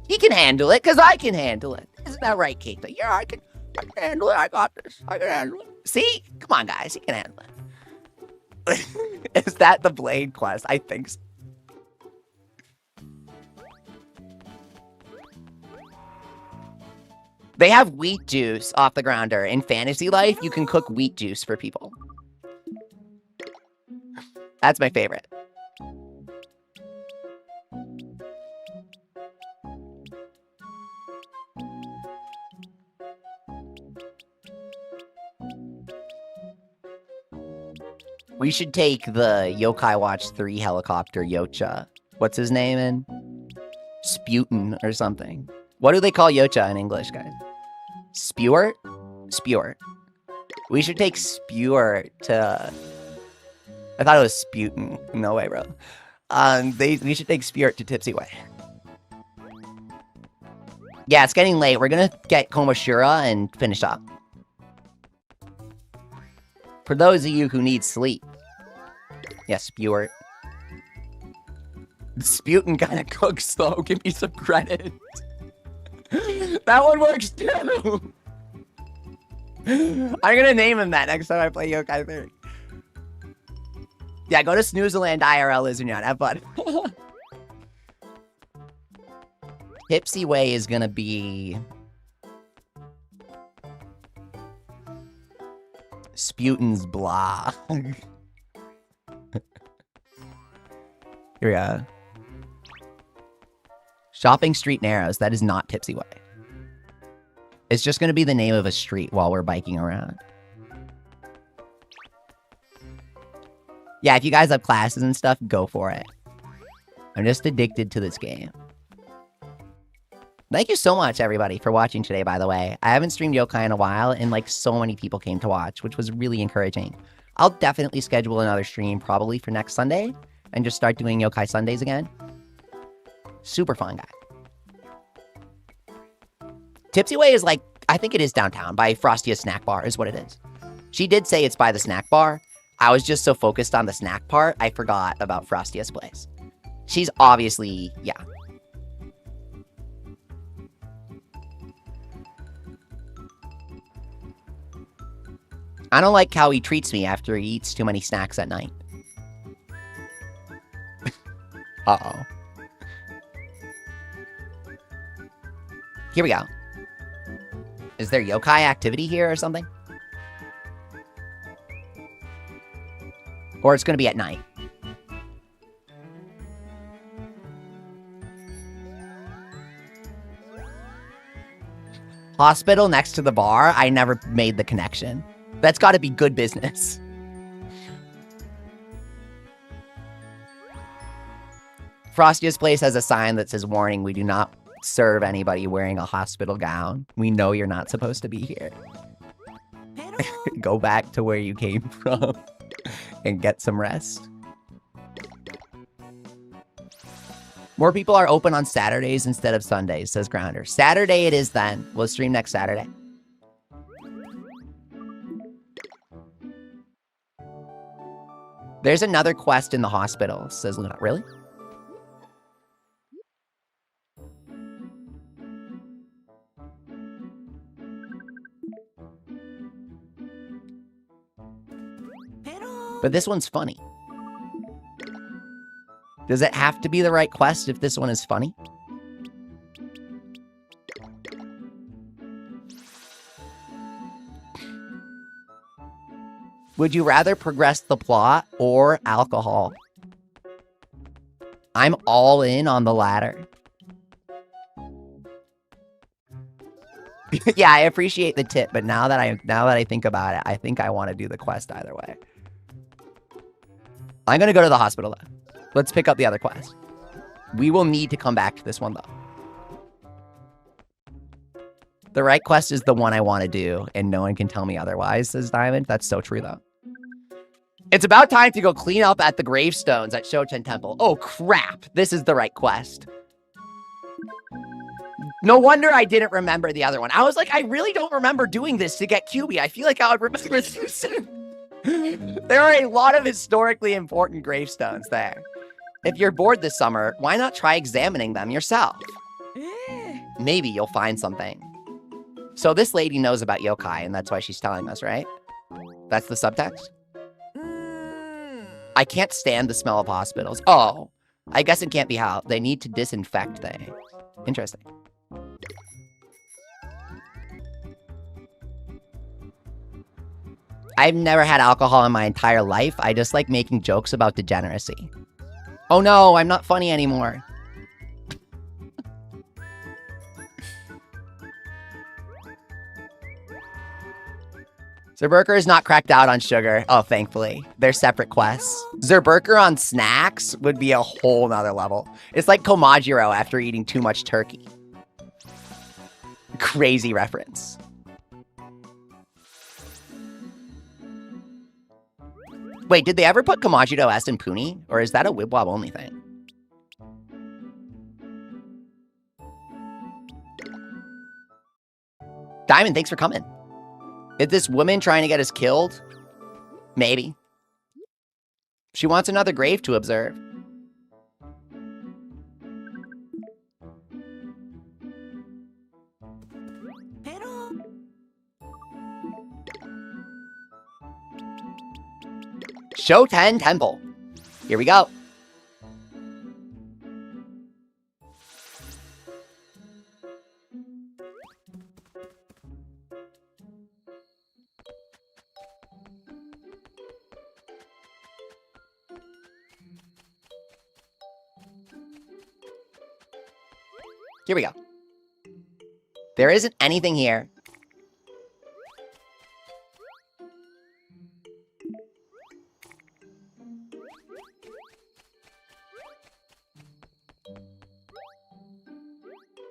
He can handle it because I can handle it. Isn't that right, Keita? Yeah, I can handle it. I got this. I can handle it. See? Come on, guys. He can handle it. Is that the Blade quest? I think so. They have wheat juice off the grounder. In Fantasy Life, you can cook wheat juice for people. That's my favorite. We should take the Yokai Watch 3 helicopter Yocha. What's his name in? Sputin or something. What do they call Yocha in English, guys? Spewart? Spewart. We should take Spewart to... I thought it was Sputin. No way, bro. We should take Spewart to Tipsy Way. Yeah, it's getting late. We're gonna get Komoshura and finish up. For those of you who need sleep. Yes, Spewart. Sputin kind of cooks, though. Give me some credit. That one works, too. I'm gonna name him that next time I play Yokai 3. Yeah, go to Snoozeland IRL, Lizardnut. Have fun. Tipsy Way is gonna be... Sputin's blah. Here we go. Shopping Street Narrows. That is not Tipsy Way. It's just gonna be the name of a street while we're biking around. Yeah, if you guys have classes and stuff, go for it. I'm just addicted to this game. Thank you so much, everybody, for watching today, by the way. I haven't streamed Yokai in a while, and, like, so many people came to watch, which was really encouraging. I'll definitely schedule another stream, probably for next Sunday, and just start doing Yokai Sundays again. Super fun guy. Tipsy Way is, like, I think it is downtown, by Frostia's snack bar is what it is. She did say it's by the snack bar. I was just so focused on the snack part, I forgot about Frostia's place. She's obviously, yeah. I don't like how he treats me after he eats too many snacks at night. Uh-oh. Here we go. Is there yokai activity here or something? Or it's gonna be at night. Hospital next to the bar? I never made the connection. That's gotta be good business. Frostia's place has a sign that says, warning, we do not serve anybody wearing a hospital gown. We know you're not supposed to be here. Go back to where you came from and get some rest. More people are open on Saturdays instead of Sundays, says Grounder. Saturday it is then. We'll stream next Saturday. There's another quest in the hospital, says Luna. Really? But this one's funny. Does it have to be the right quest if this one is funny? Would you rather progress the plot or alcohol? I'm all in on the latter. Yeah, I appreciate the tip, but now that I think about it, I think I want to do the quest either way. I'm gonna go to the hospital though. Let's pick up the other quest. We will need to come back to this one though. The right quest is the one I want to do, and no one can tell me otherwise, says Diamond. That's so true though. It's about time to go clean up at the gravestones at Shoten Temple. Oh crap, this is the right quest. No wonder I didn't remember the other one. I was like, I really don't remember doing this to get QB. I feel like I would remember this. There are a lot of historically important gravestones there. If you're bored this summer, why not try examining them yourself? Maybe you'll find something. So this lady knows about yokai, and that's why she's telling us, right? That's the subtext? I can't stand the smell of hospitals. Oh, I guess it can't be how. They need to disinfect things. Interesting. I've never had alcohol in my entire life. I just like making jokes about degeneracy. Oh no, I'm not funny anymore. Zerberker is not cracked out on sugar. Oh, thankfully. They're separate quests. Zerberker on snacks would be a whole nother level. It's like Komajiro after eating too much turkey. Crazy reference. Wait, did they ever put Komajiro S in Puni? Or is that a Wibwob only thing? Diamond, thanks for coming. Is this woman trying to get us killed? Maybe. She wants another grave to observe. Shoten Temple. Here we go. Here we go. There isn't anything here.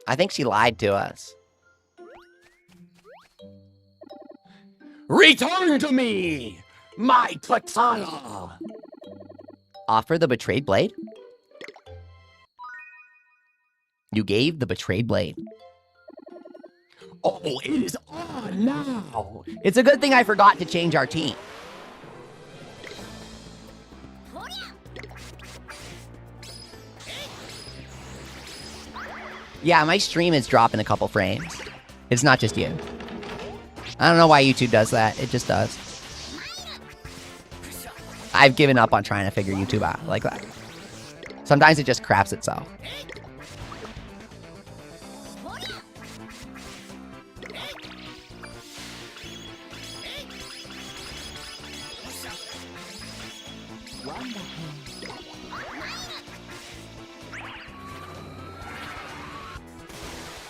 I think she lied to us. Return to me, my katana. Offer the betrayed blade? You gave the betrayed blade. Oh, it is on now. It's a good thing I forgot to change our team. Yeah, my stream is dropping a couple frames. It's not just you. I don't know why YouTube does that. It just does. I've given up on trying to figure YouTube out like that. Sometimes it just craps itself.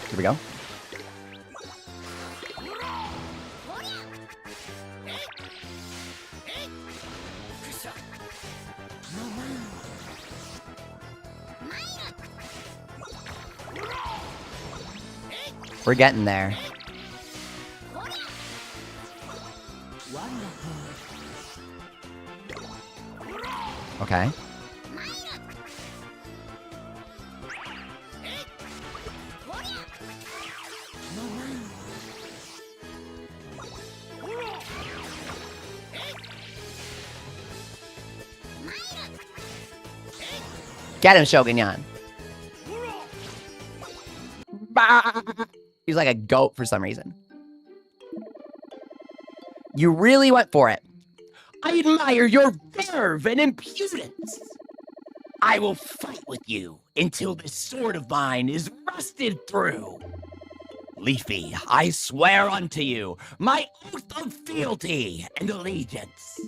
Here we go. We're getting there. Okay. Get him, Shogunyan. Bah! He's like a goat for some reason. You really went for it. I admire your verve and impudence. I will fight with you until this sword of mine is rusted through. Leafy, I swear unto you my oath of fealty and allegiance.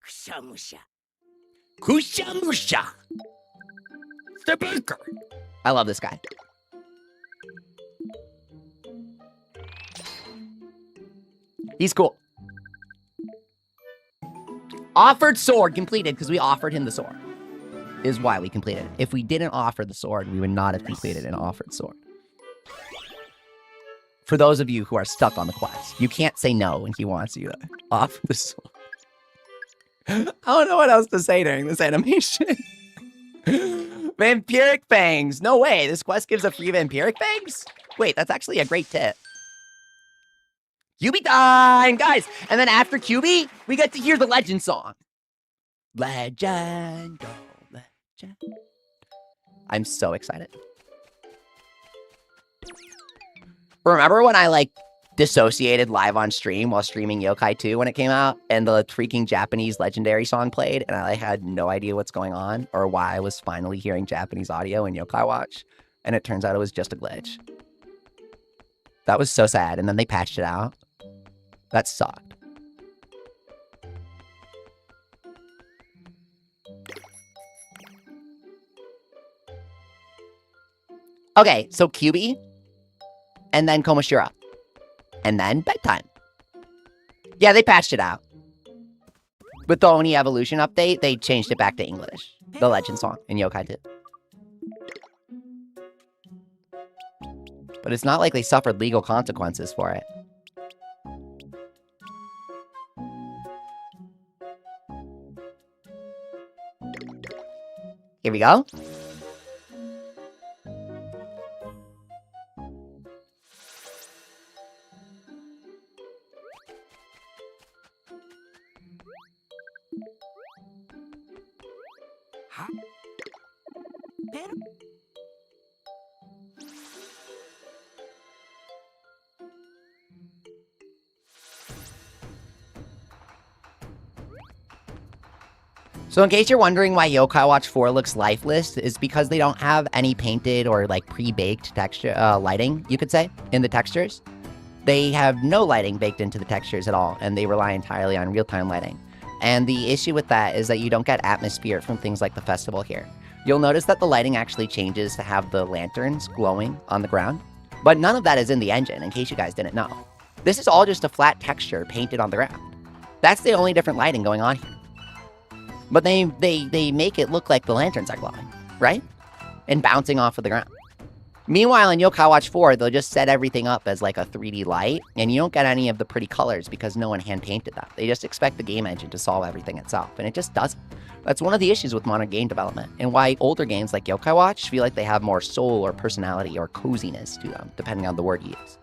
Kushamusha. Kushamusha. The Baker. I love this guy. He's cool. Offered sword completed because we offered him the sword. Is why we completed it. If we didn't offer the sword, we would not have completed an offered sword. For those of you who are stuck on the quest, you can't say no when he wants you to offer the sword. I don't know what else to say during this animation. Vampiric fangs. No way. This quest gives a free vampiric fangs? Wait, that's actually a great tip. QB time, guys. And then after QB, we get to hear the legend song. Legend, oh, legend. I'm so excited. Remember when I like dissociated live on stream while streaming Yokai 2 when it came out and the freaking Japanese legendary song played and I had no idea what's going on or why I was finally hearing Japanese audio in Yokai Watch, and it turns out it was just a glitch. That was so sad, and then they patched it out. That sucked. Okay, so QB, and then Komashira, and then bedtime. Yeah, they patched it out. With the Oni Evolution update, they changed it back to English. The legend song in Yokai 2. But it's not like they suffered legal consequences for it. Here we go. So in case you're wondering why Yokai Watch 4 looks lifeless, is because they don't have any painted or like pre-baked texture lighting, you could say, in the textures. They have no lighting baked into the textures at all, and they rely entirely on real-time lighting. And the issue with that is that you don't get atmosphere from things like the festival here. You'll notice that the lighting actually changes to have the lanterns glowing on the ground, but none of that is in the engine, in case you guys didn't know. This is all just a flat texture painted on the ground. That's the only different lighting going on here. But they make it look like the lanterns are glowing, right? And bouncing off of the ground. Meanwhile, in Yokai Watch 4, they'll just set everything up as like a 3D light, and you don't get any of the pretty colors because no one hand-painted them. They just expect the game engine to solve everything itself, and it just doesn't. That's one of the issues with modern game development, and why older games like Yokai Watch feel like they have more soul or personality or coziness to them, depending on the word you use.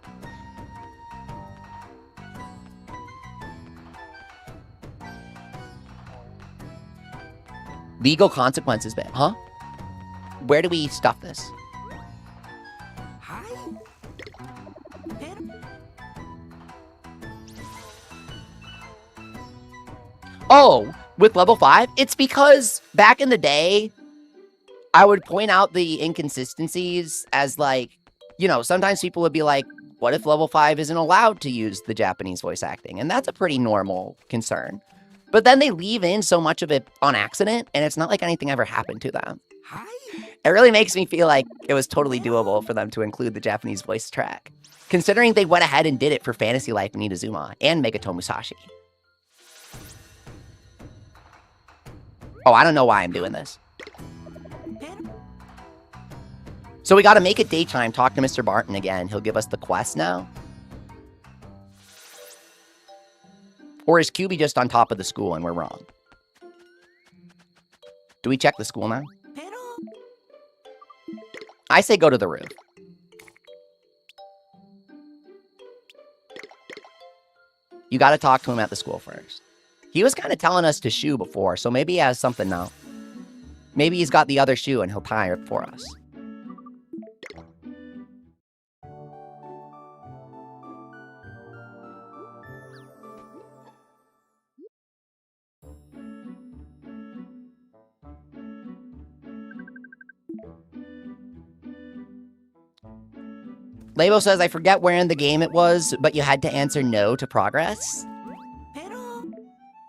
Legal consequences bit, huh? Where do we stuff this? Oh, with level 5? It's because back in the day, I would point out the inconsistencies as like, you know, sometimes people would be like, what if level 5 isn't allowed to use the Japanese voice acting? And that's a pretty normal concern. But then they leave in so much of it on accident, and it's not like anything ever happened to them. It really makes me feel like it was totally doable for them to include the Japanese voice track, considering they went ahead and did it for Fantasy Life and Inazuma and Megato Musashi. Oh, I don't know why I'm doing this. So we gotta make it daytime, talk to Mr. Barton again. He'll give us the quest now. Or is QB just on top of the school and we're wrong? Do we check the school now? I say go to the roof. You gotta talk to him at the school first. He was kind of telling us to shoe before, so maybe he has something now. Maybe he's got the other shoe and he'll tie it for us. Labo says, I forget where in the game it was, but you had to answer no to progress.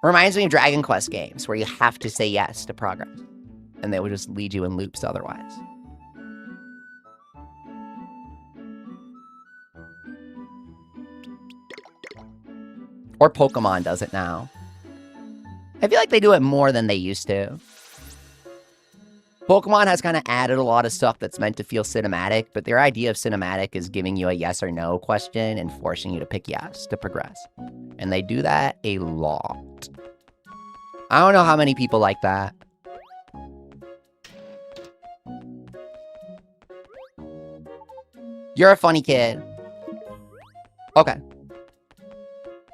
Reminds me of Dragon Quest games, where you have to say yes to progress. And they would just lead you in loops otherwise. Or Pokemon does it now. I feel like they do it more than they used to. Pokemon has kind of added a lot of stuff that's meant to feel cinematic, but their idea of cinematic is giving you a yes or no question and forcing you to pick yes to progress. And they do that a lot. I don't know how many people like that. You're a funny kid. Okay.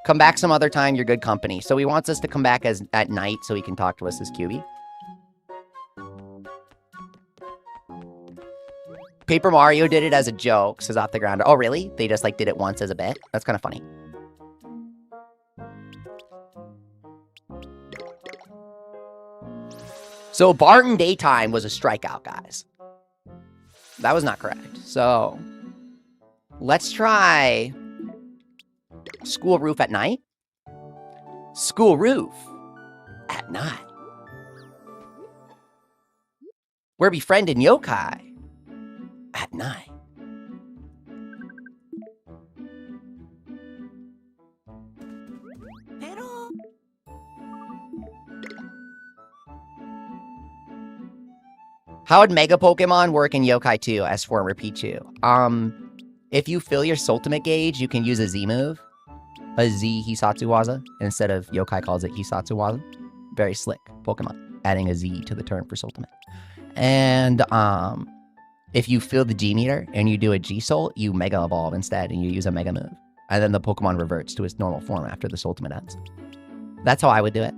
Come back some other time, you're good company. So he wants us to come back at night so he can talk to us as QB. Paper Mario did it as a joke, says Off the Ground. Oh, really? They just, like, did it once as a bit? That's kind of funny. So, Barton Daytime was a strikeout, guys. That was not correct. So, let's try School Roof at night. School Roof at night. We're befriending yokai at night. How would Mega Pokemon work in Yokai 2 as for Repichu? If you fill your Ultimate gauge, you can use a Z move. A Z Hisatsuwaza. Instead of Yokai calls it Hisatsuwaza. Very slick Pokemon. Adding a Z to the term for Ultimate. And, if you fill the G meter and you do a G-Soul, you Mega Evolve instead and you use a Mega move. And then the Pokemon reverts to its normal form after the Ultimate ends. That's how I would do it.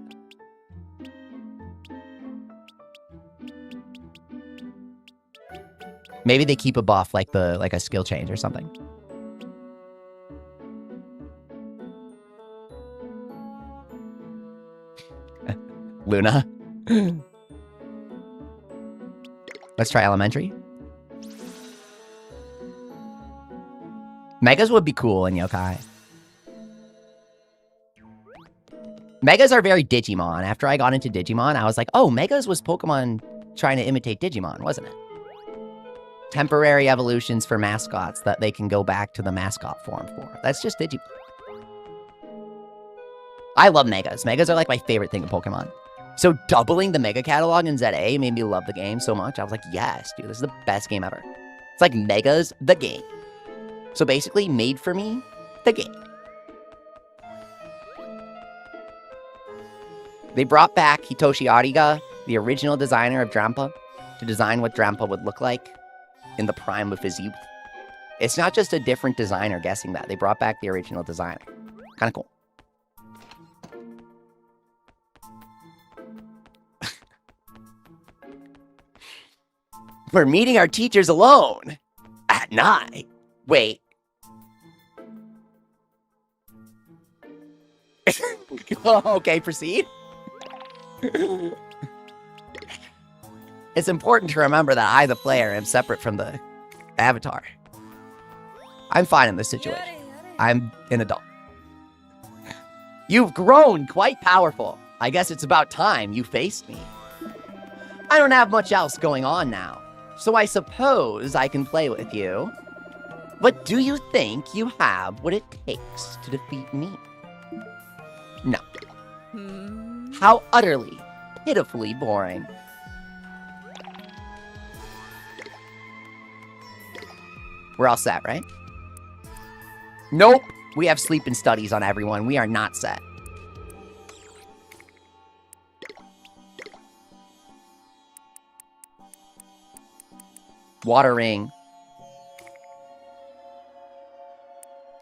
Maybe they keep a buff like a skill change or something. Luna. Let's try elementary. Megas would be cool in Yokai. Megas are very Digimon. After I got into Digimon, I was like, oh, Megas was Pokemon trying to imitate Digimon, wasn't it? Temporary evolutions for mascots that they can go back to the mascot form for. That's just Digimon. I love Megas. Megas are like my favorite thing in Pokemon. So doubling the Mega catalog in ZA made me love the game so much. I was like, yes, dude, this is the best game ever. It's like Megas, the game. So basically, made for me, the game. They brought back Hitoshi Ariga, the original designer of Drampa, to design what Drampa would look like in the prime of his youth. It's not just a different designer guessing that. They brought back the original designer. Kind of cool. We're meeting our teachers alone at night. Wait. Okay, proceed. It's important to remember that I, the player, am separate from the avatar. I'm fine in this situation. I'm an adult. You've grown quite powerful. I guess it's about time you faced me. I don't have much else going on now, so I suppose I can play with you. But do you think you have what it takes to defeat me? No. How utterly, pitifully boring. We're all set, right? Nope. We have sleep and studies on everyone. We are not set. Water ring.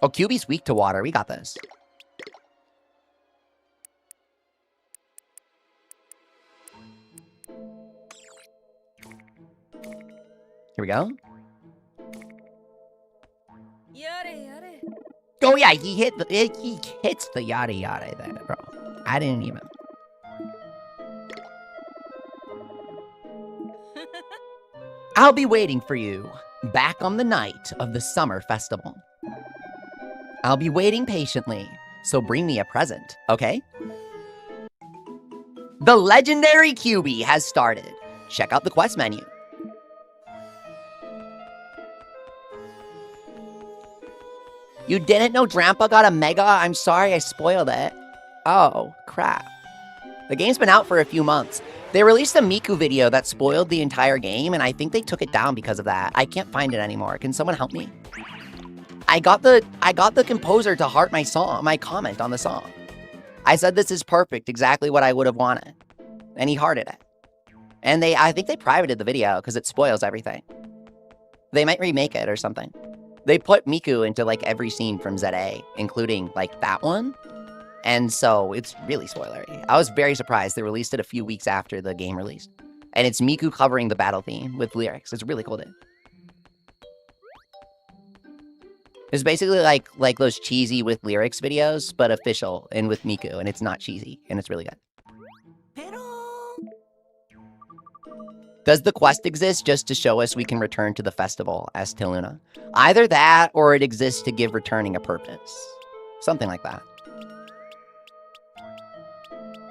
Oh, QB's weak to water. We got this. Here we go. Oh yeah, he hits the yada yada there, bro. I didn't even. I'll be waiting for you back on the night of the summer festival. I'll be waiting patiently, so bring me a present, okay? The legendary QB has started. Check out the quest menu. You didn't know Drampa got a Mega? I'm sorry, I spoiled it. Oh, crap. The game's been out for a few months. They released a Miku video that spoiled the entire game, and I think they took it down because of that. I can't find it anymore. Can someone help me? I got the composer to heart my comment on the song. I said this is perfect, exactly what I would have wanted. And he hearted it. And I think they privated the video because it spoils everything. They might remake it or something. They put Miku into like every scene from ZA, including like that one. And so it's really spoilery. I was very surprised they released it a few weeks after the game released. And it's Miku covering the battle theme with lyrics. It's really cool, dude. It's basically like those cheesy with lyrics videos, but official and with Miku, and it's not cheesy, and it's really good. Does the quest exist just to show us we can return to the festival? Asked Tiluna. Either that, or it exists to give returning a purpose. Something like that.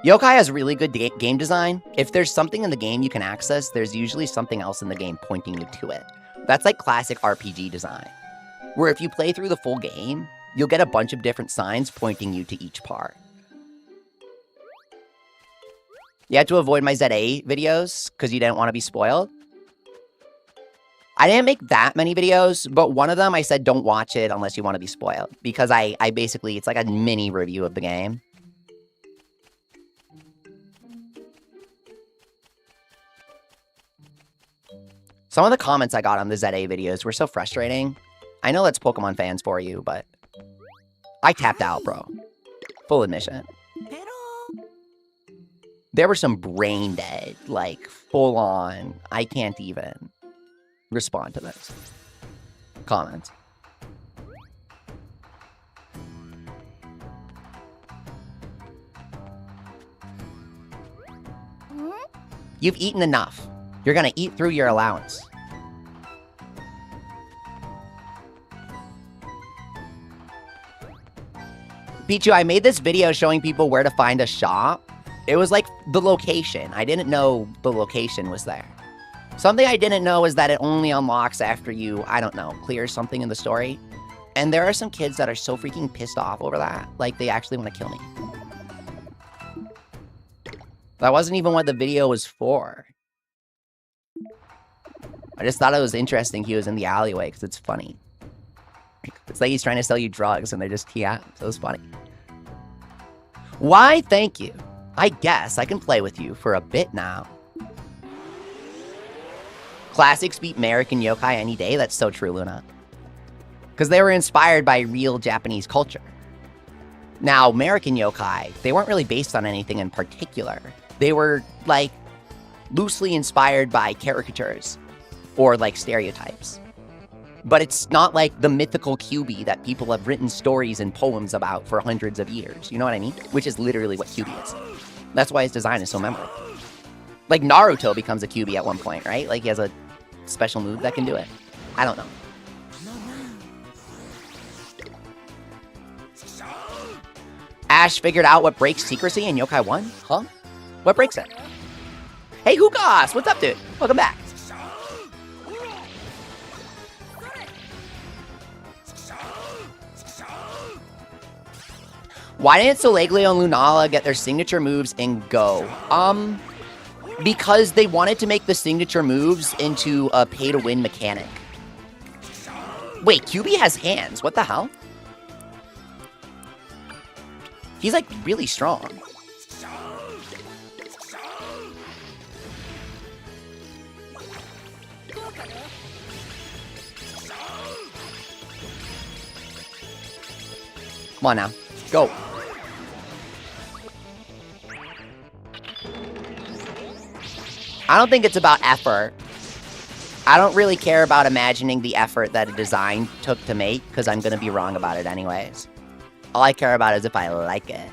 Yokai has really good game design. If there's something in the game you can access, there's usually something else in the game pointing you to it. That's like classic RPG design, where if you play through the full game, you'll get a bunch of different signs pointing you to each part. You had to avoid my ZA videos because you didn't want to be spoiled. I didn't make that many videos, but one of them I said don't watch it unless you want to be spoiled. Because I basically, it's like a mini review of the game. Some of the comments I got on the ZA videos were so frustrating. I know that's Pokemon fans for you, but I tapped out, bro. Full admission. There were some brain dead, like full on, I can't even respond to this comments. You've eaten enough. You're gonna eat through your allowance. Pichu, I made this video showing people where to find a shop. It was like the location. I didn't know the location was there. Something I didn't know is that it only unlocks after you, I don't know, clear something in the story. And there are some kids that are so freaking pissed off over that. Like, they actually want to kill me. That wasn't even what the video was for. I just thought it was interesting he was in the alleyway because it's funny. It's like he's trying to sell you drugs and they're just, yeah, so it was funny. Why, thank you. I guess I can play with you for a bit now. Classics beat American yokai any day. That's so true, Luna. Because they were inspired by real Japanese culture. Now, American yokai, they weren't really based on anything in particular. They were, like, loosely inspired by caricatures or, like, stereotypes. But it's not like the mythical Kyuubi that people have written stories and poems about for hundreds of years. You know what I mean? Which is literally what Kyuubi is. That's why his design is so memorable. Like, Naruto becomes a Kyuubi at one point, right? Like, he has a special move that can do it. I don't know. Ash figured out what breaks secrecy in Yokai 1? Huh? What breaks it? Hey, Hukas! What's up, dude? Welcome back. Why didn't Soleglio and Lunala get their signature moves in Go? Because they wanted to make the signature moves into a pay-to-win mechanic. Wait, Kyuubi has hands. What the hell? He's, like, really strong. Come on now. Go. I don't think it's about effort. I don't really care about imagining the effort that a design took to make, because I'm going to be wrong about it anyways. All I care about is if I like it.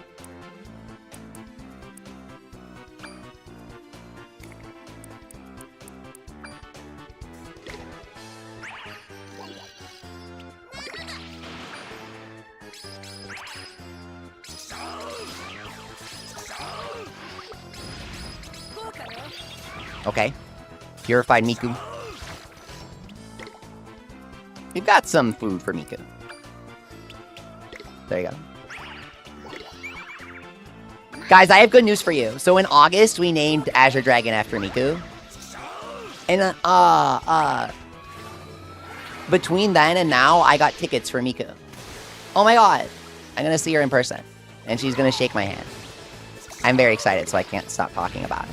Okay. Purified Miku. We've got some food for Miku. There you go. Guys, I have good news for you. So in August, we named Azure Dragon after Miku. And, between then and now, I got tickets for Miku. Oh my god. I'm gonna see her in person. And she's gonna shake my hand. I'm very excited, so I can't stop talking about it.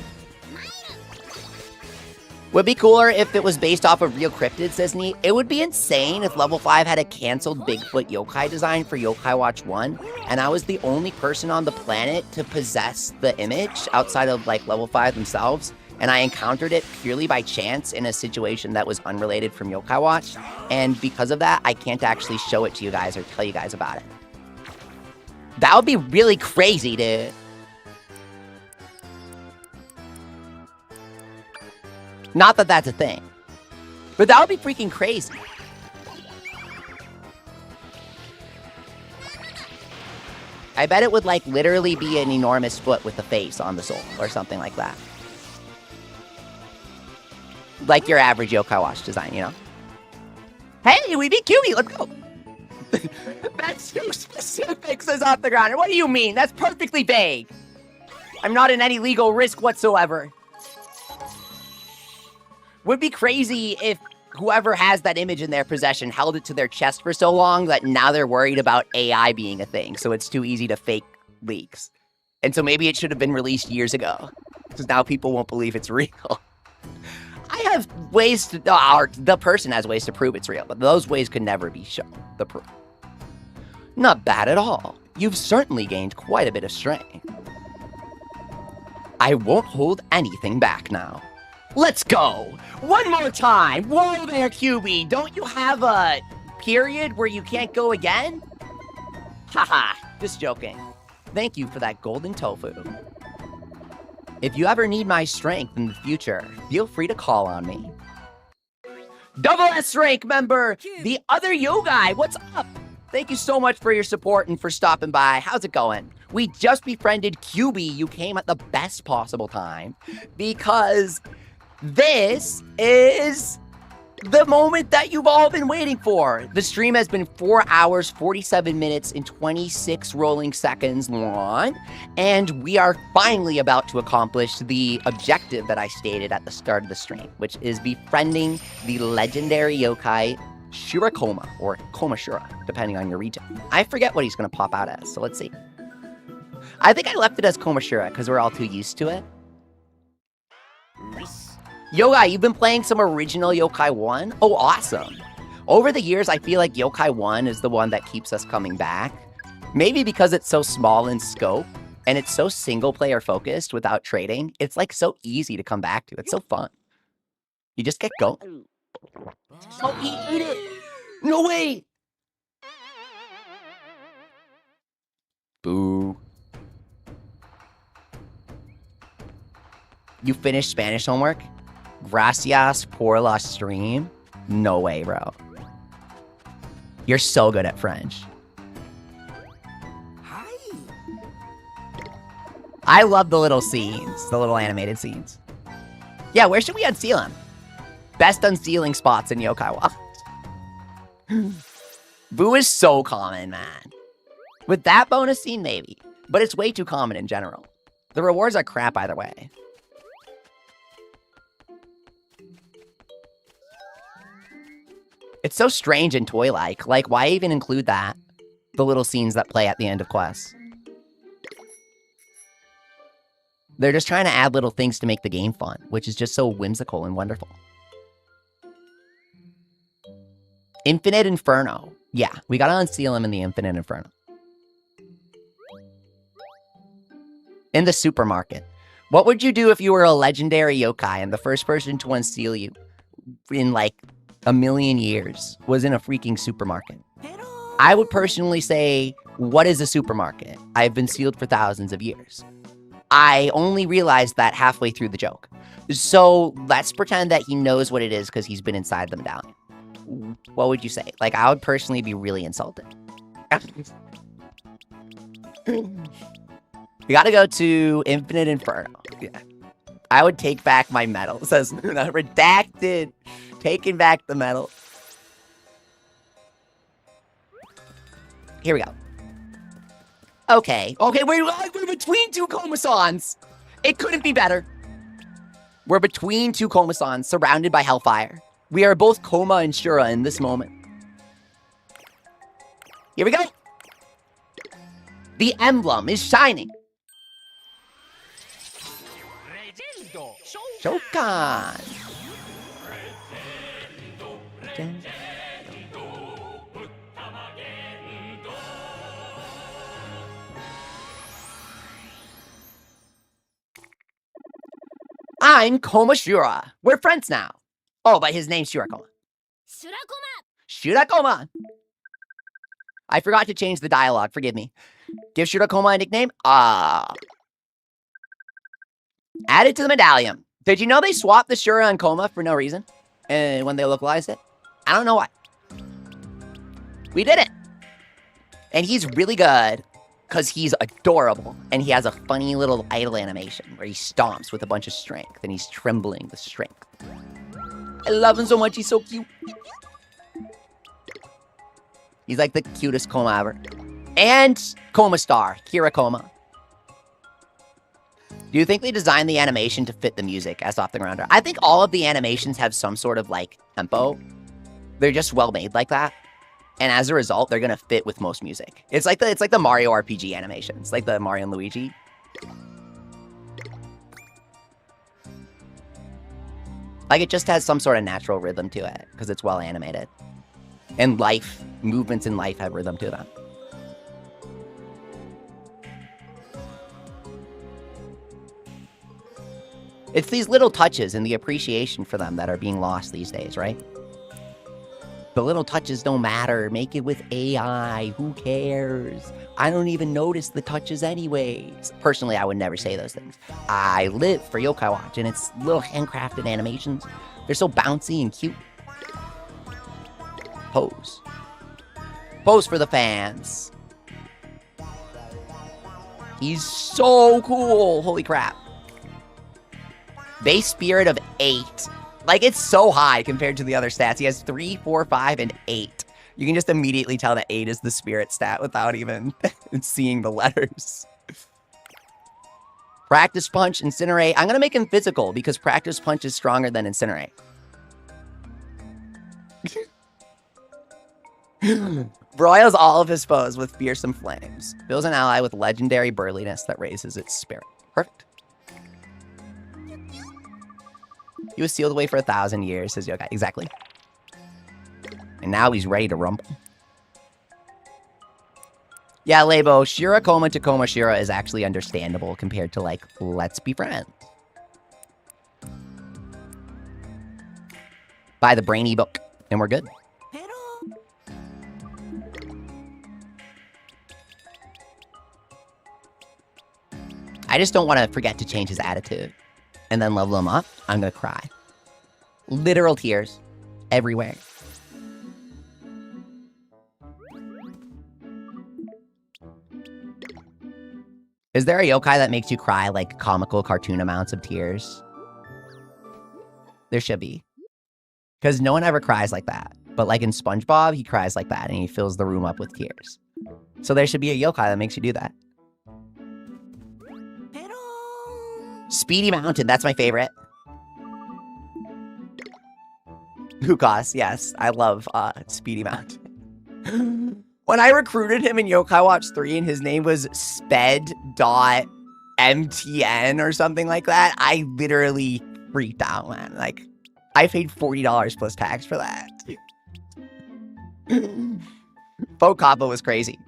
Would be cooler if it was based off of real cryptids, says Neat. It would be insane if Level 5 had a canceled Bigfoot yokai design for Yokai Watch 1, and I was the only person on the planet to possess the image outside of, like, Level 5 themselves, and I encountered it purely by chance in a situation that was unrelated from Yokai Watch, and because of that, I can't actually show it to you guys or tell you guys about it. That would be really crazy, dude. Not that that's a thing. But that would be freaking crazy. I bet it would, like, literally be an enormous foot with a face on the sole or something like that. Like your average Yokai Watch design, you know? Hey, we beat QB, let's go! That's too specific, says Off the Grounder. What do you mean? That's perfectly vague. I'm not in any legal risk whatsoever. Would be crazy if whoever has that image in their possession held it to their chest for so long that now they're worried about AI being a thing, so it's too easy to fake leaks. And so maybe it should have been released years ago, because now people won't believe it's real. I have ways to, or the person has ways to prove it's real, but those ways could never be shown, the proof. Not bad at all. You've certainly gained quite a bit of strength. I won't hold anything back now. Let's go! One more time! Whoa there, QB! Don't you have a period where you can't go again? Haha, just joking. Thank you for that golden tofu. If you ever need my strength in the future, feel free to call on me. Double S rank member, the other Yogai, what's up? Thank you so much for your support and for stopping by. How's it going? We just befriended QB. You came at the best possible time because this is the moment that you've all been waiting for. The stream has been 4 hours, 47 minutes, and 26 rolling seconds long, and we are finally about to accomplish the objective that I stated at the start of the stream, which is befriending the legendary yokai Shirakoma, or Komashura, depending on your region. I forget what he's going to pop out as, so let's see. I think I left it as Komashura because we're all too used to it. Yokai, you've been playing some original Yokai 1? Oh, awesome. Over the years, I feel like Yokai 1 is the one that keeps us coming back. Maybe because it's so small in scope, and it's so single-player focused without trading. It's, like, so easy to come back to. It's so fun. You just get going. Oh, he ate it! No way! Boo. You finished Spanish homework? Gracias por la stream? No way, bro. You're so good at French. Hi. I love the little scenes, the little animated scenes. Yeah, where should we unseal him? Best unsealing spots in Yokai Watch. Boo is so common, man. With that bonus scene, maybe. But it's way too common in general. The rewards are crap either way. It's so strange and toy-like. Like, why even include that? The little scenes that play at the end of quests. They're just trying to add little things to make the game fun, which is just so whimsical and wonderful. Infinite Inferno. Yeah, we gotta unseal him in the Infinite Inferno. In the supermarket. What would you do if you were a legendary yokai and the first person to unseal you in, like, a million years was in a freaking supermarket? I would personally say, what is a supermarket? I've been sealed for thousands of years. I only realized that halfway through the joke. So let's pretend that he knows what it is because he's been inside the medallion. What would you say? Like, I would personally be really insulted. You gotta go to Infinite Inferno. Yeah. I would take back my medal. It says, redacted. Taking back the medal. Here we go. Okay, we're between two Komasans. It couldn't be better. We're between two Komasans, surrounded by hellfire. We are both Koma and Shura in this moment. Here we go. The emblem is shining. Shokan. I'm Koma Shura. We're friends now. Oh, but his name's Shurakoma. Shurakoma. I forgot to change the dialogue. Forgive me. Give Shurakoma a nickname? Add it to the medallion. Did you know they swapped the Shura and Koma for no reason? When they localized it? I don't know why. We did it. And he's really good because he's adorable. And he has a funny little idle animation where he stomps with a bunch of strength and he's trembling with strength. I love him so much. He's so cute. He's like the cutest Koma ever. And Koma Star, Kira Koma. Do you think they designed the animation to fit the music as Off the Grounder? I think all of the animations have some sort of like tempo. They're just well made like that. And as a result, they're gonna fit with most music. It's like the Mario RPG animations, like the Mario and Luigi. Like it just has some sort of natural rhythm to it because it's well animated. And movements in life have rhythm to them. It's these little touches and the appreciation for them that are being lost these days, right? The little touches don't matter. Make it with AI. Who cares? I don't even notice the touches anyways. Personally, I would never say those things. I live for Yokai Watch, and it's little handcrafted animations. They're so bouncy and cute. Pose. Pose for the fans. He's so cool. Holy crap. Base spirit of 8. Like, it's so high compared to the other stats. He has 3, 4, 5, and 8. You can just immediately tell that 8 is the spirit stat without even seeing the letters. Practice Punch, Incinerate. I'm going to make him physical because Practice Punch is stronger than Incinerate. Broils all of his foes with fearsome flames. Fills an ally with legendary burliness that raises its spirit. Perfect. He was sealed away for 1,000 years, says Yokai. Exactly. And now he's ready to rumble. Yeah, Labo, Shura Koma to Koma Shura is actually understandable compared to, like, let's be friends. Buy the brainy book, and we're good. I just don't want to forget to change his attitude. And then level him up, I'm gonna cry. Literal tears everywhere. Is there a yokai that makes you cry like comical cartoon amounts of tears? There should be. Because no one ever cries like that. But like in SpongeBob, he cries like that and he fills the room up with tears. So there should be a yokai that makes you do that. Speedy Mountain, that's my favorite. Hukas, yes, I love Speedy Mountain. When I recruited him in Yokai Watch 3 and his name was Sped.mtn or something like that, I literally freaked out, man. Like, I paid $40 plus tax for that. Faux Kappa was crazy.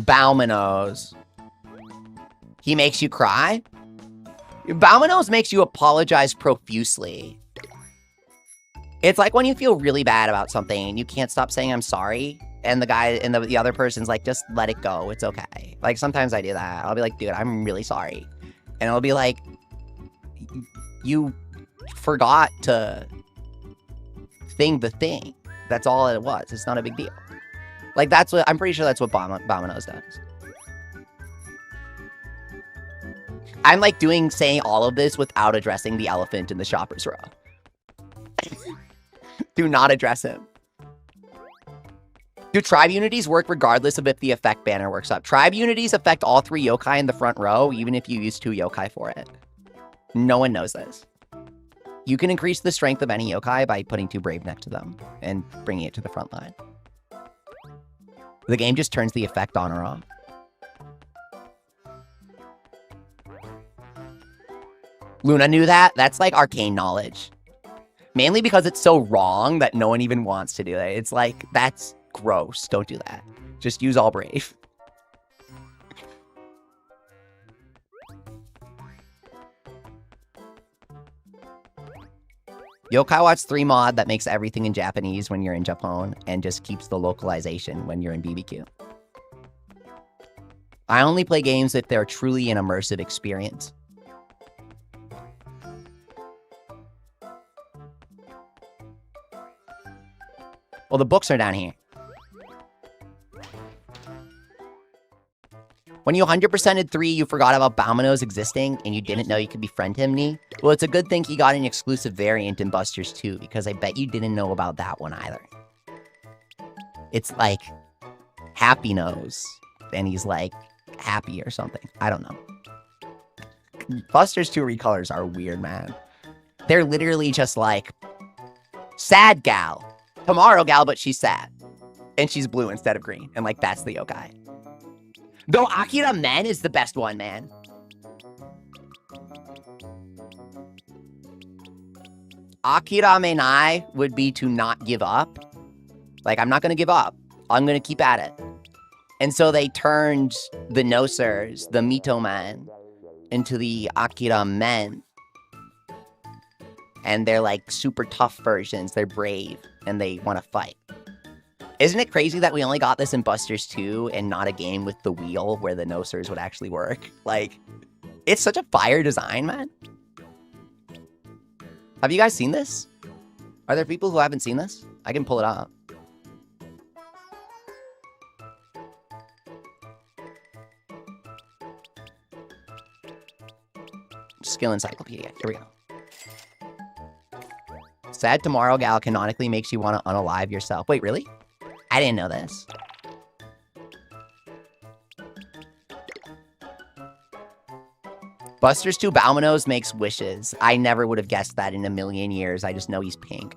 Balmanos. He makes you cry? Balmanos makes you apologize profusely. It's like when you feel really bad about something and you can't stop saying I'm sorry, and the guy and the other person's like, just let it go, it's okay. Like, sometimes I do that. I'll be like, dude, I'm really sorry. And it'll be like, you forgot to thing the thing. That's all it was. It's not a big deal. Like, that's what, I'm pretty sure that's what Balmanos does. I'm like saying all of this without addressing the elephant in the shopper's row. Do not address him. Do tribe unities work regardless of if the effect banner works up? Tribe unities affect all 3 yokai in the front row, even if you use 2 yokai for it. No one knows this. You can increase the strength of any yokai by putting 2 brave next to them and bringing it to the front line. The game just turns the effect on or off. Luna knew that? That's like arcane knowledge. Mainly because it's so wrong that no one even wants to do it. It's like, that's gross. Don't do that. Just use all brave. Yokai Watch 3 mod that makes everything in Japanese when you're in Japan and just keeps the localization when you're in BBQ. I only play games if they're truly an immersive experience. Well, the books are down here. When you 100%ed 3, you forgot about Balmino's existing, and you didn't know you could befriend him, Nee? Well, it's a good thing he got an exclusive variant in Busters 2, because I bet you didn't know about that one either. It's like Happy Nose, and he's like happy or something. I don't know. Busters 2 recolors are weird, man. They're literally just like, sad gal. Tomorrow gal, but she's sad. And she's blue instead of green. And like, that's the yokai. Though Akira Men is the best one, man. Akira Menai would be to not give up. Like, I'm not going to give up. I'm going to keep at it. And so they turned the Nosers, the Mito Men, into the Akira Men. And they're like super tough versions. They're brave and they want to fight. Isn't it crazy that we only got this in Busters 2 and not a game with the wheel where the Nosers would actually work? Like, it's such a fire design, man. Have you guys seen this? Are there people who haven't seen this? I can pull it up. Skill Encyclopedia. Here we go. Sad Tomorrow Gal canonically makes you want to unalive yourself. Wait, really? I didn't know this. Busters 2 Balminos makes wishes. I never would have guessed that in a million years. I just know he's pink.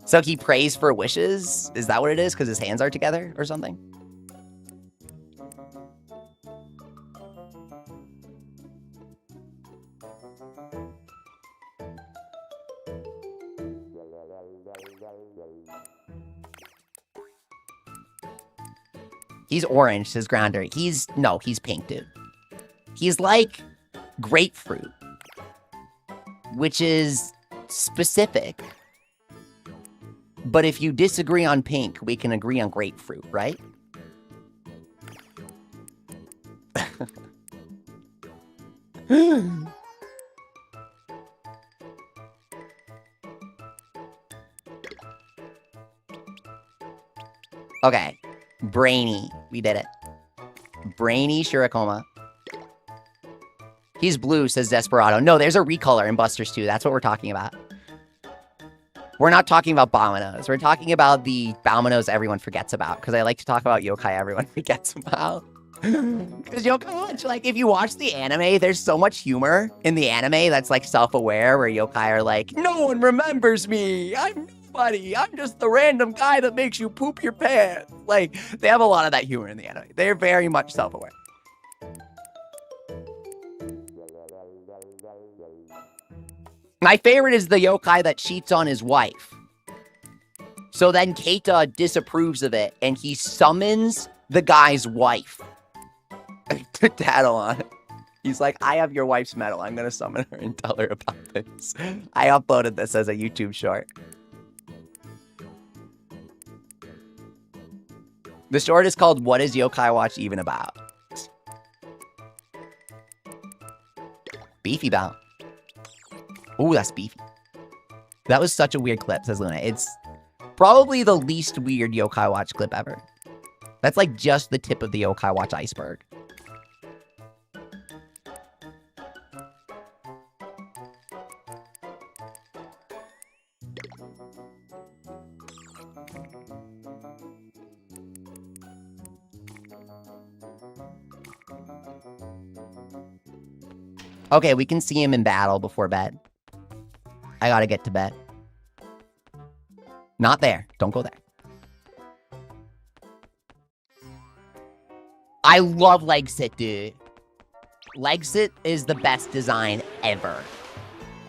So he prays for wishes? Is that what it is? Because his hands are together or something? He's orange, says Grounder. He's pink, dude. He's like grapefruit, which is specific. But if you disagree on pink, we can agree on grapefruit, right? Okay. Brainy. We did it. Brainy Shirokoma. He's blue, says Desperado. No, there's a recolor in Busters 2. That's what we're talking about. We're not talking about Balminos. We're talking about the Balminos everyone forgets about. Because I like to talk about yokai everyone forgets about. Because yokai, like, if you watch the anime, there's so much humor in the anime that's, like, self-aware, where yokai are like, no one remembers me. I'm nobody. I'm just the random guy that makes you poop your pants. Like, they have a lot of that humor in the anime. They're very much self-aware. My favorite is the yokai that cheats on his wife. So then Keita disapproves of it, and he summons the guy's wife to tattle on it. He's like, I have your wife's medal. I'm going to summon her and tell her about this. I uploaded this as a YouTube short. The short is called, What is Yokai Watch Even About? Beefy Bout. Ooh, that's beefy. That was such a weird clip, says Luna. It's probably the least weird Yokai Watch clip ever. That's like just the tip of the Yokai Watch iceberg. Okay, we can see him in battle before bed. I gotta get to bed. Not there. Don't go there. I love Legsit, dude. Legsit is the best design ever.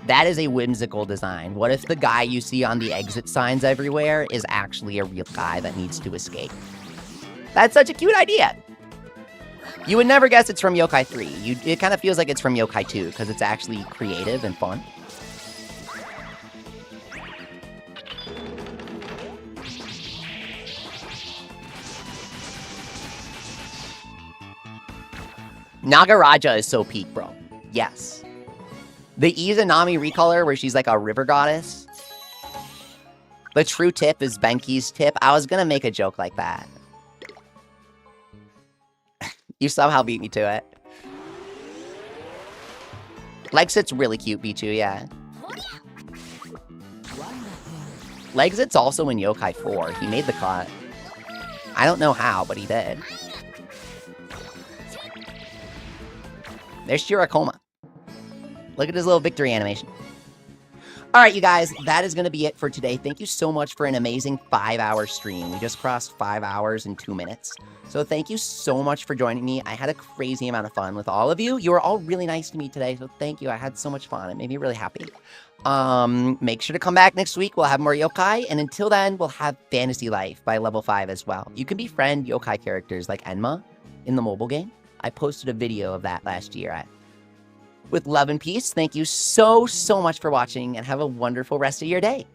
That is a whimsical design. What if the guy you see on the exit signs everywhere is actually a real guy that needs to escape? That's such a cute idea. You would never guess it's from Yokai 3. It kind of feels like it's from Yokai 2 because it's actually creative and fun. Nagaraja is so peak, bro. Yes. The Izanami recolor where she's like a river goddess. The true tip is Benki's tip. I was gonna make a joke like that. You somehow beat me to it. Legsit's really cute, Bichu, yeah. Legsit's also in Yokai 4. He made the cut. I don't know how, but he did. There's Shirakoma. Look at his little victory animation. All right, you guys, that is going to be it for today. Thank you so much for an amazing 5-hour stream. We just crossed 5 hours and 2 minutes. So thank you so much for joining me. I had a crazy amount of fun with all of you. You were all really nice to me today, so thank you. I had so much fun. It made me really happy. Make sure to come back next week. We'll have more yokai, and until then, we'll have Fantasy Life by level 5 as well. You can befriend yokai characters like Enma in the mobile game. I posted a video of that last year. With love and peace, thank you so much for watching, and have a wonderful rest of your day.